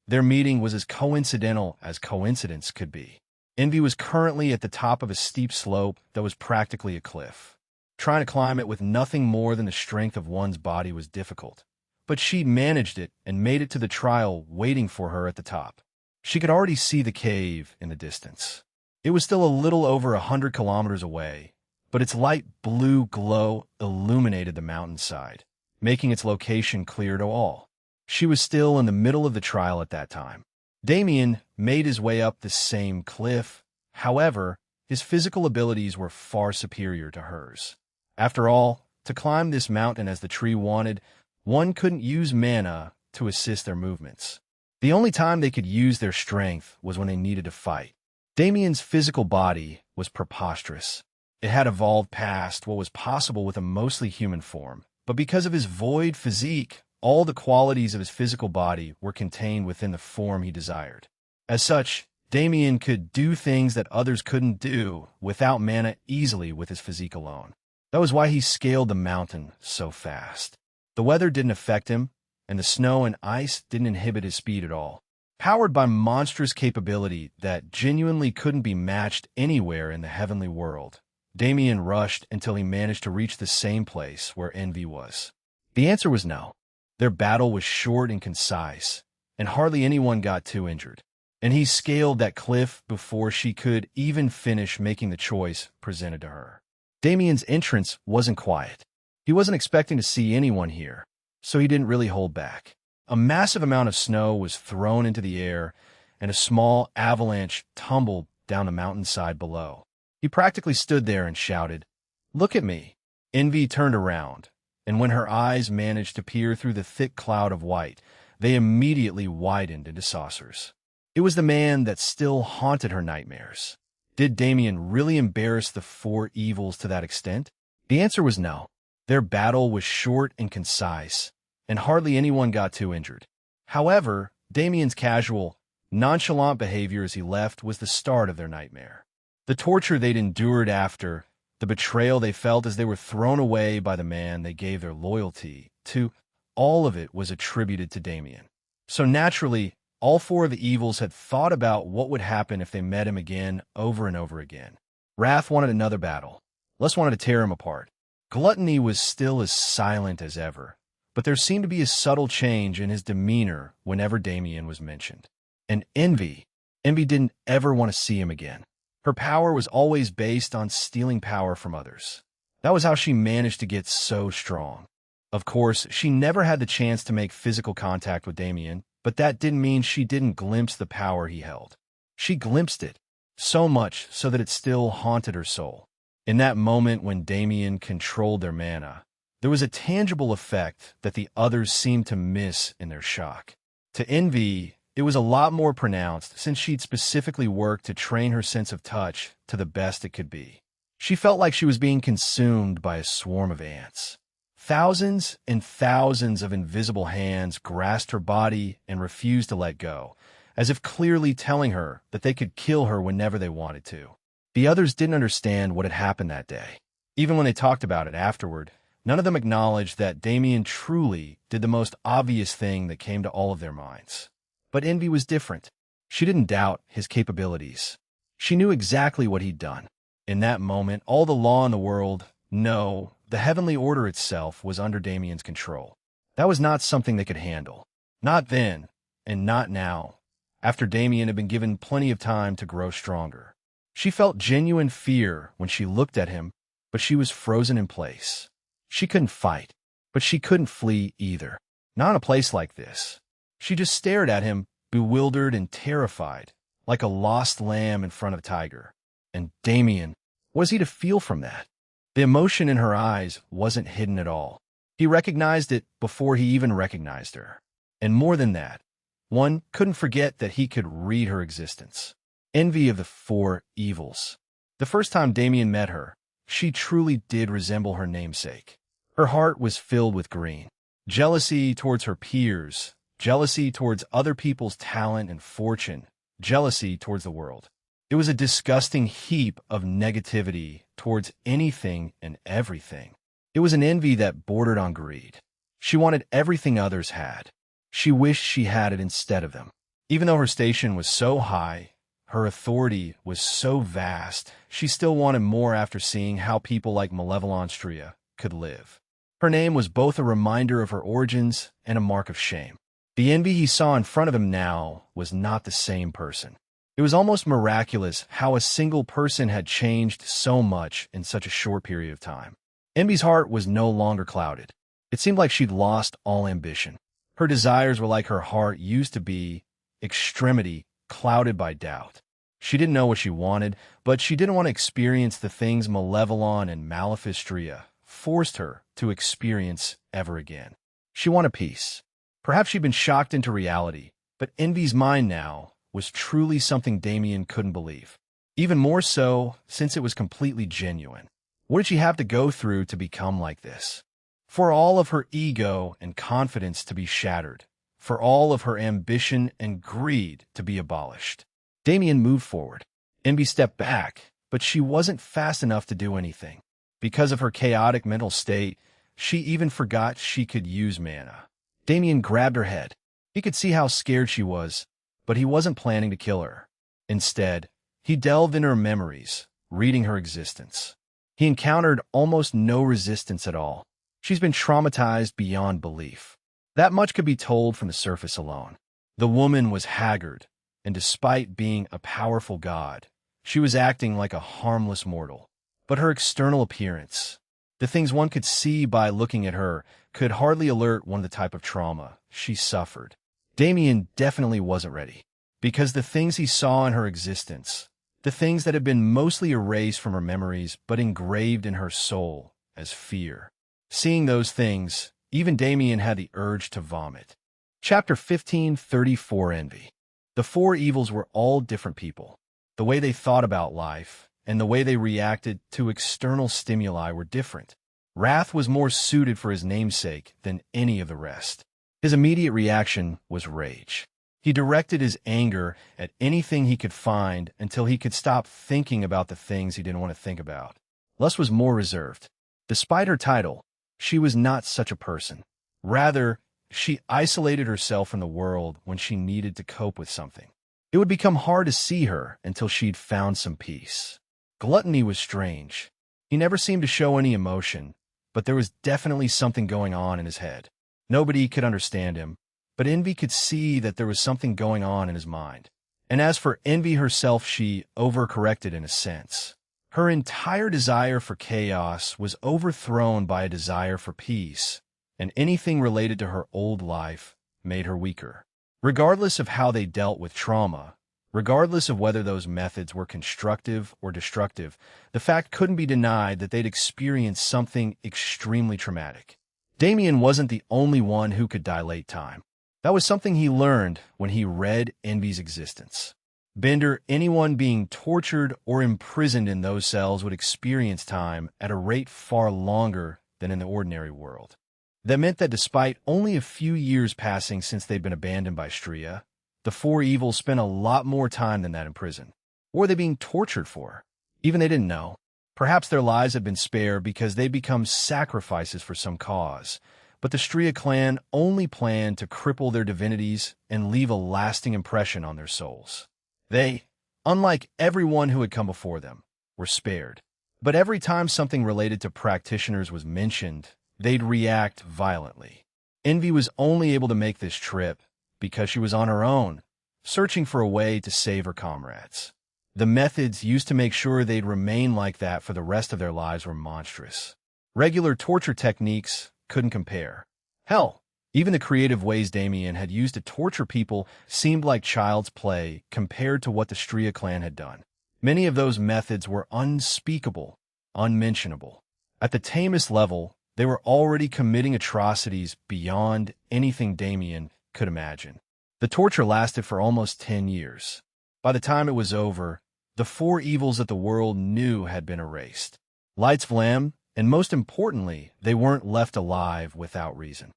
Their meeting was as coincidental as coincidence could be. Envy was currently at the top of a steep slope that was practically a cliff. Trying to climb it with nothing more than the strength of one's body was difficult, but she managed it and made it to the trial waiting for her at the top. She could already see the cave in the distance. It was still a little over 100 kilometers away, but its light blue glow illuminated the mountainside, making its location clear to all. She was still in the middle of the trial at that time. Damien made his way up the same cliff. However, his physical abilities were far superior to hers. After all, to climb this mountain as the tree wanted, one couldn't use mana to assist their movements. The only time they could use their strength was when they needed to fight. Damien's physical body was preposterous. It had evolved past what was possible with a mostly human form, but because of his void physique, all the qualities of his physical body were contained within the form he desired. As such, Damien could do things that others couldn't do without mana easily with his physique alone. That was why he scaled the mountain so fast. The weather didn't affect him, and the snow and ice didn't inhibit his speed at all. Powered by monstrous capability that genuinely couldn't be matched anywhere in the heavenly world, Damien rushed until he managed to reach the same place where Envy was. The answer was no. Their battle was short and concise, and hardly anyone got too injured. And he scaled that cliff before she could even finish making the choice presented to her. Damien's entrance wasn't quiet. He wasn't expecting to see anyone here, so he didn't really hold back. A massive amount of snow was thrown into the air, and a small avalanche tumbled down the mountainside below. He practically stood there and shouted, "Look at me." Envy turned around, and when her eyes managed to peer through the thick cloud of white, they immediately widened into saucers. It was the man that still haunted her nightmares. Did Damien really embarrass the four evils to that extent? The answer was no. Their battle was short and concise, and hardly anyone got too injured. However, Damien's casual, nonchalant behavior as he left was the start of their nightmare. The torture they'd endured after, the betrayal they felt as they were thrown away by the man they gave their loyalty to, all of it was attributed to Damien. So naturally, all four of the evils had thought about what would happen if they met him again over and over again. Wrath wanted another battle. Lust wanted to tear him apart. Gluttony was still as silent as ever, but there seemed to be a subtle change in his demeanor whenever Damien was mentioned. And Envy didn't ever want to see him again. Her power was always based on stealing power from others. That was how she managed to get so strong. Of course, she never had the chance to make physical contact with Damien, but that didn't mean she didn't glimpse the power he held. She glimpsed it, so much so that it still haunted her soul. In that moment when Damien controlled their mana, there was a tangible effect that the others seemed to miss in their shock. To Envy, it was a lot more pronounced since she'd specifically worked to train her sense of touch to the best it could be. She felt like she was being consumed by a swarm of ants. Thousands and thousands of invisible hands grasped her body and refused to let go, as if clearly telling her that they could kill her whenever they wanted to. The others didn't understand what had happened that day. Even when they talked about it afterward, none of them acknowledged that Damien truly did the most obvious thing that came to all of their minds. But Envy was different. She didn't doubt his capabilities. She knew exactly what he'd done. In that moment, all the law in the world, no, the heavenly order itself was under Damien's control. That was not something they could handle. Not then, and not now, after Damien had been given plenty of time to grow stronger. She felt genuine fear when she looked at him, but she was frozen in place. She couldn't fight, but she couldn't flee either. Not in a place like this. She just stared at him, bewildered and terrified, like a lost lamb in front of a tiger. And Damien, what was he to feel from that? The emotion in her eyes wasn't hidden at all. He recognized it before he even recognized her. And more than that, one couldn't forget that he could read her existence. Envy of the four evils. The first time Damien met her, she truly did resemble her namesake. Her heart was filled with green. Jealousy towards her peers, jealousy towards other people's talent and fortune, jealousy towards the world. It was a disgusting heap of negativity towards anything and everything. It was an envy that bordered on greed. She wanted everything others had. She wished she had it instead of them. Even though her station was so high, her authority was so vast, she still wanted more after seeing how people like Malevolonstria could live. Her name was both a reminder of her origins and a mark of shame. The envy he saw in front of him now was not the same person. It was almost miraculous how a single person had changed so much in such a short period of time. Envy's heart was no longer clouded. It seemed like she'd lost all ambition. Her desires were like her heart used to be, extremity, clouded by doubt. She didn't know what she wanted, but she didn't want to experience the things Malevolon and Malefistria forced her to experience ever again. She wanted peace. Perhaps she'd been shocked into reality, but Envy's mind now was truly something Damien couldn't believe. Even more so, since it was completely genuine. What did she have to go through to become like this? For all of her ego and confidence to be shattered, for all of her ambition and greed to be abolished. Damien moved forward. Envy stepped back, but she wasn't fast enough to do anything. Because of her chaotic mental state, she even forgot she could use mana. Damien grabbed her head. He could see how scared she was, but he wasn't planning to kill her. Instead, he delved into her memories, reading her existence. He encountered almost no resistance at all. She's been traumatized beyond belief. That much could be told from the surface alone. The woman was haggard, and despite being a powerful god, she was acting like a harmless mortal. But her external appearance, the things one could see by looking at her, could hardly alert one of the type of trauma she suffered. Damien definitely wasn't ready, because the things he saw in her existence, the things that had been mostly erased from her memories but engraved in her soul as fear. Seeing those things, even Damien had the urge to vomit. Chapter 15:34 Envy. The four evils were all different people. The way they thought about life and the way they reacted to external stimuli were different. Wrath was more suited for his namesake than any of the rest. His immediate reaction was rage. He directed his anger at anything he could find until he could stop thinking about the things he didn't want to think about. Lust was more reserved. Despite her title, she was not such a person. Rather, she isolated herself from the world when she needed to cope with something. It would become hard to see her until she'd found some peace. Gluttony was strange. He never seemed to show any emotion, but there was definitely something going on in his head. Nobody could understand him, but Envy could see that there was something going on in his mind. And as for Envy herself, she overcorrected in a sense. Her entire desire for chaos was overthrown by a desire for peace, and anything related to her old life made her weaker. Regardless of how they dealt with trauma, regardless of whether those methods were constructive or destructive, the fact couldn't be denied that they'd experienced something extremely traumatic. Damien wasn't the only one who could dilate time. That was something he learned when he read Envy's existence. Bender, anyone being tortured or imprisoned in those cells would experience time at a rate far longer than in the ordinary world. That meant that despite only a few years passing since they'd been abandoned by Stria, the four evils spent a lot more time than that in prison. What were they being tortured for? Even they didn't know. Perhaps their lives had been spared because they'd become sacrifices for some cause. But the Stria clan only planned to cripple their divinities and leave a lasting impression on their souls. They, unlike everyone who had come before them, were spared. But every time something related to practitioners was mentioned, they'd react violently. Envy was only able to make this trip because she was on her own, searching for a way to save her comrades. The methods used to make sure they'd remain like that for the rest of their lives were monstrous. Regular torture techniques couldn't compare. Hell, even the creative ways Damien had used to torture people seemed like child's play compared to what the Stria clan had done. Many of those methods were unspeakable, unmentionable. At the tamest level, they were already committing atrocities beyond anything Damien could imagine. The torture lasted for almost 10 years. By the time it was over, the four evils that the world knew had been erased. Lights flam, and most importantly, they weren't left alive without reason.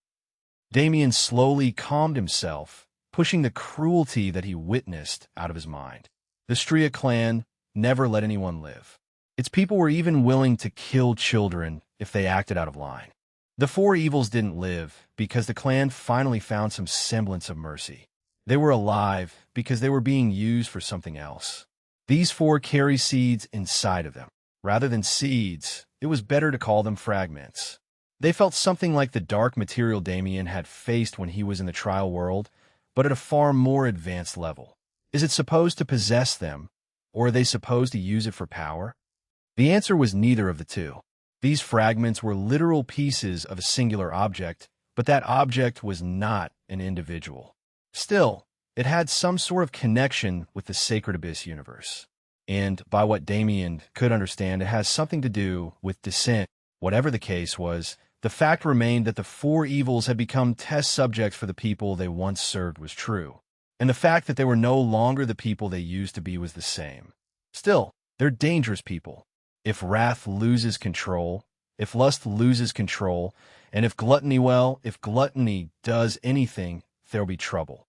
Damien slowly calmed himself, pushing the cruelty that he witnessed out of his mind. The Stria clan never let anyone live. Its people were even willing to kill children if they acted out of line. The four evils didn't live because the clan finally found some semblance of mercy. They were alive because they were being used for something else. These four carry seeds inside of them. Rather than seeds, it was better to call them fragments. They felt something like the dark material Damien had faced when he was in the trial world, but at a far more advanced level. Is it supposed to possess them, or are they supposed to use it for power? The answer was neither of the two. These fragments were literal pieces of a singular object, but that object was not an individual. Still, it had some sort of connection with the Sacred Abyss universe. And by what Damien could understand, it has something to do with descent. Whatever the case was, the fact remained that the four evils had become test subjects for the people they once served was true. And the fact that they were no longer the people they used to be was the same. Still, they're dangerous people. If wrath loses control, if lust loses control, and if gluttony does anything, there'll be trouble.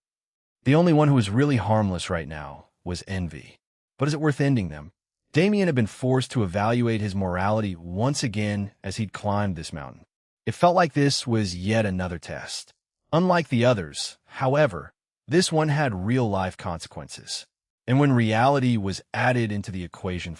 The only one who was really harmless right now was envy. But is it worth ending them? Damien had been forced to evaluate his morality once again as he'd climbed this mountain. It felt like this was yet another test. Unlike the others, however, this one had real-life consequences. And when reality was added into the equation,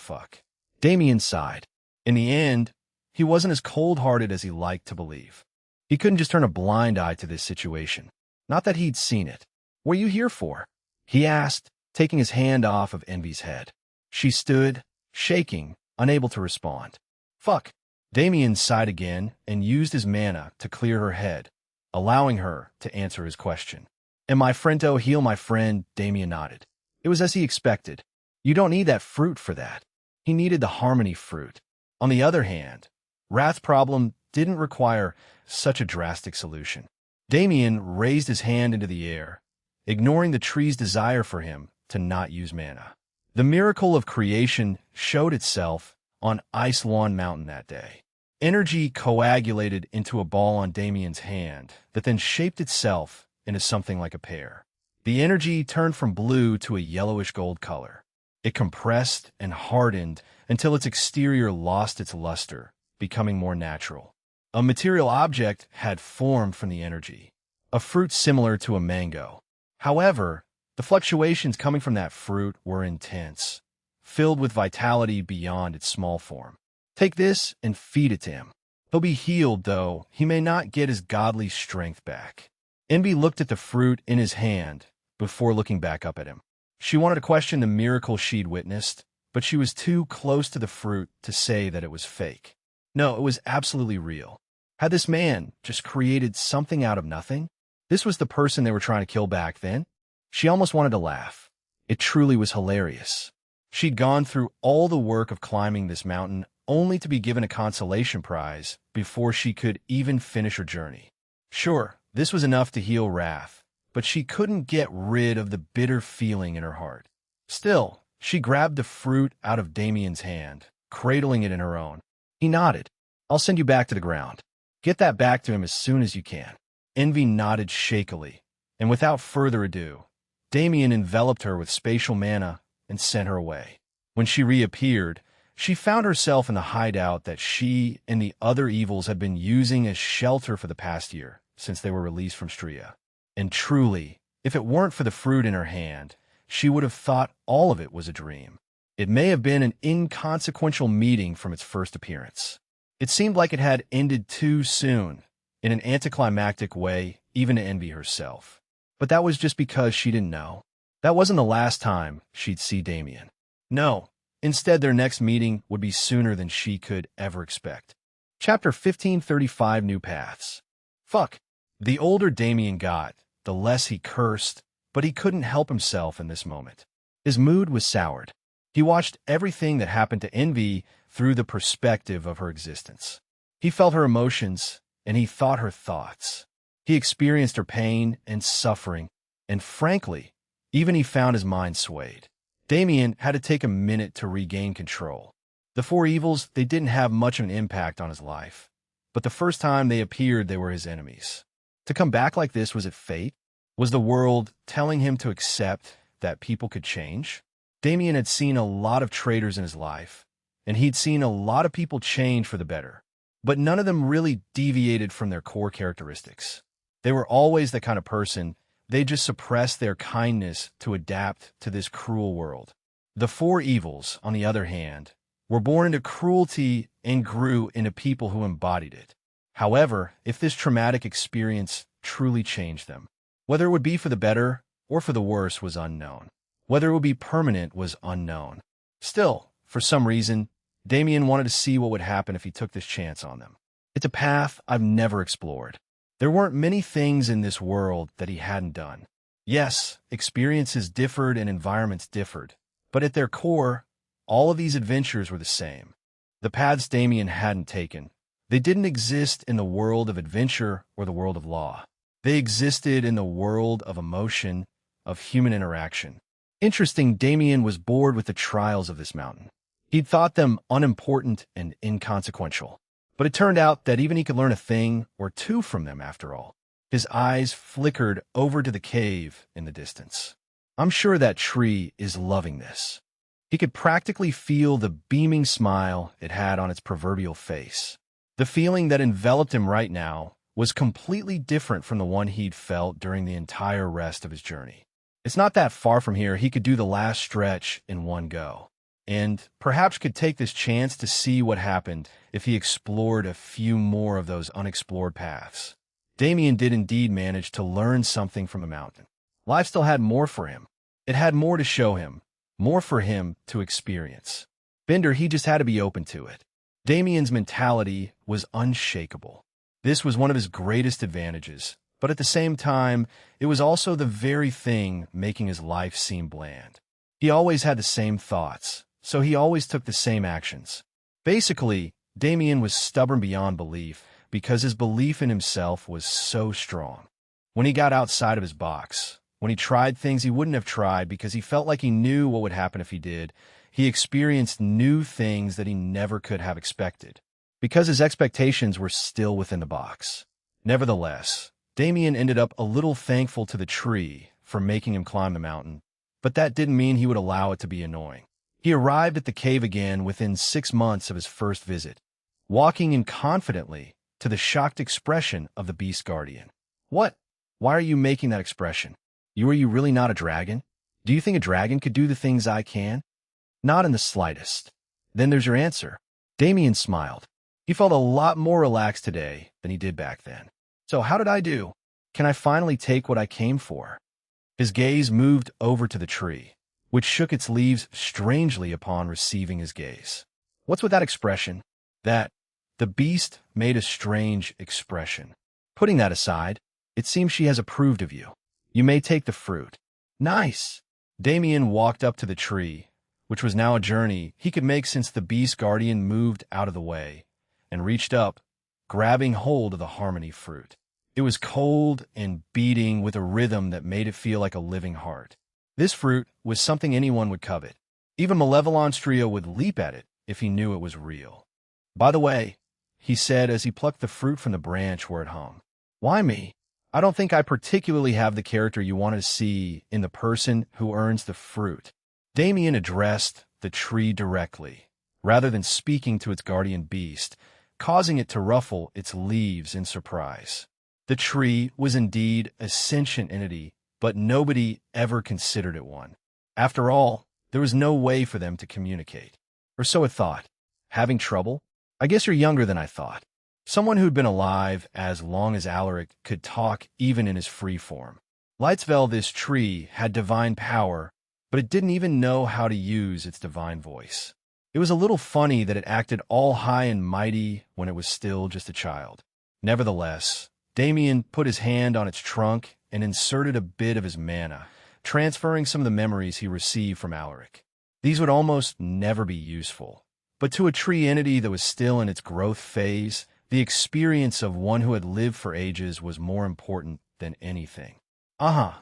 Damien sighed. In the end, he wasn't as cold-hearted as he liked to believe. He couldn't just turn a blind eye to this situation. Not that he'd seen it. "What are you here for?" he asked, taking his hand off of Envy's head. She stood, shaking, unable to respond. "Fuck." Damien sighed again and used his mana to clear her head, allowing her to answer his question. "And my friendo heal my friend," Damien nodded. It was as he expected. You don't need that fruit for that. He needed the harmony fruit. On the other hand, Wrath's problem didn't require such a drastic solution. Damien raised his hand into the air, ignoring the tree's desire for him to not use mana. The miracle of creation showed itself on Ice Lawn Mountain that day. Energy coagulated into a ball on Damien's hand that then shaped itself into something like a pear. The energy turned from blue to a yellowish gold color. It compressed and hardened until its exterior lost its luster, becoming more natural. A material object had formed from the energy, a fruit similar to a mango. However, the fluctuations coming from that fruit were intense, filled with vitality beyond its small form. Take this and feed it to him. He'll be healed, though he may not get his godly strength back. Envy looked at the fruit in his hand before looking back up at him. She wanted to question the miracle she'd witnessed, but she was too close to the fruit to say that it was fake. No, it was absolutely real. Had this man just created something out of nothing? This was the person they were trying to kill back then? She almost wanted to laugh. It truly was hilarious. She'd gone through all the work of climbing this mountain only to be given a consolation prize before she could even finish her journey. Sure, this was enough to heal Wrath, but she couldn't get rid of the bitter feeling in her heart. Still, she grabbed the fruit out of Damien's hand, cradling it in her own. He nodded. "I'll send you back to the ground. Get that back to him as soon as you can." Envy nodded shakily, and without further ado, Damien enveloped her with spatial mana and sent her away. When she reappeared, She found herself in the hideout that she and the other evils had been using as shelter for the past year, since they were released from Stria. And truly, if it weren't for the fruit in her hand, she would have thought all of it was a dream. It may have been an inconsequential meeting from its first appearance. It seemed like it had ended too soon, in an anticlimactic way, even to envy herself. But that was just because she didn't know. That wasn't the last time she'd see Damien. No, instead their next meeting would be sooner than she could ever expect. Chapter 1535 New Paths. Fuck. The older Damien got, the less he cursed, but he couldn't help himself in this moment. His mood was soured. He watched everything that happened to Envy through the perspective of her existence. He felt her emotions, and he thought her thoughts. He experienced her pain and suffering, and frankly, even he found his mind swayed. Damien had to take a minute to regain control. The four evils, they didn't have much of an impact on his life, but the first time they appeared, they were his enemies. To come back like this, was it fate? Was the world telling him to accept that people could change? Damien had seen a lot of traitors in his life, and he'd seen a lot of people change for the better, but none of them really deviated from their core characteristics. They were always the kind of person, they just suppressed their kindness to adapt to this cruel world. The four evils, on the other hand, were born into cruelty and grew into people who embodied it. However, if this traumatic experience truly changed them, whether it would be for the better or for the worse was unknown. Whether it would be permanent was unknown. Still, for some reason, Damien wanted to see what would happen if he took this chance on them. It's a path I've never explored. There weren't many things in this world that he hadn't done. Yes, experiences differed and environments differed, but at their core, all of these adventures were the same. The paths Damien hadn't taken, they didn't exist in the world of adventure or the world of law. They existed in the world of emotion, of human interaction. Interesting, Damien was bored with the trials of this mountain. He'd thought them unimportant and inconsequential. But it turned out that even he could learn a thing or two from them after all. His eyes flickered over to the cave in the distance. I'm sure that tree is loving this. He could practically feel the beaming smile it had on its proverbial face. The feeling that enveloped him right now was completely different from the one he'd felt during the entire rest of his journey. It's not that far from here. He could do the last stretch in one go, and perhaps could take this chance to see what happened if he explored a few more of those unexplored paths. Damien did indeed manage to learn something from the mountain. Life still had more for him. It had more to show him, more for him to experience. Bender, he just had to be open to it. Damien's mentality was unshakable. This was one of his greatest advantages, but at the same time, it was also the very thing making his life seem bland. He always had the same thoughts, so he always took the same actions. Basically, Damien was stubborn beyond belief because his belief in himself was so strong. When he got outside of his box, when he tried things he wouldn't have tried because he felt like he knew what would happen if he did, he experienced new things that he never could have expected, because his expectations were still within the box. Nevertheless, Damien ended up a little thankful to the tree for making him climb the mountain, but that didn't mean he would allow it to be annoying. He arrived at the cave again within 6 months of his first visit, walking in confidently to the shocked expression of the beast guardian. What? Why are you making that expression? Are you really not a dragon? Do you think a dragon could do the things I can? Not in the slightest. Then there's your answer. Damien smiled. He felt a lot more relaxed today than he did back then. So how did I do? Can I finally take what I came for? His gaze moved over to the tree, which shook its leaves strangely upon receiving his gaze. What's with that expression? That. The beast made a strange expression. Putting that aside, it seems she has approved of you. You may take the fruit. Nice. Damien walked up to the tree, which was now a journey he could make since the beast guardian moved out of the way, and reached up, grabbing hold of the harmony fruit. It was cold and beating with a rhythm that made it feel like a living heart. This fruit was something anyone would covet. Even Malevolon's trio would leap at it if he knew it was real. By the way, he said as he plucked the fruit from the branch where it hung. Why me? I don't think I particularly have the character you wanted to see in the person who earns the fruit. Damien addressed the tree directly, rather than speaking to its guardian beast, causing it to ruffle its leaves in surprise. The tree was indeed a sentient entity, but nobody ever considered it one. After all, there was no way for them to communicate. Or so it thought. Having trouble? I guess you're younger than I thought. Someone who'd been alive as long as Alaric could talk even in his free form. Lightsville, this tree, had divine power, but it didn't even know how to use its divine voice. It was a little funny that it acted all high and mighty when it was still just a child. Nevertheless, Damien put his hand on its trunk and inserted a bit of his mana, transferring some of the memories he received from Alaric. These would almost never be useful. But to a tree entity that was still in its growth phase, the experience of one who had lived for ages was more important than anything.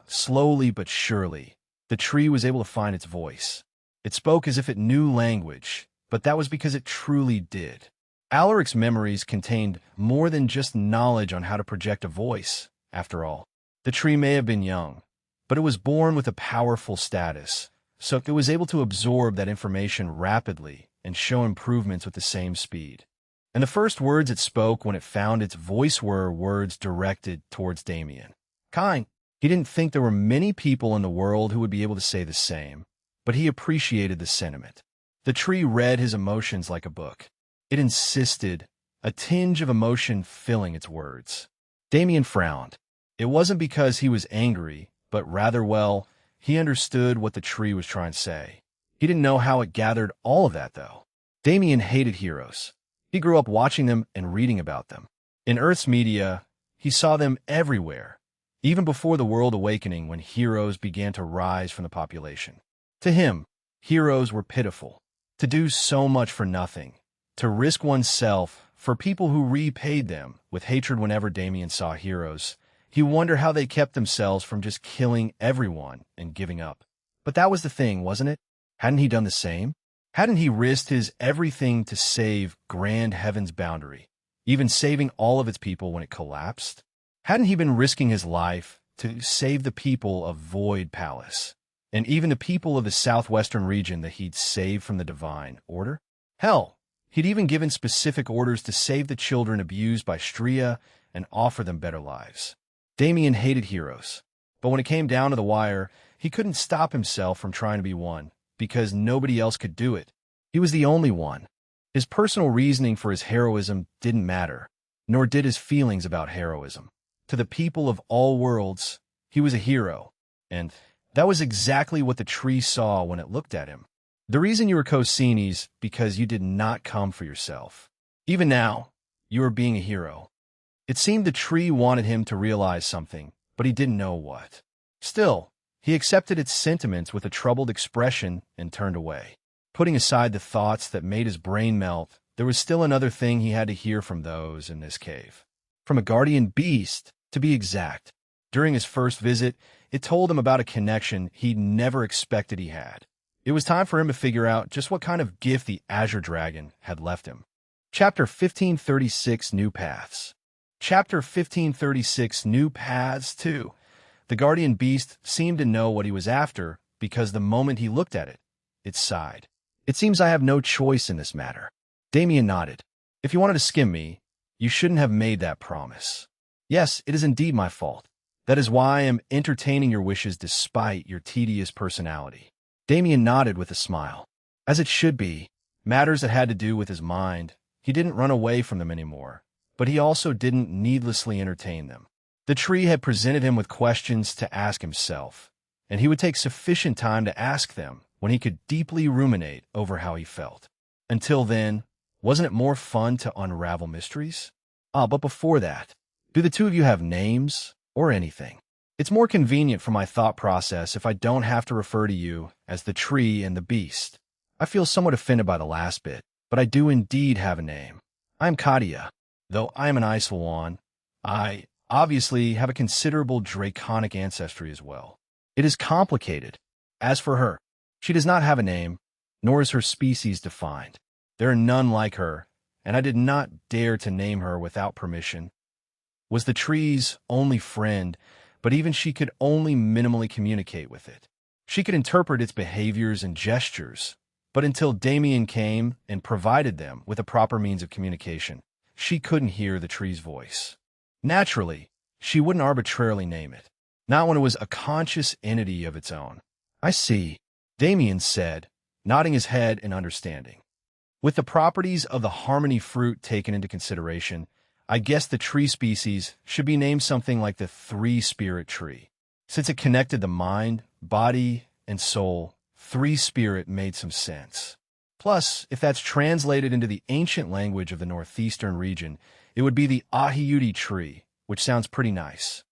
Slowly but surely, the tree was able to find its voice. It spoke as if it knew language, but that was because it truly did. Alaric's memories contained more than just knowledge on how to project a voice, after all. The tree may have been young, but it was born with a powerful status, so it was able to absorb that information rapidly and show improvements with the same speed. And the first words it spoke when it found its voice were words directed towards Damien. Kind. He didn't think there were many people in the world who would be able to say the same, but he appreciated the sentiment. The tree read his emotions like a book. It insisted, a tinge of emotion filling its words. Damien frowned. It wasn't because he was angry, but rather, well, he understood what the tree was trying to say. He didn't know how it gathered all of that, though. Damien hated heroes. He grew up watching them and reading about them. In Earth's media, he saw them everywhere, even before the World Awakening when heroes began to rise from the population. To him, heroes were pitiful. To do so much for nothing. To risk oneself for people who repaid them with hatred whenever Damien saw heroes. He wondered how they kept themselves from just killing everyone and giving up. But that was the thing, wasn't it? Hadn't he done the same? Hadn't he risked his everything to save grand heaven's boundary, even saving all of its people when it collapsed? Hadn't he been risking his life to save the people of Void Palace, and even the people of the southwestern region that he'd saved from the Divine Order? Hell, he'd even given specific orders to save the children abused by Stria and offer them better lives. Damien hated heroes, but when it came down to the wire, he couldn't stop himself from trying to be one, because nobody else could do it. He was the only one. His personal reasoning for his heroism didn't matter, nor did his feelings about heroism. To the people of all worlds, he was a hero, and that was exactly what the tree saw when it looked at him. The reason you were Cosini's because you did not come for yourself. Even now, you are being a hero. It seemed the tree wanted him to realize something, but he didn't know what. Still, he accepted its sentiments with a troubled expression and turned away. Putting aside the thoughts that made his brain melt, there was still another thing he had to hear from those in this cave. From a guardian beast, to be exact. During his first visit, it told him about a connection he'd never expected he had. It was time for him to figure out just what kind of gift the Azure Dragon had left him. Chapter 1536, New Paths. Chapter 1536, New Paths 2. The guardian beast seemed to know what he was after because the moment he looked at it, it sighed. It seems I have no choice in this matter. Damien nodded. If you wanted to skim me, you shouldn't have made that promise. Yes, it is indeed my fault. That is why I am entertaining your wishes despite your tedious personality. Damien nodded with a smile. As it should be, matters that had to do with his mind, he didn't run away from them anymore, but he also didn't needlessly entertain them. The tree had presented him with questions to ask himself, and he would take sufficient time to ask them when he could deeply ruminate over how he felt. Until then, wasn't it more fun to unravel mysteries? But before that, do the two of you have names or anything? It's more convenient for my thought process if I don't have to refer to you as the tree and the beast. I feel somewhat offended by the last bit, but I do indeed have a name. I am Katia, though I am an Iceland. I obviously have a considerable draconic ancestry as well. It is complicated. As for her, she does not have a name, nor is her species defined. There are none like her, and I did not dare to name her without permission. Was the tree's only friend, but even she could only minimally communicate with it. She could interpret its behaviors and gestures, But until Damien came and provided them with a proper means of communication, she couldn't hear the tree's voice. Naturally, she wouldn't arbitrarily name it, not when it was a conscious entity of its own. "I see," Damien said, nodding his head in understanding. "With the properties of the harmony fruit taken into consideration, I guess the tree species should be named something like the three-spirit tree. Since it connected the mind, body, and soul, three-spirit made some sense. Plus, if that's translated into the ancient language of the northeastern region, it would be the Ahiuti tree, which sounds pretty nice."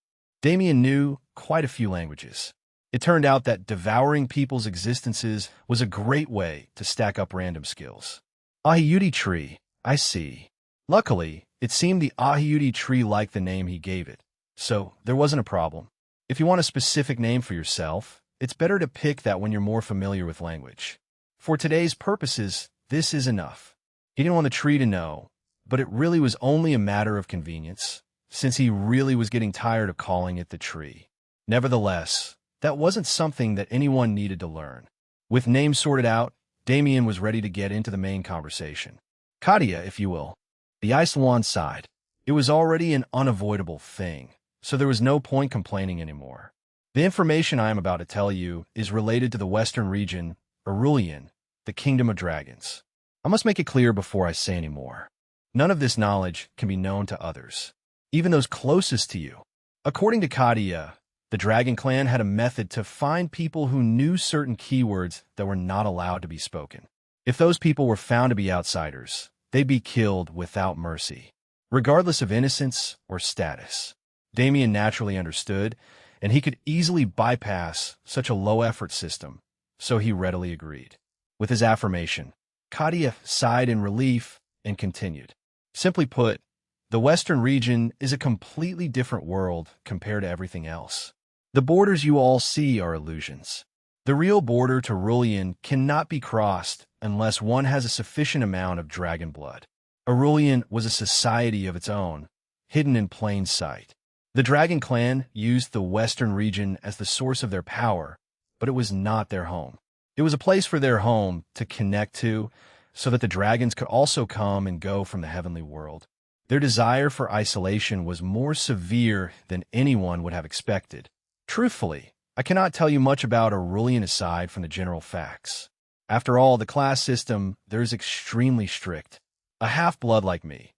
Damien knew quite a few languages. It turned out that devouring people's existences was a great way to stack up random skills. "Ahiuti tree, I see." Luckily, it seemed the Ahiuti tree liked the name he gave it, so there wasn't a problem. If you want a specific name for yourself, it's better to pick that when you're more familiar with language. For today's purposes, this is enough. He didn't want the tree to know, but it really was only a matter of convenience, since he really was getting tired of calling it the tree. Nevertheless, that wasn't something that anyone needed to learn. With names sorted out, Damien was ready to get into the main conversation. Katia, if you will. The Iceland sighed. It was already an unavoidable thing, so there was no point complaining anymore. "The information I am about to tell you is related to the western region, Aurelian, the Kingdom of Dragons. I must make it clear before I say any more. None of this knowledge can be known to others, even those closest to you." According to Katia, the Dragon Clan had a method to find people who knew certain keywords that were not allowed to be spoken. If those people were found to be outsiders, they'd be killed without mercy, regardless of innocence or status. Damien naturally understood, and he could easily bypass such a low-effort system, so he readily agreed. With his affirmation, Katia sighed in relief and continued. "Simply put, the Western region is a completely different world compared to everything else. The borders you all see are illusions. The real border to Aurelian cannot be crossed unless one has a sufficient amount of dragon blood. Aurelian was a society of its own, hidden in plain sight. The Dragon Clan used the Western region as the source of their power, but it was not their home. It was a place for their home to connect to, so that the dragons could also come and go from the heavenly world. Their desire for isolation was more severe than anyone would have expected. Truthfully, I cannot tell you much about Aurelian aside from the general facts. After all, the class system there is extremely strict. A half-blood like me.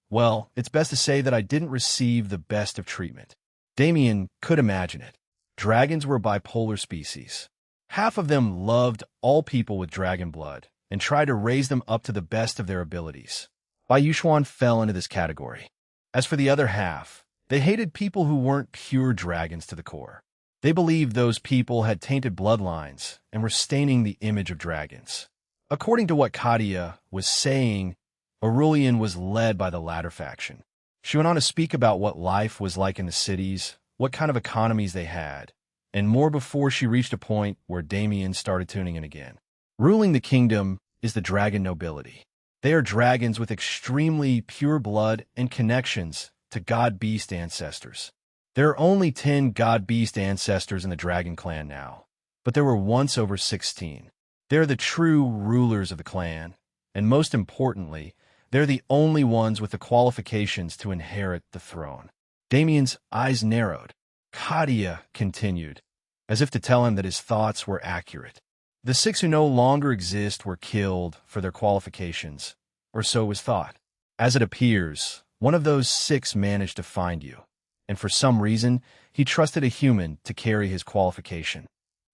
Well, it's best to say that I didn't receive the best of treatment. Damien could imagine it. Dragons were a bipolar species. Half of them loved all people with dragon blood and tried to raise them up to the best of their abilities. Bai Yuxuan fell into this category. As for the other half, they hated people who weren't pure dragons to the core. They believed those people had tainted bloodlines and were staining the image of dragons. According to what Katia was saying, Aurelian was led by the latter faction. She went on to speak about what life was like in the cities, what kind of economies they had, and more before she reached a point where Damien started tuning in again. Ruling the kingdom is the dragon nobility. They are dragons with extremely pure blood and connections to god-beast ancestors. There are only 10 god-beast ancestors in the Dragon Clan now, but there were once over 16. They are the true rulers of the clan, and most importantly, they're the only ones with the qualifications to inherit the throne. Damien's eyes narrowed. Katia continued, as if to tell him that his thoughts were accurate. The 6 who no longer exist were killed for their qualifications, or so was thought. As it appears, one of those 6 managed to find you, and for some reason, he trusted a human to carry his qualification.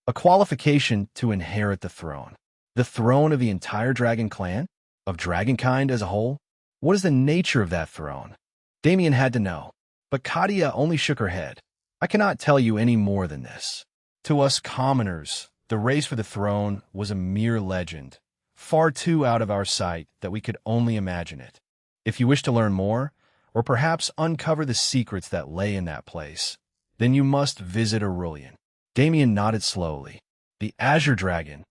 A qualification to inherit the throne. The throne of the entire Dragon Clan? Of Dragonkind as a whole? What is the nature of that throne? Damien had to know, but Katia only shook her head. I cannot tell you any more than this. To us commoners, the race for the throne was a mere legend, far too out of our sight that we could only imagine it. If you wish to learn more, or perhaps uncover the secrets that lay in that place, then you must visit Aurelian. Damien nodded slowly. The Azure Dragon.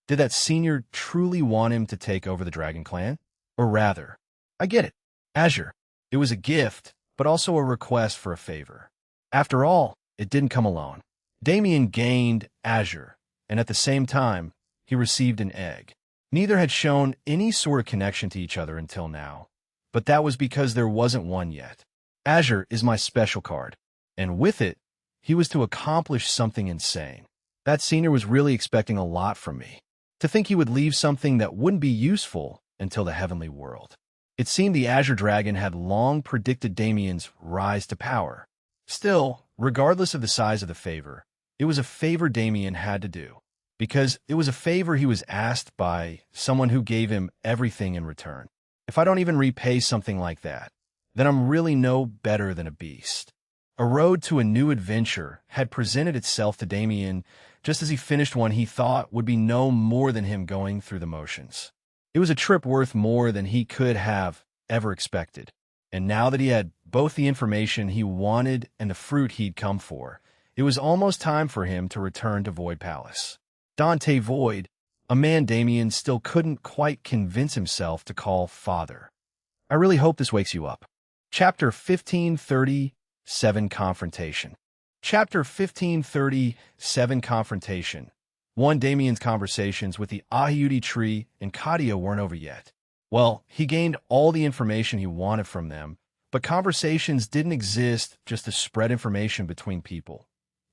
Did that senior truly want him to take over the Dragon Clan? Or rather, I get it. Azure. It was a gift, but also a request for a favor. After all, it didn't come alone. Damien gained Azure, and at the same time, he received an egg. Neither had shown any sort of connection to each other until now, but that was because there wasn't one yet. Azure is my special card, and with it, he was to accomplish something insane. That senior was really expecting a lot from me. To think he would leave something that wouldn't be useful until the heavenly world. It seemed the Azure Dragon had long predicted Damien's rise to power. Still, regardless of the size of the favor, it was a favor Damien had to do, because it was a favor he was asked by someone who gave him everything in return. If I don't even repay something like that, then I'm really no better than a beast. A road to a new adventure had presented itself to Damien just as he finished one he thought would be no more than him going through the motions. It was a trip worth more than he could have ever expected, and now that he had both the information he wanted and the fruit he'd come for, it was almost time for him to return to Void Palace. Dante Void, a man Damien still couldn't quite convince himself to call father. I really hope this wakes you up. Chapter 1537 Confrontation. Chapter 1537 Confrontation. 1. Damien's conversations with the Ahiudi tree and Katia weren't over yet. Well, he gained all the information he wanted from them, but conversations didn't exist just to spread information between people,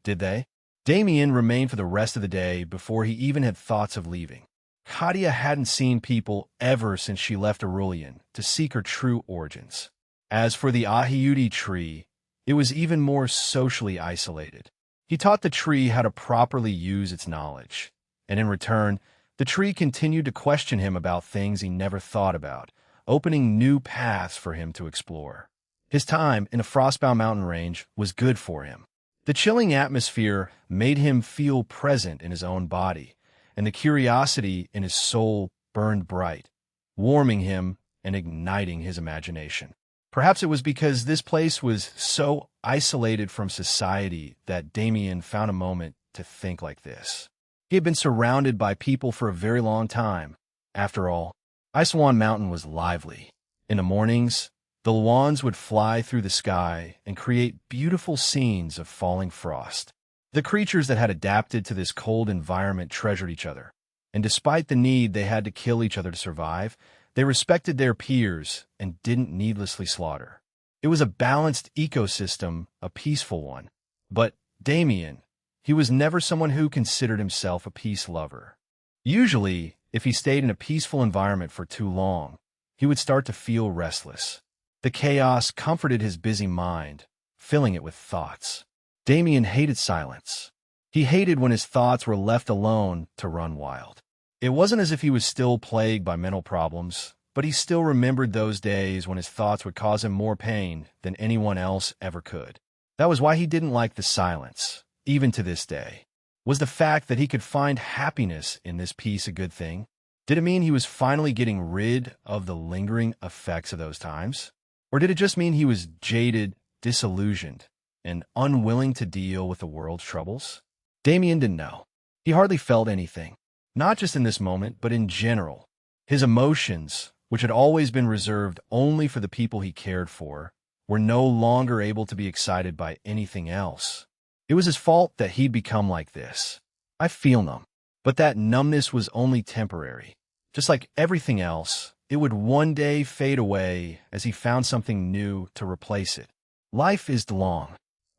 did they? Damien remained for the rest of the day before he even had thoughts of leaving. Katia hadn't seen people ever since she left Aurelian to seek her true origins. As for the Ahiudi tree, it was even more socially isolated. He taught the tree how to properly use its knowledge, and in return, the tree continued to question him about things he never thought about, opening new paths for him to explore. His time in a frostbound mountain range was good for him. The chilling atmosphere made him feel present in his own body, and the curiosity in his soul burned bright, warming him and igniting his imagination. Perhaps it was because this place was so isolated from society that Damien found a moment to think like this. He had been surrounded by people for a very long time. After all, Icewan Mountain was lively. In the mornings, the Luans would fly through the sky and create beautiful scenes of falling frost. The creatures that had adapted to this cold environment treasured each other, and despite the need they had to kill each other to survive, they respected their peers and didn't needlessly slaughter. It was a balanced ecosystem, a peaceful one. But Damien, he was never someone who considered himself a peace lover. Usually, if he stayed in a peaceful environment for too long, he would start to feel restless. The chaos comforted his busy mind, filling it with thoughts. Damien hated silence. He hated when his thoughts were left alone to run wild. It wasn't as if he was still plagued by mental problems, but he still remembered those days when his thoughts would cause him more pain than anyone else ever could. That was why he didn't like the silence, even to this day. Was the fact that he could find happiness in this peace a good thing? Did it mean he was finally getting rid of the lingering effects of those times? Or did it just mean he was jaded, disillusioned, and unwilling to deal with the world's troubles? Damien didn't know. He hardly felt anything. Not just in this moment, but in general. His emotions, which had always been reserved only for the people he cared for, were no longer able to be excited by anything else. It was his fault that he'd become like this. I feel numb. But that numbness was only temporary. Just like everything else, it would one day fade away as he found something new to replace it. Life is long,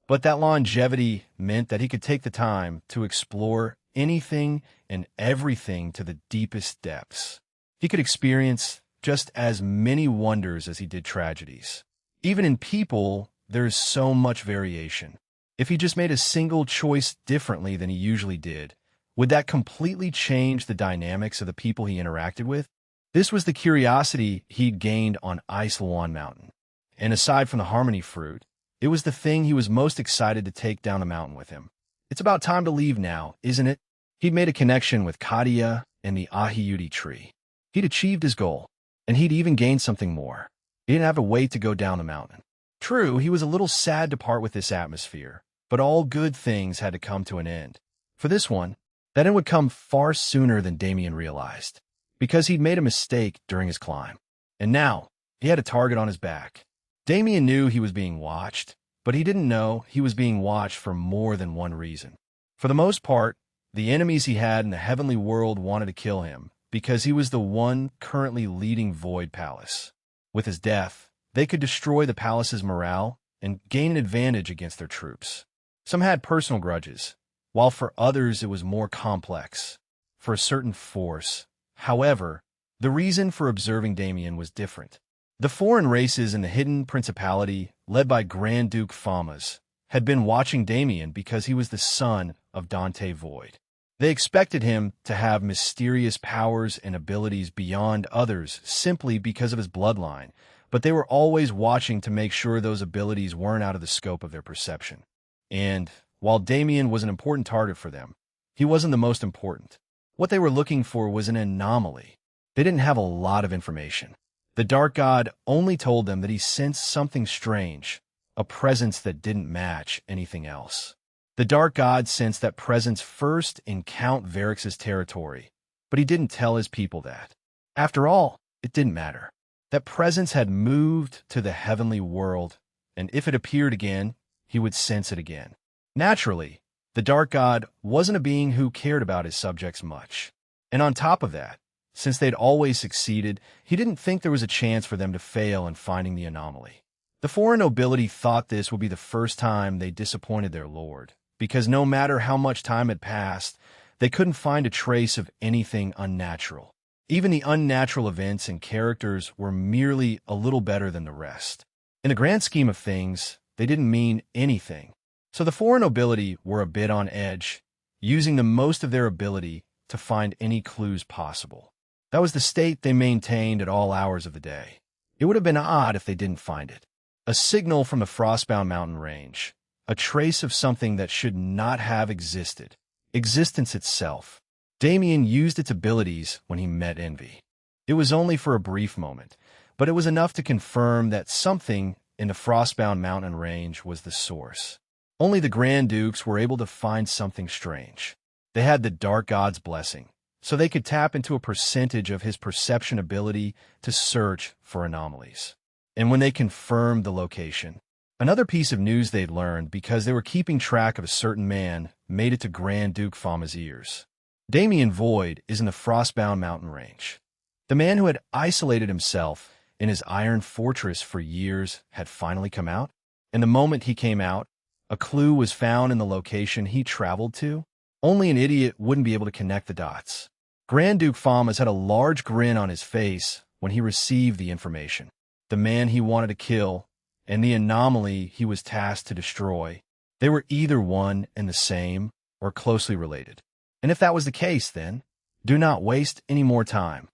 but that longevity meant that he could take the time to explore anything and everything to the deepest depths. He could experience just as many wonders as he did tragedies. Even in people, there's so much variation. If he just made a single choice differently than he usually did, would that completely change the dynamics of the people he interacted with? This was the curiosity he'd gained on Ice Lawn Mountain. And aside from the Harmony Fruit, it was the thing he was most excited to take down the mountain with him. It's about time to leave now, isn't it? He'd made a connection with Katia and the Ahiudi tree. He'd achieved his goal, and he'd even gained something more. He didn't have to wait to go down the mountain. True, he was a little sad to part with this atmosphere, but all good things had to come to an end. For this one, that end would come far sooner than Damien realized, because he'd made a mistake during his climb. And now, he had a target on his back. Damien knew he was being watched, but he didn't know he was being watched for more than one reason. For the most part, the enemies he had in the heavenly world wanted to kill him because he was the one currently leading Void Palace. With his death, they could destroy the palace's morale and gain an advantage against their troops. Some had personal grudges, while for others it was more complex, for a certain force. However, the reason for observing Damien was different. The foreign races in the hidden principality, led by Grand Duke Famas, had been watching Damien because he was the son of Dante Void. They expected him to have mysterious powers and abilities beyond others simply because of his bloodline, but they were always watching to make sure those abilities weren't out of the scope of their perception. And, while Damien was an important target for them, he wasn't the most important. What they were looking for was an anomaly. They didn't have a lot of information. The Dark God only told them that he sensed something strange, a presence that didn't match anything else. The Dark God sensed that presence first in Count Varix's territory, but he didn't tell his people that. After all, it didn't matter. That presence had moved to the heavenly world, and if it appeared again, he would sense it again. Naturally, the Dark God wasn't a being who cared about his subjects much. And on top of that, since they'd always succeeded, he didn't think there was a chance for them to fail in finding the anomaly. The foreign nobility thought this would be the first time they disappointed their lord, because no matter how much time had passed, they couldn't find a trace of anything unnatural. Even the unnatural events and characters were merely a little better than the rest. In the grand scheme of things, they didn't mean anything. So the foreign nobility were a bit on edge, using the most of their ability to find any clues possible. That was the state they maintained at all hours of the day. It would have been odd if they didn't find it. A signal from the Frostbound mountain range. A trace of something that should not have existed. Existence itself. Damien used its abilities when he met Envy. It was only for a brief moment, but it was enough to confirm that something in the Frostbound mountain range was the source. Only the Grand Dukes were able to find something strange. They had the Dark God's blessing, so they could tap into a percentage of his perception ability to search for anomalies. And when they confirmed the location, another piece of news they'd learned because they were keeping track of a certain man made it to Grand Duke Fama's ears. Damien Void is in the Frostbound mountain range. The man who had isolated himself in his iron fortress for years had finally come out, and the moment he came out, a clue was found in the location he traveled to. Only an idiot wouldn't be able to connect the dots. Grand Duke Famas had a large grin on his face when he received the information. The man he wanted to kill and the anomaly he was tasked to destroy, they were either one and the same or closely related. And if that was the case, then, do not waste any more time.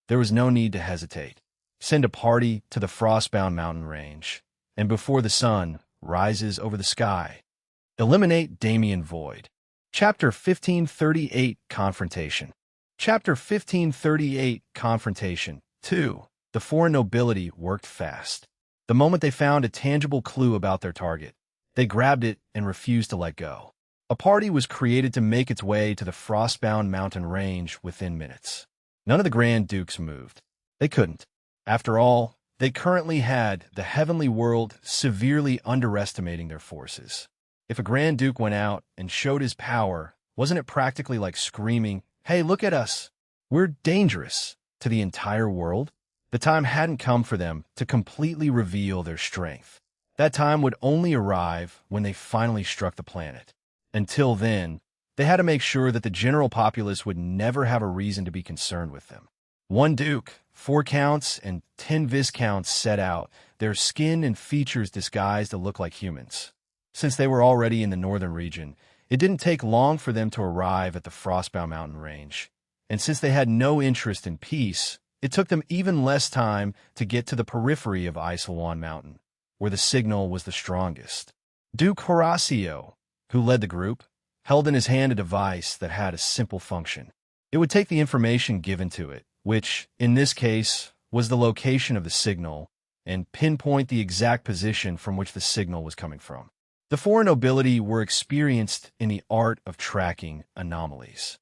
There was no need to hesitate. Send a party to the Frostbound mountain range, and before the sun rises over the sky, eliminate Damien Void. Chapter 1538 Confrontation. Chapter 1538 Confrontation 2. The foreign nobility worked fast. The moment they found a tangible clue about their target, they grabbed it and refused to let go. A party was created to make its way to the Frostbound mountain range within minutes. None of the Grand Dukes moved. They couldn't. After all, they currently had the heavenly world severely underestimating their forces. If a Grand Duke went out and showed his power, wasn't it practically like screaming, "Hey, look at us! We're dangerous!" to the entire world? The time hadn't come for them to completely reveal their strength. That time would only arrive when they finally struck the planet. Until then, they had to make sure that the general populace would never have a reason to be concerned with them. 1 Duke, 4 Counts, and 10 Viscounts set out, their skin and features disguised to look like humans. Since they were already in the northern region, it didn't take long for them to arrive at the Frostbound mountain range. And since they had no interest in peace, it took them even less time to get to the periphery of Isilwan Mountain, where the signal was the strongest. Duke Horacio, who led the group, held in his hand a device that had a simple function. It would take the information given to it, which, in this case, was the location of the signal, and pinpoint the exact position from which the signal was coming from. The foreign nobility were experienced in the art of tracking anomalies.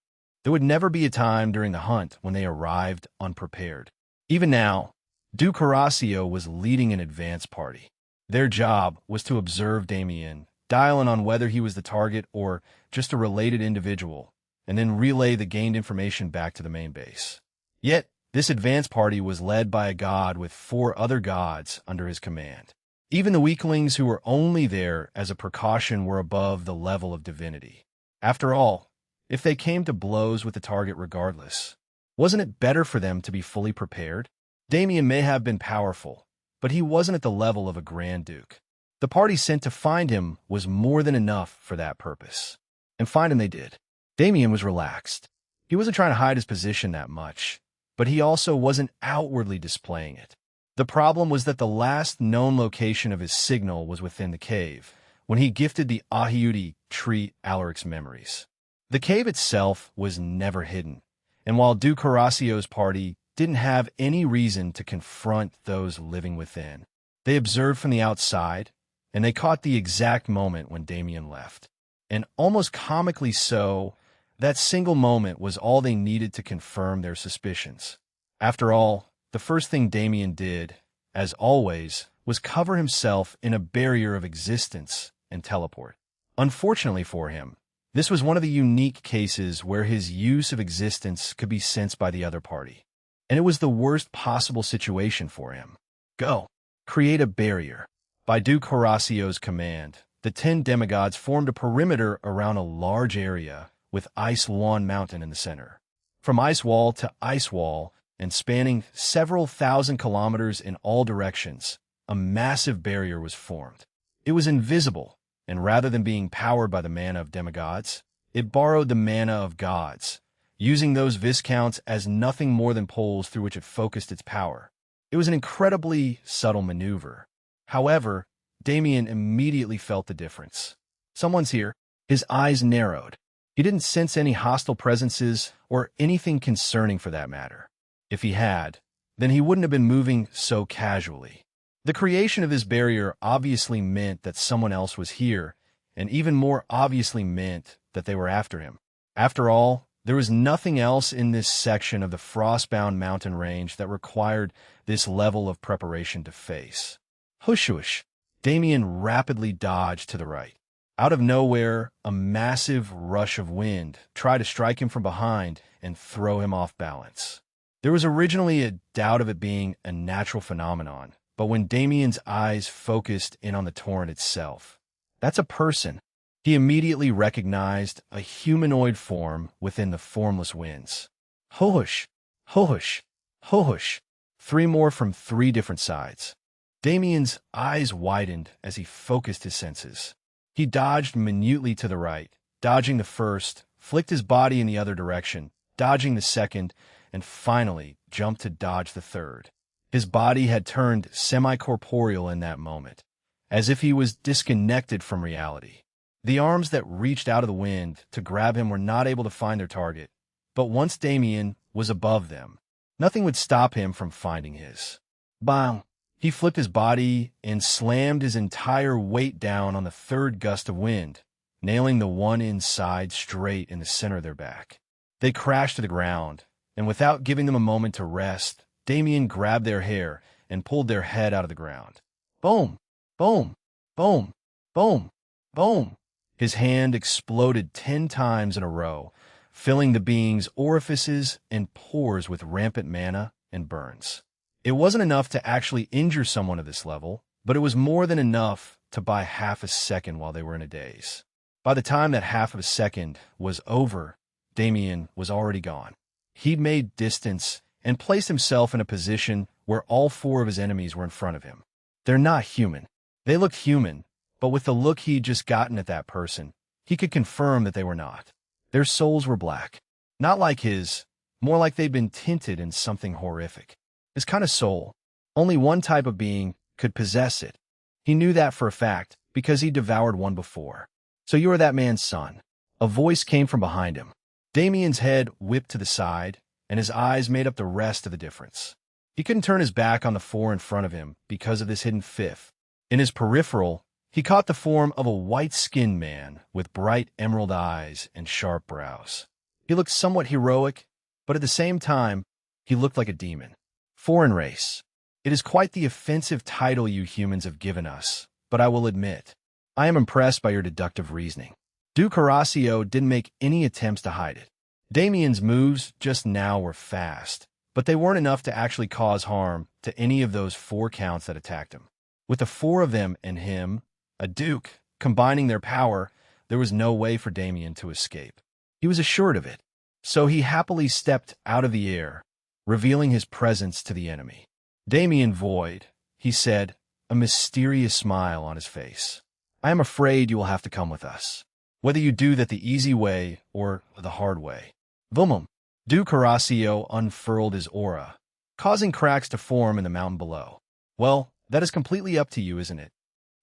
There would never be a time during the hunt when they arrived unprepared. Even now, Duke Horacio was leading an advance party. Their job was to observe Damien, dial in on whether he was the target or just a related individual, and then relay the gained information back to the main base. Yet, this advance party was led by a god with 4 other gods under his command. Even the weaklings who were only there as a precaution were above the level of divinity. After all, if they came to blows with the target regardless, wasn't it better for them to be fully prepared? Damien may have been powerful, but he wasn't at the level of a Grand Duke. The party sent to find him was more than enough for that purpose. And find him they did. Damien was relaxed. He wasn't trying to hide his position that much, but he also wasn't outwardly displaying it. The problem was that the last known location of his signal was within the cave, when he gifted the Ahiuti tree Alaric's memories. The cave itself was never hidden, and while Duke Horacio's party didn't have any reason to confront those living within, they observed from the outside, and they caught the exact moment when Damien left. And almost comically so, that single moment was all they needed to confirm their suspicions. After all, the first thing Damien did, as always, was cover himself in a barrier of existence and teleport. Unfortunately for him, this was one of the unique cases where his use of existence could be sensed by the other party. And it was the worst possible situation for him. Go. Create a barrier. By Duke Horacio's command, the 10 demigods formed a perimeter around a large area with Ice Lawn Mountain in the center. From ice wall to ice wall, and spanning several thousand kilometers in all directions, a massive barrier was formed. It was invisible, and rather than being powered by the mana of demigods, it borrowed the mana of gods, using those viscounts as nothing more than poles through which it focused its power. It was an incredibly subtle maneuver. However, Damien immediately felt the difference. Someone's here. His eyes narrowed. He didn't sense any hostile presences or anything concerning for that matter. If he had, then he wouldn't have been moving so casually. The creation of this barrier obviously meant that someone else was here, and even more obviously meant that they were after him. After all, there was nothing else in this section of the Frostbound mountain range that required this level of preparation to face. Hush-hush! Damien rapidly dodged to the right. Out of nowhere, a massive rush of wind tried to strike him from behind and throw him off balance. There was originally a doubt of it being a natural phenomenon, but when Damien's eyes focused in on the torrent itself, that's a person. He immediately recognized a humanoid form within the formless winds. Ho-hush! Ho-hush! Ho-hush! 3 more from 3 different sides. Damien's eyes widened as he focused his senses. He dodged minutely to the right, dodging the first, flicked his body in the other direction, dodging the second, and finally jumped to dodge the third. His body had turned semi-corporeal in that moment, as if he was disconnected from reality. The arms that reached out of the wind to grab him were not able to find their target, but once Damien was above them, nothing would stop him from finding his. Bang! He flipped his body and slammed his entire weight down on the third gust of wind, nailing the one inside straight in the center of their back. They crashed to the ground, and without giving them a moment to rest, Damien grabbed their hair and pulled their head out of the ground. Boom! Boom! Boom! Boom! Boom! His hand exploded 10 times in a row, filling the being's orifices and pores with rampant mana and burns. It wasn't enough to actually injure someone at this level, but it was more than enough to buy half a second while they were in a daze. By the time that half of a second was over, Damien was already gone. He'd made distance and placed himself in a position where all 4 of his enemies were in front of him. They're not human. They looked human, but with the look he'd just gotten at that person, he could confirm that they were not. Their souls were black. Not like his, more like they'd been tinted in something horrific. His kind of soul, only one type of being could possess it. He knew that for a fact because he devoured one before. So you are that man's son. A voice came from behind him. Damien's head whipped to the side, and his eyes made up the rest of the difference. He couldn't turn his back on the 4 in front of him because of this hidden fifth. In his peripheral, he caught the form of a white-skinned man with bright emerald eyes and sharp brows. He looked somewhat heroic, but at the same time, he looked like a demon. Foreign race. It is quite the offensive title you humans have given us, but I will admit, I am impressed by your deductive reasoning. Duke Horacio didn't make any attempts to hide it. Damien's moves just now were fast, but they weren't enough to actually cause harm to any of those 4 counts that attacked him. With the 4 of them and him, a duke, combining their power, there was no way for Damien to escape. He was assured of it, so he happily stepped out of the air, revealing his presence to the enemy. "Damien Void," he said, a mysterious smile on his face. "I am afraid you will have to come with us, whether you do that the easy way or the hard way." Boom! Duke Horacio unfurled his aura, causing cracks to form in the mountain below. Well, that is completely up to you, isn't it?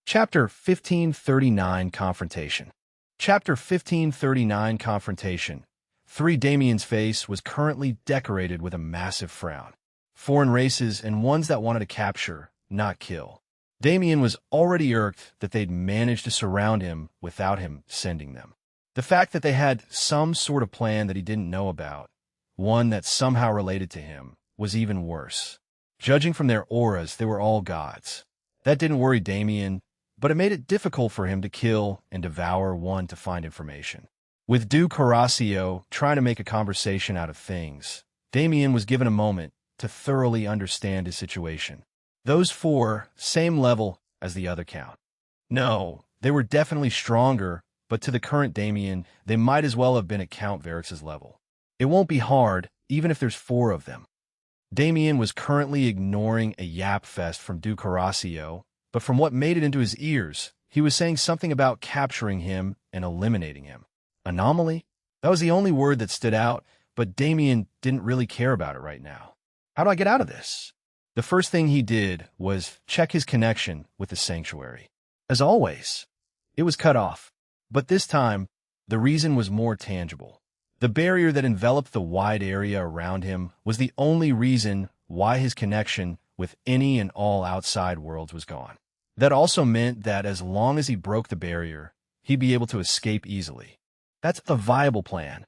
Chapter 1539 Confrontation. Chapter 1539 Confrontation. 3 Damien's face was currently decorated with a massive frown. Foreign races and ones that wanted to capture, not kill. Damien was already irked that they'd managed to surround him without him sending them. The fact that they had some sort of plan that he didn't know about, one that somehow related to him, was even worse. Judging from their auras, they were all gods. That didn't worry Damien, but it made it difficult for him to kill and devour one to find information. With Duke Horacio trying to make a conversation out of things, Damien was given a moment to thoroughly understand his situation. Those 4, same level as the other count. No, they were definitely stronger, but to the current Damien, they might as well have been at Count Varix's level. It won't be hard, even if there's 4 of them. Damien was currently ignoring a yap fest from Duke Horacio, but from what made it into his ears, he was saying something about capturing him and eliminating him. Anomaly? That was the only word that stood out, but Damien didn't really care about it right now. How do I get out of this? The first thing he did was check his connection with the sanctuary. As always, it was cut off, but this time, the reason was more tangible. The barrier that enveloped the wide area around him was the only reason why his connection with any and all outside worlds was gone. That also meant that as long as he broke the barrier, he'd be able to escape easily. That's a viable plan.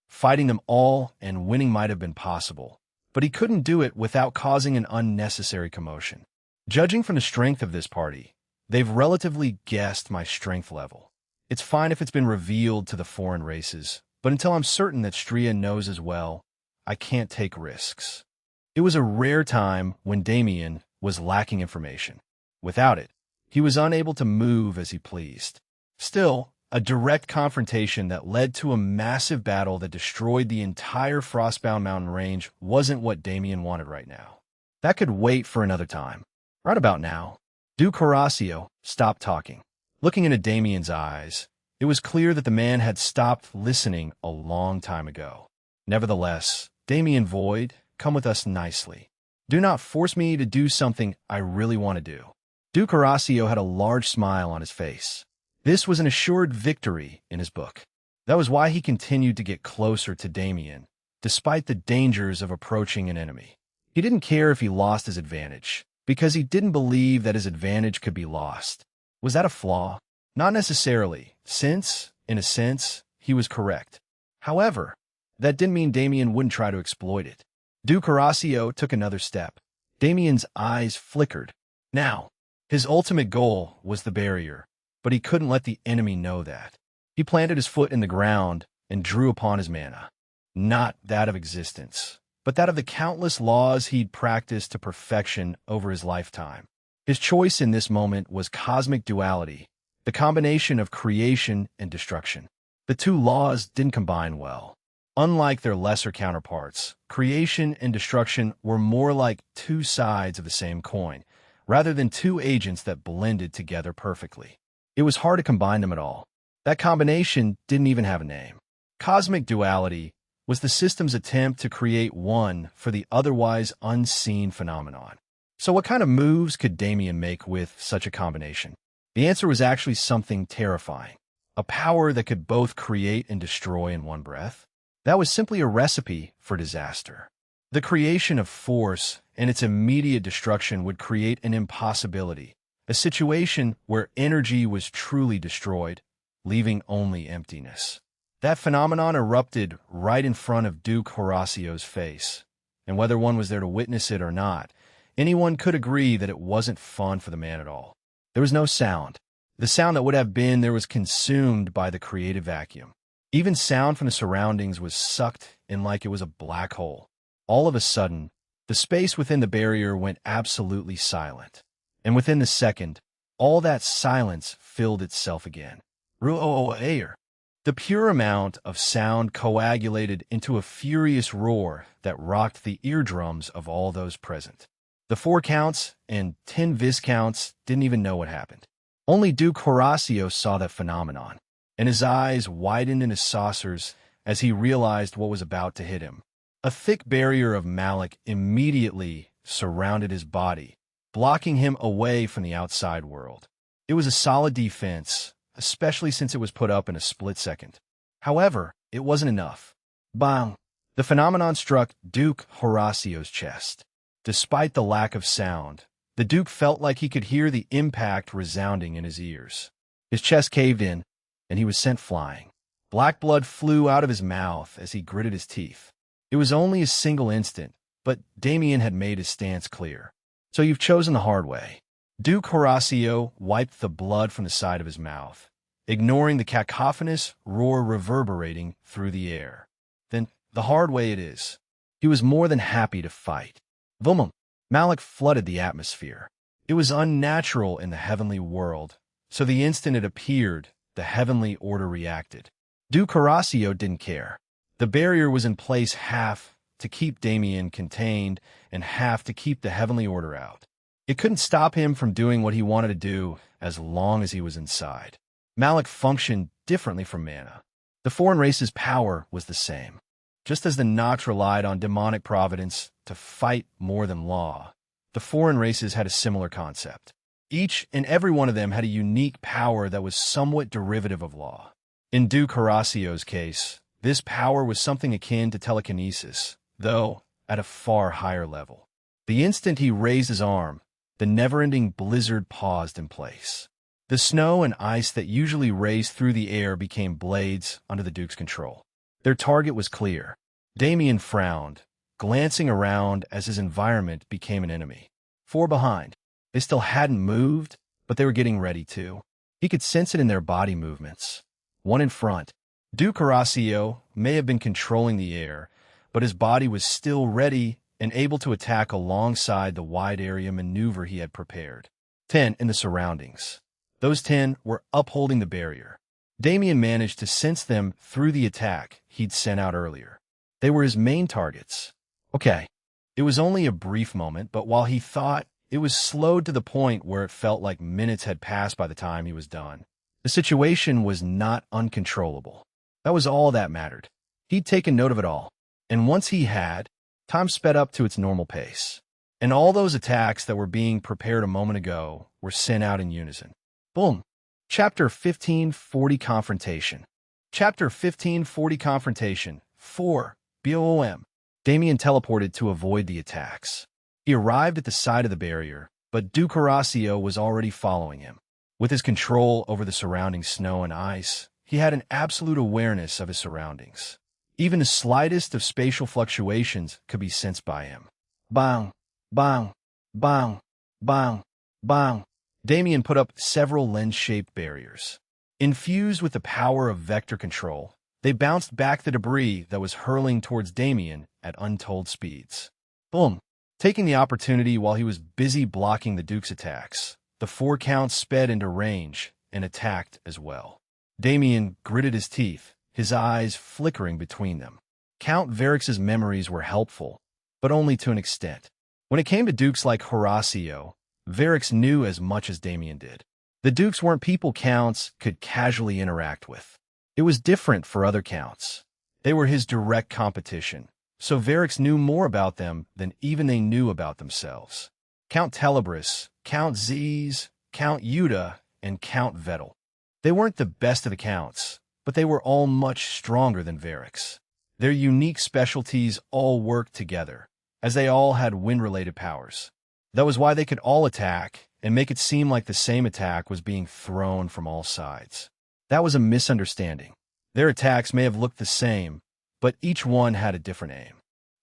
Fighting them all and winning might have been possible, but he couldn't do it without causing an unnecessary commotion. Judging from the strength of this party, they've relatively guessed my strength level. It's fine if it's been revealed to the foreign races, but until I'm certain that Stria knows as well, I can't take risks. It was a rare time when Damien was lacking information. Without it, he was unable to move as he pleased. Still, a direct confrontation that led to a massive battle that destroyed the entire Frostbound Mountain range wasn't what Damien wanted right now. That could wait for another time. Right about now, Duke Horacio stopped talking. Looking into Damien's eyes, it was clear that the man had stopped listening a long time ago. Nevertheless, Damien Void, come with us nicely. Do not force me to do something I really want to do. Duke Horacio had a large smile on his face. This was an assured victory in his book. That was why he continued to get closer to Damien, despite the dangers of approaching an enemy. He didn't care if he lost his advantage, because he didn't believe that his advantage could be lost. Was that a flaw? Not necessarily, since, in a sense, he was correct. However, that didn't mean Damien wouldn't try to exploit it. Duke Horacio took another step. Damien's eyes flickered. Now, his ultimate goal was the barrier, but he couldn't let the enemy know that. He planted his foot in the ground and drew upon his mana. Not that of existence, but that of the countless laws he'd practiced to perfection over his lifetime. His choice in this moment was cosmic duality, the combination of creation and destruction. The 2 laws didn't combine well. Unlike their lesser counterparts, creation and destruction were more like 2 sides of the same coin, rather than 2 agents that blended together perfectly. It was hard to combine them at all. That combination didn't even have a name. Cosmic duality was the system's attempt to create one for the otherwise unseen phenomenon. So what kind of moves could Damien make with such a combination? The answer was actually something terrifying. A power that could both create and destroy in one breath. That was simply a recipe for disaster. The creation of force and its immediate destruction would create an impossibility, a situation where energy was truly destroyed, leaving only emptiness. That phenomenon erupted right in front of Duke Horacio's face, and whether one was there to witness it or not, anyone could agree that it wasn't fun for the man at all. There was no sound. The sound that would have been there was consumed by the creative vacuum. Even sound from the surroundings was sucked in like it was a black hole. All of a sudden, The space within the barrier went absolutely silent. And within the second, all that silence filled itself again. Air. The pure amount of sound coagulated into a furious roar that rocked the eardrums of all those present. The 4 counts and 10 viscounts didn't even know what happened. Only Duke Horacio saw that phenomenon, and his eyes widened into saucers as he realized what was about to hit him. A thick barrier of Malik immediately surrounded his body, blocking him away from the outside world. It was a solid defense, especially since it was put up in a split second. However, it wasn't enough. Bang! The phenomenon struck Duke Horacio's chest. Despite the lack of sound, the Duke felt like he could hear the impact resounding in his ears. His chest caved in, and he was sent flying. Black blood flew out of his mouth as he gritted his teeth. It was only a single instant, but Damien had made his stance clear. So you've chosen the hard way. Duke Horacio wiped the blood from the side of his mouth, ignoring the cacophonous roar reverberating through the air. Then, the hard way it is. He was more than happy to fight. Boom! Malik flooded the atmosphere. It was unnatural in the heavenly world, so the instant it appeared, the heavenly order reacted. Duke Horacio didn't care. The barrier was in place half to keep Damien contained and half to keep the heavenly order out. It couldn't stop him from doing what he wanted to do as long as he was inside. Malik functioned differently from Mana. The foreign race's power was the same. Just as the Noct relied on demonic providence to fight more than law, the foreign races had a similar concept. Each and every one of them had a unique power that was somewhat derivative of law. In Duke Horacio's case, this power was something akin to telekinesis, though at a far higher level. The instant he raised his arm, the never-ending blizzard paused in place. The snow and ice that usually raced through the air became blades under the Duke's control. Their target was clear. Damien frowned, glancing around as his environment became an enemy. 4 behind. They still hadn't moved, but they were getting ready to. He could sense it in their body movements. 1 in front. Duke Horacio may have been controlling the air, but his body was still ready and able to attack alongside the wide area maneuver he had prepared. 10 in the surroundings. Those 10 were upholding the barrier. Damien managed to sense them through the attack he'd sent out earlier. They were his main targets. Okay. It was only a brief moment, but while he thought, it was slowed to the point where it felt like minutes had passed by the time he was done. The situation was not uncontrollable. That was all that mattered. He'd taken note of it all. And once he had, time sped up to its normal pace. And all those attacks that were being prepared a moment ago were sent out in unison. Boom. Chapter 1540 Confrontation. Chapter 1540 Confrontation. 4. BOM. Damien teleported to avoid the attacks. He arrived at the side of the barrier, but Duke Horacio was already following him. With his control over the surrounding snow and ice, he had an absolute awareness of his surroundings. Even the slightest of spatial fluctuations could be sensed by him. Bang, bang, bang, bang, bang. Damien put up several lens-shaped barriers. Infused with the power of vector control, they bounced back the debris that was hurling towards Damien at untold speeds. Boom! Taking the opportunity while he was busy blocking the Duke's attacks, the 4 counts sped into range and attacked as well. Damien gritted his teeth, his eyes flickering between them. Count Varix's memories were helpful, but only to an extent. When it came to Dukes like Horacio, Varix knew as much as Damien did. The Dukes weren't people Counts could casually interact with. It was different for other Counts. They were his direct competition, so Varix knew more about them than even they knew about themselves. Count Telebris, Count Z's, Count Yuta, and Count Vettel. They weren't the best of the Counts, but they were all much stronger than Varix. Their unique specialties all worked together, as they all had wind-related powers. That was why they could all attack and make it seem like the same attack was being thrown from all sides. That was a misunderstanding. Their attacks may have looked the same, but each one had a different aim.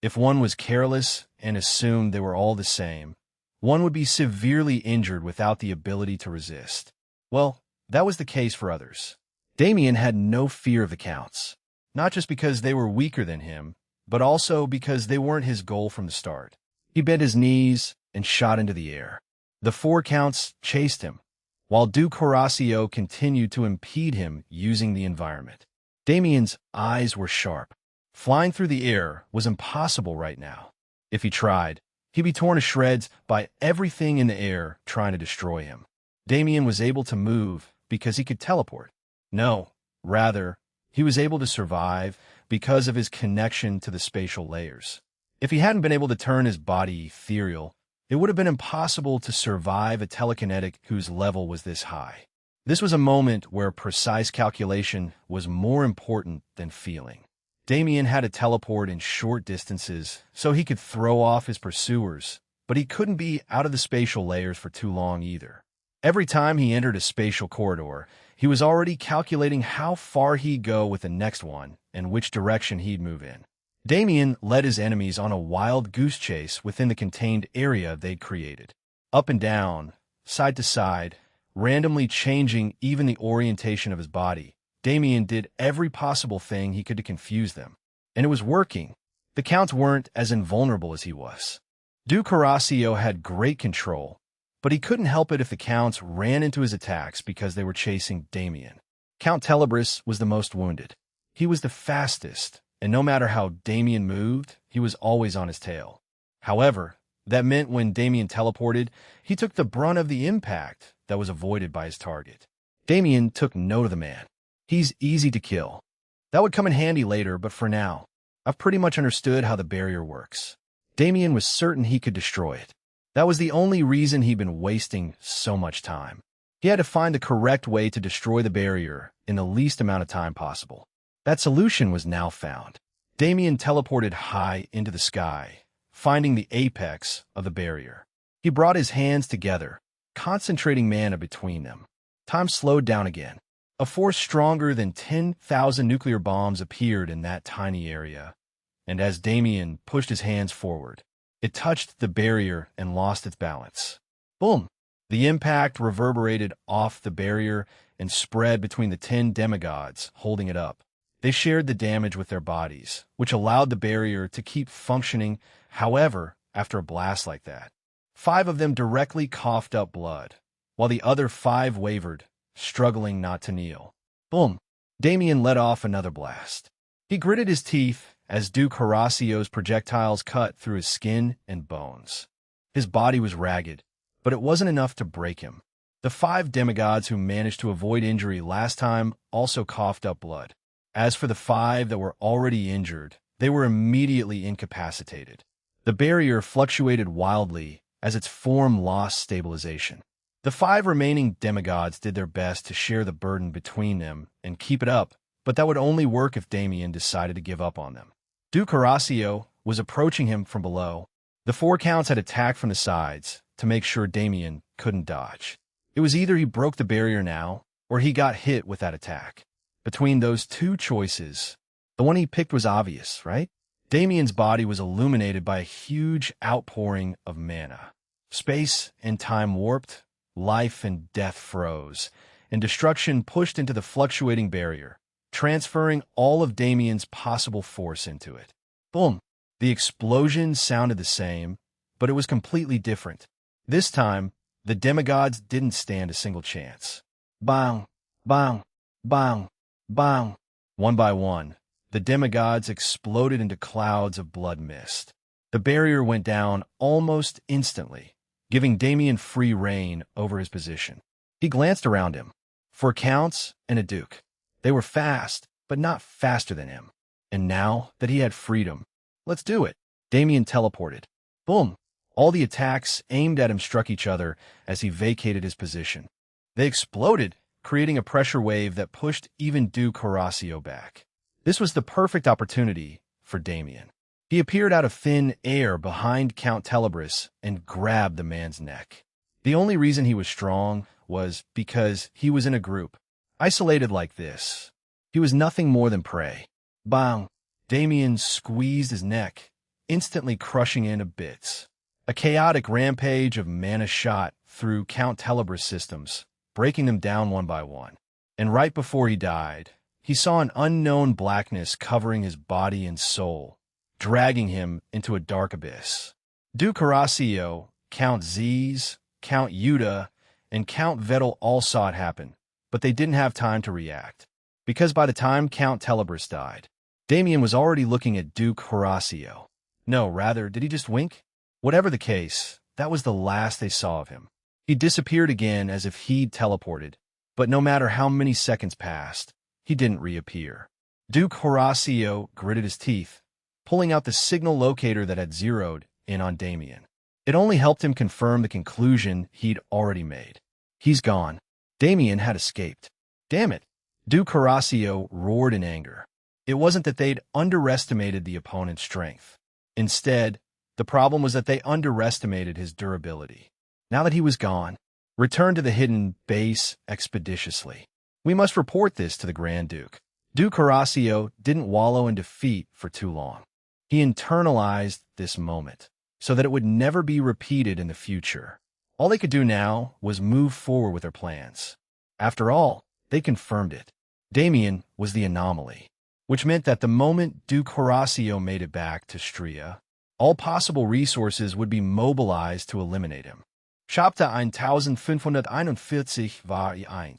If one was careless and assumed they were all the same, one would be severely injured without the ability to resist. Well, that was the case for others. Damien had no fear of the Counts, not just because they were weaker than him, but also because they weren't his goal from the start. He bent his knees and shot into the air. The 4 counts chased him, while Duke Horacio continued to impede him using the environment. Damien's eyes were sharp. Flying through the air was impossible right now. If he tried, he'd be torn to shreds by everything in the air trying to destroy him. Damien was able to move because he could teleport. No, rather, he was able to survive because of his connection to the spatial layers. If he hadn't been able to turn his body ethereal, it would have been impossible to survive a telekinetic whose level was this high. This was a moment where precise calculation was more important than feeling. Damien had to teleport in short distances so he could throw off his pursuers, but he couldn't be out of the spatial layers for too long either. Every time he entered a spatial corridor, he was already calculating how far he'd go with the next one and which direction he'd move in. Damien led his enemies on a wild goose chase within the contained area they'd created. Up and down, side to side, randomly changing even the orientation of his body, Damien did every possible thing he could to confuse them. And it was working. The counts weren't as invulnerable as he was. Duke Horacio had great control, but he couldn't help it if the counts ran into his attacks because they were chasing Damien. Count Telebris was the most wounded. He was the fastest, and no matter how Damien moved, he was always on his tail. However, that meant when Damien teleported, he took the brunt of the impact that was avoided by his target. Damien took note of the man. He's easy to kill. That would come in handy later, but for now, I've pretty much understood how the barrier works. Damien was certain he could destroy it. That was the only reason he'd been wasting so much time. He had to find the correct way to destroy the barrier in the least amount of time possible. That solution was now found. Damien teleported high into the sky, finding the apex of the barrier. He brought his hands together, concentrating mana between them. Time slowed down again. A force stronger than 10,000 nuclear bombs appeared in that tiny area, and as Damien pushed his hands forward, it touched the barrier and lost its balance. Boom! The impact reverberated off the barrier and spread between the 10 demigods holding it up. They shared the damage with their bodies, which allowed the barrier to keep functioning. However, after a blast like that, 5 of them directly coughed up blood, while the other 5 wavered, struggling not to kneel. Boom! Damien let off another blast. He gritted his teeth as Duke Horacio's projectiles cut through his skin and bones. His body was ragged, but it wasn't enough to break him. The 5 demigods who managed to avoid injury last time also coughed up blood. As for the 5 that were already injured, they were immediately incapacitated. The barrier fluctuated wildly as its form lost stabilization. The 5 remaining demigods did their best to share the burden between them and keep it up, but that would only work if Damien decided to give up on them. Duke Horacio was approaching him from below. The 4 counts had attacked from the sides to make sure Damien couldn't dodge. It was either he broke the barrier now, or he got hit with that attack. Between those 2 choices, the one he picked was obvious, right? Damien's body was illuminated by a huge outpouring of mana. Space and time warped, life and death froze, and destruction pushed into the fluctuating barrier, transferring all of Damien's possible force into it. Boom! The explosion sounded the same, but it was completely different. This time, the demigods didn't stand a single chance. Bang! Bang! Bang! Bang! One by one, the demigods exploded into clouds of blood mist. The barrier went down almost instantly, giving Damien free rein over his position. He glanced around him. 4 counts and a duke. They were fast, but not faster than him. And now that he had freedom, let's do it. Damien teleported. Boom! All the attacks aimed at him struck each other as he vacated his position. They exploded, creating a pressure wave that pushed even Duke Horacio back. This was the perfect opportunity for Damien. He appeared out of thin air behind Count Telebris and grabbed the man's neck. The only reason he was strong was because he was in a group. Isolated like this, he was nothing more than prey. Bang! Damien squeezed his neck, instantly crushing it to bits. A chaotic rampage of mana shot through Count Telebris' systems, breaking them down one by one. And right before he died, he saw an unknown blackness covering his body and soul, dragging him into a dark abyss. Duke Horacio, Count Z's, Count Yuda, and Count Vettel all saw it happen, but they didn't have time to react. Because by the time Count Telebris died, Damien was already looking at Duke Horacio. No, rather, did he just wink? Whatever the case, that was the last they saw of him. He disappeared again as if he'd teleported, but no matter how many seconds passed, he didn't reappear. Duke Horacio gritted his teeth, pulling out the signal locator that had zeroed in on Damien. It only helped him confirm the conclusion he'd already made. He's gone. Damien had escaped. Damn it! Duke Horacio roared in anger. It wasn't that they'd underestimated the opponent's strength. Instead, the problem was that they underestimated his durability. Now that he was gone, return to the hidden base expeditiously. We must report this to the Grand Duke. Duke Horacio didn't wallow in defeat for too long. He internalized this moment, so that it would never be repeated in the future. All they could do now was move forward with their plans. After all, they confirmed it. Damien was the anomaly, which meant that the moment Duke Horacio made it back to Stria, all possible resources would be mobilized to eliminate him. Chapter 1541 war 1.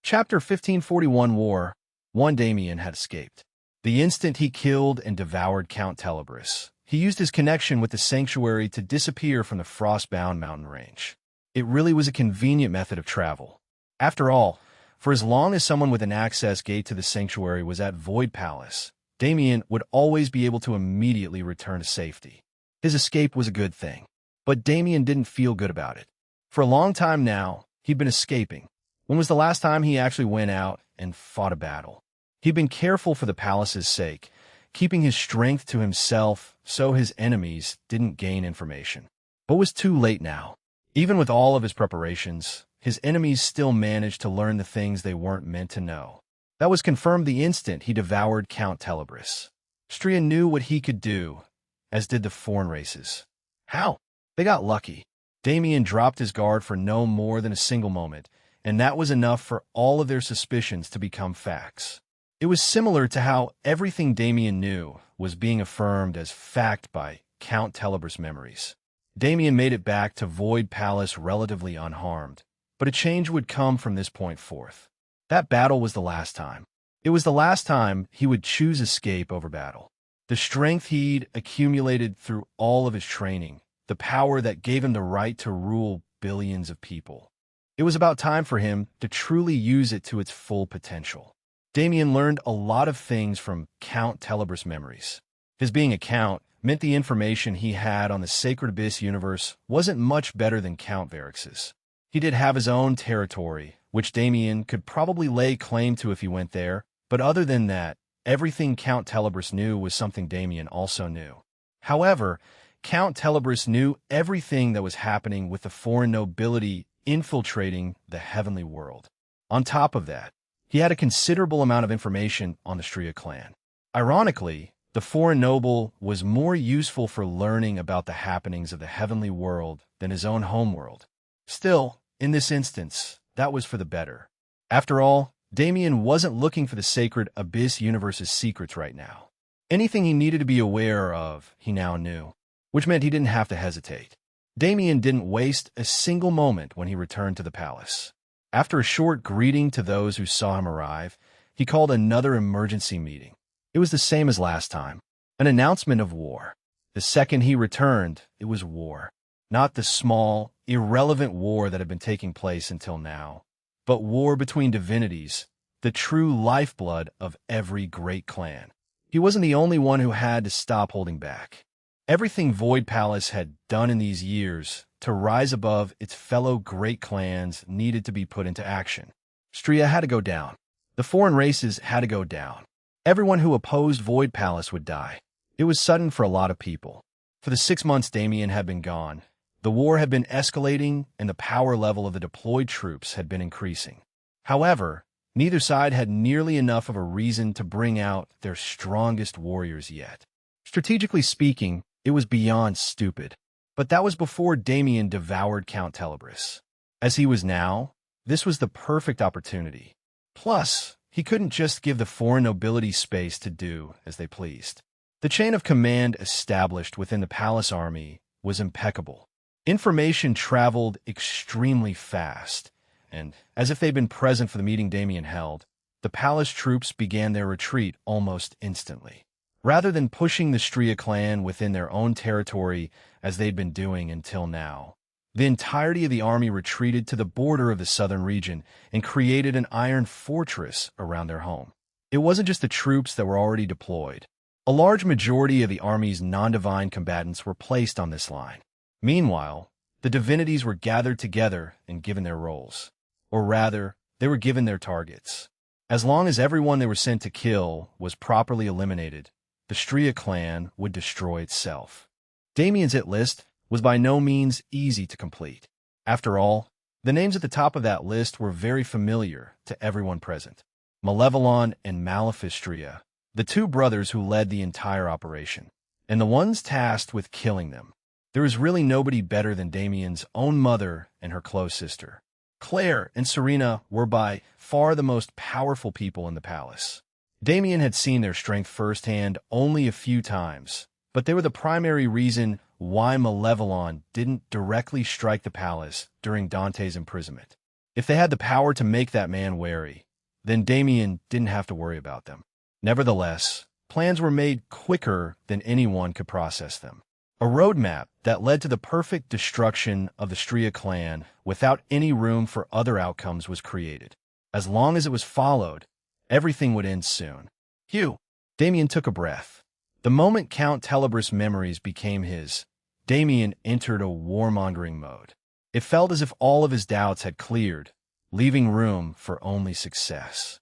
Chapter 1541 War 1. Damien had escaped. The instant he killed and devoured Count Telebris, he used his connection with the sanctuary to disappear from the frostbound mountain range. It really was a convenient method of travel. After all, for as long as someone with an access gate to the sanctuary was at Void Palace, Damien would always be able to immediately return to safety. His escape was a good thing, but Damien didn't feel good about it. For a long time now, he'd been escaping. When was the last time he actually went out and fought a battle? He'd been careful for the palace's sake, keeping his strength to himself so his enemies didn't gain information. But it was too late now. Even with all of his preparations, his enemies still managed to learn the things they weren't meant to know. That was confirmed the instant he devoured Count Telebris. Stria knew what he could do, as did the foreign races. How? They got lucky. Damien dropped his guard for no more than a single moment, and that was enough for all of their suspicions to become facts. It was similar to how everything Damien knew was being affirmed as fact by Count Telebris' memories. Damien made it back to Void Palace relatively unharmed, but a change would come from this point forth. That battle was the last time. It was the last time he would choose escape over battle. The strength he'd accumulated through all of his training, the power that gave him the right to rule billions of people. It was about time for him to truly use it to its full potential. Damien learned a lot of things from Count Telebris' memories. His being a count meant the information he had on the Sacred Abyss universe wasn't much better than Count Varix's. He did have his own territory, which Damien could probably lay claim to if he went there, but other than that, everything Count Telebris knew was something Damien also knew. However, Count Telebris knew everything that was happening with the foreign nobility infiltrating the heavenly world. On top of that, he had a considerable amount of information on the Stria clan. Ironically, the foreign noble was more useful for learning about the happenings of the heavenly world than his own homeworld. Still, in this instance, that was for the better. After all, Damien wasn't looking for the Sacred Abyss universe's secrets right now. Anything he needed to be aware of, he now knew, which meant he didn't have to hesitate. Damien didn't waste a single moment when he returned to the palace. After a short greeting to those who saw him arrive, he called another emergency meeting. It was the same as last time, an announcement of war. The second he returned, it was war. Not the small, irrelevant war that had been taking place until now, but war between divinities, the true lifeblood of every great clan. He wasn't the only one who had to stop holding back. Everything Void Palace had done in these years to rise above its fellow great clans needed to be put into action. Stria had to go down. The foreign races had to go down. Everyone who opposed Void Palace would die. It was sudden for a lot of people. For the 6 months Damien had been gone, the war had been escalating and the power level of the deployed troops had been increasing. However, neither side had nearly enough of a reason to bring out their strongest warriors yet. Strategically speaking, it was beyond stupid. But that was before Damien devoured Count Telebris. As he was now, this was the perfect opportunity. Plus, he couldn't just give the foreign nobility space to do as they pleased. The chain of command established within the palace army was impeccable. Information traveled extremely fast, and, as if they'd been present for the meeting Damien held, the palace troops began their retreat almost instantly. Rather than pushing the Stria clan within their own territory as they'd been doing until now, the entirety of the army retreated to the border of the southern region and created an iron fortress around their home. It wasn't just the troops that were already deployed. A large majority of the army's non-divine combatants were placed on this line. Meanwhile, the divinities were gathered together and given their roles. Or rather, they were given their targets. As long as everyone they were sent to kill was properly eliminated, the Stria clan would destroy itself. Damien's hit list was by no means easy to complete. After all, the names at the top of that list were very familiar to everyone present. Malevolon and Malefistria, the two brothers who led the entire operation, and the ones tasked with killing them. There was really nobody better than Damien's own mother and her close sister. Claire and Serena were by far the most powerful people in the palace. Damien had seen their strength firsthand only a few times, but they were the primary reason why Malevolon didn't directly strike the palace during Dante's imprisonment. If they had the power to make that man wary, then Damien didn't have to worry about them. Nevertheless, plans were made quicker than anyone could process them. A roadmap that led to the perfect destruction of the Stria clan without any room for other outcomes was created. As long as it was followed, everything would end soon. Hugh! Damien took a breath. The moment Count Telebrus' memories became his, Damien entered a warmongering mode. It felt as if all of his doubts had cleared, leaving room for only success.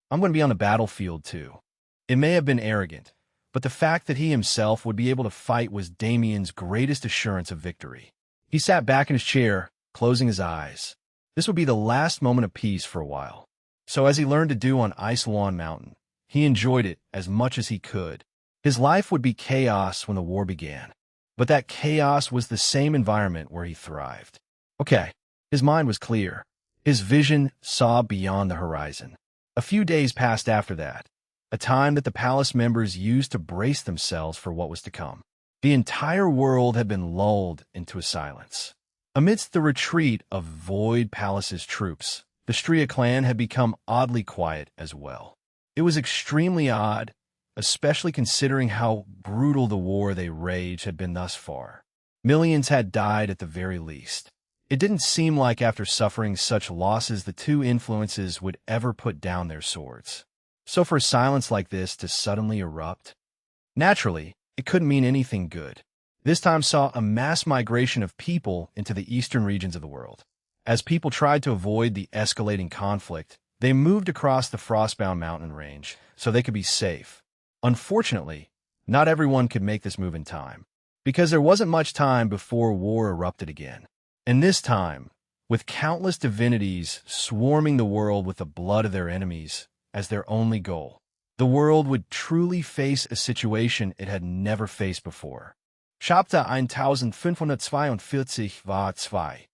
I'm going to be on the battlefield too. It may have been arrogant, but the fact that he himself would be able to fight was Damien's greatest assurance of victory. He sat back in his chair, closing his eyes. This would be the last moment of peace for a while. So as he learned to do on Ice Lawn Mountain, he enjoyed it as much as he could. His life would be chaos when the war began, but that chaos was the same environment where he thrived. Okay, his mind was clear. His vision saw beyond the horizon. A few days passed after that, a time that the palace members used to brace themselves for what was to come. The entire world had been lulled into a silence. Amidst the retreat of Void Palace's troops, the Stria clan had become oddly quiet as well. It was extremely odd, especially considering how brutal the war they waged had been thus far. Millions had died at the very least. It didn't seem like after suffering such losses the two influences would ever put down their swords. So for silence like this to suddenly erupt? Naturally, it couldn't mean anything good. This time saw a mass migration of people into the eastern regions of the world. As people tried to avoid the escalating conflict, they moved across the Frostbound mountain range so they could be safe. Unfortunately, not everyone could make this move in time, because there wasn't much time before war erupted again. And this time, with countless divinities swarming the world with the blood of their enemies as their only goal, the world would truly face a situation it had never faced before. Chapter 1542 war 2.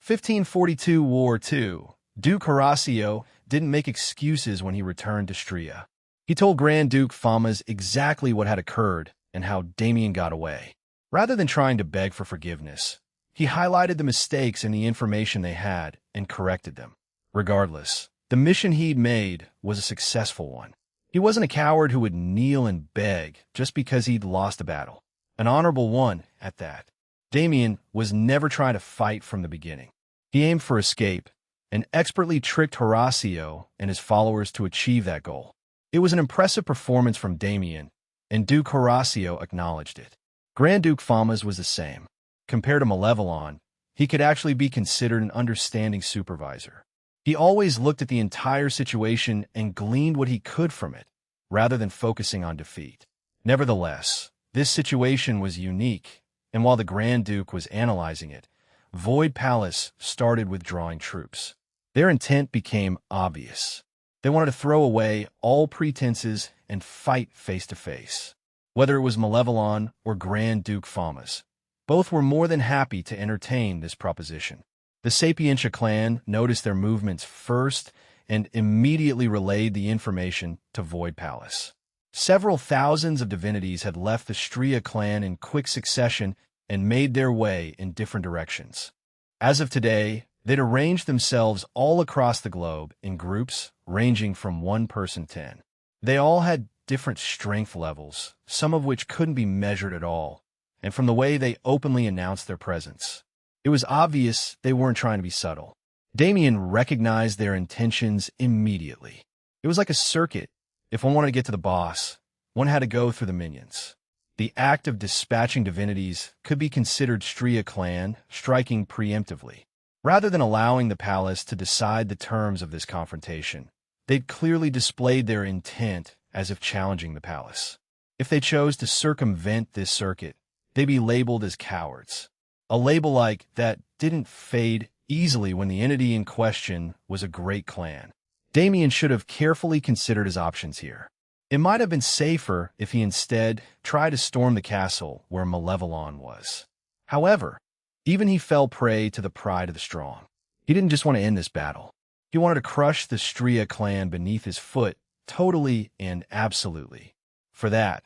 1542 War II. Duke Horacio didn't make excuses when he returned to Stria. He told Grand Duke Famas exactly what had occurred and how Damien got away. Rather than trying to beg for forgiveness, he highlighted the mistakes in the information they had and corrected them. Regardless, the mission he'd made was a successful one. He wasn't a coward who would kneel and beg just because he'd lost a battle. An honorable one, at that. Damien was never trying to fight from the beginning. He aimed for escape and expertly tricked Horacio and his followers to achieve that goal. It was an impressive performance from Damien, and Duke Horacio acknowledged it. Grand Duke Famas was the same. Compared to Malevolon, he could actually be considered an understanding supervisor. He always looked at the entire situation and gleaned what he could from it, rather than focusing on defeat. Nevertheless, this situation was unique, and while the Grand Duke was analyzing it, Void Palace started withdrawing troops. Their intent became obvious. They wanted to throw away all pretenses and fight face to face. Whether it was Malevolon or Grand Duke Famas, both were more than happy to entertain this proposition. The Sapientia clan noticed their movements first and immediately relayed the information to Void Palace. Several thousands of divinities had left the Stria clan in quick succession and made their way in different directions. As of today, they'd arranged themselves all across the globe in groups ranging from 1 person to 10. They all had different strength levels, some of which couldn't be measured at all, and from the way they openly announced their presence, it was obvious they weren't trying to be subtle. Damien recognized their intentions immediately. It was like a circuit. If one wanted to get to the boss, one had to go through the minions. The act of dispatching divinities could be considered Stria clan striking preemptively. Rather than allowing the palace to decide the terms of this confrontation, they'd clearly displayed their intent as if challenging the palace. If they chose to circumvent this circuit, they'd be labeled as cowards. A label like that didn't fade easily when the entity in question was a great clan. Damien should have carefully considered his options here. It might have been safer if he instead tried to storm the castle where Malevolon was. However, even he fell prey to the pride of the strong. He didn't just want to end this battle. He wanted to crush the Stria clan beneath his foot, totally and absolutely. For that,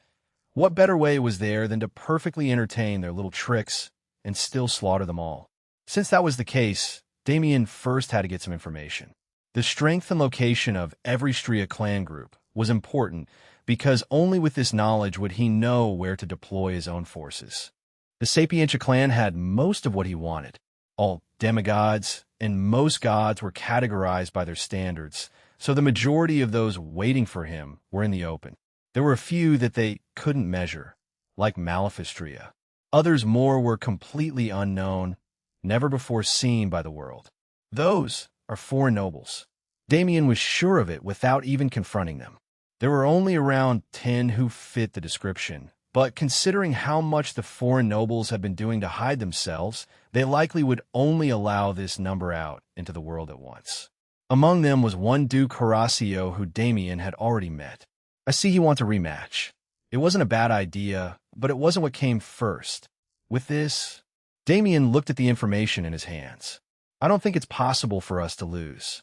what better way was there than to perfectly entertain their little tricks and still slaughter them all? Since that was the case, Damien first had to get some information. The strength and location of every Stria clan group was important because only with this knowledge would he know where to deploy his own forces. The Sapientia clan had most of what he wanted. All demigods and most gods were categorized by their standards, so the majority of those waiting for him were in the open. There were a few that they couldn't measure, like Malefistria. Others more were completely unknown, never before seen by the world. Those are foreign nobles. Damien was sure of it without even confronting them. There were only around 10 who fit the description, but considering how much the foreign nobles had been doing to hide themselves, they likely would only allow this number out into the world at once. Among them was one Duke Horacio who Damien had already met. I see he wants a rematch. It wasn't a bad idea, but it wasn't what came first. With this, Damien looked at the information in his hands. I don't think it's possible for us to lose.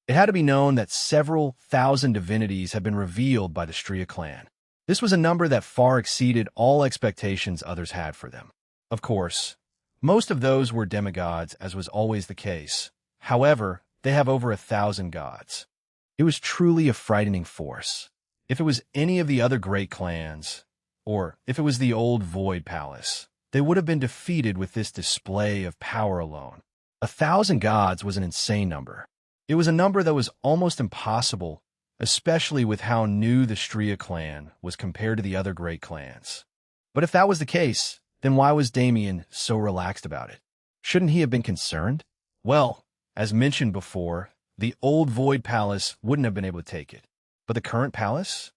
It had to be known that several thousand divinities had been revealed by the Stria clan. This was a number that far exceeded all expectations others had for them. Of course, most of those were demigods, as was always the case. However, they have over 1,000 gods. It was truly a frightening force. If it was any of the other great clans, or if it was the old Void Palace, they would have been defeated with this display of power alone. 1,000 gods was an insane number. It was a number that was almost impossible, especially with how new the Stria clan was compared to the other great clans. But if that was the case, then why was Damien so relaxed about it? Shouldn't he have been concerned? Well, as mentioned before, the old Void Palace wouldn't have been able to take it. But the current palace?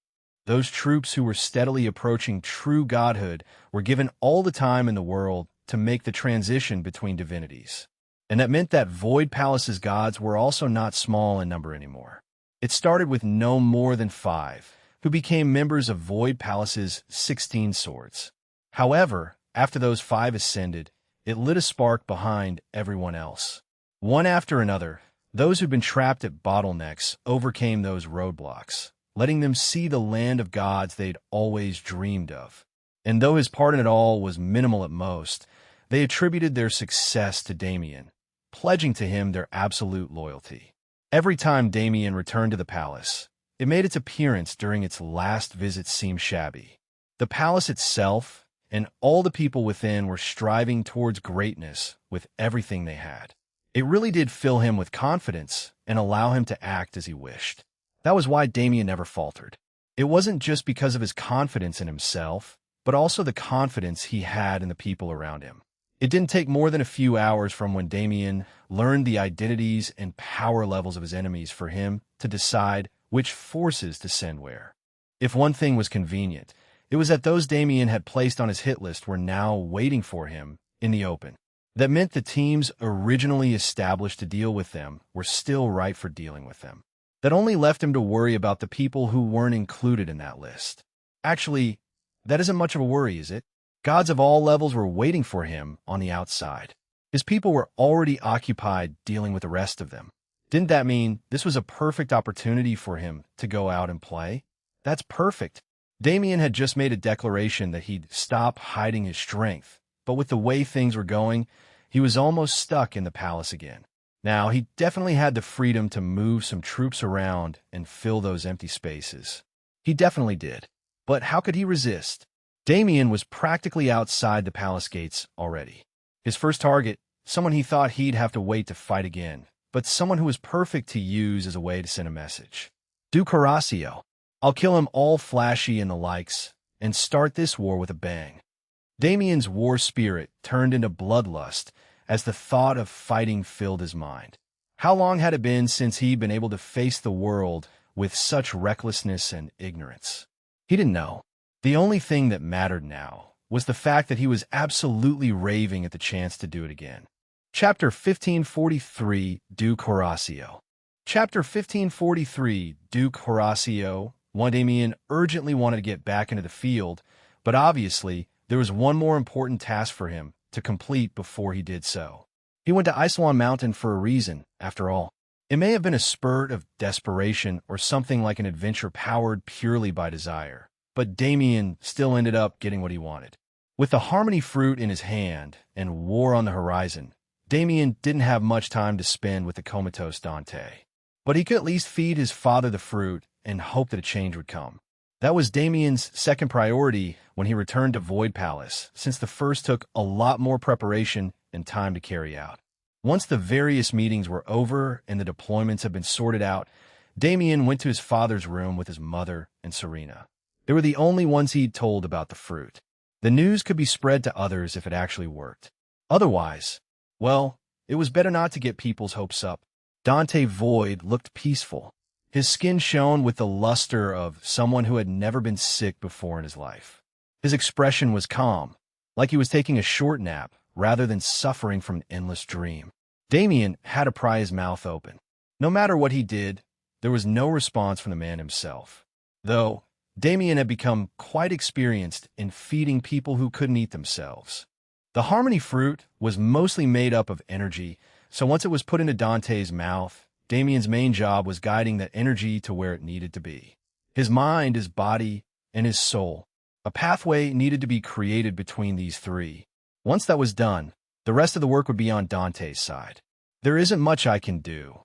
Those troops who were steadily approaching true godhood were given all the time in the world to make the transition between divinities. And that meant that Void Palace's gods were also not small in number anymore. It started with no more than 5, who became members of Void Palace's 16 swords. However, after those 5 ascended, it lit a spark behind everyone else. One after another, those who'd been trapped at bottlenecks overcame those roadblocks, letting them see the land of gods they'd always dreamed of. And though his part in it all was minimal at most, they attributed their success to Damien, pledging to him their absolute loyalty. Every time Damien returned to the palace, it made its appearance during its last visit seem shabby. The palace itself and all the people within were striving towards greatness with everything they had. It really did fill him with confidence and allow him to act as he wished. That was why Damien never faltered. It wasn't just because of his confidence in himself, but also the confidence he had in the people around him. It didn't take more than a few hours from when Damien learned the identities and power levels of his enemies for him to decide which forces to send where. If one thing was convenient, it was that those Damien had placed on his hit list were now waiting for him in the open. That meant the teams originally established to deal with them were still right for dealing with them. That only left him to worry about the people who weren't included in that list. Actually, that isn't much of a worry, is it? Gods of all levels were waiting for him on the outside. His people were already occupied dealing with the rest of them. Didn't that mean this was a perfect opportunity for him to go out and play? That's perfect. Damien had just made a declaration that he'd stop hiding his strength, but with the way things were going, he was almost stuck in the palace again. Now, he definitely had the freedom to move some troops around and fill those empty spaces. He definitely did. But how could he resist? Damien was practically outside the palace gates already. His first target, someone he thought he'd have to wait to fight again, but someone who was perfect to use as a way to send a message. Duke Horacio. I'll kill him all flashy and the likes, and start this war with a bang. Damien's war spirit turned into bloodlust as the thought of fighting filled his mind. How long had it been since he'd been able to face the world with such recklessness and ignorance? He didn't know. The only thing that mattered now was the fact that he was absolutely raving at the chance to do it again. Chapter 1543, Duke Horacio. Chapter 1543, Duke Horacio. Damien urgently wanted to get back into the field, but obviously there was one more important task for him to complete before he did so. He went to Isolon Mountain for a reason, after all. It may have been a spurt of desperation or something like an adventure powered purely by desire, but Damien still ended up getting what he wanted. With the harmony fruit in his hand and war on the horizon, Damien didn't have much time to spend with the comatose Dante. But he could at least feed his father the fruit and hope that a change would come. That was Damien's second priority when he returned to Void Palace, since the first took a lot more preparation and time to carry out. Once the various meetings were over and the deployments had been sorted out, Damien went to his father's room with his mother and Serena. They were the only ones he'd told about the fruit. The news could be spread to others if it actually worked. Otherwise, well, it was better not to get people's hopes up. Dante Void looked peaceful. His skin shone with the luster of someone who had never been sick before in his life. His expression was calm, like he was taking a short nap rather than suffering from an endless dream. Damien had to pry his mouth open. No matter what he did, there was no response from the man himself. Though, Damien had become quite experienced in feeding people who couldn't eat themselves. The harmony fruit was mostly made up of energy, so once it was put into Dante's mouth, Damien's main job was guiding that energy to where it needed to be. His mind, his body, and his soul. A pathway needed to be created between these three. Once that was done, the rest of the work would be on Dante's side. There isn't much I can do.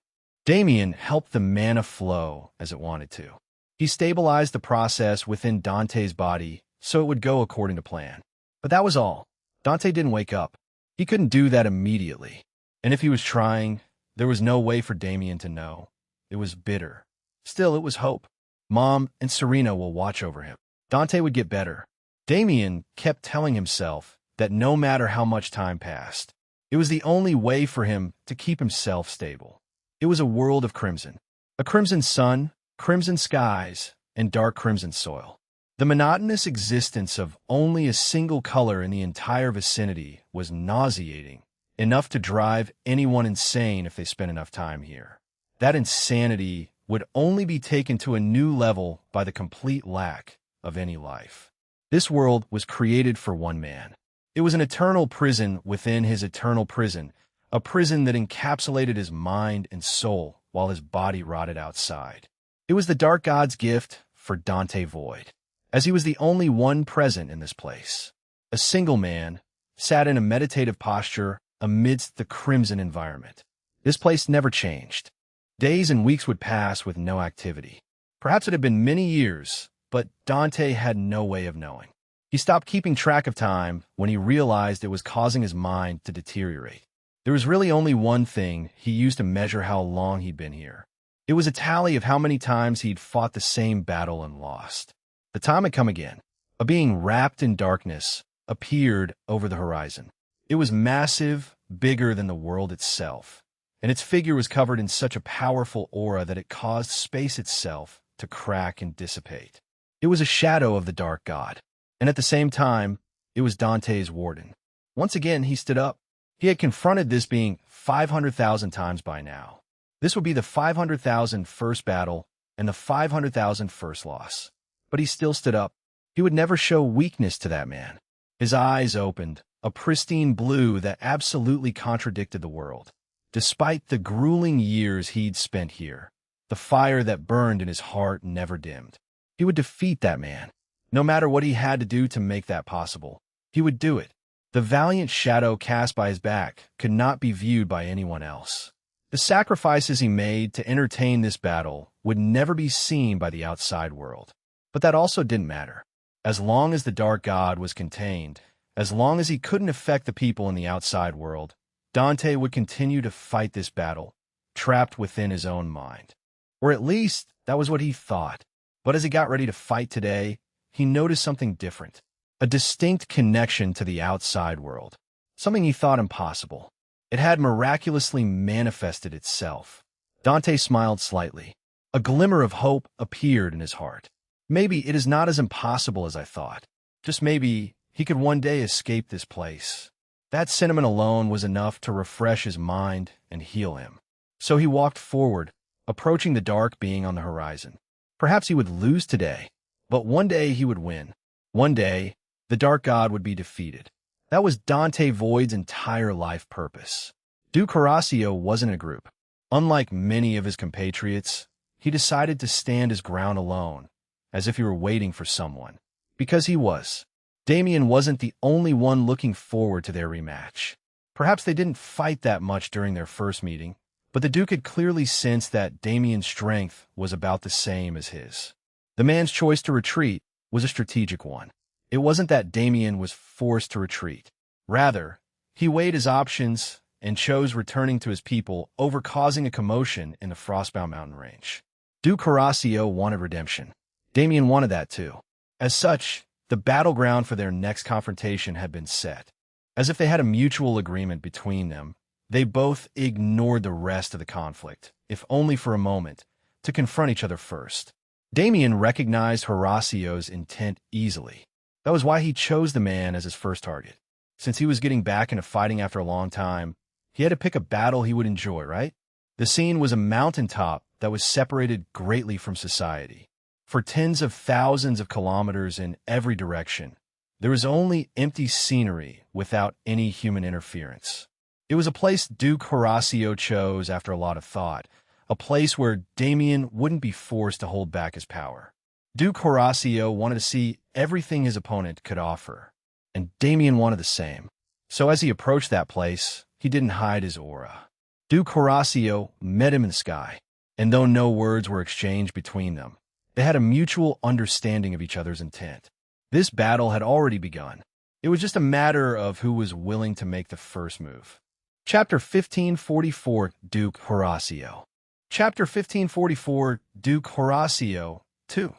Damien helped the mana flow as it wanted to. He stabilized the process within Dante's body so it would go according to plan. But that was all. Dante didn't wake up. He couldn't do that immediately. And if he was trying, there was no way for Damien to know. It was bitter. Still, it was hope. Mom and Serena will watch over him. Dante would get better. Damien kept telling himself that no matter how much time passed, it was the only way for him to keep himself stable. It was a world of crimson. A crimson sun, crimson skies, and dark crimson soil. The monotonous existence of only a single color in the entire vicinity was nauseating, enough to drive anyone insane if they spent enough time here. That insanity would only be taken to a new level by the complete lack of any life. This world was created for one man. It was an eternal prison within his eternal prison, a prison that encapsulated his mind and soul while his body rotted outside. It was the Dark God's gift for Dante Void, as he was the only one present in this place. A single man sat in a meditative posture amidst the crimson environment. This place never changed. Days and weeks would pass with no activity. Perhaps it had been many years, but Dante had no way of knowing. He stopped keeping track of time when he realized it was causing his mind to deteriorate. There was really only one thing he used to measure how long he'd been here. It was a tally of how many times he'd fought the same battle and lost. The time had come again. A being wrapped in darkness appeared over the horizon. It was massive, bigger than the world itself, and its figure was covered in such a powerful aura that it caused space itself to crack and dissipate. It was a shadow of the Dark God, and at the same time, it was Dante's warden. Once again, he stood up. He had confronted this being 500,000 times by now. This would be the 500,000 first battle and the 500,000 first loss. But he still stood up. He would never show weakness to that man. His eyes opened, a pristine blue that absolutely contradicted the world. Despite the grueling years he'd spent here, the fire that burned in his heart never dimmed. He would defeat that man. No matter what he had to do to make that possible, he would do it. The valiant shadow cast by his back could not be viewed by anyone else. The sacrifices he made to entertain this battle would never be seen by the outside world. But that also didn't matter. As long as the Dark God was contained, as long as he couldn't affect the people in the outside world, Dante would continue to fight this battle, trapped within his own mind. Or at least, that was what he thought. But as he got ready to fight today, he noticed something different. A distinct connection to the outside world. Something he thought impossible. It had miraculously manifested itself. Dante smiled slightly. A glimmer of hope appeared in his heart. Maybe it is not as impossible as I thought. Just maybe he could one day escape this place. That sentiment alone was enough to refresh his mind and heal him. So he walked forward, approaching the dark being on the horizon. Perhaps he would lose today, but one day he would win. One day, the Dark God would be defeated. That was Dante Void's entire life purpose. Duke Horacio wasn't a group. Unlike many of his compatriots, he decided to stand his ground alone, as if he were waiting for someone. Because he was. Damien wasn't the only one looking forward to their rematch. Perhaps they didn't fight that much during their first meeting, but the Duke had clearly sensed that Damien's strength was about the same as his. The man's choice to retreat was a strategic one. It wasn't that Damien was forced to retreat. Rather, he weighed his options and chose returning to his people over causing a commotion in the Frostbound mountain range. Duke Horacio wanted redemption. Damien wanted that too. As such, the battleground for their next confrontation had been set. As if they had a mutual agreement between them, they both ignored the rest of the conflict, if only for a moment, to confront each other first. Damien recognized Horacio's intent easily. That was why he chose the man as his first target. Since he was getting back into fighting after a long time, he had to pick a battle he would enjoy, right? The scene was a mountaintop that was separated greatly from society. For tens of thousands of kilometers in every direction, there was only empty scenery without any human interference. It was a place Duke Horacio chose after a lot of thought, a place where Damien wouldn't be forced to hold back his power. Duke Horacio wanted to see everything his opponent could offer, and Damien wanted the same. So as he approached that place, he didn't hide his aura. Duke Horacio met him in the sky, and though no words were exchanged between them, they had a mutual understanding of each other's intent. This battle had already begun. It was just a matter of who was willing to make the first move. Chapter 1544, Duke Horacio. Chapter 1544, Duke Horacio 2.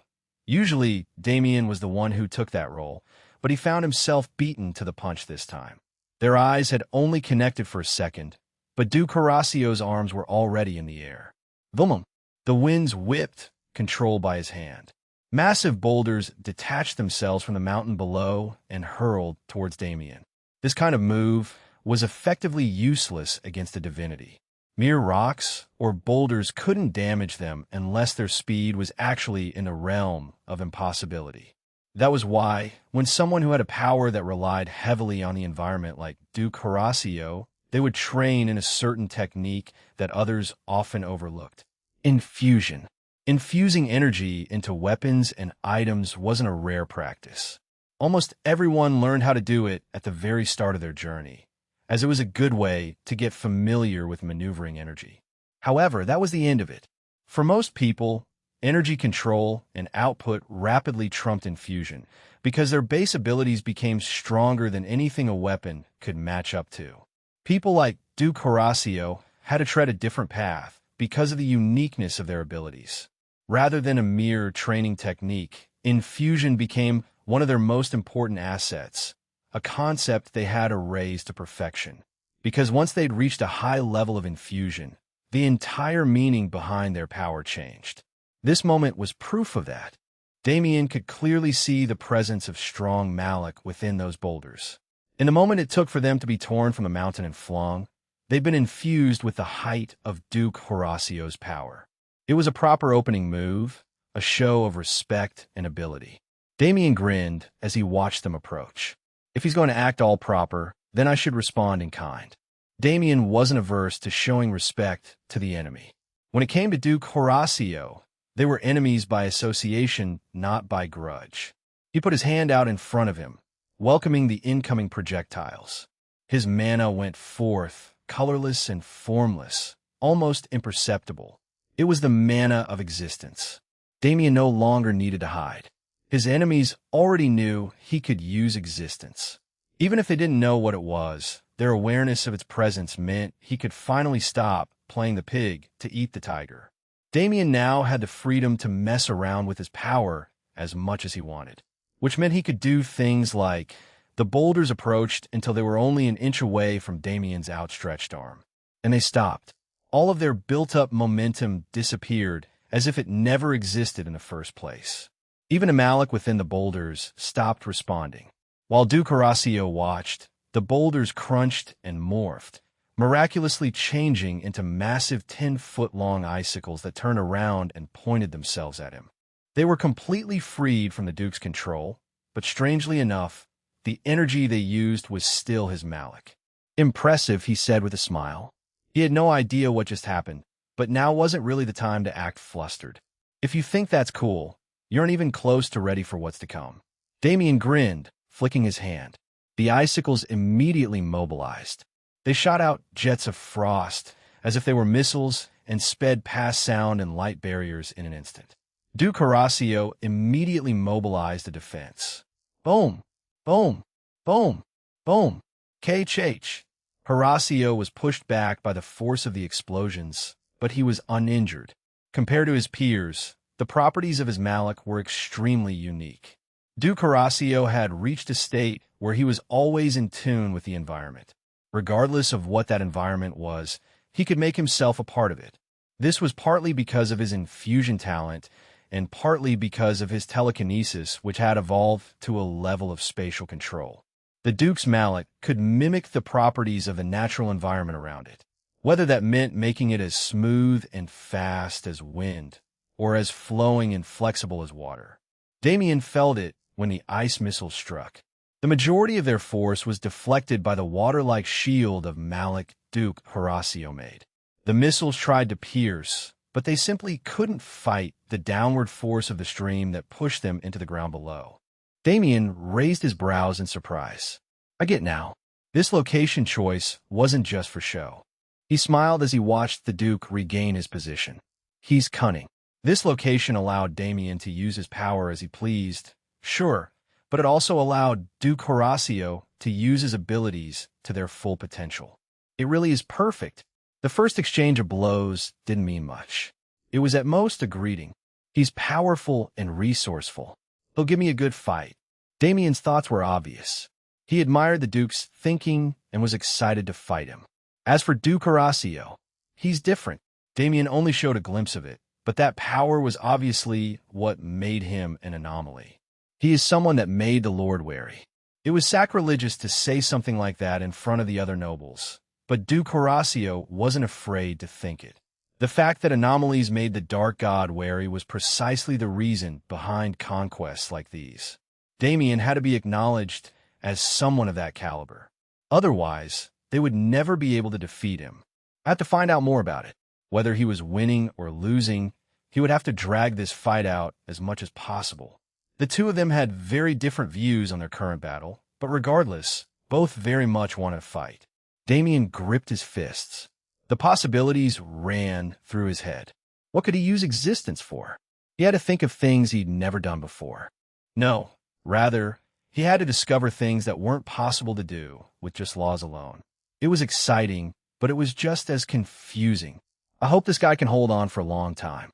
Usually, Damien was the one who took that role, but he found himself beaten to the punch this time. Their eyes had only connected for a second, but Duke Horacio's arms were already in the air. Vumum! The winds whipped, controlled by his hand. Massive boulders detached themselves from the mountain below and hurled towards Damien. This kind of move was effectively useless against a divinity. Mere rocks or boulders couldn't damage them unless their speed was actually in the realm of impossibility. That was why, when someone who had a power that relied heavily on the environment like Duke Horacio, they would train in a certain technique that others often overlooked. Infusion. Infusing energy into weapons and items wasn't a rare practice. Almost everyone learned how to do it at the very start of their journey, as it was a good way to get familiar with maneuvering energy. However, that was the end of it. For most people, energy control and output rapidly trumped infusion because their base abilities became stronger than anything a weapon could match up to. People like Duke Horacio had to tread a different path because of the uniqueness of their abilities. Rather than a mere training technique, infusion became one of their most important assets, a concept they had to raise to perfection. Because once they'd reached a high level of infusion, the entire meaning behind their power changed. This moment was proof of that. Damien could clearly see the presence of strong Malik within those boulders. In the moment it took for them to be torn from the mountain and flung, they'd been infused with the height of Duke Horacio's power. It was a proper opening move, a show of respect and ability. Damien grinned as he watched them approach. If he's going to act all proper, then I should respond in kind. Damien wasn't averse to showing respect to the enemy. When it came to Duke Horacio, they were enemies by association, not by grudge. He put his hand out in front of him, welcoming the incoming projectiles. His mana went forth, colorless and formless, almost imperceptible. It was the mana of existence. Damien no longer needed to hide. His enemies already knew he could use existence. Even if they didn't know what it was, their awareness of its presence meant he could finally stop playing the pig to eat the tiger. Damien now had the freedom to mess around with his power as much as he wanted, which meant he could do things like the boulders approached until they were only an inch away from Damien's outstretched arm, and they stopped. All of their built-up momentum disappeared as if it never existed in the first place. Even a Malik within the boulders stopped responding. While Duke Horacio watched, the boulders crunched and morphed, miraculously changing into massive 10-foot-long icicles that turned around and pointed themselves at him. They were completely freed from the Duke's control, but strangely enough, the energy they used was still his Malik. Impressive, he said with a smile. He had no idea what just happened, but now wasn't really the time to act flustered. If you think that's cool, you aren't even close to ready for what's to come. Damien grinned, flicking his hand. The icicles immediately mobilized. They shot out jets of frost, as if they were missiles, and sped past sound and light barriers in an instant. Duke Horacio immediately mobilized a defense. Boom! Boom! Boom! Boom! KHH! Horacio was pushed back by the force of the explosions, but he was uninjured. Compared to his peers, the properties of his Malik were extremely unique. Duke Horacio had reached a state where he was always in tune with the environment. Regardless of what that environment was, he could make himself a part of it. This was partly because of his infusion talent and partly because of his telekinesis, which had evolved to a level of spatial control. The Duke's Malik could mimic the properties of the natural environment around it, whether that meant making it as smooth and fast as wind or as flowing and flexible as water. Damien felt it when the ice missiles struck. The majority of their force was deflected by the water-like shield of Malik Duke Horacio made. The missiles tried to pierce, but they simply couldn't fight the downward force of the stream that pushed them into the ground below. Damien raised his brows in surprise. I get now. This location choice wasn't just for show. He smiled as he watched the Duke regain his position. He's cunning. This location allowed Damien to use his power as he pleased, sure, but it also allowed Duke Horacio to use his abilities to their full potential. It really is perfect. The first exchange of blows didn't mean much. It was at most a greeting. He's powerful and resourceful. He'll give me a good fight. Damien's thoughts were obvious. He admired the Duke's thinking and was excited to fight him. As for Duke Horacio, he's different. Damien only showed a glimpse of it, but that power was obviously what made him an anomaly. He is someone that made the Lord wary. It was sacrilegious to say something like that in front of the other nobles, but Duke Horacio wasn't afraid to think it. The fact that anomalies made the Dark God wary was precisely the reason behind conquests like these. Damien had to be acknowledged as someone of that caliber. Otherwise, they would never be able to defeat him. I had to find out more about it. Whether he was winning or losing, he would have to drag this fight out as much as possible. The two of them had very different views on their current battle, but regardless, both very much wanted to fight. Damien gripped his fists. The possibilities ran through his head. What could he use existence for? He had to think of things he'd never done before. No, rather, he had to discover things that weren't possible to do with just laws alone. It was exciting, but it was just as confusing. I hope this guy can hold on for a long time.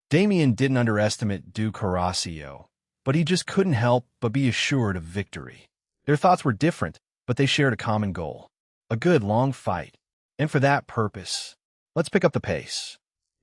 Damien didn't underestimate Duke Horacio, but he just couldn't help but be assured of victory. Their thoughts were different, but they shared a common goal. A good, long fight. And for that purpose, let's pick up the pace.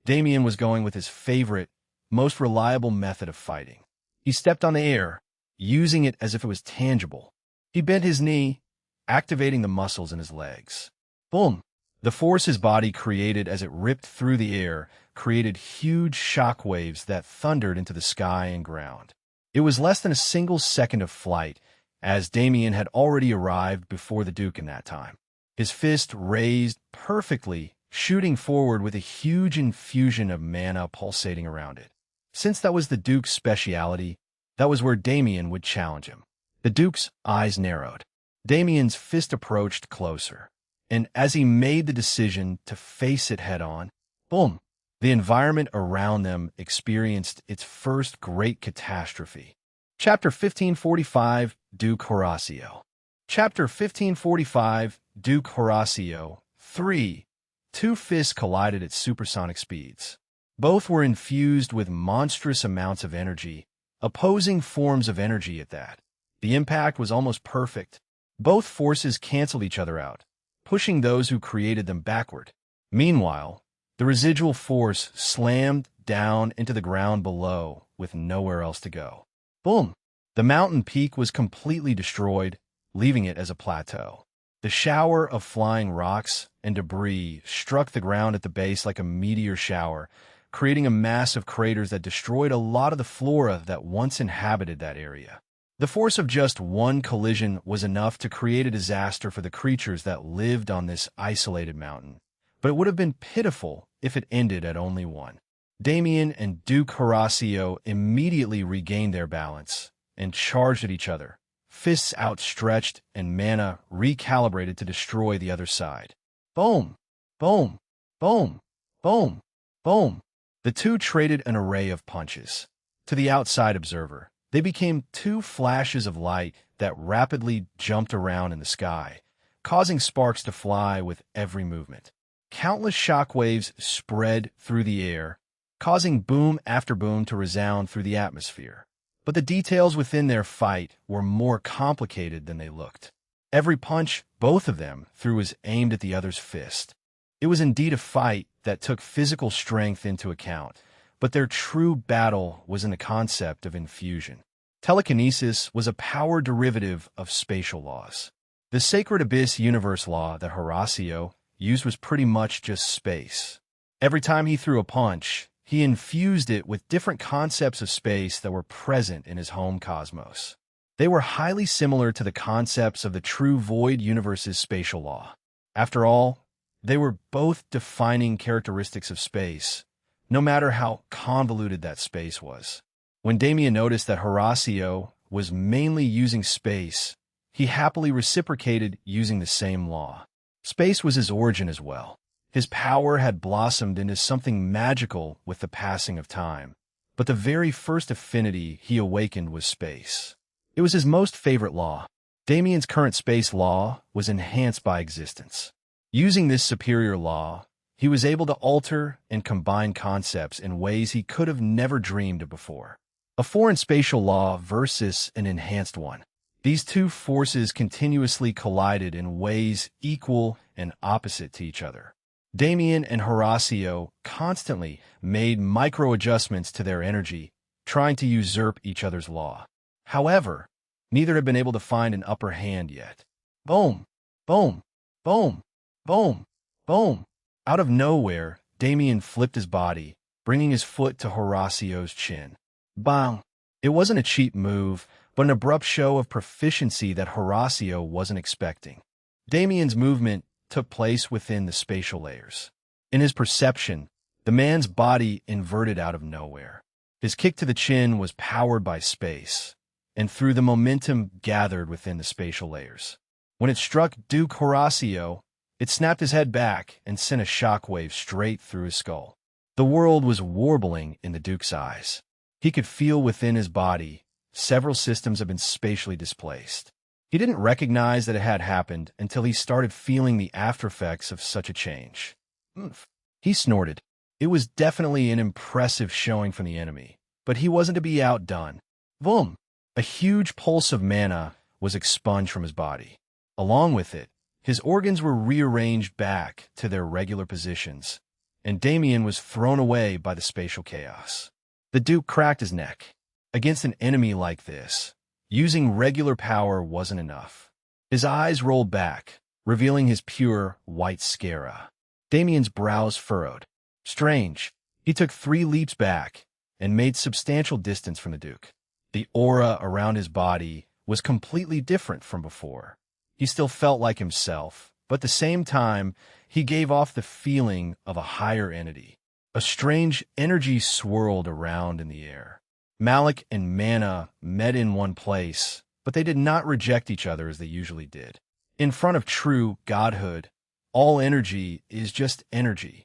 Damien was going with his favorite, most reliable method of fighting. He stepped on the air, using it as if it was tangible. He bent his knee, activating the muscles in his legs. Boom! The force his body created as it ripped through the air created huge shock waves that thundered into the sky and ground. It was less than a single second of flight, as Damien had already arrived before the Duke in that time. His fist raised perfectly, shooting forward with a huge infusion of mana pulsating around it. Since that was the Duke's speciality, that was where Damien would challenge him. The Duke's eyes narrowed. Damien's fist approached closer, and as he made the decision to face it head-on, boom! The environment around them experienced its first great catastrophe. Chapter 1545, Duke Horacio. Chapter 1545, Duke Horacio. 3. Two fists collided at supersonic speeds. Both were infused with monstrous amounts of energy, opposing forms of energy at that. The impact was almost perfect. Both forces canceled each other out, pushing those who created them backward. Meanwhile, the residual force slammed down into the ground below with nowhere else to go. Boom! The mountain peak was completely destroyed, leaving it as a plateau. The shower of flying rocks and debris struck the ground at the base like a meteor shower, creating a mass of craters that destroyed a lot of the flora that once inhabited that area. The force of just one collision was enough to create a disaster for the creatures that lived on this isolated mountain, but it would have been pitiful if it ended at only one. Damien and Duke Horacio immediately regained their balance and charged at each other, fists outstretched and mana recalibrated to destroy the other side. Boom! Boom! Boom! Boom! Boom! The two traded an array of punches. To the outside observer, they became two flashes of light that rapidly jumped around in the sky, causing sparks to fly with every movement. Countless shockwaves spread through the air, causing boom after boom to resound through the atmosphere. But the details within their fight were more complicated than they looked. Every punch both of them threw was aimed at the other's fist. It was indeed a fight that took physical strength into account, but their true battle was in the concept of infusion. Telekinesis was a power derivative of spatial laws. The Sacred Abyss universe law that Horacio used was pretty much just space. Every time he threw a punch, he infused it with different concepts of space that were present in his home cosmos. They were highly similar to the concepts of the true Void universe's spatial law. After all, they were both defining characteristics of space, no matter how convoluted that space was. When Damien noticed that Horacio was mainly using space, he happily reciprocated using the same law. Space was his origin as well. His power had blossomed into something magical with the passing of time, but the very first affinity he awakened was space. It was his most favorite law. Damien's current space law was enhanced by existence. Using this superior law, he was able to alter and combine concepts in ways he could have never dreamed of before. A foreign spatial law versus an enhanced one. These two forces continuously collided in ways equal and opposite to each other. Damien and Horacio constantly made micro-adjustments to their energy, trying to usurp each other's law. However, neither had been able to find an upper hand yet. Boom! Boom! Boom! Boom! Boom! Out of nowhere, Damien flipped his body, bringing his foot to Horacio's chin. Bang! It wasn't a cheap move, but an abrupt show of proficiency that Horacio wasn't expecting. Damien's movement took place within the spatial layers. In his perception, the man's body inverted out of nowhere. His kick to the chin was powered by space, and through the momentum gathered within the spatial layers. When it struck Duke Horacio, it snapped his head back and sent a shockwave straight through his skull. The world was warbling in the Duke's eyes. He could feel within his body several systems had been spatially displaced. He didn't recognize that it had happened until he started feeling the aftereffects of such a change. Oomph. He snorted. It was definitely an impressive showing from the enemy, but he wasn't to be outdone. Boom! A huge pulse of mana was expunged from his body. Along with it, his organs were rearranged back to their regular positions, and Damien was thrown away by the spatial chaos. The Duke cracked his neck. Against an enemy like this, using regular power wasn't enough. His eyes rolled back, revealing his pure, white scara. Damien's brows furrowed. Strange. He took 3 leaps back and made substantial distance from the Duke. The aura around his body was completely different from before. He still felt like himself, but at the same time, he gave off the feeling of a higher entity. A strange energy swirled around in the air. Malik and mana met in one place, but they did not reject each other as they usually did. In front of true godhood, all energy is just energy.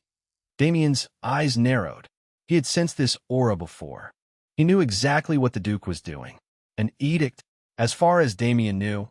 Damien's eyes narrowed. He had sensed this aura before. He knew exactly what the Duke was doing. An edict. As far as Damien knew,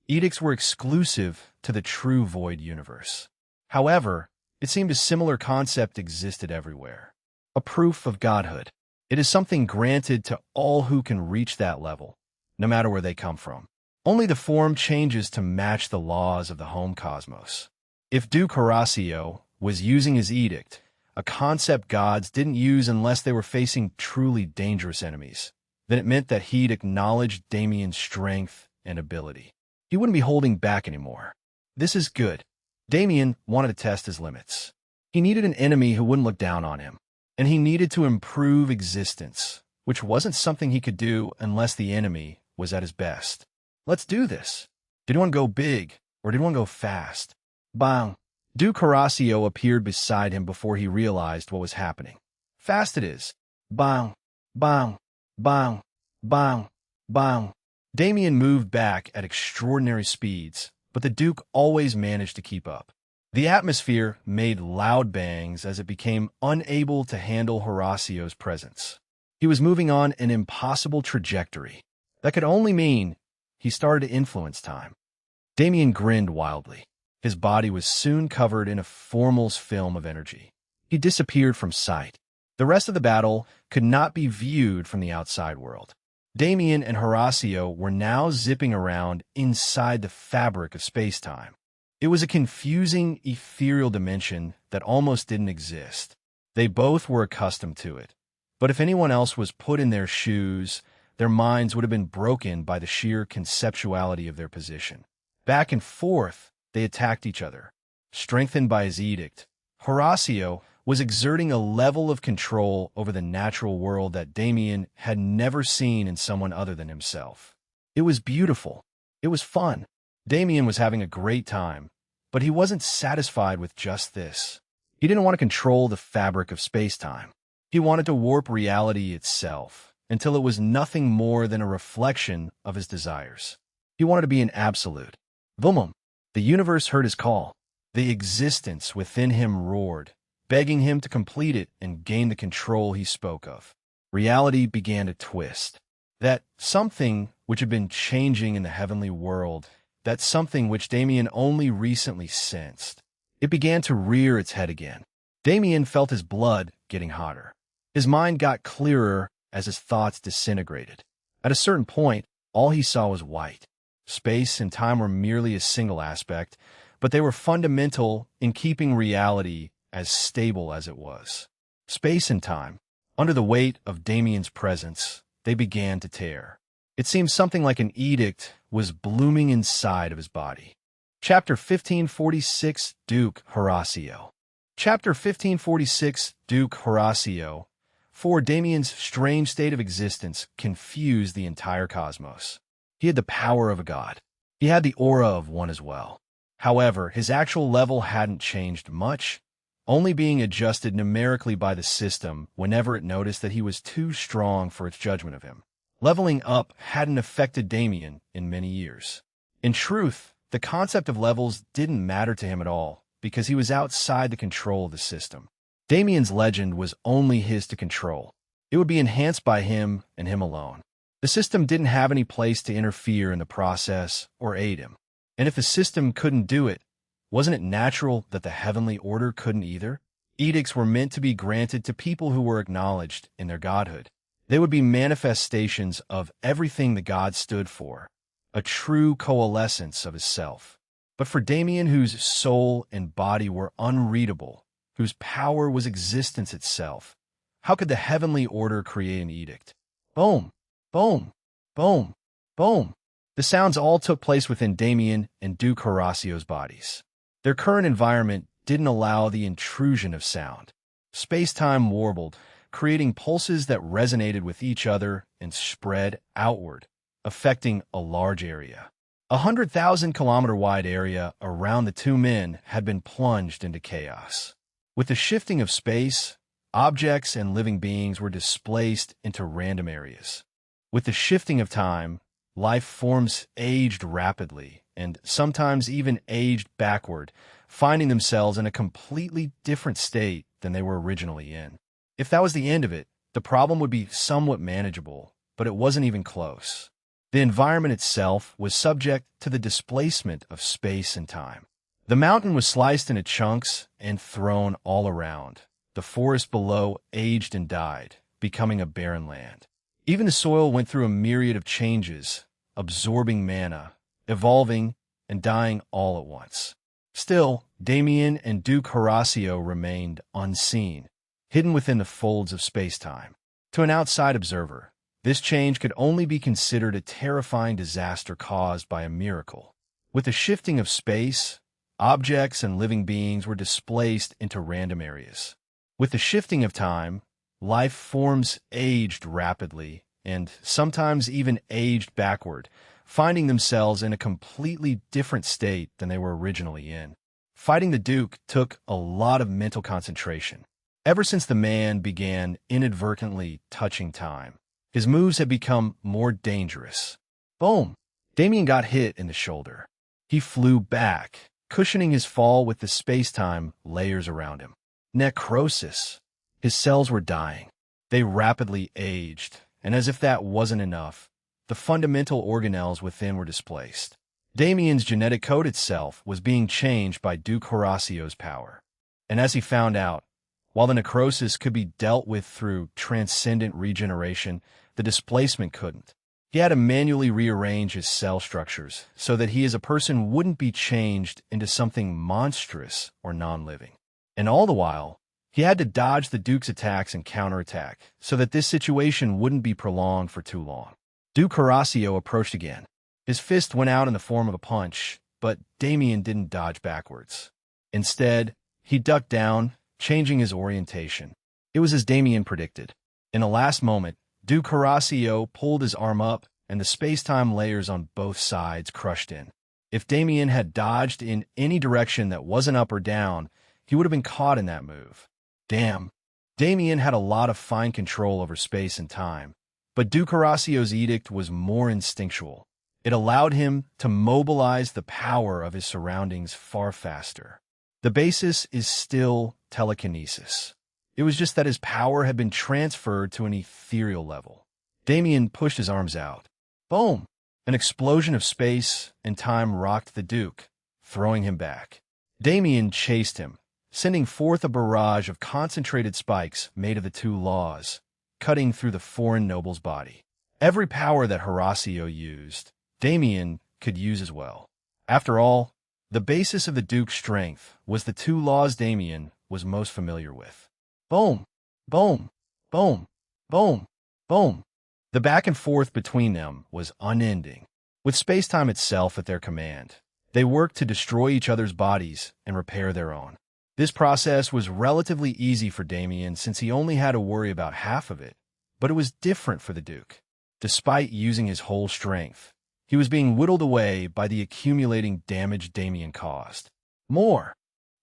edicts were exclusive to the true Void universe. However, it seemed a similar concept existed everywhere. A proof of godhood. It is something granted to all who can reach that level, no matter where they come from. Only the form changes to match the laws of the home cosmos. If Duke Horacio was using his edict, a concept gods didn't use unless they were facing truly dangerous enemies, then it meant that he'd acknowledged Damien's strength and ability. He wouldn't be holding back anymore. This is good. Damien wanted to test his limits. He needed an enemy who wouldn't look down on him, and he needed to improve existence, which wasn't something he could do unless the enemy was at his best. Let's do this. Did one go big, or did one go fast? Bang! Duke Horacio appeared beside him before he realized what was happening. Fast it is. Bang! Bang! Bang! Bang! Bang! Damien moved back at extraordinary speeds, but the Duke always managed to keep up. The atmosphere made loud bangs as it became unable to handle Horacio's presence. He was moving on an impossible trajectory. That could only mean he started to influence time. Damien grinned wildly. His body was soon covered in a formless film of energy. He disappeared from sight. The rest of the battle could not be viewed from the outside world. Damien and Horacio were now zipping around inside the fabric of space-time. It was a confusing, ethereal dimension that almost didn't exist. They both were accustomed to it. But if anyone else was put in their shoes, their minds would have been broken by the sheer conceptuality of their position. Back and forth, they attacked each other. Strengthened by his edict, Horacio was exerting a level of control over the natural world that Damien had never seen in someone other than himself. It was beautiful. It was fun. Damien was having a great time, but he wasn't satisfied with just this. He didn't want to control the fabric of space-time. He wanted to warp reality itself until it was nothing more than a reflection of his desires. He wanted to be an absolute. Boom! The universe heard his call. The existence within him roared, begging him to complete it and gain the control he spoke of. Reality began to twist. That something which had been changing in the heavenly world, that something which Damien only recently sensed, it began to rear its head again. Damien felt his blood getting hotter. His mind got clearer as his thoughts disintegrated. At a certain point, all he saw was white. Space and time were merely a single aspect, but they were fundamental in keeping reality as stable as it was. Space and time, under the weight of Damien's presence, they began to tear. It seemed something like an edict was blooming inside of his body. Chapter 1546, Duke Horacio. Chapter 1546, Duke Horacio. For Damien's strange state of existence confused the entire cosmos. He had the power of a god. He had the aura of one as well. However, his actual level hadn't changed much, only being adjusted numerically by the system whenever it noticed that he was too strong for its judgment of him. Leveling up hadn't affected Damien in many years. In truth, the concept of levels didn't matter to him at all, because he was outside the control of the system. Damien's legend was only his to control. It would be enhanced by him and him alone. The system didn't have any place to interfere in the process or aid him. And if the system couldn't do it, wasn't it natural that the heavenly order couldn't either? Edicts were meant to be granted to people who were acknowledged in their godhood. They would be manifestations of everything the god stood for, a true coalescence of his self. But for Damien, whose soul and body were unreadable, whose power was existence itself, how could the heavenly order create an edict? Boom! Boom! Boom! Boom! The sounds all took place within Damien and Duke Horacio's bodies. Their current environment didn't allow the intrusion of sound. Space-time warbled, creating pulses that resonated with each other and spread outward, affecting a large area. 100,000-kilometer-wide area around the two men had been plunged into chaos. With the shifting of space, objects and living beings were displaced into random areas. With the shifting of time, life forms aged rapidly and sometimes even aged backward, finding themselves in a completely different state than they were originally in. If that was the end of it, the problem would be somewhat manageable, but it wasn't even close. The environment itself was subject to the displacement of space and time. The mountain was sliced into chunks and thrown all around. The forest below aged and died, becoming a barren land. Even the soil went through a myriad of changes, absorbing mana, evolving, and dying all at once. Still, Damien and Duke Horacio remained unseen, hidden within the folds of space-time. To an outside observer, this change could only be considered a terrifying disaster caused by a miracle. With the shifting of space, objects and living beings were displaced into random areas. With the shifting of time, life forms aged rapidly and sometimes even aged backward, finding themselves in a completely different state than they were originally in. Fighting the Duke took a lot of mental concentration. Ever since the man began inadvertently touching time, his moves had become more dangerous. Boom! Damien got hit in the shoulder. He flew back, cushioning his fall with the space-time layers around him. Necrosis. His cells were dying. They rapidly aged, and as if that wasn't enough, the fundamental organelles within were displaced. Damien's genetic code itself was being changed by Duke Horacio's power. And as he found out, while the necrosis could be dealt with through transcendent regeneration, the displacement couldn't. He had to manually rearrange his cell structures so that he as a person wouldn't be changed into something monstrous or non-living. And all the while, he had to dodge the Duke's attacks and counterattack so that this situation wouldn't be prolonged for too long. Duke Horacio approached again. His fist went out in the form of a punch, but Damien didn't dodge backwards. Instead, he ducked down, changing his orientation. It was as Damien predicted. In the last moment, Duke Horacio pulled his arm up, and the space-time layers on both sides crushed in. If Damien had dodged in any direction that wasn't up or down, he would have been caught in that move. Damn. Damien had a lot of fine control over space and time, but Duke Horacio's edict was more instinctual. It allowed him to mobilize the power of his surroundings far faster. The basis is still telekinesis. It was just that his power had been transferred to an ethereal level. Damien pushed his arms out. Boom! An explosion of space and time rocked the Duke, throwing him back. Damien chased him, sending forth a barrage of concentrated spikes made of the two laws, cutting through the foreign noble's body. Every power that Horacio used, Damien could use as well. After all, the basis of the Duke's strength was the two laws Damien was most familiar with. Boom, boom, boom, boom, boom. The back and forth between them was unending. With space-time itself at their command, they worked to destroy each other's bodies and repair their own. This process was relatively easy for Damien since he only had to worry about half of it, but it was different for the Duke. Despite using his whole strength, he was being whittled away by the accumulating damage Damien caused. More.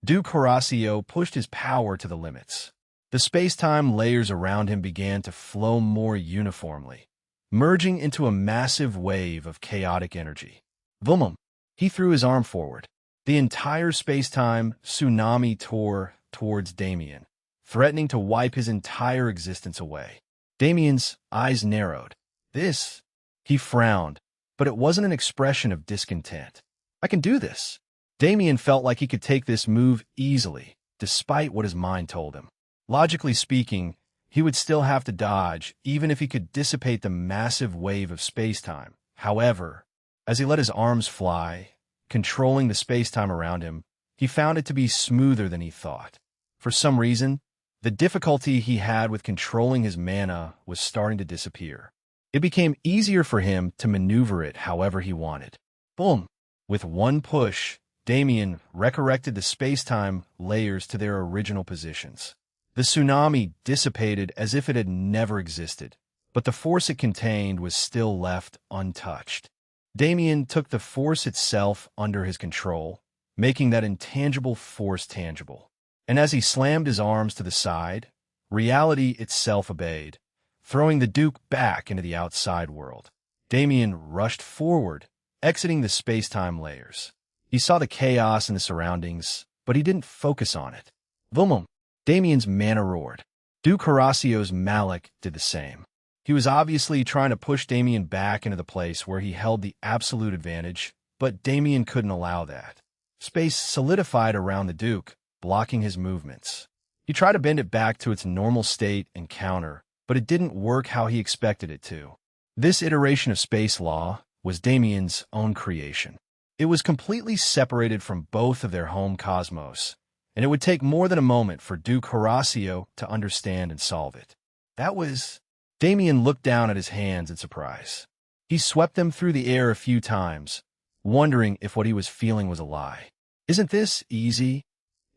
Duke Horacio pushed his power to the limits. The space-time layers around him began to flow more uniformly, merging into a massive wave of chaotic energy. Boom! He threw his arm forward. The entire space-time tsunami tore towards Damien, threatening to wipe his entire existence away. Damien's eyes narrowed. This? He frowned, but it wasn't an expression of discontent. I can do this. Damien felt like he could take this move easily, despite what his mind told him. Logically speaking, he would still have to dodge, even if he could dissipate the massive wave of space-time. However, as he let his arms fly, controlling the space-time around him, he found it to be smoother than he thought. For some reason, the difficulty he had with controlling his mana was starting to disappear. It became easier for him to maneuver it however he wanted. Boom! With one push, Damien recorrected the space-time layers to their original positions. The tsunami dissipated as if it had never existed, but the force it contained was still left untouched. Damien took the force itself under his control, making that intangible force tangible. And as he slammed his arms to the side, reality itself obeyed, throwing the Duke back into the outside world. Damien rushed forward, exiting the space-time layers. He saw the chaos in the surroundings, but he didn't focus on it. Boom! Damien's mana roared. Duke Horacio's Malik did the same. He was obviously trying to push Damien back into the place where he held the absolute advantage, but Damien couldn't allow that. Space solidified around the Duke, blocking his movements. He tried to bend it back to its normal state and counter, but it didn't work how he expected it to. This iteration of space law was Damien's own creation. It was completely separated from both of their home cosmos, and it would take more than a moment for Duke Horacio to understand and solve it. Damien looked down at his hands in surprise. He swept them through the air a few times, wondering if what he was feeling was a lie. Isn't this easy?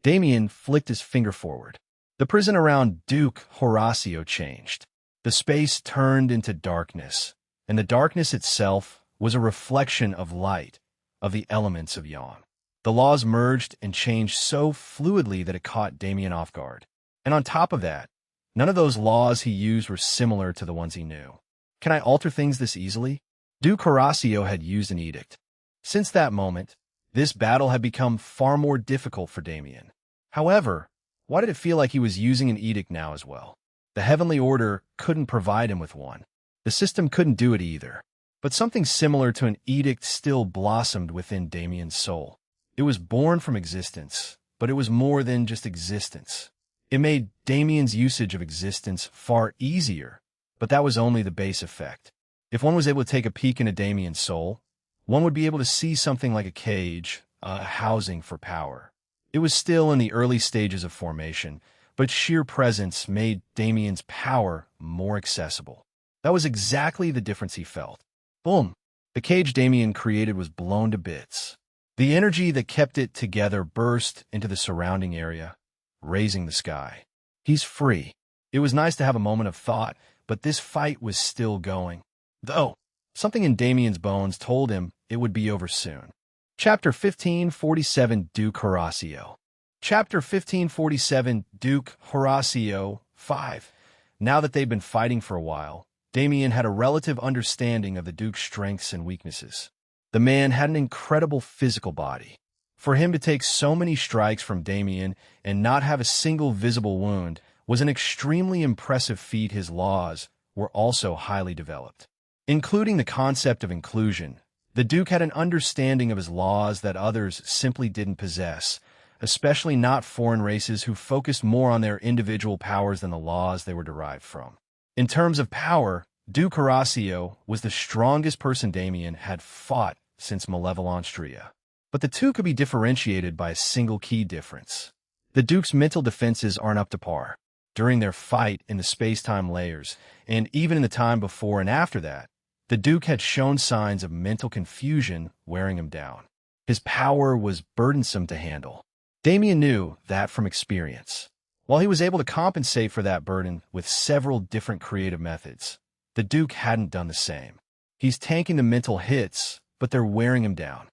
Damien flicked his finger forward. The prison around Duke Horacio changed. The space turned into darkness, and the darkness itself was a reflection of light, of the elements of Yon. The laws merged and changed so fluidly that it caught Damien off guard. And on top of that, none of those laws he used were similar to the ones he knew. Can I alter things this easily? Duke Horacio had used an edict. Since that moment, this battle had become far more difficult for Damien. However, why did it feel like he was using an edict now as well? The Heavenly Order couldn't provide him with one. The system couldn't do it either. But something similar to an edict still blossomed within Damien's soul. It was born from existence, but it was more than just existence. It made Damien's usage of existence far easier, but that was only the base effect. If one was able to take a peek into Damien's soul, one would be able to see something like a cage, a housing for power. It was still in the early stages of formation, but sheer presence made Damien's power more accessible. That was exactly the difference he felt. Boom! The cage Damien created was blown to bits. The energy that kept it together burst into the surrounding area, raising the sky. He's free. It was nice to have a moment of thought, but this fight was still going. Though, something in Damien's bones told him it would be over soon. Chapter 1547 Duke Horacio. Chapter 1547 Duke Horacio 5. Now that they'd been fighting for a while, Damien had a relative understanding of the Duke's strengths and weaknesses. The man had an incredible physical body. For him to take so many strikes from Damien and not have a single visible wound was an extremely impressive feat. His laws were also highly developed. Including the concept of inclusion, the Duke had an understanding of his laws that others simply didn't possess, especially not foreign races who focused more on their individual powers than the laws they were derived from. In terms of power, Duke Horacio was the strongest person Damien had fought since Malevolonstria. But the two could be differentiated by a single key difference. The Duke's mental defenses aren't up to par. During their fight in the space-time layers, and even in the time before and after that, the Duke had shown signs of mental confusion wearing him down. His power was burdensome to handle. Damien knew that from experience. While he was able to compensate for that burden with several different creative methods, the Duke hadn't done the same. He's tanking the mental hits, but they're wearing him down.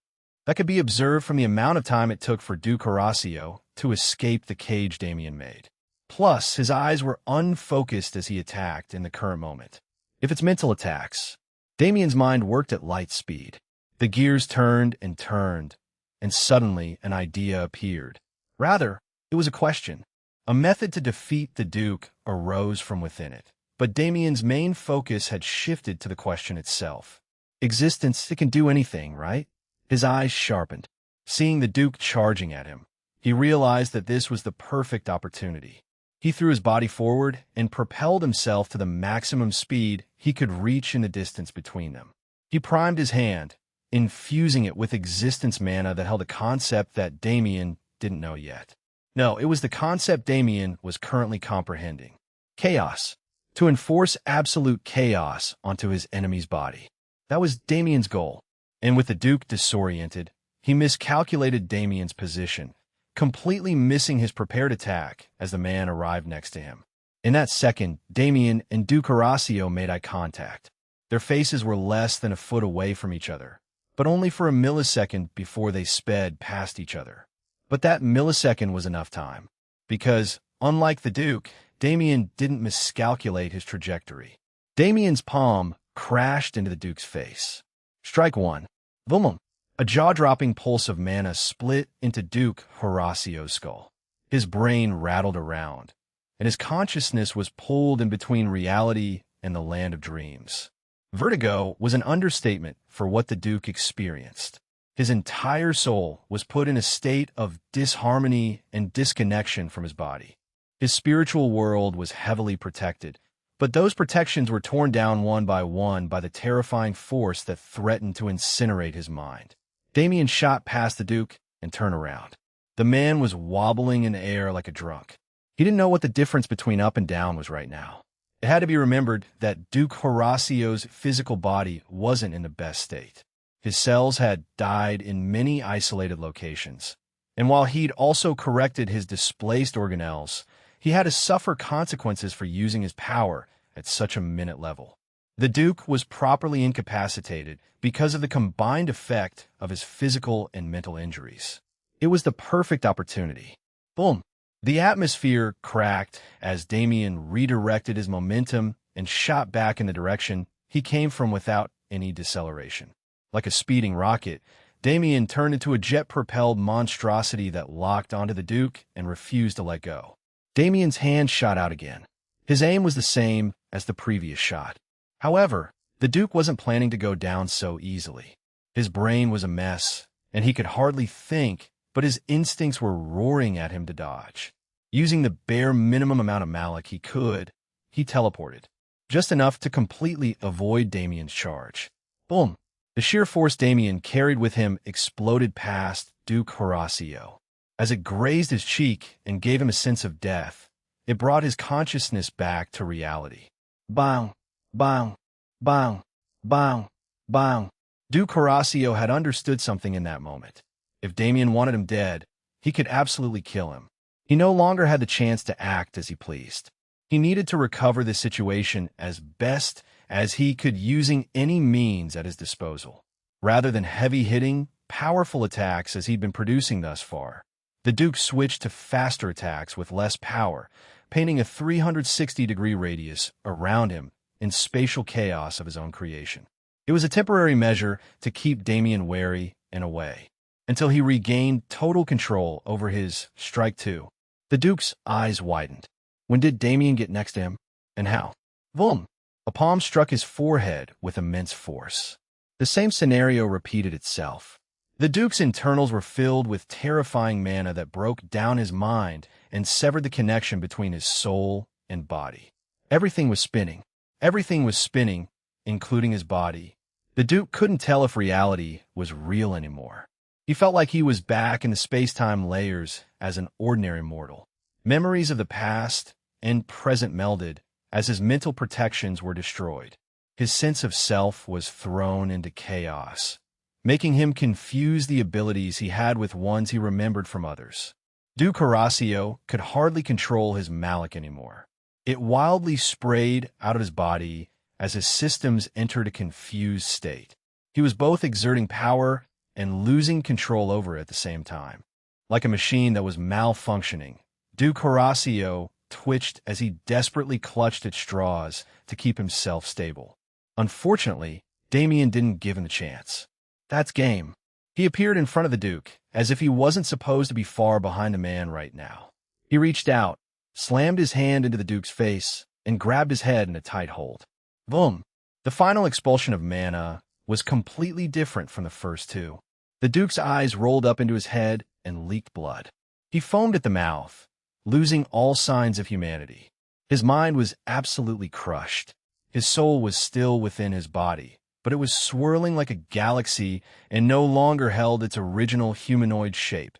That could be observed from the amount of time it took for Duke Horacio to escape the cage Damien made. Plus, his eyes were unfocused as he attacked in the current moment. If it's mental attacks, Damien's mind worked at light speed. The gears turned, and suddenly an idea appeared. Rather, it was a question. A method to defeat the Duke arose from within it. But Damien's main focus had shifted to the question itself. Existence, it can do anything, right? His eyes sharpened. Seeing the Duke charging at him, he realized that this was the perfect opportunity. He threw his body forward and propelled himself to the maximum speed he could reach in the distance between them. He primed his hand, infusing it with existence mana that held a concept that Damien didn't know yet. No, it was the concept Damien was currently comprehending. Chaos. To enforce absolute chaos onto his enemy's body. That was Damien's goal. And with the Duke disoriented, he miscalculated Damien's position, completely missing his prepared attack as the man arrived next to him. In that second, Damien and Duke Horacio made eye contact. Their faces were less than a foot away from each other, but only for a millisecond before they sped past each other. But that millisecond was enough time, because, unlike the Duke, Damien didn't miscalculate his trajectory. Damien's palm crashed into the Duke's face. Strike one. Boom! A jaw-dropping pulse of mana split into Duke Horacio's skull. His brain rattled around, and his consciousness was pulled in between reality and the land of dreams. Vertigo was an understatement for what the Duke experienced. His entire soul was put in a state of disharmony and disconnection from his body. His spiritual world was heavily protected, but those protections were torn down one by the terrifying force that threatened to incinerate his mind. Damien shot past the Duke and turned around. The man was wobbling in air like a drunk. He didn't know what the difference between up and down was right now. It had to be remembered that Duke Horacio's physical body wasn't in the best state. His cells had died in many isolated locations, and while he'd also corrected his displaced organelles, he had to suffer consequences for using his power at such a minute level. The Duke was properly incapacitated because of the combined effect of his physical and mental injuries. It was the perfect opportunity. Boom! The atmosphere cracked as Damien redirected his momentum and shot back in the direction he came from without any deceleration. Like a speeding rocket, Damien turned into a jet-propelled monstrosity that locked onto the Duke and refused to let go. Damien's hand shot out again. His aim was the same as the previous shot. However, the Duke wasn't planning to go down so easily. His brain was a mess, and he could hardly think, but his instincts were roaring at him to dodge. Using the bare minimum amount of malak he could, he teleported, just enough to completely avoid Damien's charge. Boom! The sheer force Damien carried with him exploded past Duke Horacio. As it grazed his cheek and gave him a sense of death, it brought his consciousness back to reality. Bang! Bang! Bang! Bang! Bang! Duke Horacio had understood something in that moment. If Damien wanted him dead, he could absolutely kill him. He no longer had the chance to act as he pleased. He needed to recover the situation as best as he could using any means at his disposal, rather than heavy-hitting, powerful attacks as he'd been producing thus far. The Duke switched to faster attacks with less power, painting a 360-degree radius around him in spatial chaos of his own creation. It was a temporary measure to keep Damien wary and away, until he regained total control over his strike two. The Duke's eyes widened. When did Damien get next to him, and how? Boom! A palm struck his forehead with immense force. The same scenario repeated itself. The Duke's internals were filled with terrifying mana that broke down his mind and severed the connection between his soul and body. Everything was spinning. Everything was spinning, including his body. The Duke couldn't tell if reality was real anymore. He felt like he was back in the space-time layers as an ordinary mortal. Memories of the past and present melded as his mental protections were destroyed. His sense of self was thrown into chaos, making him confuse the abilities he had with ones he remembered from others. Duke Horacio could hardly control his malak anymore. It wildly sprayed out of his body as his systems entered a confused state. He was both exerting power and losing control over it at the same time. Like a machine that was malfunctioning, Duke Horacio twitched as he desperately clutched at straws to keep himself stable. Unfortunately, Damien didn't give him the chance. That's game. He appeared in front of the Duke, as if he wasn't supposed to be far behind the man right now. He reached out, slammed his hand into the Duke's face, and grabbed his head in a tight hold. Boom! The final expulsion of mana was completely different from the first two. The Duke's eyes rolled up into his head and leaked blood. He foamed at the mouth, losing all signs of humanity. His mind was absolutely crushed. His soul was still within his body, but it was swirling like a galaxy and no longer held its original humanoid shape,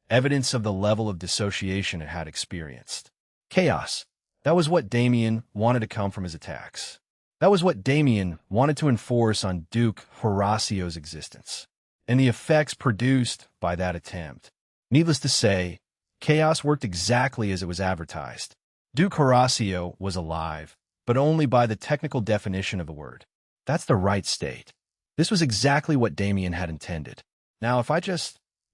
evidence of the level of dissociation it had experienced. Chaos. That was what Damien wanted to come from his attacks. That was what Damien wanted to enforce on Duke Horacio's existence, and the effects produced by that attempt. Needless to say, chaos worked exactly as it was advertised. Duke Horacio was alive, but only by the technical definition of the word. That's the right state. This was exactly what Damien had intended. Now,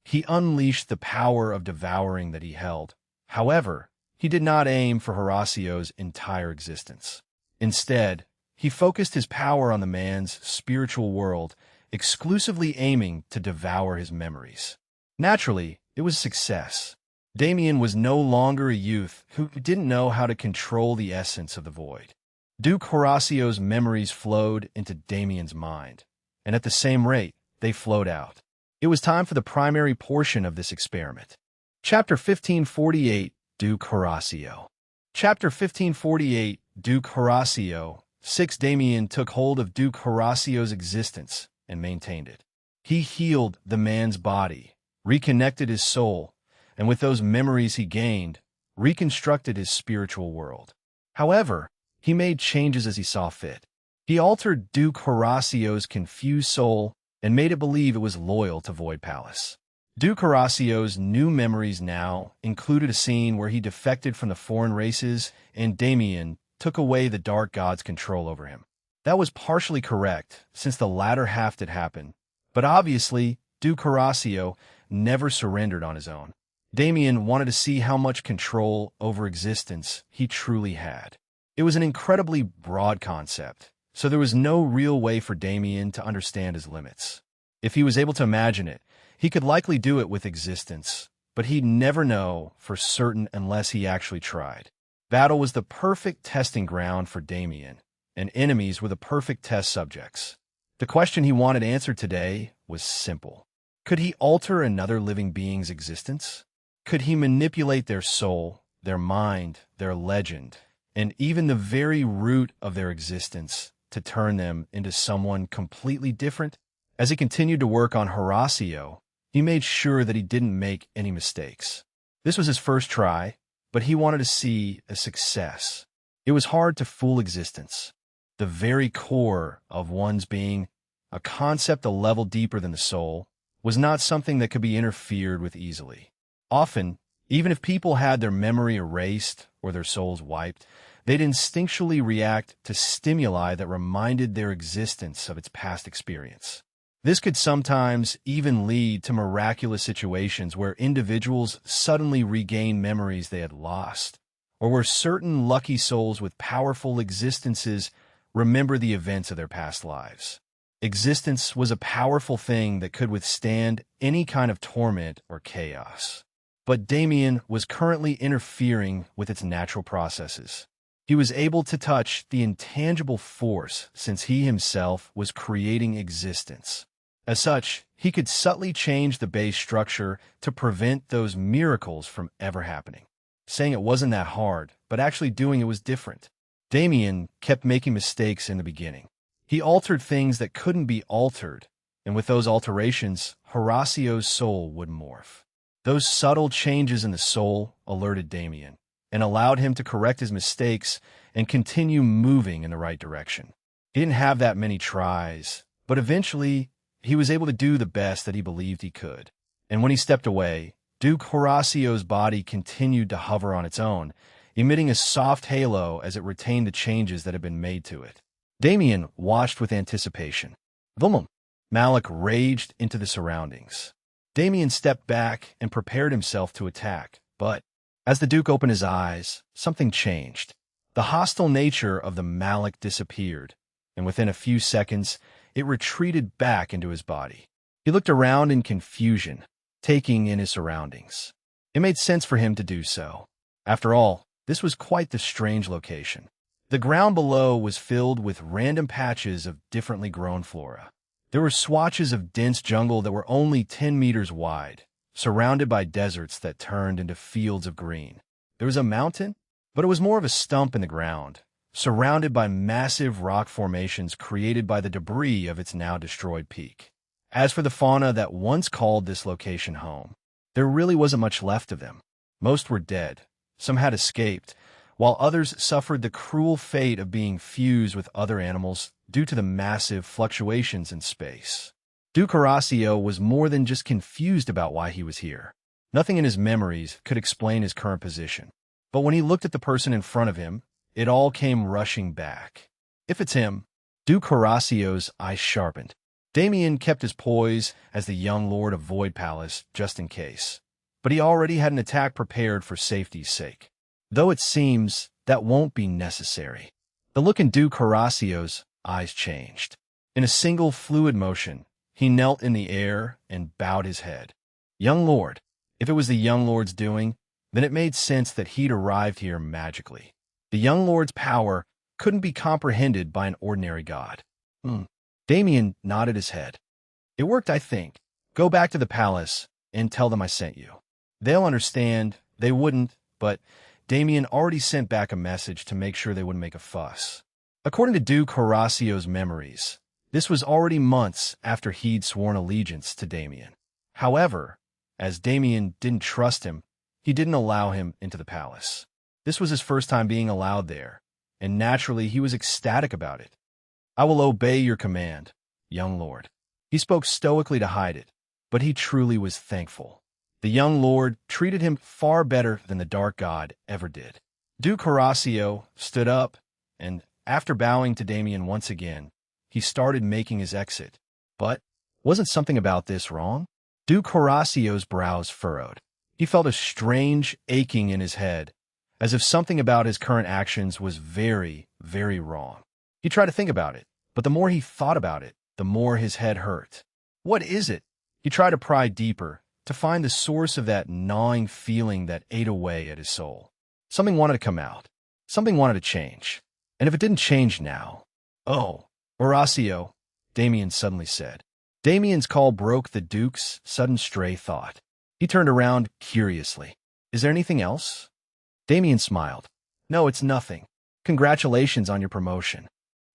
He unleashed the power of devouring that he held. However, he did not aim for Horacio's entire existence. Instead, He focused his power on the man's spiritual world, exclusively aiming to devour his memories. Naturally, it was a success. Damien was no longer a youth who didn't know how to control the essence of the void. Duke Horacio's memories flowed into Damien's mind, and at the same rate, they flowed out. It was time for the primary portion of this experiment. Chapter 1548, Duke Horacio. Chapter 1548, Duke Horacio. 6. Damien took hold of Duke Horacio's existence and maintained it. He healed the man's body, reconnected his soul, and with those memories he gained, reconstructed his spiritual world. However, he made changes as he saw fit. He altered Duke Horacio's confused soul and made it believe it was loyal to Void Palace. Duke Horacio's new memories now included a scene where he defected from the foreign races and Damien took away the Dark God's control over him. That was partially correct, since the latter half did happen, but obviously, Duke Horacio never surrendered on his own. Damien wanted to see how much control over existence he truly had. It was an incredibly broad concept, so there was no real way for Damien to understand his limits. If he was able to imagine it, he could likely do it with existence, but he'd never know for certain unless he actually tried. Battle was the perfect testing ground for Damien, and enemies were the perfect test subjects. The question he wanted answered today was simple. Could he alter another living being's existence? Could he manipulate their soul, their mind, their legend, and even the very root of their existence to turn them into someone completely different? As he continued to work on Horacio, he made sure that he didn't make any mistakes. This was his first try, but he wanted to see a success. It was hard to fool existence. The very core of one's being, a concept a level deeper than the soul, was not something that could be interfered with easily. Often, even if people had their memory erased or their souls wiped, they'd instinctually react to stimuli that reminded their existence of its past experience. This could sometimes even lead to miraculous situations where individuals suddenly regain memories they had lost, or where certain lucky souls with powerful existences remember the events of their past lives. Existence was a powerful thing that could withstand any kind of torment or chaos. But Damien was currently interfering with its natural processes. He was able to touch the intangible force since he himself was creating existence. As such, he could subtly change the base structure to prevent those miracles from ever happening. Saying it wasn't that hard, but actually doing it was different. Damien kept making mistakes in the beginning. He altered things that couldn't be altered, and with those alterations, Horacio's soul would morph. Those subtle changes in the soul alerted Damien and allowed him to correct his mistakes and continue moving in the right direction. He didn't have that many tries, but eventually he was able to do the best that he believed he could. And when he stepped away, Duke Horacio's body continued to hover on its own, emitting a soft halo as it retained the changes that had been made to it. Damien watched with anticipation. Vumum! Malik raged into the surroundings. Damien stepped back and prepared himself to attack, but as the Duke opened his eyes, something changed. The hostile nature of the Malik disappeared, and within a few seconds, it retreated back into his body. He looked around in confusion, taking in his surroundings. It made sense for him to do so. After all, this was quite the strange location. The ground below was filled with random patches of differently grown flora. There were swatches of dense jungle that were only 10 meters wide, surrounded by deserts that turned into fields of green. There was a mountain, but it was more of a stump in the ground, surrounded by massive rock formations created by the debris of its now destroyed peak. As for the fauna that once called this location home, there really wasn't much left of them. Most were dead, some had escaped, while others suffered the cruel fate of being fused with other animals due to the massive fluctuations in space. Duke Horacio was more than just confused about why he was here. Nothing in his memories could explain his current position. But when he looked at the person in front of him, it all came rushing back. If it's him, Duke Horacio's eyes sharpened. Damien kept his poise as the young lord of Void Palace, just in case. But he already had an attack prepared for safety's sake. Though it seems that won't be necessary. The look in Duke Horacio's eyes changed. In a single fluid motion, he knelt in the air and bowed his head. Young Lord, if it was the young Lord's doing, then it made sense that he'd arrived here magically. The young Lord's power couldn't be comprehended by an ordinary god. Damien nodded his head. It worked, I think. Go back to the palace and tell them I sent you. They'll understand. They wouldn't, but Damien already sent back a message to make sure they wouldn't make a fuss. According to Duke Horacio's memories, this was already months after he'd sworn allegiance to Damien. However, as Damien didn't trust him, he didn't allow him into the palace. This was his first time being allowed there, and naturally he was ecstatic about it. I will obey your command, young lord. He spoke stoically to hide it, but he truly was thankful. The young lord treated him far better than the dark god ever did. Duke Horacio stood up, and after bowing to Damien once again, he started making his exit. But wasn't something about this wrong? Duke Horacio's brows furrowed. He felt a strange aching in his head, as if something about his current actions was very, very wrong. He tried to think about it, but the more he thought about it, the more his head hurt. What is it? He tried to pry deeper, to find the source of that gnawing feeling that ate away at his soul. Something wanted to come out. Something wanted to change. And if it didn't change now... Oh, Horacio, Damien suddenly said. Damien's call broke the Duke's sudden stray thought. He turned around curiously. Is there anything else? Damien smiled. No, it's nothing. Congratulations on your promotion.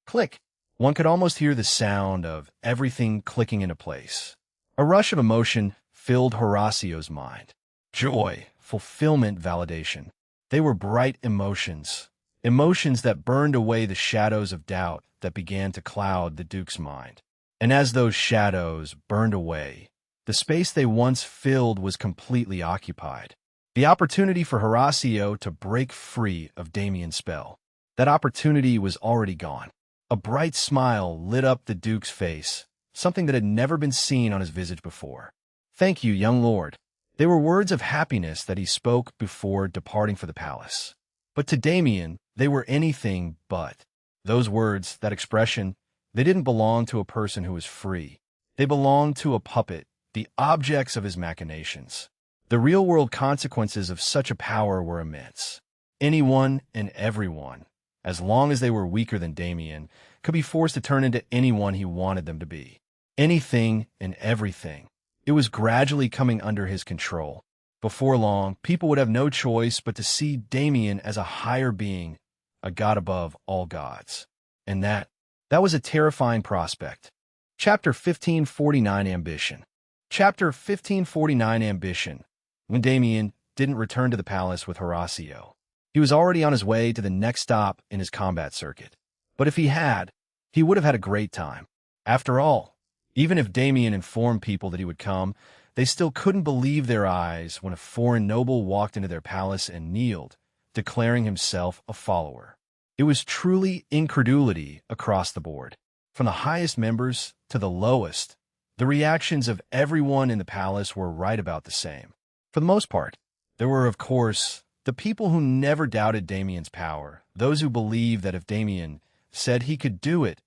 Click. One could almost hear the sound of everything clicking into place. A rush of emotion filled Horacio's mind. Joy, fulfillment, validation. They were bright emotions. Emotions that burned away the shadows of doubt that began to cloud the Duke's mind. And as those shadows burned away, the space they once filled was completely occupied. The opportunity for Horacio to break free of Damien's spell. That opportunity was already gone. A bright smile lit up the Duke's face, something that had never been seen on his visage before. Thank you, young lord. They were words of happiness that he spoke before departing for the palace. But to Damien, they were anything but. Those words, that expression, they didn't belong to a person who was free. They belonged to a puppet, the objects of his machinations. The real-world consequences of such a power were immense. Anyone and everyone, as long as they were weaker than Damien, could be forced to turn into anyone he wanted them to be. Anything and everything. It was gradually coming under his control. Before long, people would have no choice but to see Damien as a higher being, a god above all gods. And that was a terrifying prospect. Chapter 1549 Ambition. Chapter 1549 Ambition. When Damien didn't return to the palace with Horacio, he was already on his way to the next stop in his combat circuit. But if he had, he would have had a great time. After all, even if Damien informed people that he would come, they still couldn't believe their eyes when a foreign noble walked into their palace and kneeled, declaring himself a follower. It was truly incredulity across the board. From the highest members to the lowest, the reactions of everyone in the palace were right about the same. For the most part, there were, of course, the people who never doubted Damien's power, those who believed that if Damien said he could do it,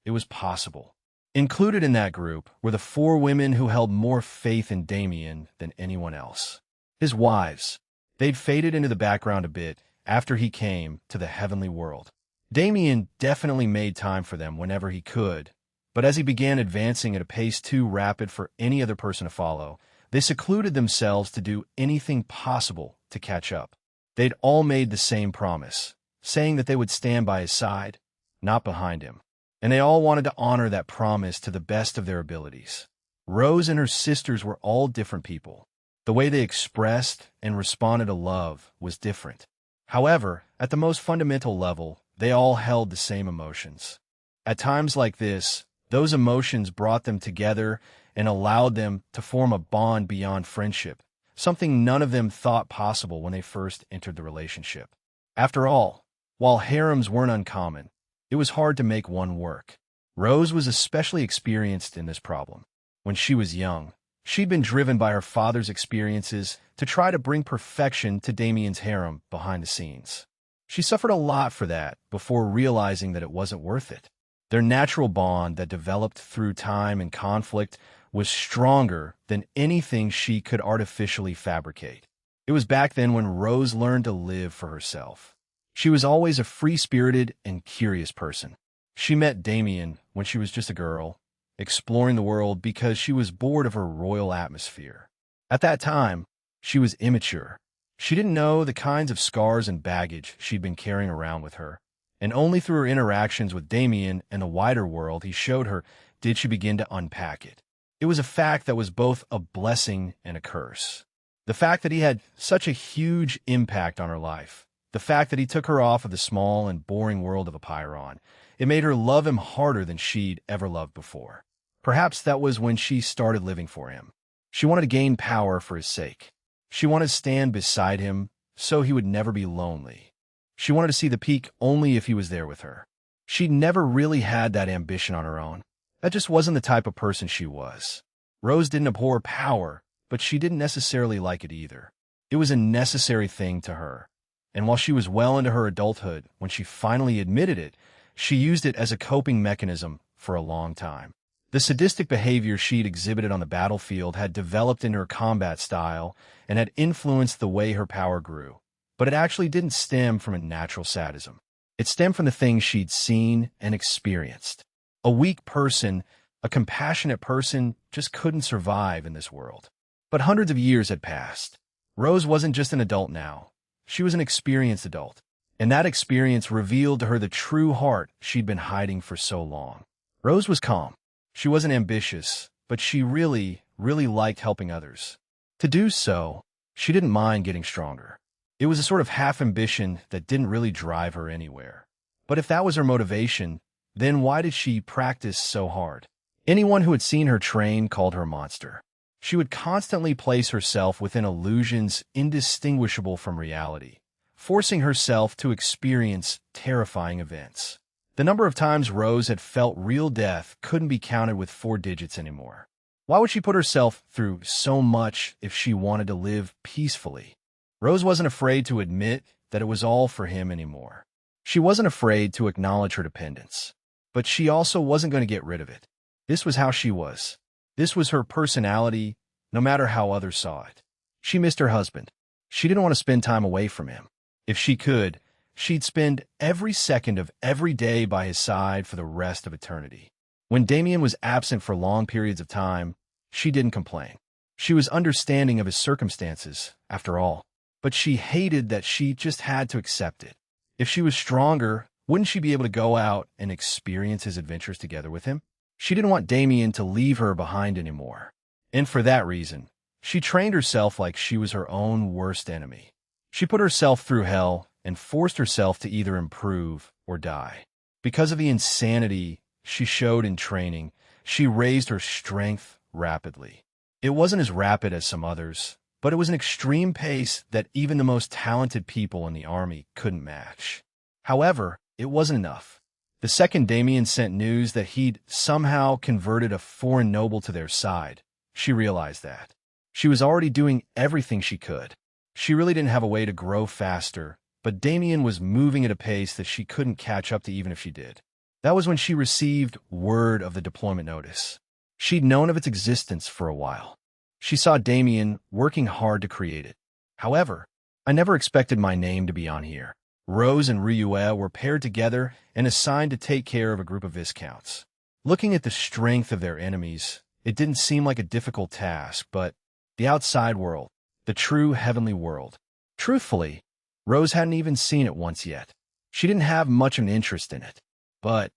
it was possible. Included in that group were the 4 women who held more faith in Damien than anyone else. His wives. They'd faded into the background a bit after he came to the heavenly world. Damien definitely made time for them whenever he could, but as he began advancing at a pace too rapid for any other person to follow, they secluded themselves to do anything possible to catch up. They'd all made the same promise, saying that they would stand by his side, not behind him. And they all wanted to honor that promise to the best of their abilities. Rose and her sisters were all different people. The way they expressed and responded to love was different. However, at the most fundamental level, they all held the same emotions. At times like this, those emotions brought them together and allowed them to form a bond beyond friendship, something none of them thought possible when they first entered the relationship. After all, while harems weren't uncommon, it was hard to make one work. Rose was especially experienced in this problem. When she was young, she'd been driven by her father's experiences to try to bring perfection to Damien's harem behind the scenes. She suffered a lot for that before realizing that it wasn't worth it. Their natural bond that developed through time and conflict was stronger than anything she could artificially fabricate. It was back then when Rose learned to live for herself. She was always a free-spirited and curious person. She met Damien when she was just a girl, exploring the world because she was bored of her royal atmosphere. At that time, she was immature. She didn't know the kinds of scars and baggage she'd been carrying around with her, and only through her interactions with Damien and the wider world he showed her did she begin to unpack it. It was a fact that was both a blessing and a curse. The fact that he had such a huge impact on her life. The fact that he took her off of the small and boring world of Apiron. It made her love him harder than she'd ever loved before. Perhaps that was when she started living for him. She wanted to gain power for his sake. She wanted to stand beside him so he would never be lonely. She wanted to see the peak only if he was there with her. She'd never really had that ambition on her own. That just wasn't the type of person she was. Rose didn't abhor power, but she didn't necessarily like it either. It was a necessary thing to her. And while she was well into her adulthood, when she finally admitted it, she used it as a coping mechanism for a long time. The sadistic behavior she'd exhibited on the battlefield had developed in her combat style and had influenced the way her power grew. But it actually didn't stem from a natural sadism. It stemmed from the things she'd seen and experienced. A weak person, a compassionate person, just couldn't survive in this world. But hundreds of years had passed. Rose wasn't just an adult now. She was an experienced adult. And that experience revealed to her the true heart she'd been hiding for so long. Rose was calm. She wasn't ambitious, but she really liked helping others. To do so, she didn't mind getting stronger. It was a sort of half-ambition that didn't really drive her anywhere. But if that was her motivation, then why did she practice so hard? Anyone who had seen her train called her a monster. She would constantly place herself within illusions indistinguishable from reality, forcing herself to experience terrifying events. The number of times Rose had felt real death couldn't be counted with 4 digits anymore. Why would she put herself through so much if she wanted to live peacefully? Rose wasn't afraid to admit that it was all for him anymore. She wasn't afraid to acknowledge her dependence. But she also wasn't going to get rid of it. This was how she was. This was her personality, no matter how others saw it. She missed her husband. She didn't want to spend time away from him. If she could, she'd spend every second of every day by his side for the rest of eternity. When Damien was absent for long periods of time, she didn't complain. She was understanding of his circumstances, after all. But she hated that she just had to accept it. If she was stronger, wouldn't she be able to go out and experience his adventures together with him? She didn't want Damien to leave her behind anymore. And for that reason, she trained herself like she was her own worst enemy. She put herself through hell and forced herself to either improve or die. Because of the insanity she showed in training, she raised her strength rapidly. It wasn't as rapid as some others, but it was an extreme pace that even the most talented people in the army couldn't match. However, it wasn't enough. The second Damien sent news that he'd somehow converted a foreign noble to their side, she realized that. She was already doing everything she could. She really didn't have a way to grow faster, but Damien was moving at a pace that she couldn't catch up to even if she did. That was when she received word of the deployment notice. She'd known of its existence for a while. She saw Damien working hard to create it. However, I never expected my name to be on here. Rose and Ryue were paired together and assigned to take care of a group of Viscounts. Looking at the strength of their enemies, it didn't seem like a difficult task, but the outside world, the true heavenly world. Truthfully, Rose hadn't even seen it once yet. She didn't have much of an interest in it, but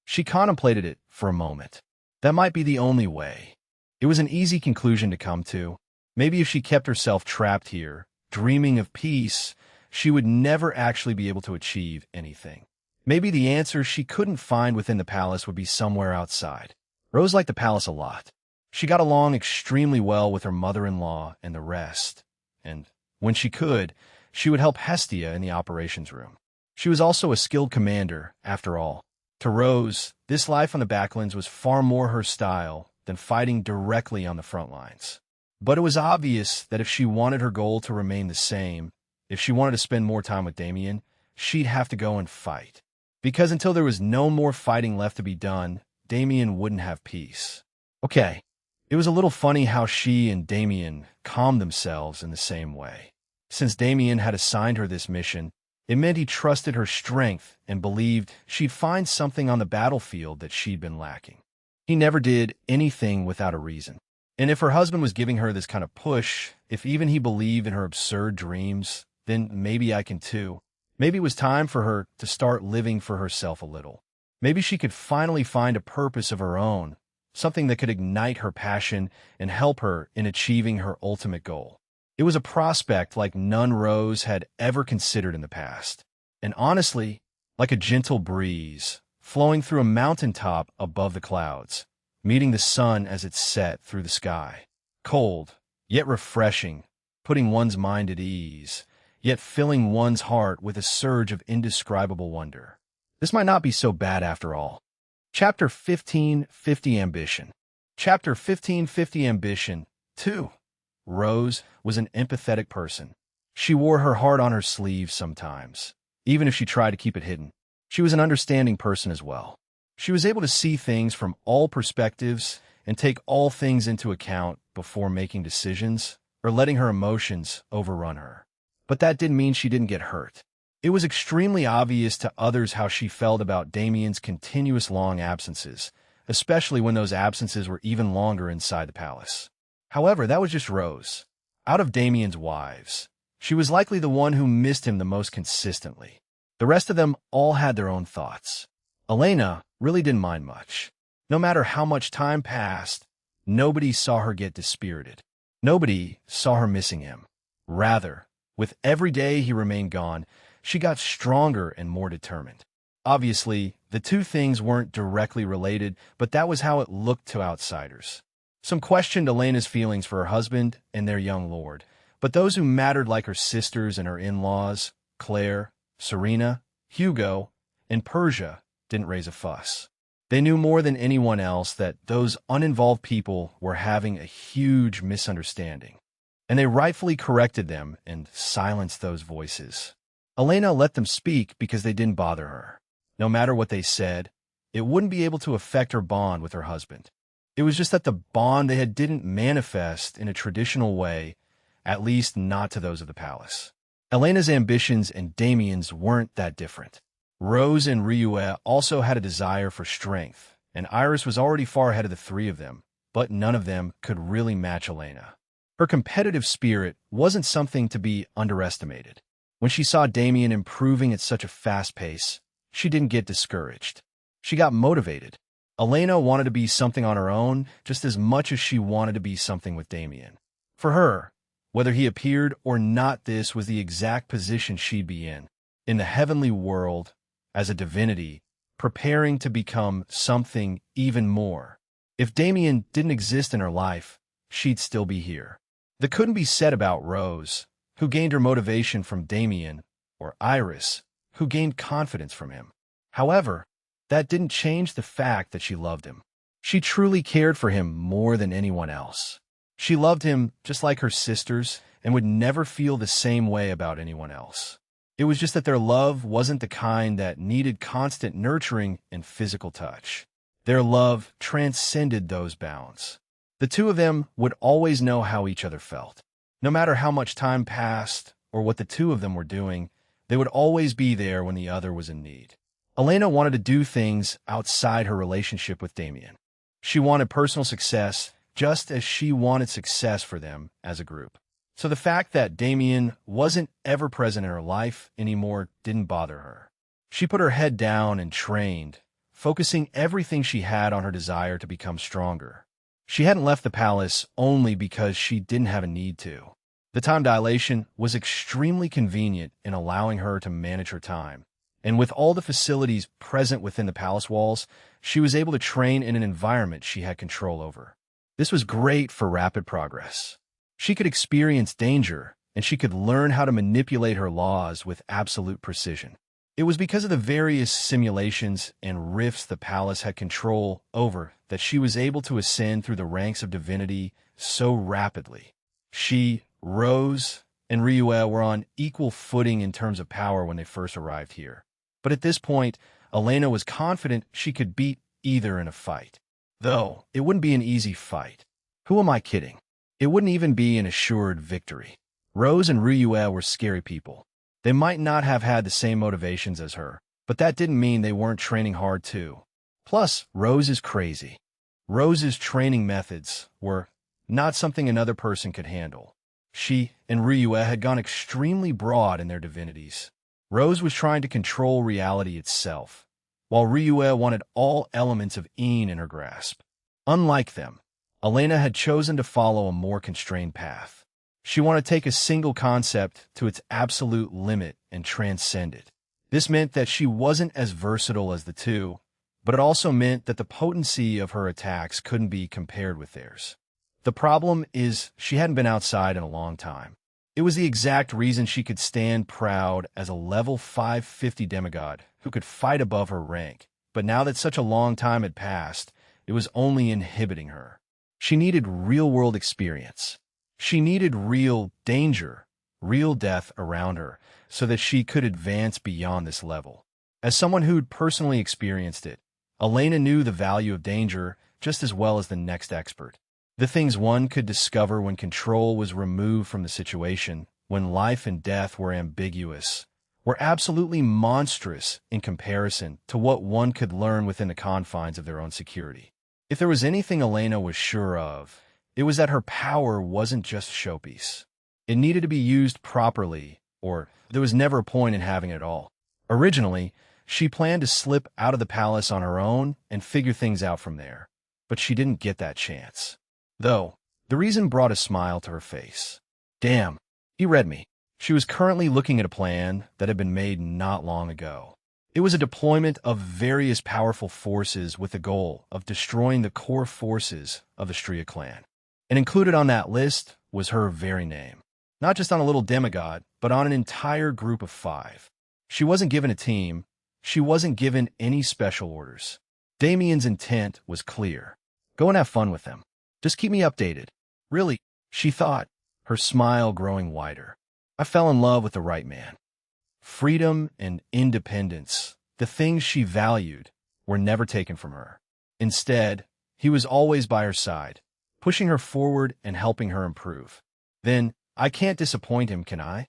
she contemplated it for a moment. That might be the only way. It was an easy conclusion to come to. Maybe if she kept herself trapped here, dreaming of peace, she would never actually be able to achieve anything. Maybe the answer she couldn't find within the palace would be somewhere outside. Rose liked the palace a lot. She got along extremely well with her mother-in-law and the rest, and when she could, she would help Hestia in the operations room. She was also a skilled commander, after all. To Rose, this life on the backlands was far more her style than fighting directly on the front lines. But it was obvious that if she wanted her goal to remain the same, if she wanted to spend more time with Damien, she'd have to go and fight. Because until there was no more fighting left to be done, Damien wouldn't have peace. Okay, it was a little funny how she and Damien calmed themselves in the same way. Since Damien had assigned her this mission, it meant he trusted her strength and believed she'd find something on the battlefield that she'd been lacking. He never did anything without a reason. And if her husband was giving her this kind of push, if even he believed in her absurd dreams, then maybe I can too. Maybe it was time for her to start living for herself a little. Maybe she could finally find a purpose of her own, something that could ignite her passion and help her in achieving her ultimate goal. It was a prospect like none Rose had ever considered in the past. And honestly, like a gentle breeze, flowing through a mountaintop above the clouds, meeting the sun as it set through the sky. Cold, yet refreshing, putting one's mind at ease, yet filling one's heart with a surge of indescribable wonder. This might not be so bad after all. Chapter 1550 Ambition. Chapter 1550 Ambition 2. Rose was an empathetic person. She wore her heart on her sleeve sometimes, even if she tried to keep it hidden. She was an understanding person as well. She was able to see things from all perspectives and take all things into account before making decisions or letting her emotions overrun her. But that didn't mean she didn't get hurt. It was extremely obvious to others how she felt about Damien's continuous long absences, especially when those absences were even longer inside the palace. However, that was just Rose. Out of Damien's wives, she was likely the one who missed him the most consistently. The rest of them all had their own thoughts. Elena really didn't mind much. No matter how much time passed, nobody saw her get dispirited. Nobody saw her missing him. Rather, with every day he remained gone, she got stronger and more determined. Obviously, the two things weren't directly related, but that was how it looked to outsiders. Some questioned Elena's feelings for her husband and their young lord, but those who mattered like her sisters and her in-laws, Claire, Serena, Hugo, and Persia, didn't raise a fuss. They knew more than anyone else that those uninvolved people were having a huge misunderstanding, and they rightfully corrected them and silenced those voices. Elena let them speak because they didn't bother her. No matter what they said, it wouldn't be able to affect her bond with her husband. It was just that the bond they had didn't manifest in a traditional way, at least not to those of the palace. Elena's ambitions and Damien's weren't that different. Rose and Ryue also had a desire for strength, and Iris was already far ahead of the three of them, but none of them could really match Elena. Her competitive spirit wasn't something to be underestimated. When she saw Damien improving at such a fast pace, she didn't get discouraged. She got motivated. Elena wanted to be something on her own just as much as she wanted to be something with Damien. For her, whether he appeared or not, this was the exact position she'd be in the heavenly world, as a divinity, preparing to become something even more. If Damien didn't exist in her life, she'd still be here. That couldn't be said about Rose, who gained her motivation from Damien, or Iris, who gained confidence from him. However, that didn't change the fact that she loved him. She truly cared for him more than anyone else. She loved him just like her sisters and would never feel the same way about anyone else. It was just that their love wasn't the kind that needed constant nurturing and physical touch. Their love transcended those bounds. The two of them would always know how each other felt. No matter how much time passed or what the two of them were doing, they would always be there when the other was in need. Elena wanted to do things outside her relationship with Damien. She wanted personal success just as she wanted success for them as a group. So the fact that Damien wasn't ever present in her life anymore didn't bother her. She put her head down and trained, focusing everything she had on her desire to become stronger. She hadn't left the palace only because she didn't have a need to. The time dilation was extremely convenient in allowing her to manage her time. And with all the facilities present within the palace walls, she was able to train in an environment she had control over. This was great for rapid progress. She could experience danger, and she could learn how to manipulate her laws with absolute precision. It was because of the various simulations and rifts the palace had control over that she was able to ascend through the ranks of divinity so rapidly. She, Rose, and Ryue were on equal footing in terms of power when they first arrived here. But at this point, Elena was confident she could beat either in a fight. Though, it wouldn't be an easy fight. Who am I kidding? It wouldn't even be an assured victory. Rose and Ryue were scary people. They might not have had the same motivations as her, but that didn't mean they weren't training hard too. Plus, Rose is crazy. Rose's training methods were not something another person could handle. She and Ryue had gone extremely broad in their divinities. Rose was trying to control reality itself, while Ryue wanted all elements of Een in her grasp. Unlike them, Elena had chosen to follow a more constrained path. She wanted to take a single concept to its absolute limit and transcend it. This meant that she wasn't as versatile as the two, but it also meant that the potency of her attacks couldn't be compared with theirs. The problem is she hadn't been outside in a long time. It was the exact reason she could stand proud as a level 550 demigod who could fight above her rank. But now that such a long time had passed, it was only inhibiting her. She needed real-world experience. She needed real danger, real death around her, so that she could advance beyond this level. As someone who'd personally experienced it, Elena knew the value of danger just as well as the next expert. The things one could discover when control was removed from the situation, when life and death were ambiguous, were absolutely monstrous in comparison to what one could learn within the confines of their own security. If there was anything Elena was sure of, it was that her power wasn't just a showpiece. It needed to be used properly, or there was never a point in having it at all. Originally, she planned to slip out of the palace on her own and figure things out from there, but she didn't get that chance. Though, the reason brought a smile to her face. Damn, he read me. She was currently looking at a plan that had been made not long ago. It was a deployment of various powerful forces with the goal of destroying the core forces of the Stria clan. And included on that list was her very name. Not just on a little demigod, but on an entire group of 5. She wasn't given a team. She wasn't given any special orders. Damien's intent was clear. Go and have fun with them. Just keep me updated. Really, she thought, her smile growing wider. I fell in love with the right man. Freedom and independence, the things she valued, were never taken from her. Instead, he was always by her side, pushing her forward and helping her improve. Then, I can't disappoint him, can I?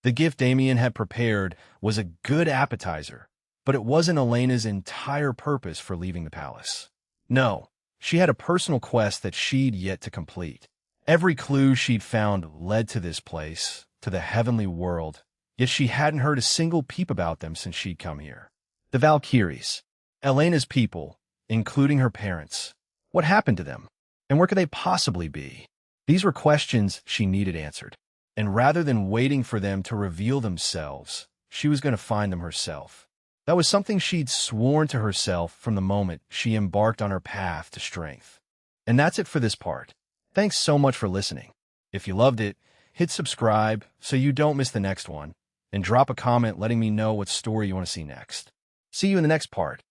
The gift Damien had prepared was a good appetizer, but it wasn't Elena's entire purpose for leaving the palace. No. She had a personal quest that she'd yet to complete. Every clue she'd found led to this place, to the heavenly world, yet she hadn't heard a single peep about them since she'd come here. The Valkyries, Elena's people, including her parents. What happened to them? And where could they possibly be? These were questions she needed answered. And rather than waiting for them to reveal themselves, she was going to find them herself. That was something she'd sworn to herself from the moment she embarked on her path to strength. And that's it for this part. Thanks so much for listening. If you loved it, hit subscribe so you don't miss the next one, and drop a comment letting me know what story you want to see next. See you in the next part.